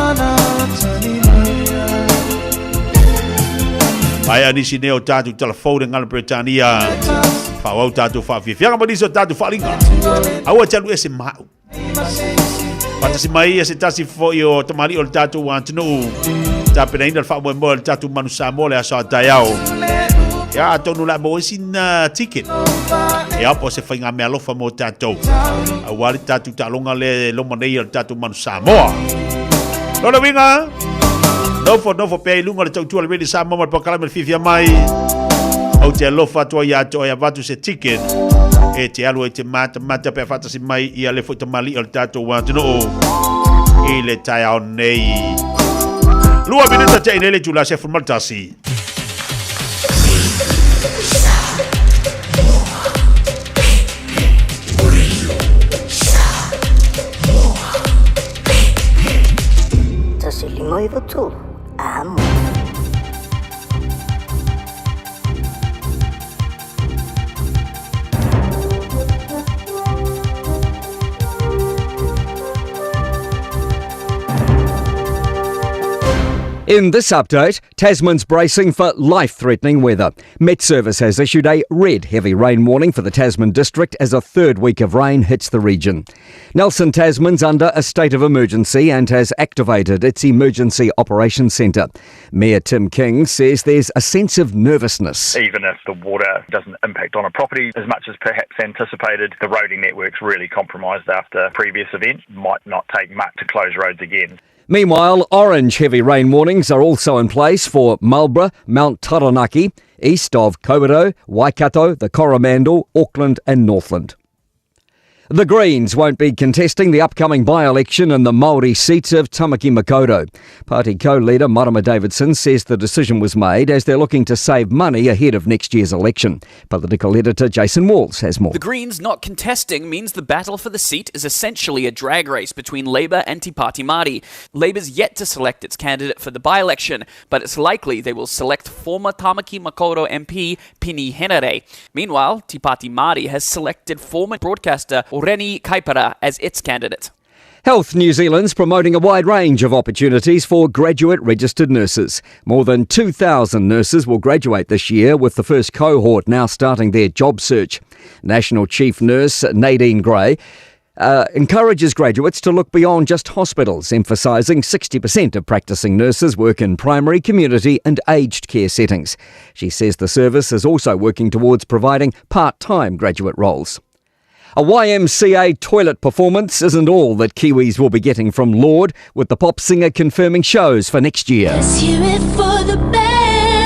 Ai ni si neo tatu telefone ngal Britania. Fa wa tatu fa fi. Fianga bani so tatu fa linga. Awa chalu ese mau. Pata si mai ese tasi fo yo tomari ol tatu wa tnu. Tapi na indal fa mo tatu manusa mole asa tayao. Ya tonu la mo sin ticket. Ya po se fainga me alofa mo tatu. Awali tatu talonga le lo monei ol tatu manusa mo. Lola winga. No for pay lunga le tau le sa mama pa kala me fifia mai. Au te alofa to ya vatu se ticket. E te alu e te mata pe fata si mai ia le foto mali ol tatu wa tno. Ile tai au nei. Lua bineta te inele jula se formaltasi. Moi betul. Amo. In this update, Tasman's bracing for life-threatening weather. Met Service has issued a red heavy rain warning for the Tasman district as a third week of rain hits the region. Nelson Tasman's under a state of emergency and has activated its Emergency Operations Centre. Mayor Tim King says there's a sense of nervousness. Even if the water doesn't impact on a property as much as perhaps anticipated, the roading network's really compromised after previous events. Might not take much to close roads again. Meanwhile, orange heavy rain warnings are also in place for Marlborough, Mount Taranaki, east of Kawerau, Waikato, the Coromandel, Auckland and Northland. The Greens won't be contesting the upcoming by-election in the Māori seat of Tamaki Makaurau. Party co-leader Marama Davidson says the decision was made as they're looking to save money ahead of next year's election. Political editor Jason Walls has more. The Greens not contesting means the battle for the seat is essentially a drag race between Labour and Te Pāti Māori. Labour's yet to select its candidate for the by-election, but it's likely they will select former Tamaki Makaurau MP Pini Henare. Meanwhile, Te Pāti Māori has selected former broadcaster Reni Kaipara as its candidate. Health New Zealand's promoting a wide range of opportunities for graduate registered nurses. More than 2,000 nurses will graduate this year, with the first cohort now starting their job search. National Chief Nurse Nadine Gray encourages graduates to look beyond just hospitals, emphasising 60% of practising nurses work in primary, community and aged care settings. She says the service is also working towards providing part-time graduate roles. A YMCA toilet performance isn't all that Kiwis will be getting from Lord, with the pop singer confirming shows for next year. Let's hear it for the band.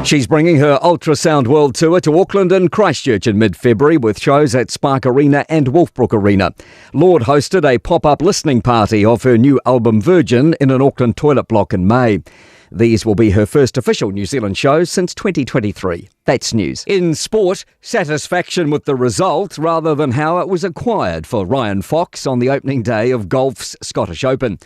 She's bringing her Ultrasound World Tour to Auckland and Christchurch in mid-February with shows at Spark Arena and Wolfbrook Arena. Lord hosted a pop-up listening party of her new album Virgin in an Auckland toilet block in May. These will be her first official New Zealand shows since 2023. That's news. In sport, satisfaction with the result rather than how it was acquired for Ryan Fox on the opening day of golf's Scottish Open.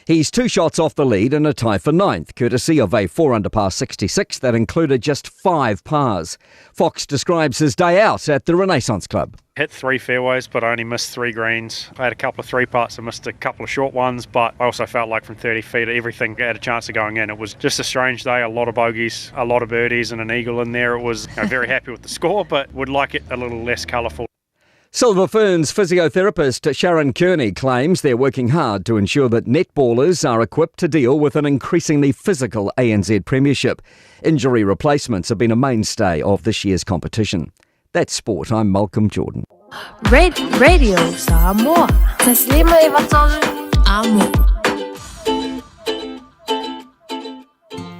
He's 2 shots off the lead in a tie for 9th, courtesy of a 4-under par 66 that included just 5 pars. Fox describes his day out at the Renaissance Club. Hit 3 fairways, but I only missed 3 greens. I had a couple of 3-putts and missed a couple of short ones, but I also felt like from 30 feet, everything had a chance of going in. It was just a strange day, a lot of bogeys, a lot of birdies and an eagle in there. It was very happy with the score, but would like it a little less colourful. Silver Ferns physiotherapist Sharon Kearney claims they're working hard to ensure that netballers are equipped to deal with an increasingly physical ANZ Premiership. Injury replacements have been a mainstay of this year's competition. That's sport. I'm Malcolm Jordan. Radio Samoa. Taslima Ivatolu. Amo.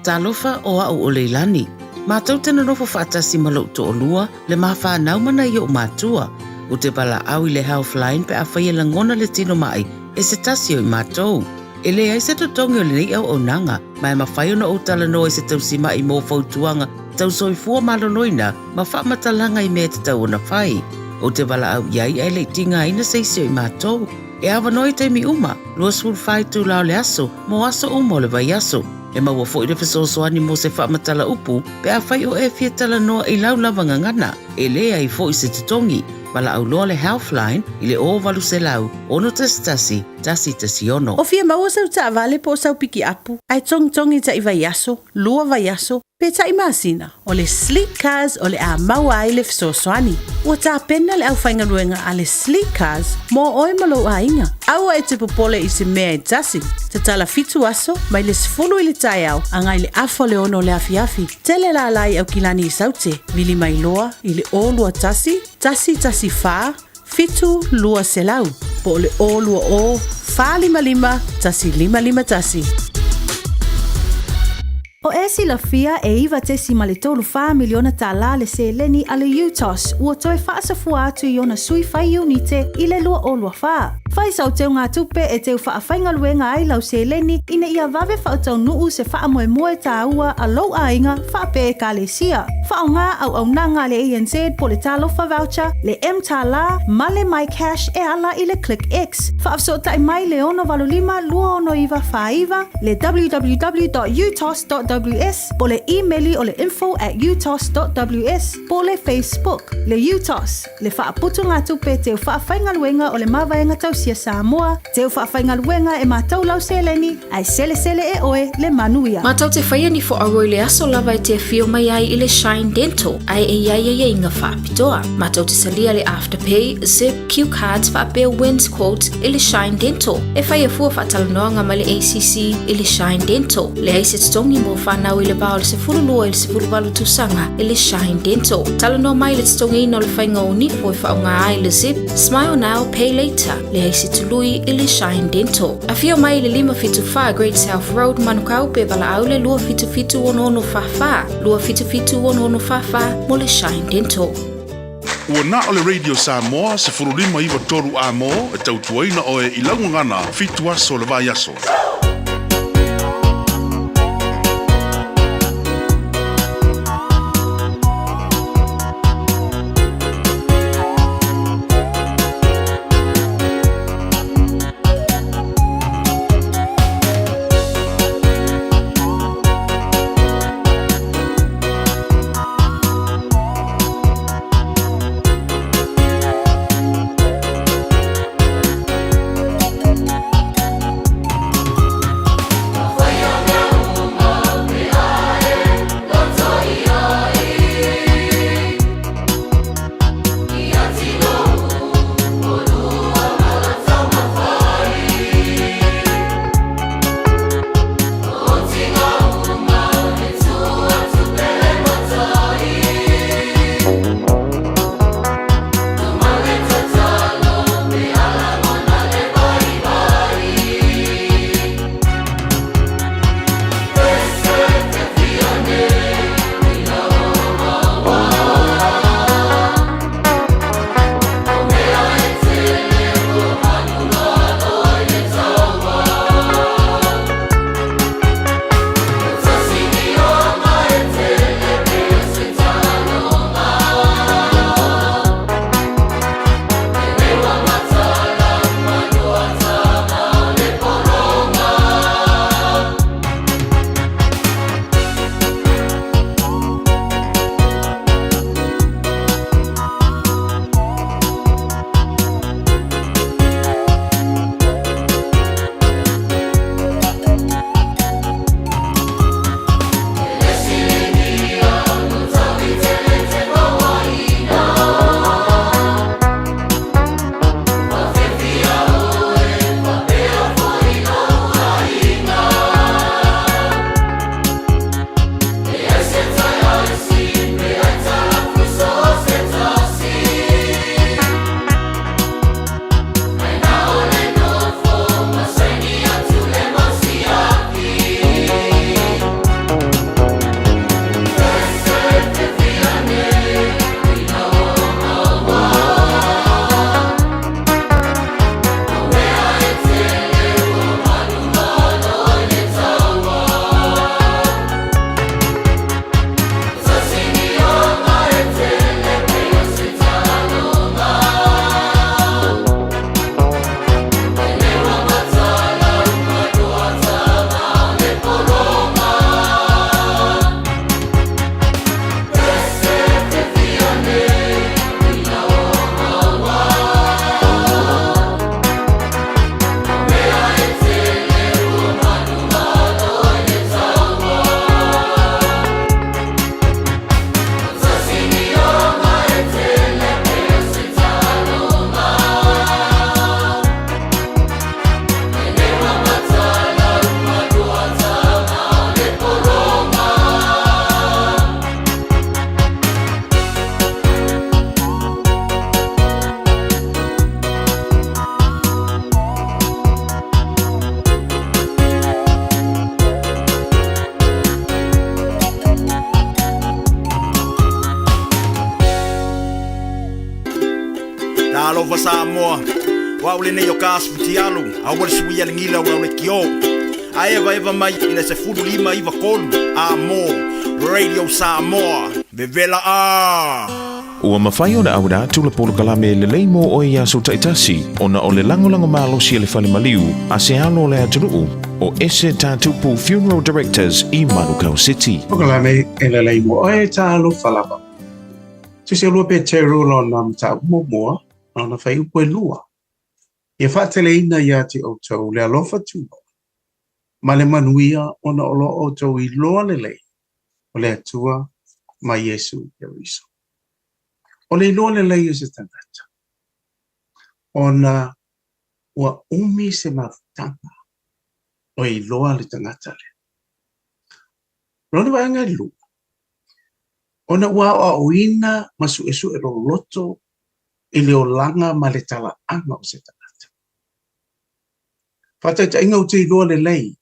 Talofa o au o leilani. Mātou tena nofo whaatasi malau to o lua, le mawha naumana i o mātua. O te pala au I le Healthline pe a whaia langona le tino mai, e se tasi o I mātou. E le ai se totongi o le nei au o nanga, mai ma whai ona o tala no e se tausima I mō whautuanga, tau soifua malonoina, ma whaamatalanga I mea te tau ona whai. O te pala au iai ai le tinga ina seisi o I mātou. E awa noi teimi uma, lua sul whai tu lao le aso, mo aso uma o le vai aso. E maua fo I le fesosoani mo se whaamatala upu, pe a whai o e fia tala noa I lau lawanga ngana, e le ai fo I se tutongi. Mala au loa le Healthline I le o valu se lau, ono tasi tasi ono. O fia maua sau ta avale po sau piki apu, ai tongi ta I vai aso, lua vai aso, pe ta I masina, o le Sleek Cars o le a maua ai le fesosoani. Ua ta pena le au whainga luenga a le Sleek Cars, mo oi malo a inga. Aua e te popole I se mea e tasi, te tala fitu aso, mai le sifulu I le tai au, angai le afo le ono le afiafi. Tele la lai au kilani I saute, vili mai loa, I le o lua tasi fa, fitu lua selau, po le o lua o, fa lima, tasi lima tasi. O esi la fia e iwa tesi ma le tolu wha miliona tala le se leni a le UTOS ua toe whaasafua atu I ona sui whai unite I le lua o lua wha. Whai sau teo ngā tupe e teo wha whainga luenga ai lau se leni ina ia vave whautau nuu se wha moe ta ua a lau a inga wha pe e ka le sia. Wha o ngā au nanga le ANZ po le talofa voucher, le M tala, ma le My Cash e ala I le Click X. Wha afsota I mai le ono valulima lua ono iwa wha iwa, le www.utos.ws, po le emaili o le info@utos.ws, po le Facebook, le UTOS, le wha aputu ngā tupe teo wha whainga luenga o le mawaenga tau sia Samoa, teo whaawhainga luenga e mātou lau seleni, ai sele e oe le manuia. Mātou te whaia ni fo aroi le aso lava e te whio mai ai I le Shine Dental, ai e iai inga whaapitoa. Mātou te salia le Afterpay, Zip, Q-Cards whaapea Wins Quote I le Shine Dental. E whaia fua whaatalanoanga ma le ACC I le Shine Dental. Le aise tongi mo whanau I le bao le se furulua I le se furuwalu tusanga I le Shine Dental. Talanoa mai le tongi ino le whainga o nifo I whaunga ai le Zip, Smile Now, Pay Later. Le aise tului I le Shine Dental. A whio mai le 575 Great South Road manukau pe wala au le lua fitu ono whawha. Lua fitu ono whawha mo le Shine Dental. Ua na o le Radio Samoa se furulima iwa toru a mo e tautuaina oe I laungangana fitu aso le vai aso. Samoa. Wa ule ne yo kaspitialu, awal suia ngila wa kio. Aeva eva mai ina se fudu lima iva kolu. Amo Radio Samoa. Vevela Ua mawhai o na aura tula polo kalame le leimo o ia so taitasi o na o le langolango malo si le whale maliu a se alo le aturuu o ese tātupu Funeral Directors i Manukau City. O kalame e le leimo o e tālo whalapa. Tusi alua pe te rolo na mta umomoa o na whai upo e lua. Ia whaatele ina ia te o tau le alofa tūma. Ma le manuia o na olo o tau I loa le lei o le atua ma Yesu Keriso. O le loa le lei o se tangata. O na ua umi se mawtanga o I loa le tangata le. Rona wanga lua. O na ua o uina masu esu e loto I le o langa ma le tala anga o se tangata. Whata ta inga o te loa le lei.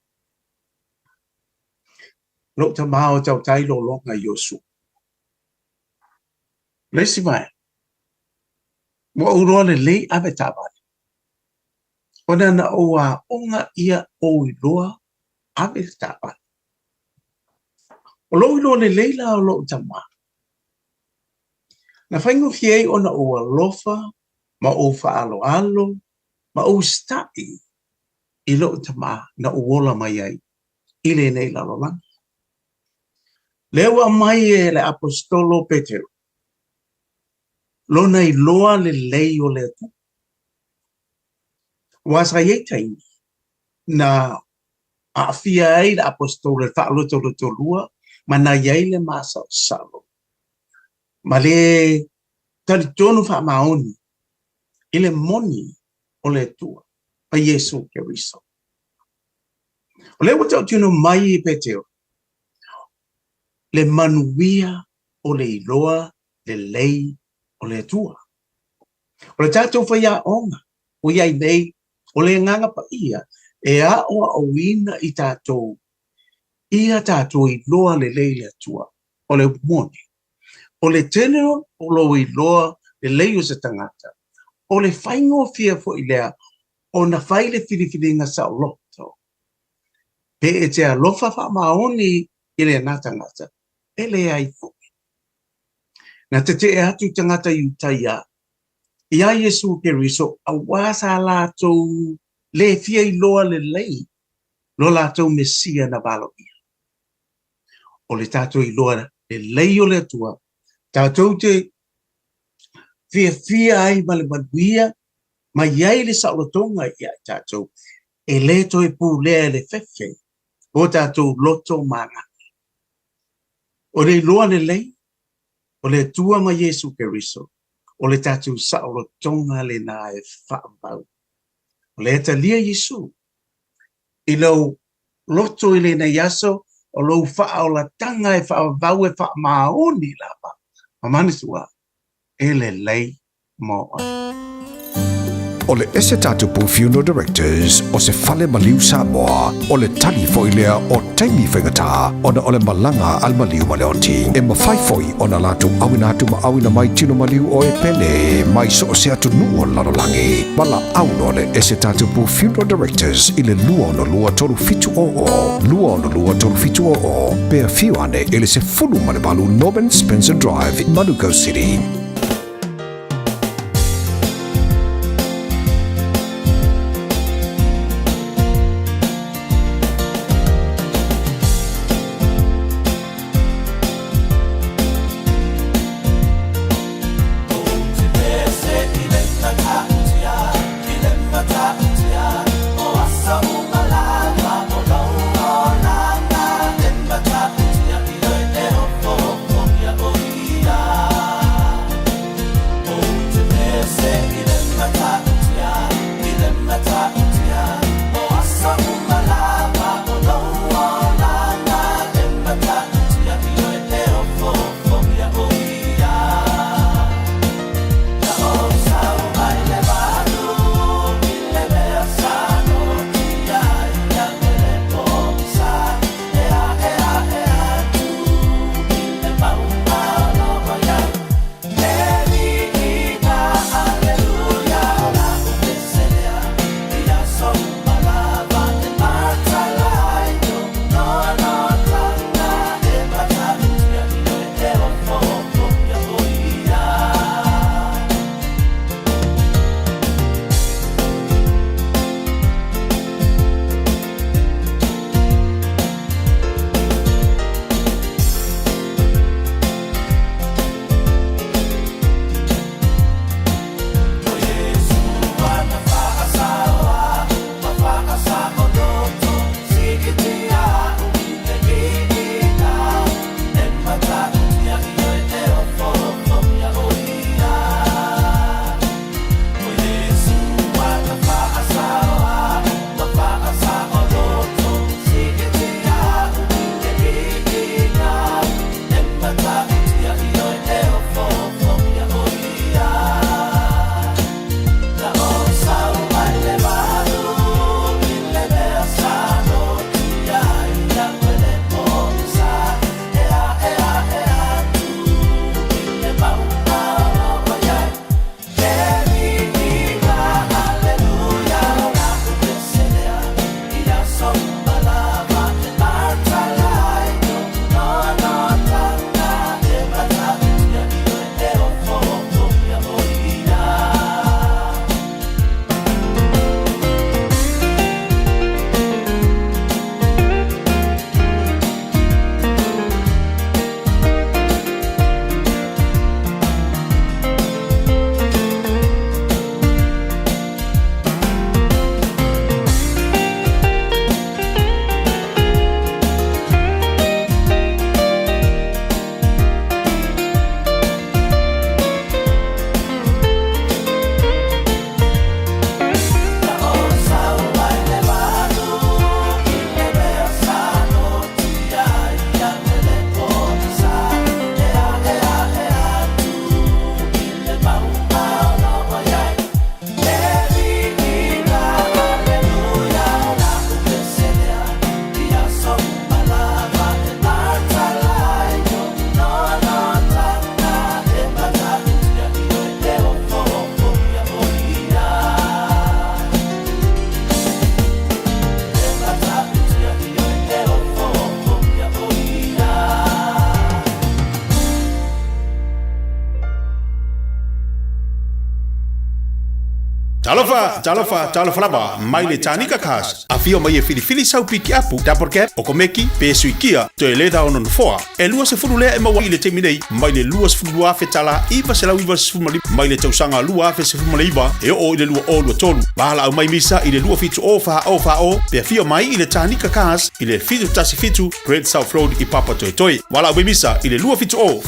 Lo ta mao tau tailo longa Yosu. Lesi mai. Mo uroa le lei ave tabani. Ona na oa onga ia o iloa ave tabani. O lo iloa le lei la o lo tama. Na whaingo fiei ona oa lofa, ma o faalo alo, ma o stai I lo tama na uola mai ai. Ile nei la lolang. Lewa mai e le apostolo Petero. Lona I loa le lei o le atu. Wasa ye taimi na a fia ai le apostolo le whaalo tolo lua ma na yei le masa salo. Ma le talitonu wha maoni I le moni o le tua a Yesu Keriso. O le wata o tino mai I Petero. Le manuia o le iloa le lei o le tua. O le tātou whaia onga, o iai nei, o le nganga pa ia, e a oa o ina I tātou. Ia tātou I loa le lei le tua, o le moni. O le tenero, o lo I loa le lei o se tangata. O le whaingo fia fo I lea, o na whai le whiriwhiringa sa o loto. Pe e te alofa wha maoni I le nātangata, e le ai fo. Na te e atu tangata I utaia. Ia Yesu Keriso a wasa lātou le fia I loa le lei. Lo lātou mesia na balo ia. O le tātou I loa le lei o le tua. Tātou te fia ai ma le manuia. Ma iai le saolotonga ia tātou. E le toi pu lea le fefe. O tātou loto mana. O le loa le lei. O le tua ma Yesu Keriso, o le tatu saolo tonga le na e whaambau. O le eta lia Yesu, I lau loto I le na yaso, o lau wha o la tanga e whaambau e whaamaoni lapa. Mamanisua, e le lei mo ai. O le ese tātupu Funeral Directors o se whale maliu Samoa o le tali foilea o taimi whaingatā o na o le malanga al maliu maleoti e mawhaifoi o na lātu awina atu ma awina mai tino maliu o e pele mai so o se atu nuo lalolangi wala auno le ese tātupu Funeral Directors I le lua no lua tolu fitu lua no lua tolu fitu pea fiuane ele se fulu male balu Norman Spencer Drive Manukau City. Talofa lava, mai le tanika kas. Afio mai e fili sau piki apu, dapper cap, okomeki, pe suikia, to e leda onon foa. E lua se furu lea e mawa i le teminei, mai le lua se furu afe tala, iwa se lau iwa se furu mali, mai le tausanga lua afe se furu maliwa, e o i le lua o lua tolu. Bahala au mai misa i le lua fitu o, pe afio mai i le tanika kas, i le fitu tasi fitu, Great South Road i Papa Toitoi. Wala au mai misa i le lua fitu o.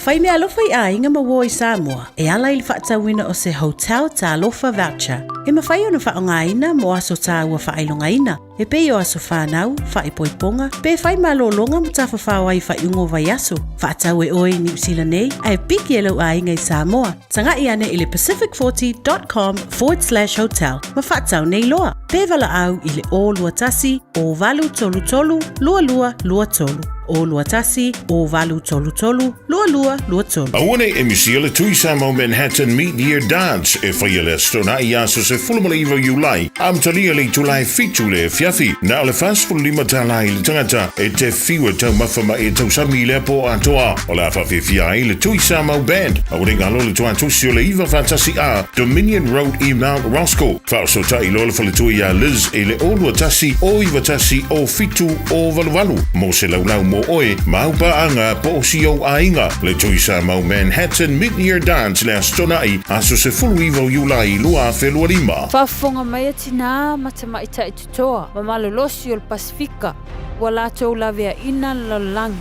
Whai mea alofa I a inga mawo I Samoa, e ala I le whaatauina o se hotel ta alofa voucher. E mawhai ona whaongaina mo aso ta ua whailongaina. E pei o aso whanau, whaipoiponga, pe whai malolonga mo ta whawhawai whaiungo vai aso. Whaatau e oi New Zealand nei, a e piki e lau a inga I Samoa. Tanga I ane I le pacific40.com/hotel. Ma whaatau nei loa. Pe wala au I le o lua tasi, o valu tolu tolu, lua tolu. O lua tasi, o valu tolu tolu, lua tolu. Awane e misiele tui Samo Manhattan Mid-Year Dance e whaiele stona I aso se fulumaliva Julai. Am talia le tulai fitu le fiafi. Na le fast full lima talai le tangata e te fiwa tau mawhama e tau sami le po atoa. O la whawhiwhia I le tui Samo Band. Awane ngalo le tua tusio le iwa fantasi a Dominion Road I Mount Roscoe. Whao ta I lola whale tui a Liz e le o lua tasi o iwa tasi o fitu o valuvalu. Mo se laulau mo oe maupa anga po si o ainga le tui Samo Manhattan Mid-Year Dance le astonai aso se fulu iwa Julai lua felua lima. Whafonga mai atina matama ita I tutoa ma malolosi o le Pasifika wala tau lavea ina lalang.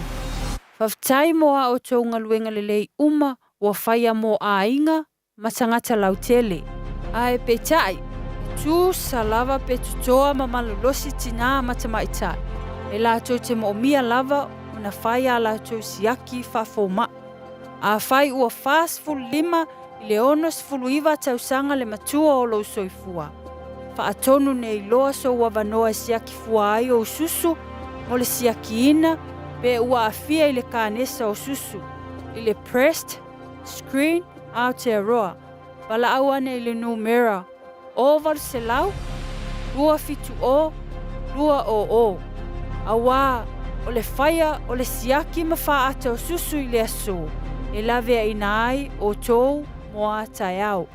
Whaftai moa o tau ngaluenga lelei uma wa whaia mo ainga matangata lautele. Ae petai tu salava pe tutoa ma malolosi tina matama ita. E la tau te moomia lava na whaia la tau siaki whafoma. A whai ua fast lima I le onos fuluiva tausanga le matua o lo soifua. Whaatonu nei loa so wavanoa siaki fua ai o susu mo le siaki ina pe ua afia I le kānesa o susu. I le pressed screen Aotearoa. Pala awane I le numera. O valselau, lua fitu o, lua o. Awa, o le whaia o le siaki mawhaata o susu I le aso. E lawe ina ai o tou moa taiao.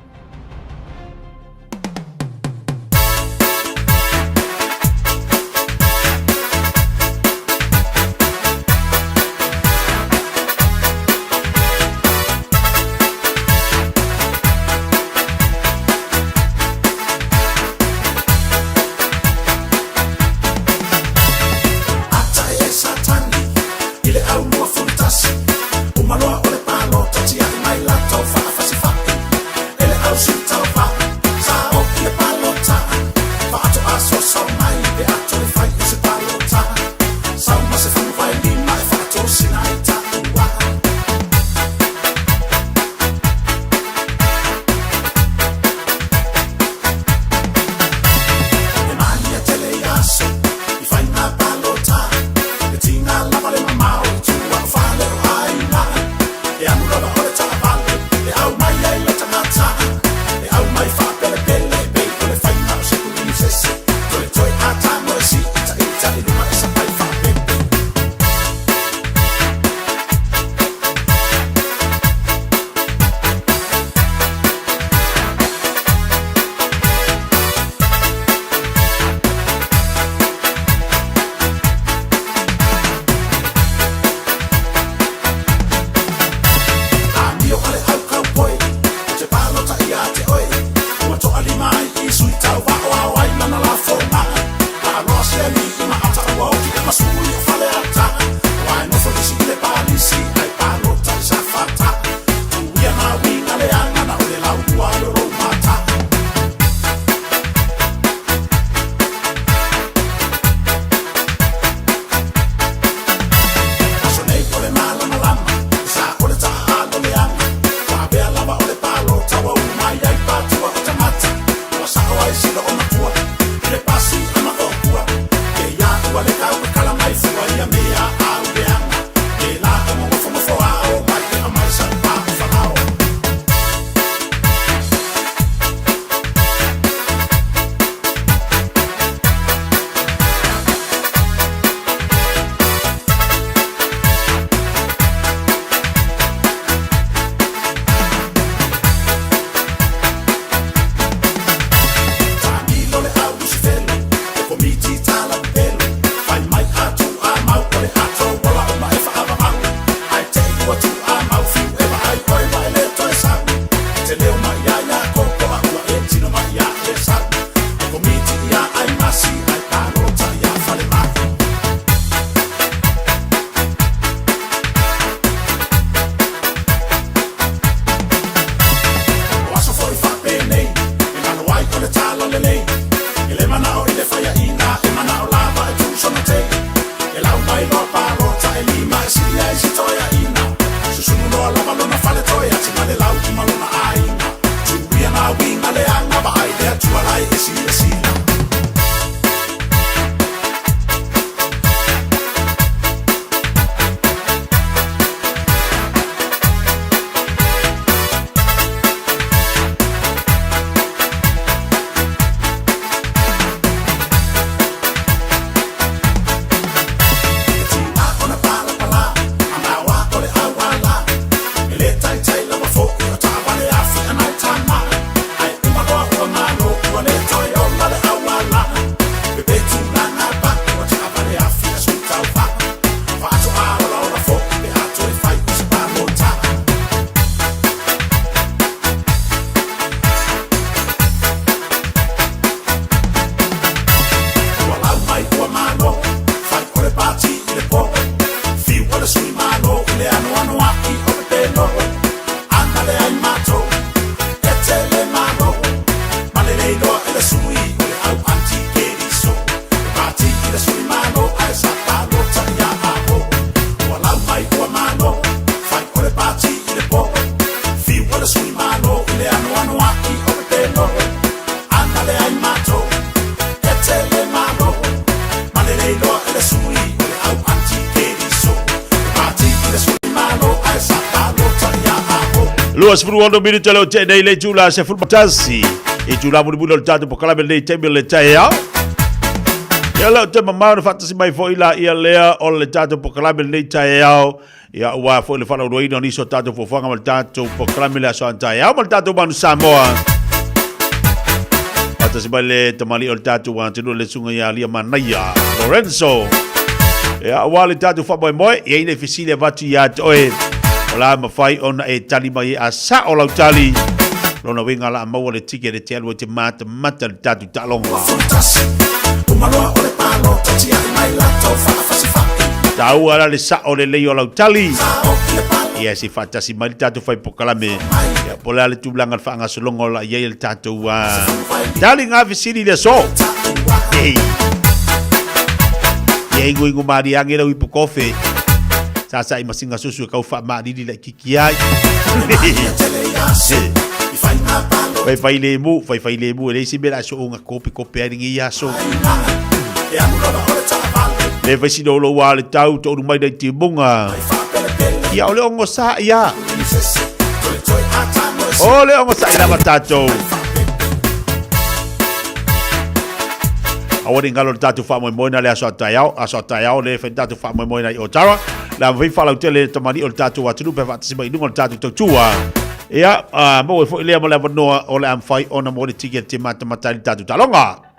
Wale kau kala mai fuai faya ina e mana o lava e tu sona te e lau mai no palo ta e lima e silia e si toia ina susunu no lava lona fale toia tina le lau ki malona aina tu ia na winga le anga ba ai dea tu alai e sila sila Luas fruando minuto lo te nei le giula se fu batasi e giula mu bu lo tato po kala le tembe le taia ya lo te mama fatasi mai foi la ia lea o le tato po kala le taia ya wa fo le fala roino ni so tato fo fanga mal tato po kala le so taia mal tato ban Samoa fatasi mai le tamali o tato wa te le sunga ya lia manaya Lorenzo ya wa le tato fa moi e ine fisile vatu ya toe la mafai ona e tali mai a sa o lau tali lona winga la mau le tike de telu te mata le tatu talonga tau ala le sa o le lei o lau tali ia si fatasi mai le tatu fai pokalame ia pola le tublanga whaanga solongo la ia le tatu tali ngā visiri le so ia ingu maari angera ui po kofe Sasa masinga susu kau fa ma di la kiki ai. Fai le mu le si bela so nga kopi ari ia so. Le vai si do lo wa le tau to mai dai ti bunga. Ia ole ongo sa ia. Ole ongo sa ila batato. Awari ngalo tatu fa mo na le aso tayao le fe tatu fa mo na o tara la vi fa la tele tamani o tatu wa tu pe fa tsi mai dungo tatu to tua ya mo fo le mo la no o le am fai ona mo le ticket te mata tatu talonga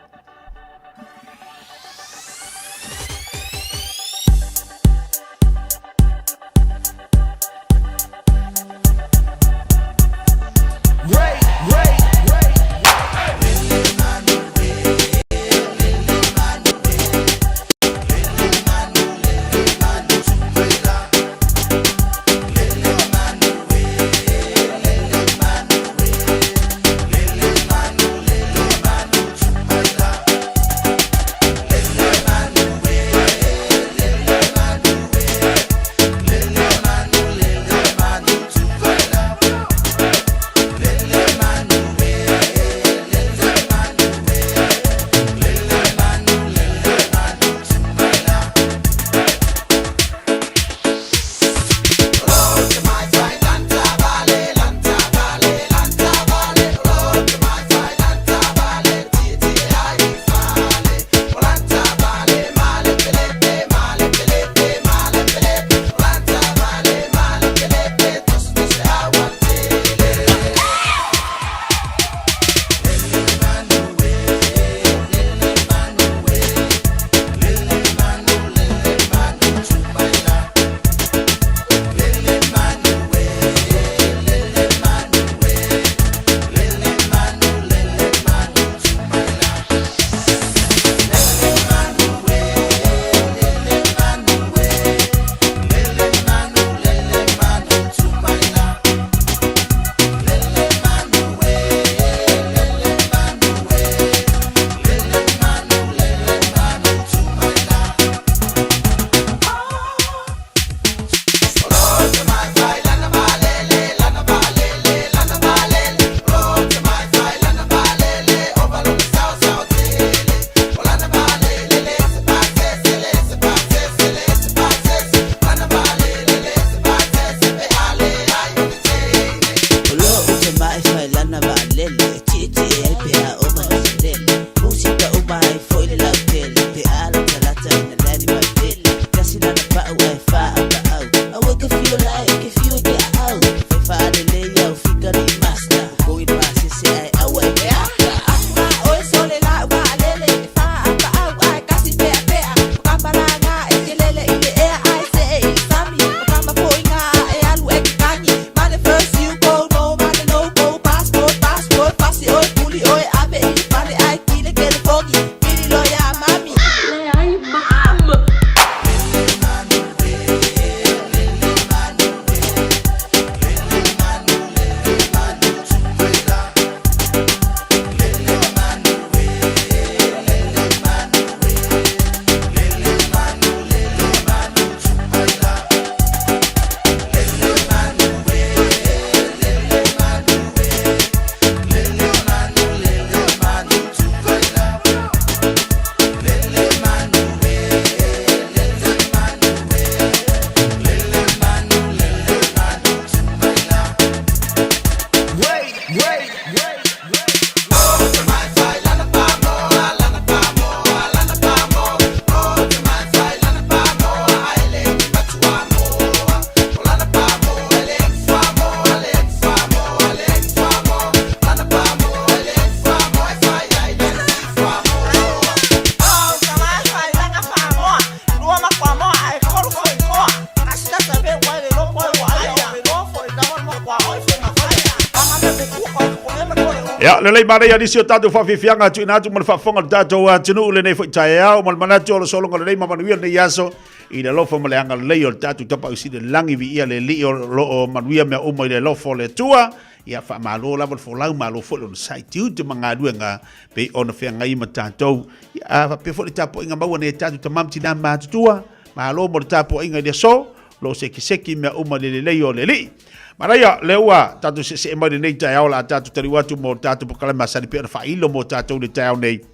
Ya, lelei mana ya disio tatu fa fifianga tu ina tu mal fa fonga tatu wa tunu le nei fa taya mal mana tu lo solo ngale ma manuia ne yaso ina lo fa male anga le yo tatu tapa usi de langi vi ia le li lo manuia me o mai le lo fo le tua ia fa malo la fo lau malo fo lo sai tu te manga duenga pe ona fe ngai ma tatu a pe fo le tapo inga ma ne tatu tamam tina ma tua malo mo tapo inga de so lo seki me o mai le yo le li Maraya lewa tatu se mai nei tai ola tatu tari watu mo tatu pokala masani pe fa ilo mo tatu le tai nei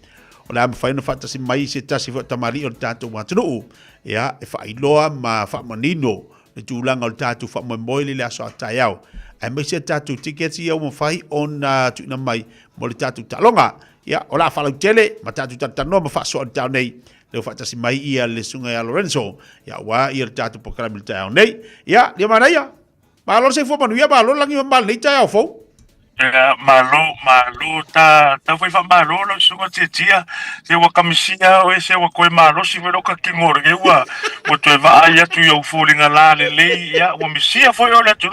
ola ma fa no fata si mai se tasi fa tamari o tatu watu ya e fa ilo ma fa manino le tulanga o tatu fa mo moile le aso tai au ai mai se tatu tickets ia mo fai on tu na mai mo le tatu talonga ya ola fa lo tele ma tatu tano ma fa so tai nei le fa tasi mai ia le sunga ya Lorenzo ya wa ia tatu pokala le tai nei ya dia mana ya Malo se fo manuia malo langi mal ni tai fo. Malo ta foi fa malo lo sunga tia se wa kamisia o se wa ko malo si vero ka kingor ge wa o te va ya tu yo fulinga la le ya o misia foi o le tu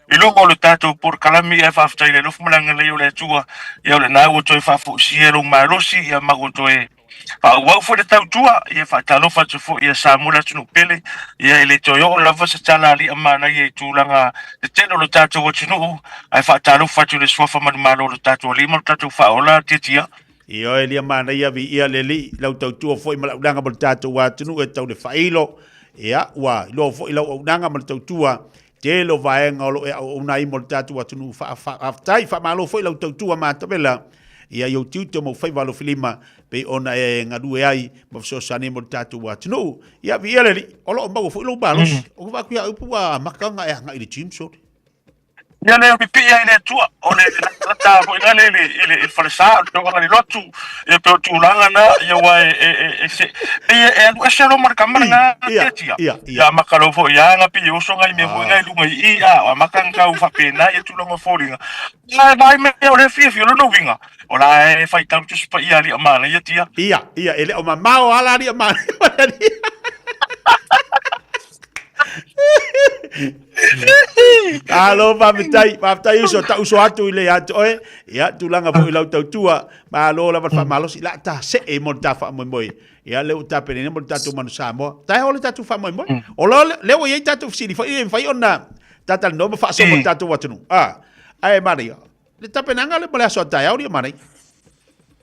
e logo lo tato por kalami e fa ftai le lo fumanga le o le tua ya le na o to fa fu si lo malo si ya mago to e wa fo le tau tua ia fa talo fa fo ia sa mula tunu pele ia ele to yo la fa sa tala ali amana ia tulanga te teno lo tatu o tunu ai fa talo fa tu le sofa man malo lo tatu li mo tatu fa ola titia io ele amana ia vi ia le li lau tau tua fo i mala udanga mo tatu wa tunu e tau le failo ia wa lo fo i lau udanga mo tau tua te lo vaenga lo e una i mo tatu wa tunu fa tai fa malo fo i lau tau tua ma tabela ia yo tuto mo fai valo filima pe ona e ngadu e ai mo so sani mo tatu wa tunu ia vi ele li olo mo fo lo balos o va ku ya upua makanga e nga i team so ya le pipi ya ile tua o le ta ko ina le falsa do ga le lotu e pe tu langa na ya wa e se lo marka marna tia ya makalo fo ya nga pi o so ngai me mo ngai lu ngai a makanga u fa pena e tu longo folinga na mai me o le fi lo no vinga ola e fai tau tu spa ia li amana ia tia ia ele o mamao ala li amana Alo papitai so ta uso atu ile atu oe ya tulanga po ilau tau tua ma lo la fa malos ila ta se e mo ta fa mo ya le uta pene mo ta tu manu samo ta ole ta tu fa mo o lo le o ye ta tu sili fa e fai ona ta ta no fa so mo ta tu watunu ai maria le ta penanga le mo so ta ya o maria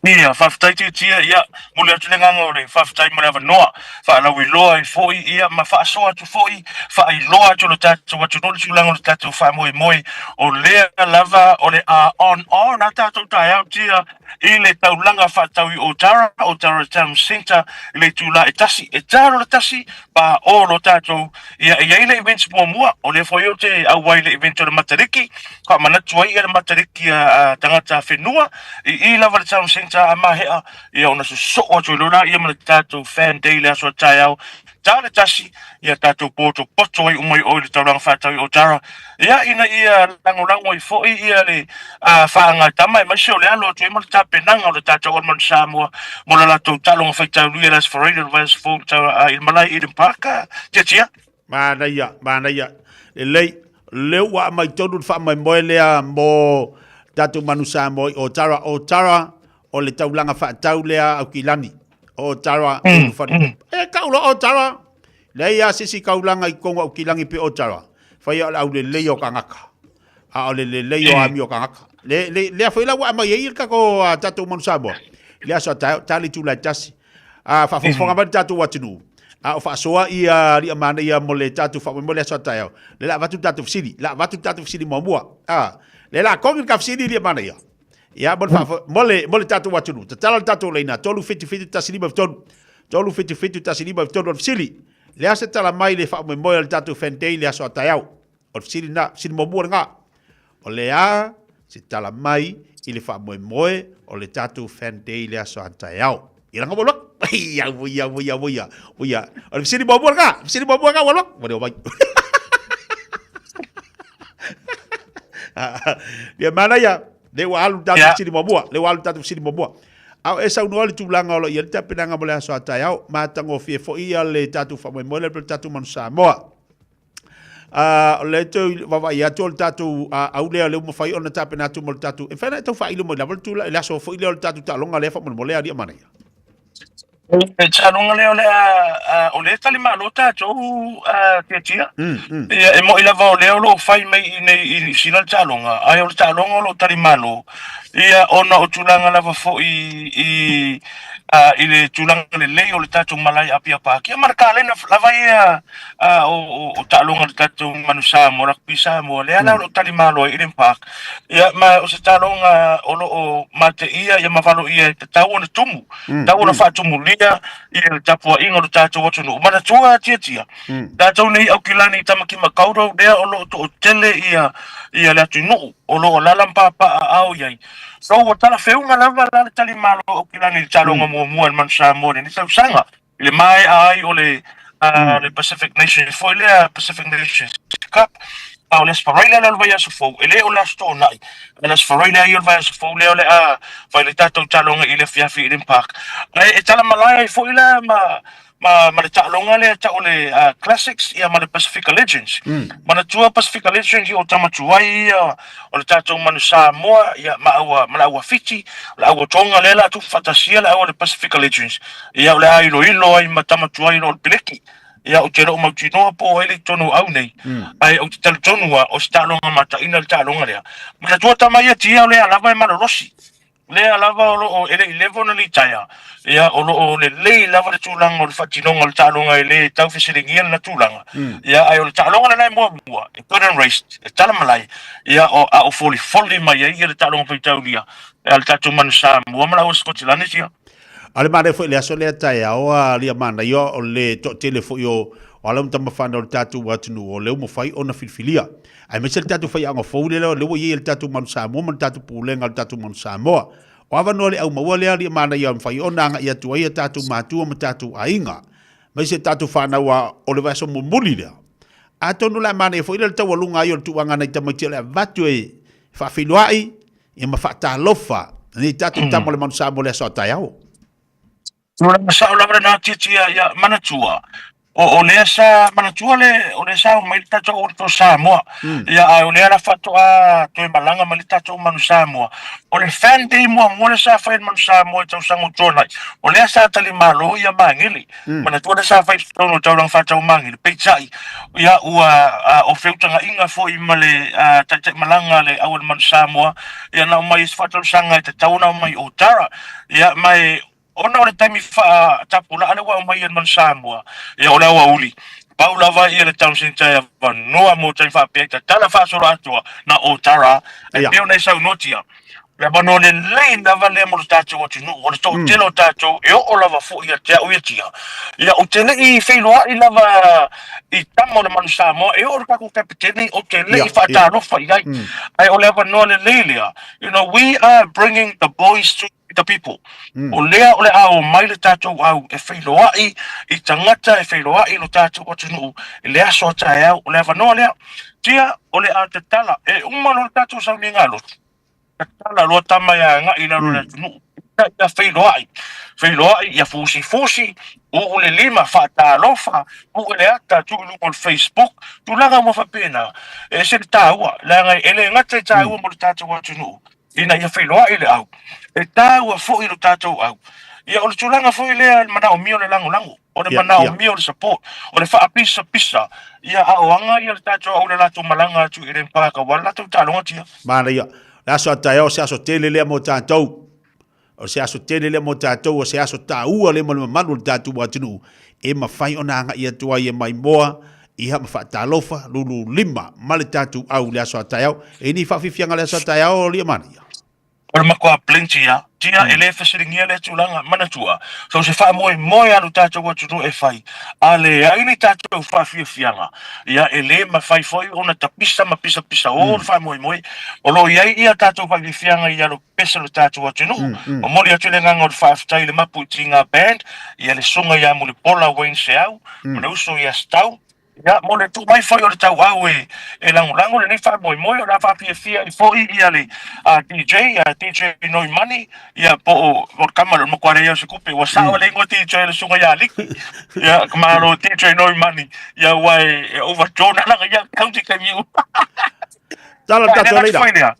Nia, faftai tia ia mule atu le ngangore faftai mule ava noa fa la wi loa I foi ia ma fa so atu foi fa I loa atu lo tatu watu no tu lango lo tatu fa moi o le lava o le on ata to ta tia ile taulanga fa tau o tara tam center ile tula etasi etaro tasi ba o lo tatu ia ile events po mua o le foi o te au wai le event o matariki ka mana tuai ia matariki tangata fenua I lava tam center ama hea ia ona so o tu lona ia mana tatu fan day le so taiao tala tasi ia tatu poto poto I umai o le taulanga fa tau o tara ia ina ia lango I foi ia le fa nga tama mai so le alo tu mo penanga o le tatu o man Samoa mo la to talo fa tau ia las for radio was for il malai Eden Park tia mana ia le wa mai tonu fa mai moele mo tatu manusa mo o tara o le taulanga fa tau lea au kilani o tara fa e kaulo o tara le ia sisi kaulanga I kongo au kilangi pe o tara fa ia au le o kangaka a le o ami o kangaka le fa ila wa mai il ka ko tatu manusa mo le so tali tu la tasi fa fonga ba tatu watinu o fa soa ia ri amana ia mo le tatu fa mo le so tayo le la vatu tatu fsili mo mua le la kongi ka fsili ri amana ia ya bon fa mole tatu watunu tala tatu leina tolu fiti tasili ba tolu fiti tasili ba tolu fsili le asa tala mai le fa mo le tatu fentei le so tayo o fsili na fsili mo mua nga o le a se tala mai ile fa mo o le tatu fentei le so tayo ila ngobolo ya o fsili mo mua nga wala mo bai dia mana ya le wa alu tatu sili mabua au esa no ali tulanga o ia ta penanga mole aso ata yao matango fie fo ia le tatu fa mo le tatu man Samoa le tu va ia tu tatu au le mo fai ona tape na tu mo tatu e fena tu fai mo la tu la so foi le tatu ta longa le fa mo le ari mana e tsalonga leo le o le tali malo tatou tia e mo ila va o leo lo fai mai nei sila tsalonga ai o tsalonga lo tali malo ia ona o tulanga lava fo i le tulanga le lei o le tatou malai apia pa kia marka le na lava ia o tsalonga le tatou manusa mo rakpisa mo le ala lo tali malo i le park ia ma o se tsalonga o mate ia ia mavalo ia tau ona tumu tau ona fa tumu ia le tapua inga lo tātou watu no. Mana tua tia. Tātou nei au kilani tamaki makauro dea o lo to tele ia le atu no. O lo lalampa pa au iai. So wa tala feunga lava la tali malo au kilani le talonga mua mansa mone. Ni tau sanga. Le mai ai o le Pacific Nations. Foi le Pacific Nations Cup. Au les faraila le vai aso fou. Ele o las to nai. Les faraila i o vai aso fou le vai le tatou talonga i le fiafi i le park. E tala malai fo ila ma le talonga le ta o le classics ia ma le Pacific Legends. Mana tua Pacific Legends i o tamatuai o le tatou manu Samoa ia ma au fiti, la au tonga le la tu fantasia la o le Pacific Legends. Ia o le ai ilo ai ma tamatuai no le pileki. Ia o te rao mautinoa po ele tonu au nei. Ai o te tala tonua o se talonga mata ina le talonga lea. Mana tua tamai tia o lea lava e marorosi. Lea lava o ele 11 na li taia. Ia o le lei lava le tūlanga o le whatinonga le talonga e le tau whesiringia na tūlanga. Ia ai o le talonga le mua mua. E good and raced. E tala malai. Ia o foli mai e ia le talonga peitau lia. Ia le tatu manu sa mua mala o Skotilane tia. Ale mare foi le aso le tai o lia mana yo o le to telefo yo o ala mta mafana o tatu watunu o le mo fai ona filfilia ai me se tatu fai anga fo le le wo ye le tatu man sa mo man tatu pulenga le tatu man sa mo o ava no le au ma le lia mana yo fai ona nga ia tu ia tatu matu ma tatu ainga me se tatu fana wa o le vaso mo muli le a tonu la mana foi le tawa lunga yo tu anga na tama tele vatu e fa filoai e ma fa ta lofa ni tatu tamo le man sa mo le so taiao. Nora masa ola bra na tia ya manatua. O le sa manatua le o le sa mai tato o to Samoa. Ya o le ala fato a to malanga mai tato manu Samoa. O le fan day mo le sa fa manu Samoa to sango tona. O le sa tali malo ya mangili. Manatua le sa fa to to lang fato mangili. Pechai. Ya o feutanga inga fo I male tata malanga le awal manu Samoa. Ya na mai fato sanga te tauna mai o tara. Ya mai ona ole taimi fa tapula ale wa mai man Samoa e ola wa uli paula va ile township ya va no mo tai fa pe ta la fa so ratua na otara e pe ona sa notia le bano le lenda va le mo tacho o tinu o to telo tacho e ola va fu ia te o ia ia o tele I feilua I lava I tamo le man Samoa e o ka ku kapiteni o tele I fa ta no fa ia ai ole va no le lelia you know we are bringing the boys to the people. O lea ole au mai le tātou au e whailoai I tangata e whailoai no tātou o tunu e lea so tae au o lea wanoa lea tia ole a te tala e umano le tātou sau ni ngalo te tala loa tamai a nga I laro le tunu ia whailoai ia fusi o le lima whata alofa o le ata tu on Facebook tu langa mo whapena e se tāua langa ele ngata tāua mo le tātou o tunu ina ia whailoai le au e tāua fo I lo tātou au. Ia o le tūlanga fo I lea mana o mio le lango. O le mana o mio le support. O le wha pisa. Ia aoanga ia le tātou au le lato malanga atu I le mpaka wala lato tālonga tia. Mana ia. Le aso atai o se aso tele lea mo tātou. O se aso tele lea mo tātou o se aso tāua le mo le manu le tātou watinu. E mawhai o nanga ia tua ia mai moa. Iha ma whaatalofa lulu lima ma le tātou au le aso atai au. E ni whawhiwhianga le aso atai au lia mana ia. O le makoa plenty tia ele whasiringia le tūlanga manatua. So se wha moe anu tātou watunu e whai. Ale aini tātou whawhiwhianga. Ia ele ma whai foi ona tapisa ma pisa o wha moe. O lo iai ia tātou whawhiwhianga ia lo pesa lo tātou watunu. O mori atu le nganga o le whawhitai le mapu tinga band. Ia le sunga ia mo le pola Wayne se au. O le uso ia stau. Ya mo le tu mai foi o le tau au e lango le nei fa moi o la fa fia i foi ia le a DJ no money ia po o kamalo mo kware ia se kupe wa sa o le ngo DJ le sunga ya liki ia kamalo DJ no money ia wai over jona la ia county kamiu Tala tatu leina.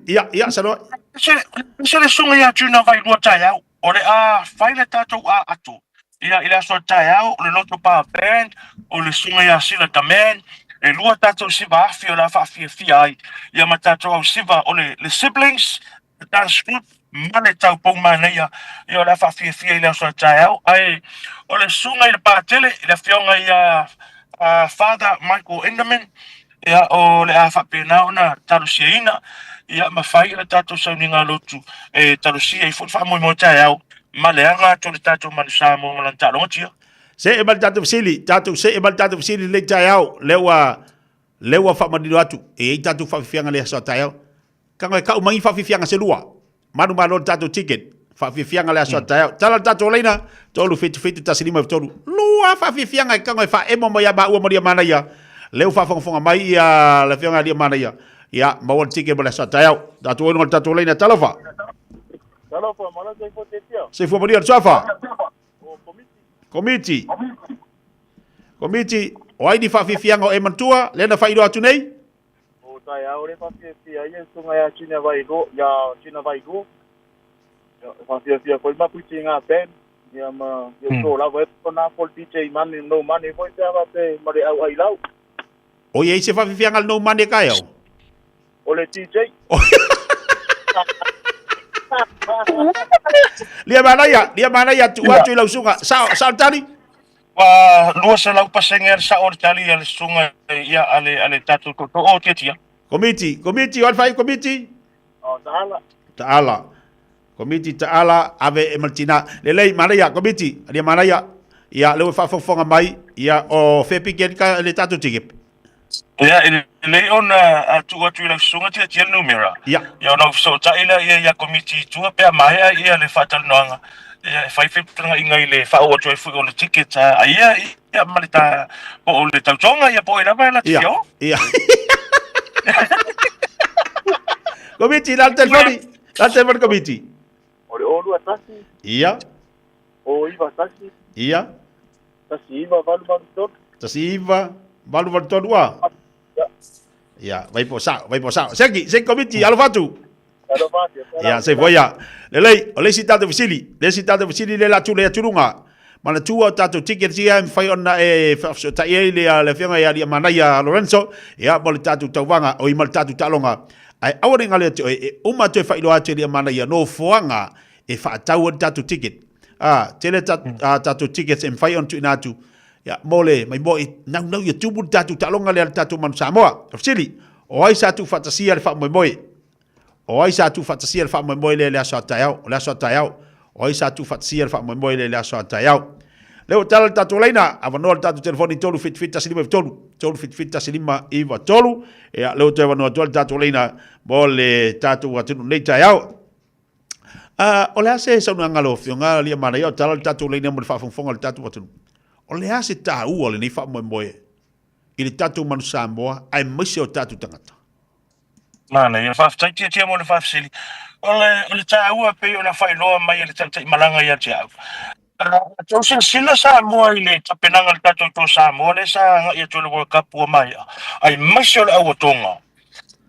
Ia sano. Se le sunga ia tuna vai no tai au o le a fai le tatu a atu ia so tai au le loto pa band o le sunga ia sila tamen e lua tatu siva afi o la fa fia ai ia matatu au siva o le siblings the dance group mane tau pong mana ia la fa fia ia so tai au ai o le sunga ia pa tele le fionga ia Father Michael Enderman ia o le a fa pena ona talusiina ia mafai le tatu sauninga lotu e talusia i fa mo tai au maleanga to le tatu mansa mo lan talo tia se e mal tatu fasili le tai au lewa fa madilo atu e tatu fa fianga le so tai au kanga ka umangi fa fianga se lua manu malo tatu ticket fa fianga le so tai au tala tatu leina tolu fit tasilima tolu lua fa fianga kanga fa emo mo ya ba u mo dia mana ya leu fa fonga mai ya le fianga dia mana ya mawon ticket mo le so tai au tatu no tatu leina talofa se fu morir sofa committee o ai di fa fianga e mantua le na faido atu nei o tai au le fa fia ia sunga ya china vai go fa fia ko ma putinga pen ya ma yo so la vai na pol DJ man no money foi tava pe mari au ai lau o ye se fa fianga no money kai au o le DJ Lia mana ya tu lau sunga. Sa tali. Wa lua sa lau pasenger sa or tali al sunga ia ale tatu to o tetia. Committee wal fai committee. Oh Taala. Committee taala ave emertina. Lelei mana ya committee. Dia mana ya le fa fonga mai ia o fe piket ka le tatu tikip. Ya le ona atu la sunga tia numera. Ya no so ta ia committee tu pe mai ia le fatal noanga. Ia fai tanga inga ile fa o tu fu o le ticket ia malita o le tautonga ia po ina la tio. Ia. Committee la telefoni committee. O lu atasi. Ia. O iva atasi. Ia. Tasi iva balu berton wa. Ya, vai po sa. Se committee alo fatu. Ya, se voya. Lelei, si tatu visili le la tu le turunga. Mana tua tatu ticket sia fai ona e so ta le fianga ya dia manaya Lorenzo, ya mo tatu tawanga o imal tatu talonga. Ai awore ngale e uma te fai lo ate dia manaya no foanga e fa tau tatu ticket. Tele tatu tickets en fai on tu inatu. Ya mole mai mo nau ya tubu tatu talonga le tatu man Samoa. Ofsili o ai satu fantasia le fa moi. O ai satu fantasia le fa moi le so tayau, O ai satu fantasia le fa moi le so tayau. Leo tal tatu leina avano tatu telefoni tolu fit tasilima tolu fit tasilima iva tolu. Ya leo te avano tatu leina mole tatu watu nei tayau. O le ase sa una ngalo fionga lia mana yo tal tatu leina mo fa fonga tatu watu. O le ase ta u o le nei fa moi i le tatu manu Samoa ai misi o tatu tangata mana ia fa tia mo le fa sili o le ta u pe ona fa lo mai le tata malanga ia tia to sila Samoa i le tapenanga le tatu to Samoa le sa ia to le World Cup o mai ai misi o le au tonga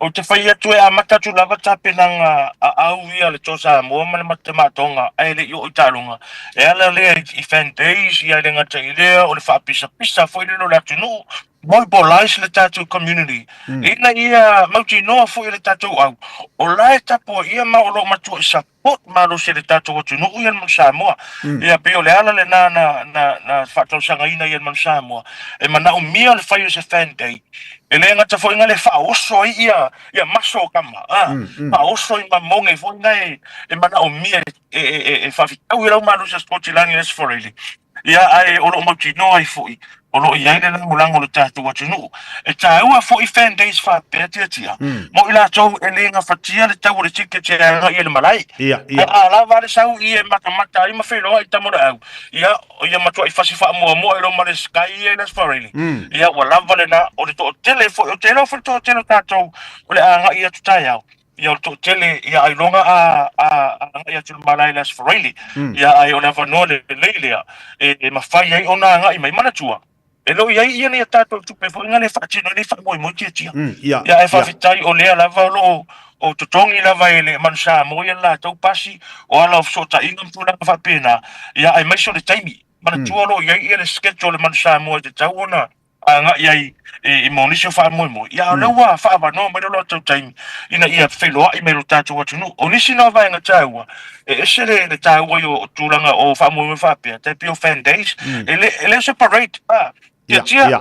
o te fai atu e a matatu lava tapenanga au ia le to Samoa ma le matematonga ai le yo italunga e ala le i fan days ia le ngata ile o le fa pisa foi le la tunu mobilize le tatu community. Ina ia mauti noa foi le tatu au. O lai tapo ia ma o lo matu support ma lo se le tatu watu no ia mo Samoa. Ia pe o le ala le na fato sanga ina ia mo Samoa. E mana o mia le fai se fan day. E le ngata foi ngale fa oso ia maso kama. Fa oso i mamonge foi ngai e mana o mia e fa fi au ia ma lo se sportilangi les foreli. Ia ai o lo mauti noa i foi. o lo ia ile lango le tatu watunu e taua fo I fan days fa petia mo ila tau e lenga fatia le tau le tike te nga ia le malai ia la vale sau ia mata I ma felo I tamo au ia matua I fasi fa mo e lo mare sky ia le sparili ia wala vale na o le to tele fo o tele fo to tele tatu o le anga ia tutai au ia to tele ia ai longa ia tu malai le sparili ia ai ona va no le lelia e mafai ai ona anga I mai mana tua Elo ia ni tato tu pe fo ngale fa tino ni fa mo tia. Ia e fa fitai o le lava lo o totongi lava ele man sa mo ia la tau pasi o ala of sota ingam tu la fa pena. Ia ai mai so le taimi. Man tu lo ia le schedule man sa mo te tau ona. Anga ia I monisho fa mo. Ia le wa fa ba no me lo tau taimi. Ina ia felo ai me lo tato wa tunu. O nisi no va nga tau. Esere le tau yo tulanga o fa mo fa pe. Te pio fan days. Ele separate Tia,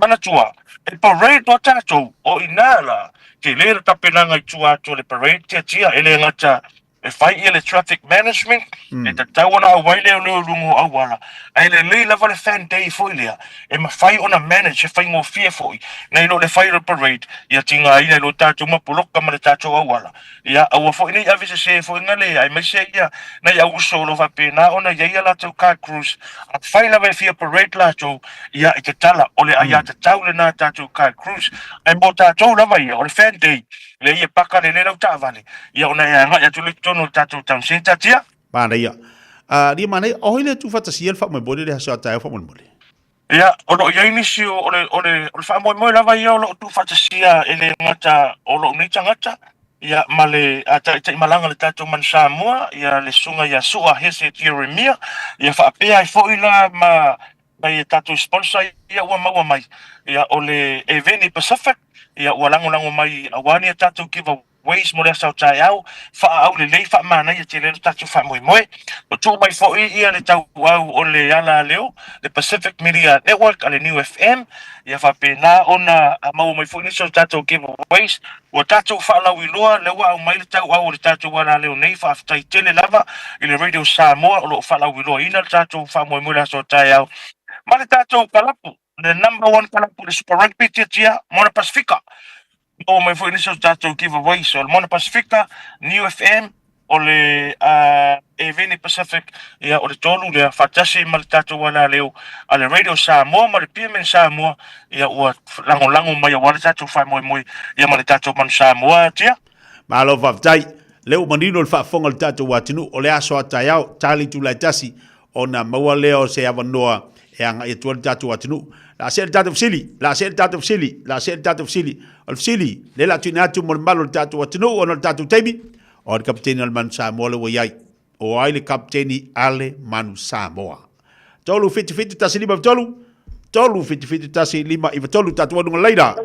mana tua. E parade o tato o inala. Ke lera tapenanga I tua to le parade tia ele ngata e fai ele traffic management e ta tawana awaile o leo lungo awala. Ele le lava le fan day foilia. E ma fai ona manage e fai mo fia foi. Na ino le fai le parade. Ia tinga ina lo tato ma poloka ma le tato awala. Ia awa foi ni avise se foi ngale ai mai se ia na ia uso lo va pena ona ia la to car cruise. A fai lava fia parade la to ia I te tala o le aia te taule na tato car cruise. Ai mo tato lava ia o le fan day. Le ia paka le lau tavale. Ia ona ia nga ia tuli tono tato tam senta tia. Mana ia. Dia mana o ile tu fatasia fa mo bode le haso ta fa mo mole. Ia o lo ia inisi o le fa mo lava ia o lo tu fatasia ele ngata o lo ni ngata. Ia male ata te malanga le tato man Samoa ia le sunga ia sua hese Jeremia ia fa pe ai fo ila ma ia tato sponsor ia wa mai. Ia o le Eveni Pacific ia walango mai awani tato giveaways mo le sa tai au fa au le fa mana ia te le tato fa moi o tu mai fo ia le tau au o le ala leo le Pacific Media Network ale New FM ia fa pena ona mau mai fo ni so tato giveaways o tato fa la wiloa le wa mai le tau au le tato wala leo nei fa tai tele lava i le Radio Samoa o lo fa la wiloa ina tato fa moi le so tai au ma le tato kalapu the number one kalapu le Super Rugby tia Mona Pacifica. O mai foi niso tato giveaway so Mona Pacifica, New FM o le Eveni Pacific ia o le tolu le fatasi ma le tato wala leo a le Radio Samoa ma le PMN Samoa ia ua lango mai o wale tato fai moi ia ma le tato man Samoa tia. Malo vavtai leo manino le faafonga le tato watinu o le aso ataiao tali tu laitasi ona maua leo se avanoa e anga e tuan tato watinu. La sel tato fsili, la sel tato fsili, la sel tato fsili. Al fsili, le la tuinatu mo malo le tato watinu o le tato teibi. O le kapteni al Manu Samoa le waiai. O ai le kapteni ale Manu Samoa. Tolu fiti tasi lima tolu. Tolu fiti tasi lima iwa tolu tato wanunga leida.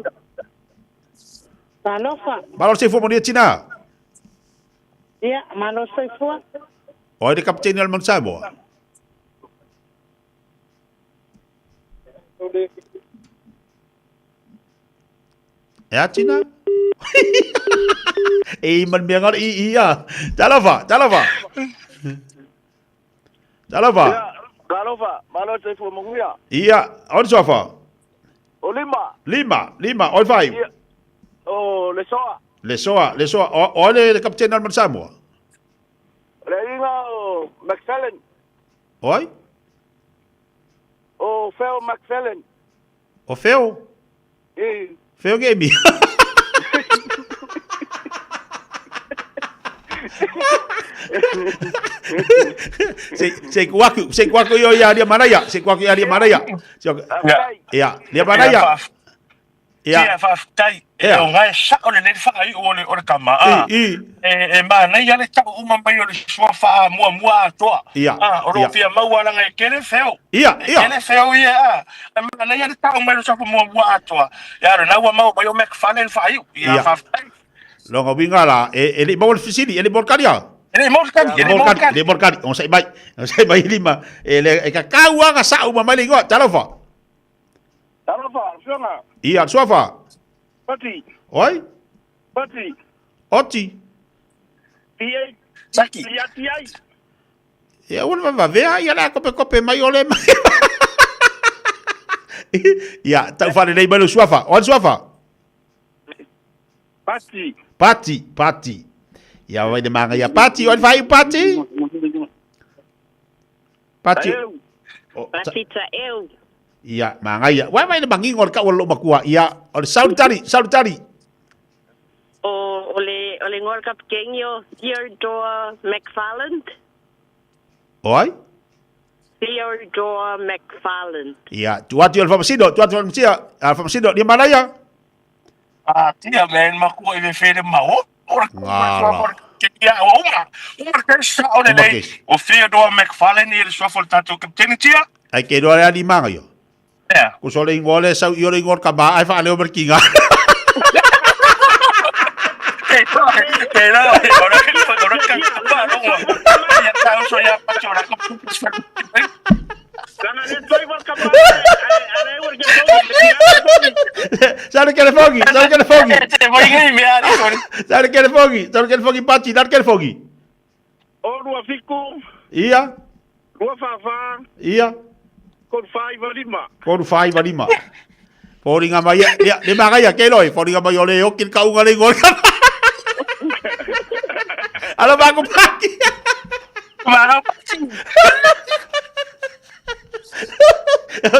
Malofa. Malo se fo mo dia tina. Ia, malo se fo. O ai le kapteni al Manu Samoa. Ya Cina. Man biangar iya. Talava. Galova, malo se fo munguya. Iya, on sofa. O Lima, on five. O le soa. O le kapten al Samoa. Le inga o McFallen. Oi? O Phil McFallen. O Phil? Phil game. Se kwaku yo ya dia mana ya? Se kwaku ya dia mana ya? Ya, dia mana ya? Ya, fa tai. E o ngai sa o le fa ai o le kama. E ma nei ya le ta o ma mai o le sua fa mua toa. O ro fia mau ala ngai kele feo. Kele feo ia. Ma nei ya le ta o mai o sua mua toa. Ya ro na wa mau mai o McFallen fa ai. Ya fa tai. Longa winga la e le bol fisili, e le bol karia. Ele morkani. On sai bai lima. E ka kaua ka sa o ma mai le go. Talofa, fiona. Ia, sofa. Pati. Oi? Pati. Oti. Pia. Saki. Pia. E una va vea ia la cope mai ole mai. Ia, tau whare nei mai lo suafa. O suafa? Pati. Ia, wai de manga ia. Pati, o whai pati? Pati. Pati ta eu. Ia, manga ia. Wai de mangi ngor ka walo makua. Ia, o salutari. Ole ngor kap kengyo Theodore McFarland. Oi? Theodore McFarland. Ia, tuatu alfamasido, alfamasido, di mana ya? Tia men makua i fere mau. Ngala. Ia, o kesa o le nei. O Theodore McFarland i le swafol tatu kapteni tia. Ai ke doa di manga yo. Ya. Ku sole ngole sau yo ngor ka ba ai fa le berkinga. Sabe que ele fogi? Pati, dar que ele fogi? O rua fiku. Ia. Rua fafa. Ia. Kon fai valima. Poringa mai ya, de magaya ke loi, poringa mai ole o kin ka unga le gol. Ala ba ko paki. Mano.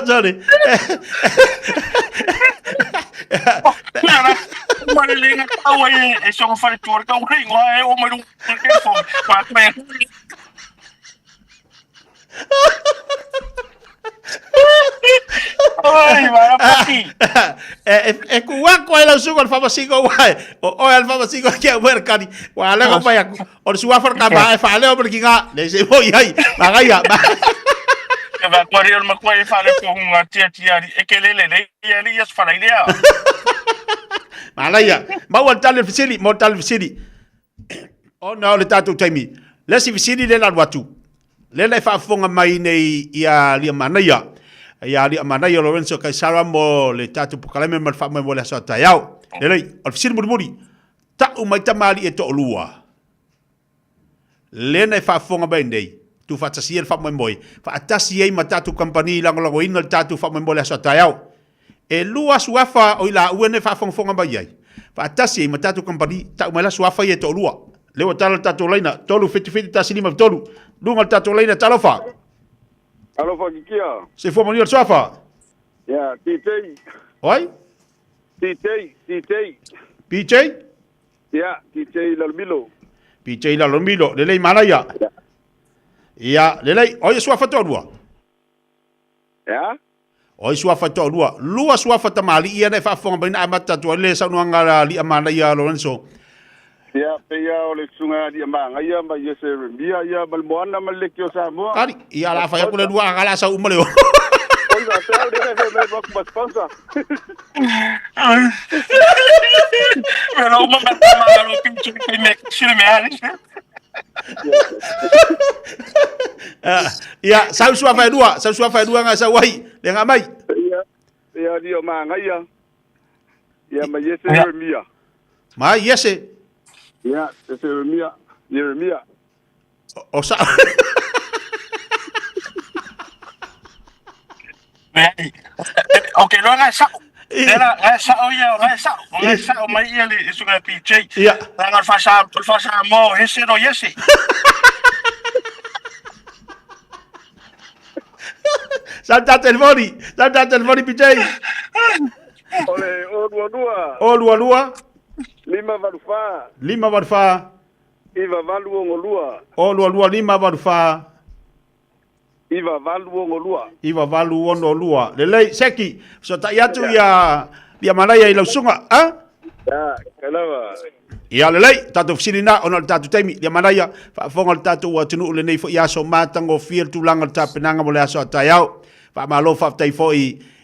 Sorry. Malinga tawa e so fare tour ka uri ngwa o mai ke fo pa me. Ai, mara pati. Kuwa ko ela sugo alfa basigo wai. O alfa basigo ke werkani. Wala ko pa yak. Or suafar ka ba fa le o berkinga. Le se mo yai. Magaya. Va kwari al makwai fa le ko nga tia e ke le ya li yas fa la idea. Malaya. Ma wa tal fisili. O na le tatu taimi. Le si fisili le la watu. Le le fa fonga mai nei ia li manaya. Ia li manaya Lorenzo Kaisara mo le tatu pokalame mal fa mo le sa tayau. Le al fisili muri. Ta u mai tamali e to lua. Le nei fa fonga mai nei. Tu fa tasi el fa mo moi. Fa tasi e matatu company lang ina tatu fa mo le sa tayau. E lua suafa o ila uene fa fonga mai ai. Fa tasi e matatu company ta u mai la suafa e to lua. Lewa tala tatu laina, tolu fiti tasi lima tolu. Lunga tatu laina talofa. Alofa kikia. Se fo mani sofa. Ya, titei. Oi? Titei. PJ? Ya, titei lalmilo. PJ lalmilo, lelei malaya. Ya, lelei, oi sofa tolua. Ya? Oi sofa tolua. Lua sofa tamali ia ne fa fonga bina amata to le sa nuanga li amana ia Lorenzo. Ya, peia ole sunga di manga ia ma yese mbia ia malmoana malekio sa mo. Kali, ia la fa ya kule dua kala sa umale. Oi va sa de me bok mas sponsor. Pero uma batama lo pinche que me chile me ali. Ya, sa fa dua nga sa wai, le nga mai. Ya di manga ia. Ya ma yese mbia. Ma yese. Ya, es Jeremia. O sa. Okay, lo nga sa. Era sa o mai ele isu nga PJ. Ya. Nga fa sa mo ese no yesi. Salta telefoni PJ. Ole, o lua. Lima valufa. Iva valu ngolua. O lua lima valufa. Iva valu ngolua. Lelei seki so ta yatu ya malaya i lausunga, ha? Ya, kalava. Ya lelei tatu fisina ona tatu taimi ya malaya fa fonga tatu wa tunu le nei fo ya so matango fiel tulanga tapenanga mo le aso tayau. Fa malo fa tai fo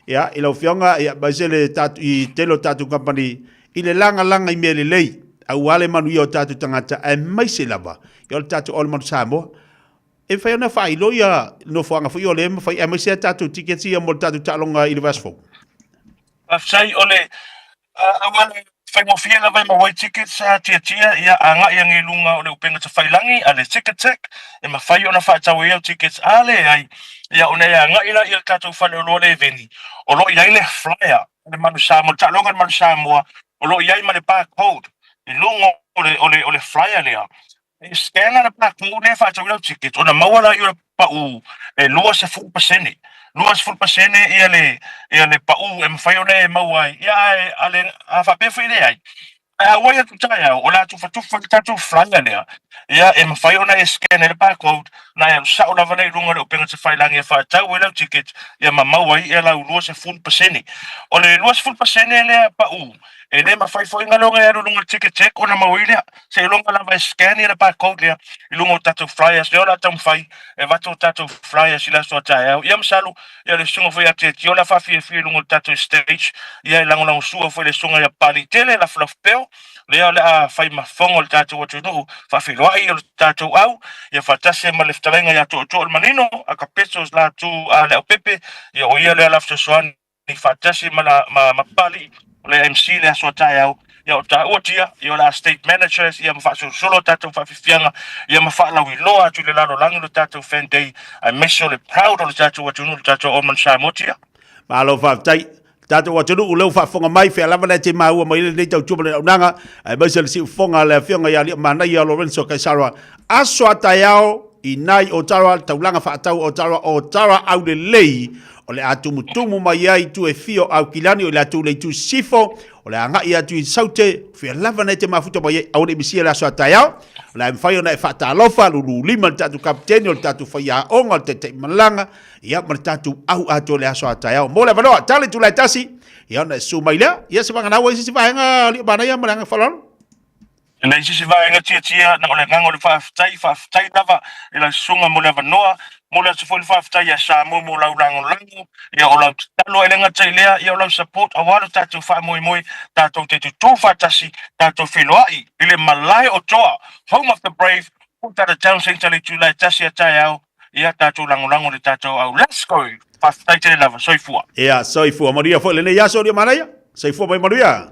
ya ilo fionga ya basele tatu i telo tatu company. Ile langa i mele lei au ale manu yo tatu tangata e mai se lava yo tatu ol manu samo e fa na fa ilo ya no fanga fo yo le fa e mai se tatu tiketi ya mo tatu talonga ile vasfo afsai ole awale fai mo fia la vai ma wai ticket sa tia ia anga ia ngi lunga o le upenga sa failangi ale ticket check e ma fai ona fa tau ia tickets ale ai ia ona ia anga ia tatou fale lo le veni o lo ia le flyer le manu sa mo ta longa manu sa mo o lo ia ma le barcode e lunga o le flyer le e scanner na barcode le fa tau ia ticket ona mawala ia pa u e lua se fu pasene luas full pasene ia le pa u e mfai ona e mawai ia ale a fa pe foi le ai a wai tu taia o la tu fa tu flyer le ia e mfai ona e scan le barcode na ia sa ona vale lunga le penga se fai langi fa tau e la ticket ia mawai ia la luas full pasene o le luas full pasene le pa u e le mafai foi ngalonga ia lunga ticket check ona mawai le se lunga la vai scan le barcode le lunga tatu flyers le ola tam fai e vato tatu flyers ila so taia ia msalu ia le sunga foi ate tio la fa fi lunga tatu stage ia lango sua foi le sunga ia pali tele la flopeo le a fai mafongo le tatu watu no fa fi loai le tatu au ia fatase ma le ftalenga ia to el manino a capesos la tu a le pepe ia o ia le la fsoan ni fatase ma pali le MC le so taia ia o ta otia ia la state managers ia ma fa solo tatu fa fianga ia ma fa la wi loa tu le lalo lango le tatu fendei I miss you le proud of tatu watu no tatu o man sa motia ma lo fa tai tatu watu no lo fa fonga mai fe la vale te ma u mai le tau tuba le nanga ai ba se si fonga le fianga ia mana ia Lorenzo Kaisara aso ataiao inai o tara taulanga fa tau o tara au le lei o le atu mutumu mai ai tu e fio au kilani o le atu le tu sifo o le anga ia tu i saute fia lava nei te mafuta mai au le misia la soa taiao o le mwhai o na e whata alofa lulu lima tatu kapteni o le tatu whaia onga o te malanga ia ma le tatu au atu le asoa taiao mo le wanoa tale tu lai tasi ia na e su mai lea ia se wanga nawa isi si vahenga li bana ia malanga whalano nei si vahenga tia na o le ngango le whaftai lava e la sunga mo le wanoa mola se foi fafta ya sa mo la lango ya ola talo elenga tsailea ya ola support awalo tatu fa moi tatu te tu fatasi tatu filoai ile malai o toa home of the brave puta the town central tu la tasi atao ya tatu lango le tatu au let's go fafta te lava soifua ya soifua maria foi le ya so ri manaya soifua mai maria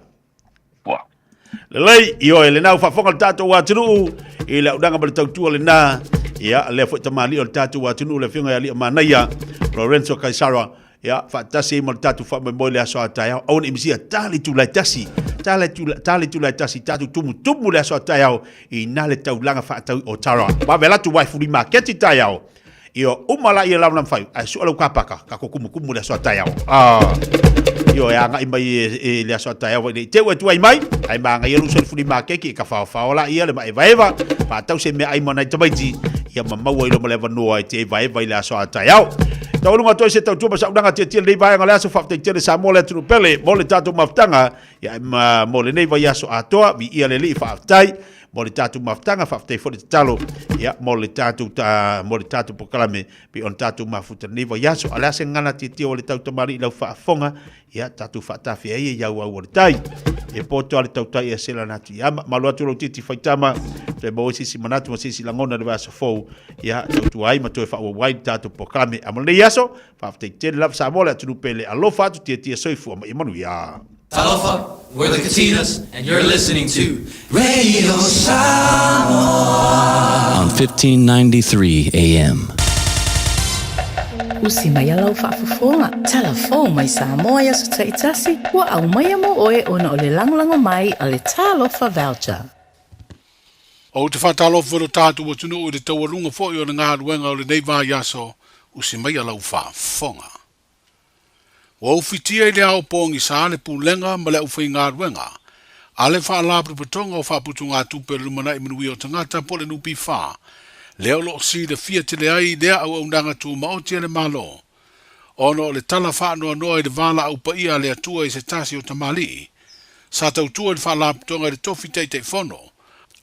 le lei io le na fa fonga tatu wa tru ile udanga bal tatu le na ia le fo tamali o tatu wa tunu le finga ali manaya Lorenzo Kaisara ia fa tasi mo tatu fa mo le aso ataya on imisia tali tu la tasi tali tu la tasi tatu tumu le aso ataya ina le taulanga fa tau o tara ba vela tu waifu di market taya io umala ia la fai ai so lo kapaka ka kumu le aso ataya io ya nga imai le aso ataya wa te wa tu ai mai manga ia lu so fu di market ki ka fa ola ia le mai va pa tau se me ai mona tabaiti ia mamau ai lo male vanua te vai la so ataiao tau lunga toi se tau tuba sa udanga te le vai ngala so fafte te sa mole tu pele mole tatu maftanga ia mole nei vai so atoa vi ia le li faftai mole tatu maftanga fafte fo talo ia mole tatu pokalame bi on tatu mafuta nei vai so ala se ngana te o le tau tamari la fa fonga ia tatu fata fi ia wa o tai e poto ale tau tai e sela natu ia malo atu lo titi faitama te mo sisi manatu mo sisi langona le vaso fo ia tu ai ma to fa wai tatu poklame amole yaso fa te te love sa mola tu pele alofa tu te soifu ma imanu ya Alofa, we're the Katinas, and you're listening to Radio Samoa on 1593 AM. Usi mai alau whaafafonga. Telefon mai Samoa ya so taitasi. Wa au mai amo oe ona o le langolango mai a le talofa voucher. O te whatalofa lo tātu wa tunu o le tawarunga fo i o ngā ruenga o le neiva yaso. Usi mai alau whaafonga. Wa ufitia i le au pongi sa le pulenga ma le ufai ngā ruenga. A le whaalapru patonga o whaaputu ngā tupe lumana i minui o tangata po le nupi whaa. Leo lo si le fia te le ai lea au aunanga tu maotia le malo. Ono le tala whaanoa noa i le vala au pa ia le atua i se tasi o tamali. Sa tautua le whaalaptonga le tofi tei fono.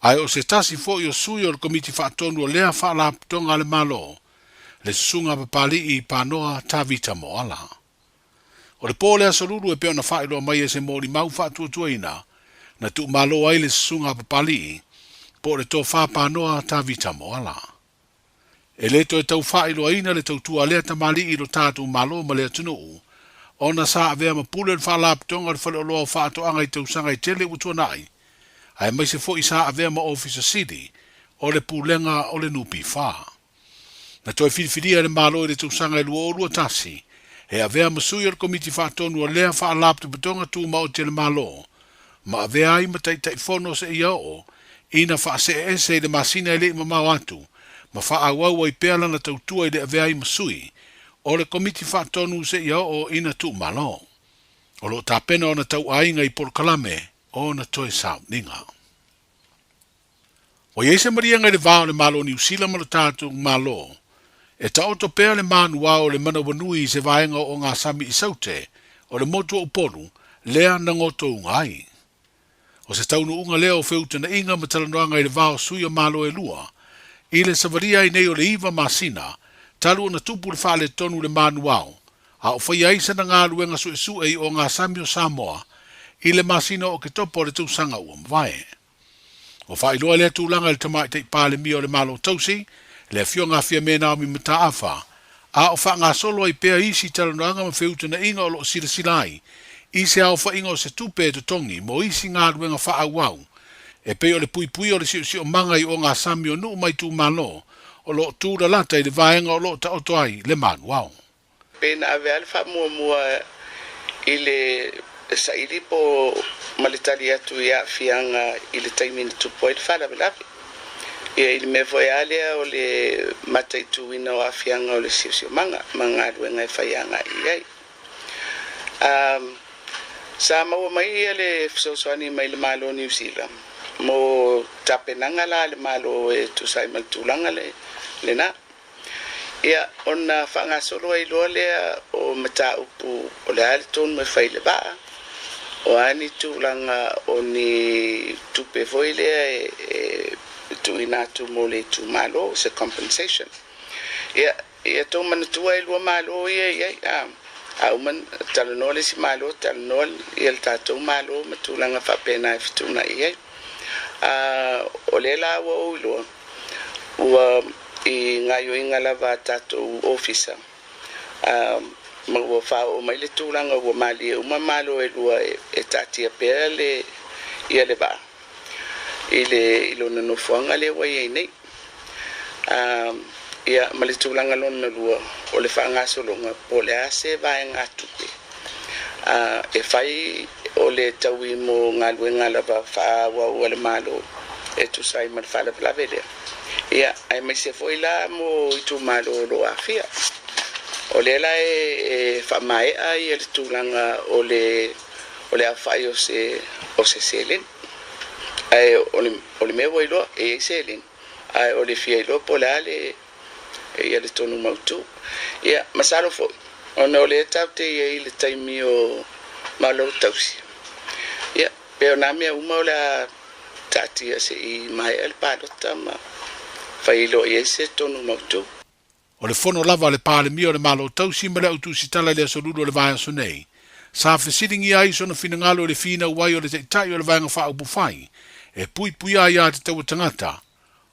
Ai o se tasi fo i o sui o le komiti whaatonu o lea whaalaptonga le malo. Le sunga papali i panoa tavita mo ala. O le pōle asolulu e peona whaeloa mai e se mōri mau whaatuatua ina. Na tu malo ai le sunga papali po le tō whāpanoa tavita mo ala. E le to e tau whaeloa ina le tau tua lea tamali i lo tātu malo ma lea tunu. ona sa avea ma pule le whaalaptonga le whaleoloa whaatoanga I tausanga I tele utuanai. Ai mai se fo I sa avea ma Officer City o le pulenga o le nupi wha. Na toi whiriwhiria le malo le tausanga I lua o lua tasi, he avea masui o le komiti whaatonu o lea whaalaptonga tu ma o tele malo, ma avea ai ma tai fono se ia o, ina whaase ese le masina le ma mau atu, ma whaawau ai peala na tautua I le avea I masui, o le komiti whaatonu se ia o ina tu malo. O lo tāpena o na tau ainga I Polokalame, o na toi sao ninga. O Yeise Maria ngai le vao le malo ni usila ma le tātu malo, e ta oto pea le manua o le manawanui se vaenga o ngā sami I saute, o le motua upolu, lea na ngoto ungai. O se taunu unga lea o feuta na inga ma talanoanga I le vao sui o malo e lua, I le savaria I nei o le iwa masina, talu na tupu le whaale tonu le manuao, a o whai aisa na ngā luenga su e o ngā sami o Samoa, I le masina o ke topo le tūsanga ua mwae. O whai loa lea tūlanga le tamai te pāle mi o le malo tausi, le fio ngā fia mena o mi mata awha, a o wha ngā solo I pea isi talanoanga ma feuta na inga o lo sila silai, I se au wha inga o se tupe to tongi, mo isi ngā luenga wha awau, e pe o le pui o le si o manga I o ngā sami o nuu mai tū malo, o lo tūra lata I le vaenga o lo ta oto ai le manu wau. Pena ave alfa mua I le sairi po malitari atu ia fianga I le taimini tupo I le whala velavi. Ia I le me voe alea o le matai tuina o a fianga o le siusio manga aluenga I whaianga I ai. Sa maua mai ia le fisosoani mai le malo New Zealand. Mo tapenanga la le malo e tusai maltulanga le na. Ia ona whanga solo ai loa lea o mata upu o le ale tonu me whai le baa. O ani tūlanga o ni tupe voi lea e tuina tu mo le tu malo se compensation. Ia tō manatua I lua malo ia au man talonole si malo talonole ia le tātou malo matulanga whapena e fituna ia. O le la o uloa ua I ngayo inga lava tātou officer ma ua whao mai le tūlanga ua mali e uma malo e lua e tātia pēr le ia le ba I le ilona no fuanga le wai ei nei ia ma le tūlanga lona lua o le whaanga solonga po le ase vai ngā tupe e whai o le taui mo ngā luenga lava whaawa ua le malo e tu sai ma le whala vlave lea ia ai mai se foi la mo I tu malo lo afia o le la e whamae ai e le tūlanga o le awhai o se selen ai o le mewa ilo e selen ai o le fia ilo po le ale ia le tonu mautu ia masalo foi ona o le taute ia I le taimi o malo tausi ia pe ona mea uma o la tatia se I mai el palota ma failo ese tonu mautu. O le fono lava le pāle mi o le malo tausi ma le autu sitala le asolulu o le vaia sonei. Sa fesiringi ai sona finangalo le fina uai o le teitai o le vaenga wha upu fai. E pui ai a te tau tangata.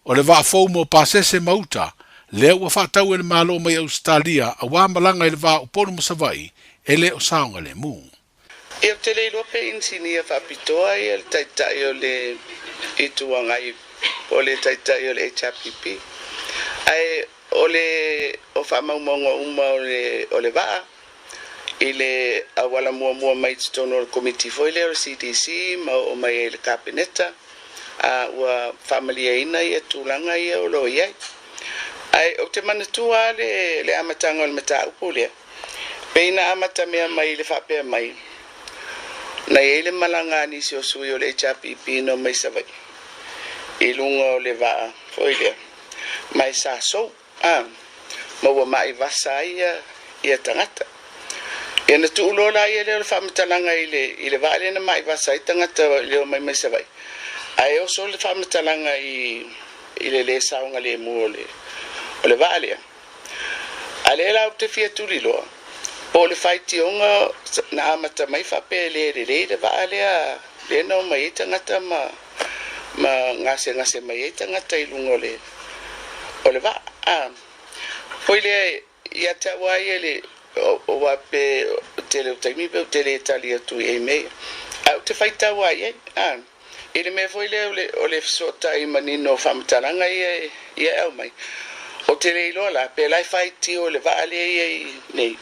O le vaa fau mo pasese mauta, le ua wha tau e le malo mai Australia a wā malanga I le vaa uponu masavai e le o saonga le mu. E o te leilo pe insinia whapitoa I le teitai o le ituangai o le taitai o le HRPP. Ai o le o whamaumonga uma o le waa I le awala mua mai tono o le komiti foile o le CDC ma o mai e le kabineta ua whamalia ina I tūlanga I o lo iai. Ai o te manatua le amatanga o le mata upo lea. Peina amata mea mai le whapea mai. Na e le malanga nisi o sui o le HRPP no mai savai. I lunga o le waa foilea. Mai sa so ma ua mai vasa ia tangata. E na tuulola ia leo le whamatalanga I le waa le na mai vasa I tangata leo mai savai. Ai o so le whamatalanga I le saunga le mu o le waa lea. A le la o te fia tuli loa. Po le whaiti onga na amata mai whape le waa lea le no mai tangata ma ngase mai e tangata I lunga o le waa. Poi le ia te wai ele o wape tele taimi pe tele tali atu e me au te faita wa ye ele me foi le ole sota i manino famtalanga ye au mai o tele lo la pe lai faiti o le vale ye nei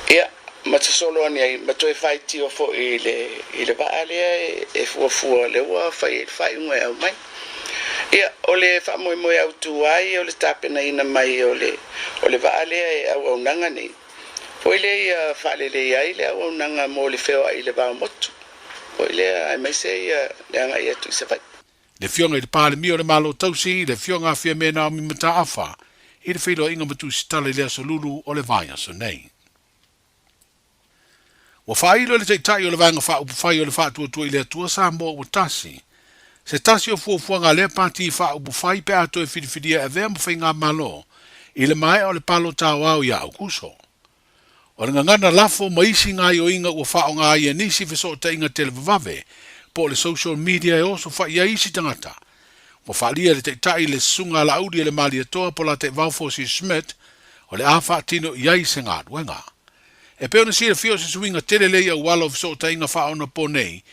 ia ma solo ni ai ma toi faiti o fo ile vale e fu le wa fai un au mai ia ole fa mo au tu ai ole tapena ina mai ole vale au nanga nei foi le fa le ai le au nanga mo le feo ai le va motu foi le ai mai se le anga ia tu se vai le fionga i pale mi o le malo tausi le fionga fia me na mi mata afa i le filo inga matu stale le solulu o le vaya so nei wa fai le tai o le vanga fa upu fai o le fa tu i le tua sa mo o tasi se tasi o fuanga le pati fa upu fai pe ato e fidifidia e vea mo fai ngā malo i le mai o le palo tau au ia au kuso o le ngana lafo maisi ngā o inga ua whao ngā ia nisi fiso ta inga televave po le social media e oso wha ia isi tangata. Wa whalia le te tai le sunga la audi le mali atoa po la te Valfosi Smith o le awha tino iai se ngā duenga. E peo na sira fio se suinga tele lei au walo fiso ta inga whao na po nei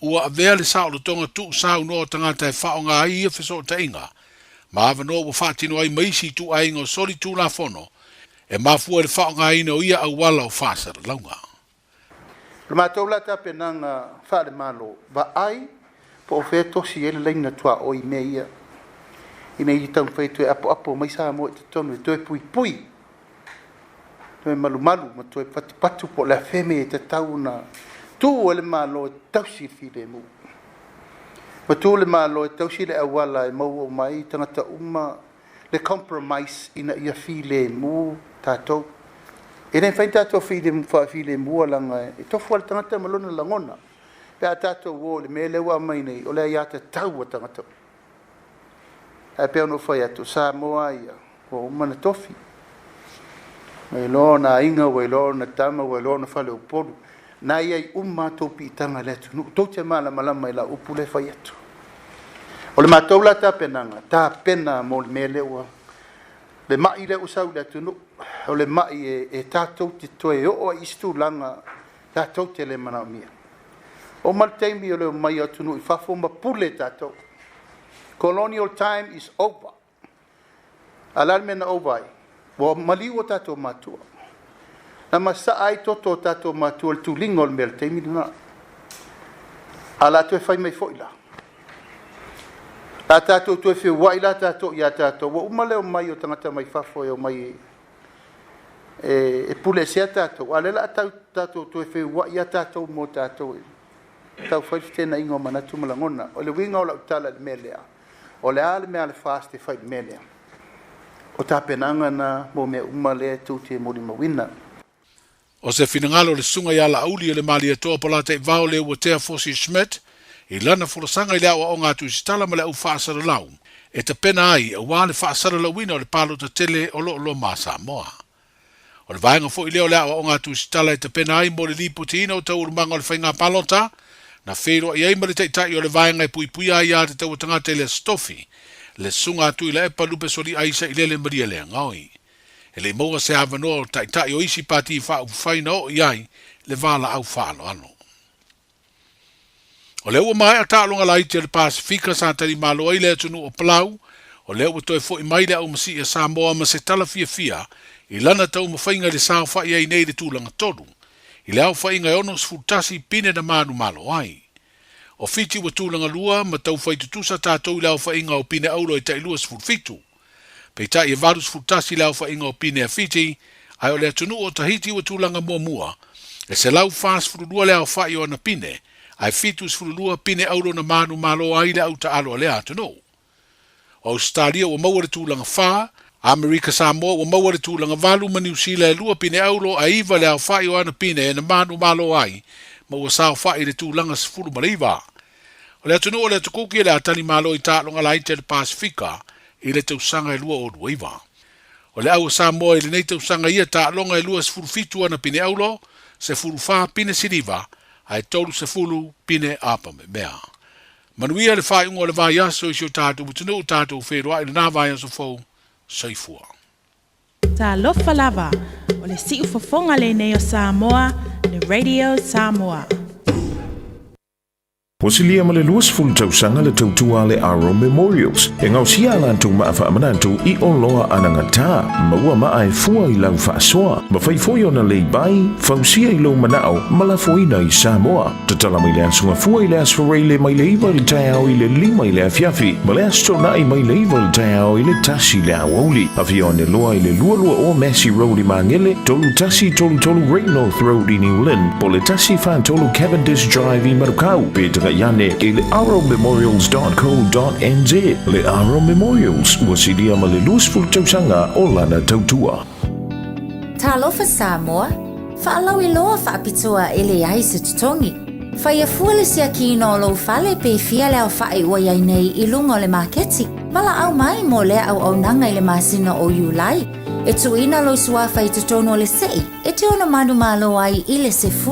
ua avea le sao le tonga tu sao no tangata e whao ngā ia fiso ta inga. Ma ava no ua wha tino ai maisi tu a inga o soli tu la fono e mafua le whao ngā ina o ia au wala o whasara launga. Le mātou la ta penanga whaare malo va ai po o whea tosi ele leina tua o i mea ia. I mea i tau whaitu e apo mai sa mo e te tonu e toe pui pui. Toe malu ma toe patu po le wheme e te tau na tu o le malo e tausi file mu. Ma tu le malo e tausi le awala e mau o mai tangata uma le compromise ina ia file mu tātou. E nei whai tātou file mua langa e tofu al tangata malona langona. Pea tātou o le mele ua mai nei o le ia te tau a tangata. E pea no whai atu sa moa ia o umana tofi. Mai lona inga, wai lona tama, wai lona whale uporu. Nā iai umātou pi tanga le atu. Tau te mala malama i la upu le whai atu. O le mātou la tā penanga, tā pena mo le mele ua. Le mai le usau le atu o le mai e tātou te toe o istu langa tātou te le mana mia. O malteimi o le mai atu i whafo mapule tātou. Colonial time is over. Alalmena over. Wa maliu o tātou matua. Na masa ai toto tātou matua le tulingo le mele teimi na. Ala tu e whai mai foila. La tātou tu e whiu wai la tātou ia tātou. Wa umale o mai o tangata mai whafo o mai e pule sea tātou. Ale la tātou tu e whiu wai ia tātou mo tātou. Tau whai tēnā ingo manatu malangona. O le winga o la utala le melea. O le ale mea le fast e whai melea. O tā penanga na mo mea umale tu te mori mawina. O se finangalo le sunga ia la auli le mali atoa pola te vao le ua tea Fosi Smith I lana fulasanga I lea o ngā tu sitala ma le au whaasara lau. E te pena ai a wā le whaasara lauina o le palo ta tele o lo ma Samoa. O le vaenga fo I leo lea o ngā tu sitala e te pena ai mo le lipo te ina o tau urumanga o le whainga palota na whero I aima le teitai o le vaenga I pui ai a te tau tangata le stofi le sunga tu I le epa lupe sori aisa I le maria le ngaoi. E le moa se avanoa o taitai o isi pati I wha uwhaina o iai le vala au whaalo ano. O leo mai a tālonga lai te le Pasifika sa tari malo ai le atunu o Palau, o leo toi fo I mai le au masi e Samoa ma se tala fia I lana tau mawhainga le sao whai ai nei le tūlanga tolu. I le au whainga ono sfutasi pine na manu malo ai. O fiti wa tūlanga lua ma tau whai tutusa tātou I le au whainga o pine aulo I tai lua sfutfitu. Pei tai e varu sfutasi le au whainga o pine a fiti, ai o le atunu o tahiti wa tūlanga mua. E se lau fast furulua le au whai o na pine, ai fitus fululua pine aulo na manu malo ai le auta alo le atunu. O Australia wa maua le tūlanga wha, Amerika Samoa wa maua le tūlanga valu ma New Zealand lua pine aulo a iwa le au whai o ana pine e na manu malo ai, ma ua sao whai le tūlanga sifuru mariwa. O le atunu o le tukuki le atani malo I tālonga lai te le Pasifika, I le tausanga e lua o duiva. O le au Samoa I le nei tausanga ia tālonga e lua sifuru fitu ana pine aulo, se furu wha pine siriva, ai tolu se fulu pine apa me mea. Manuia le whai ungo le vai aso I sio tātou mutunu o tātou wheroa I le nā vai aso fau, saifua. Tā lofa lava, o le si ufafonga le nei o Samoa, le le Radio Samoa. Posilia ma le luasful tausanga le tautua le Aro Memorials. E ngau sia lantou maafa amanantou I o loa anangata. Maua maa e fua I lau whaasoa. Ma whaifoi ona lei bai, fausia I lo manao, malafoina I Samoa. Tatala mai le asunga fua I le asfarei le mai leiva le taiao I le lima I le afiafi. Ma le astona I mai leiva le taiao I le tasi le awauli. Awhia o ne loa I le lualua o Massey Road I Mangele, tolu tasi tolu Great North Road I New Lynn, po le tasi fan tolu Cavendish Drive I Marukau, Petra Yane e le arrowmemorials.co.nz. Le Arrow Memorials wasilia ma le luasful tausanga o lana tautua. Talofa Samoa, whaalau I loa whaapitoa ele ai se tutongi. Whaia fuale sia ki no lo fale pe fia leo whae ua iai nei I lungo le maketi. Mala au mai mo lea au nanga I le masina o Yulai. E tuina lo sua whai tutono le sei, e te ona manu malo ai I le se fulu.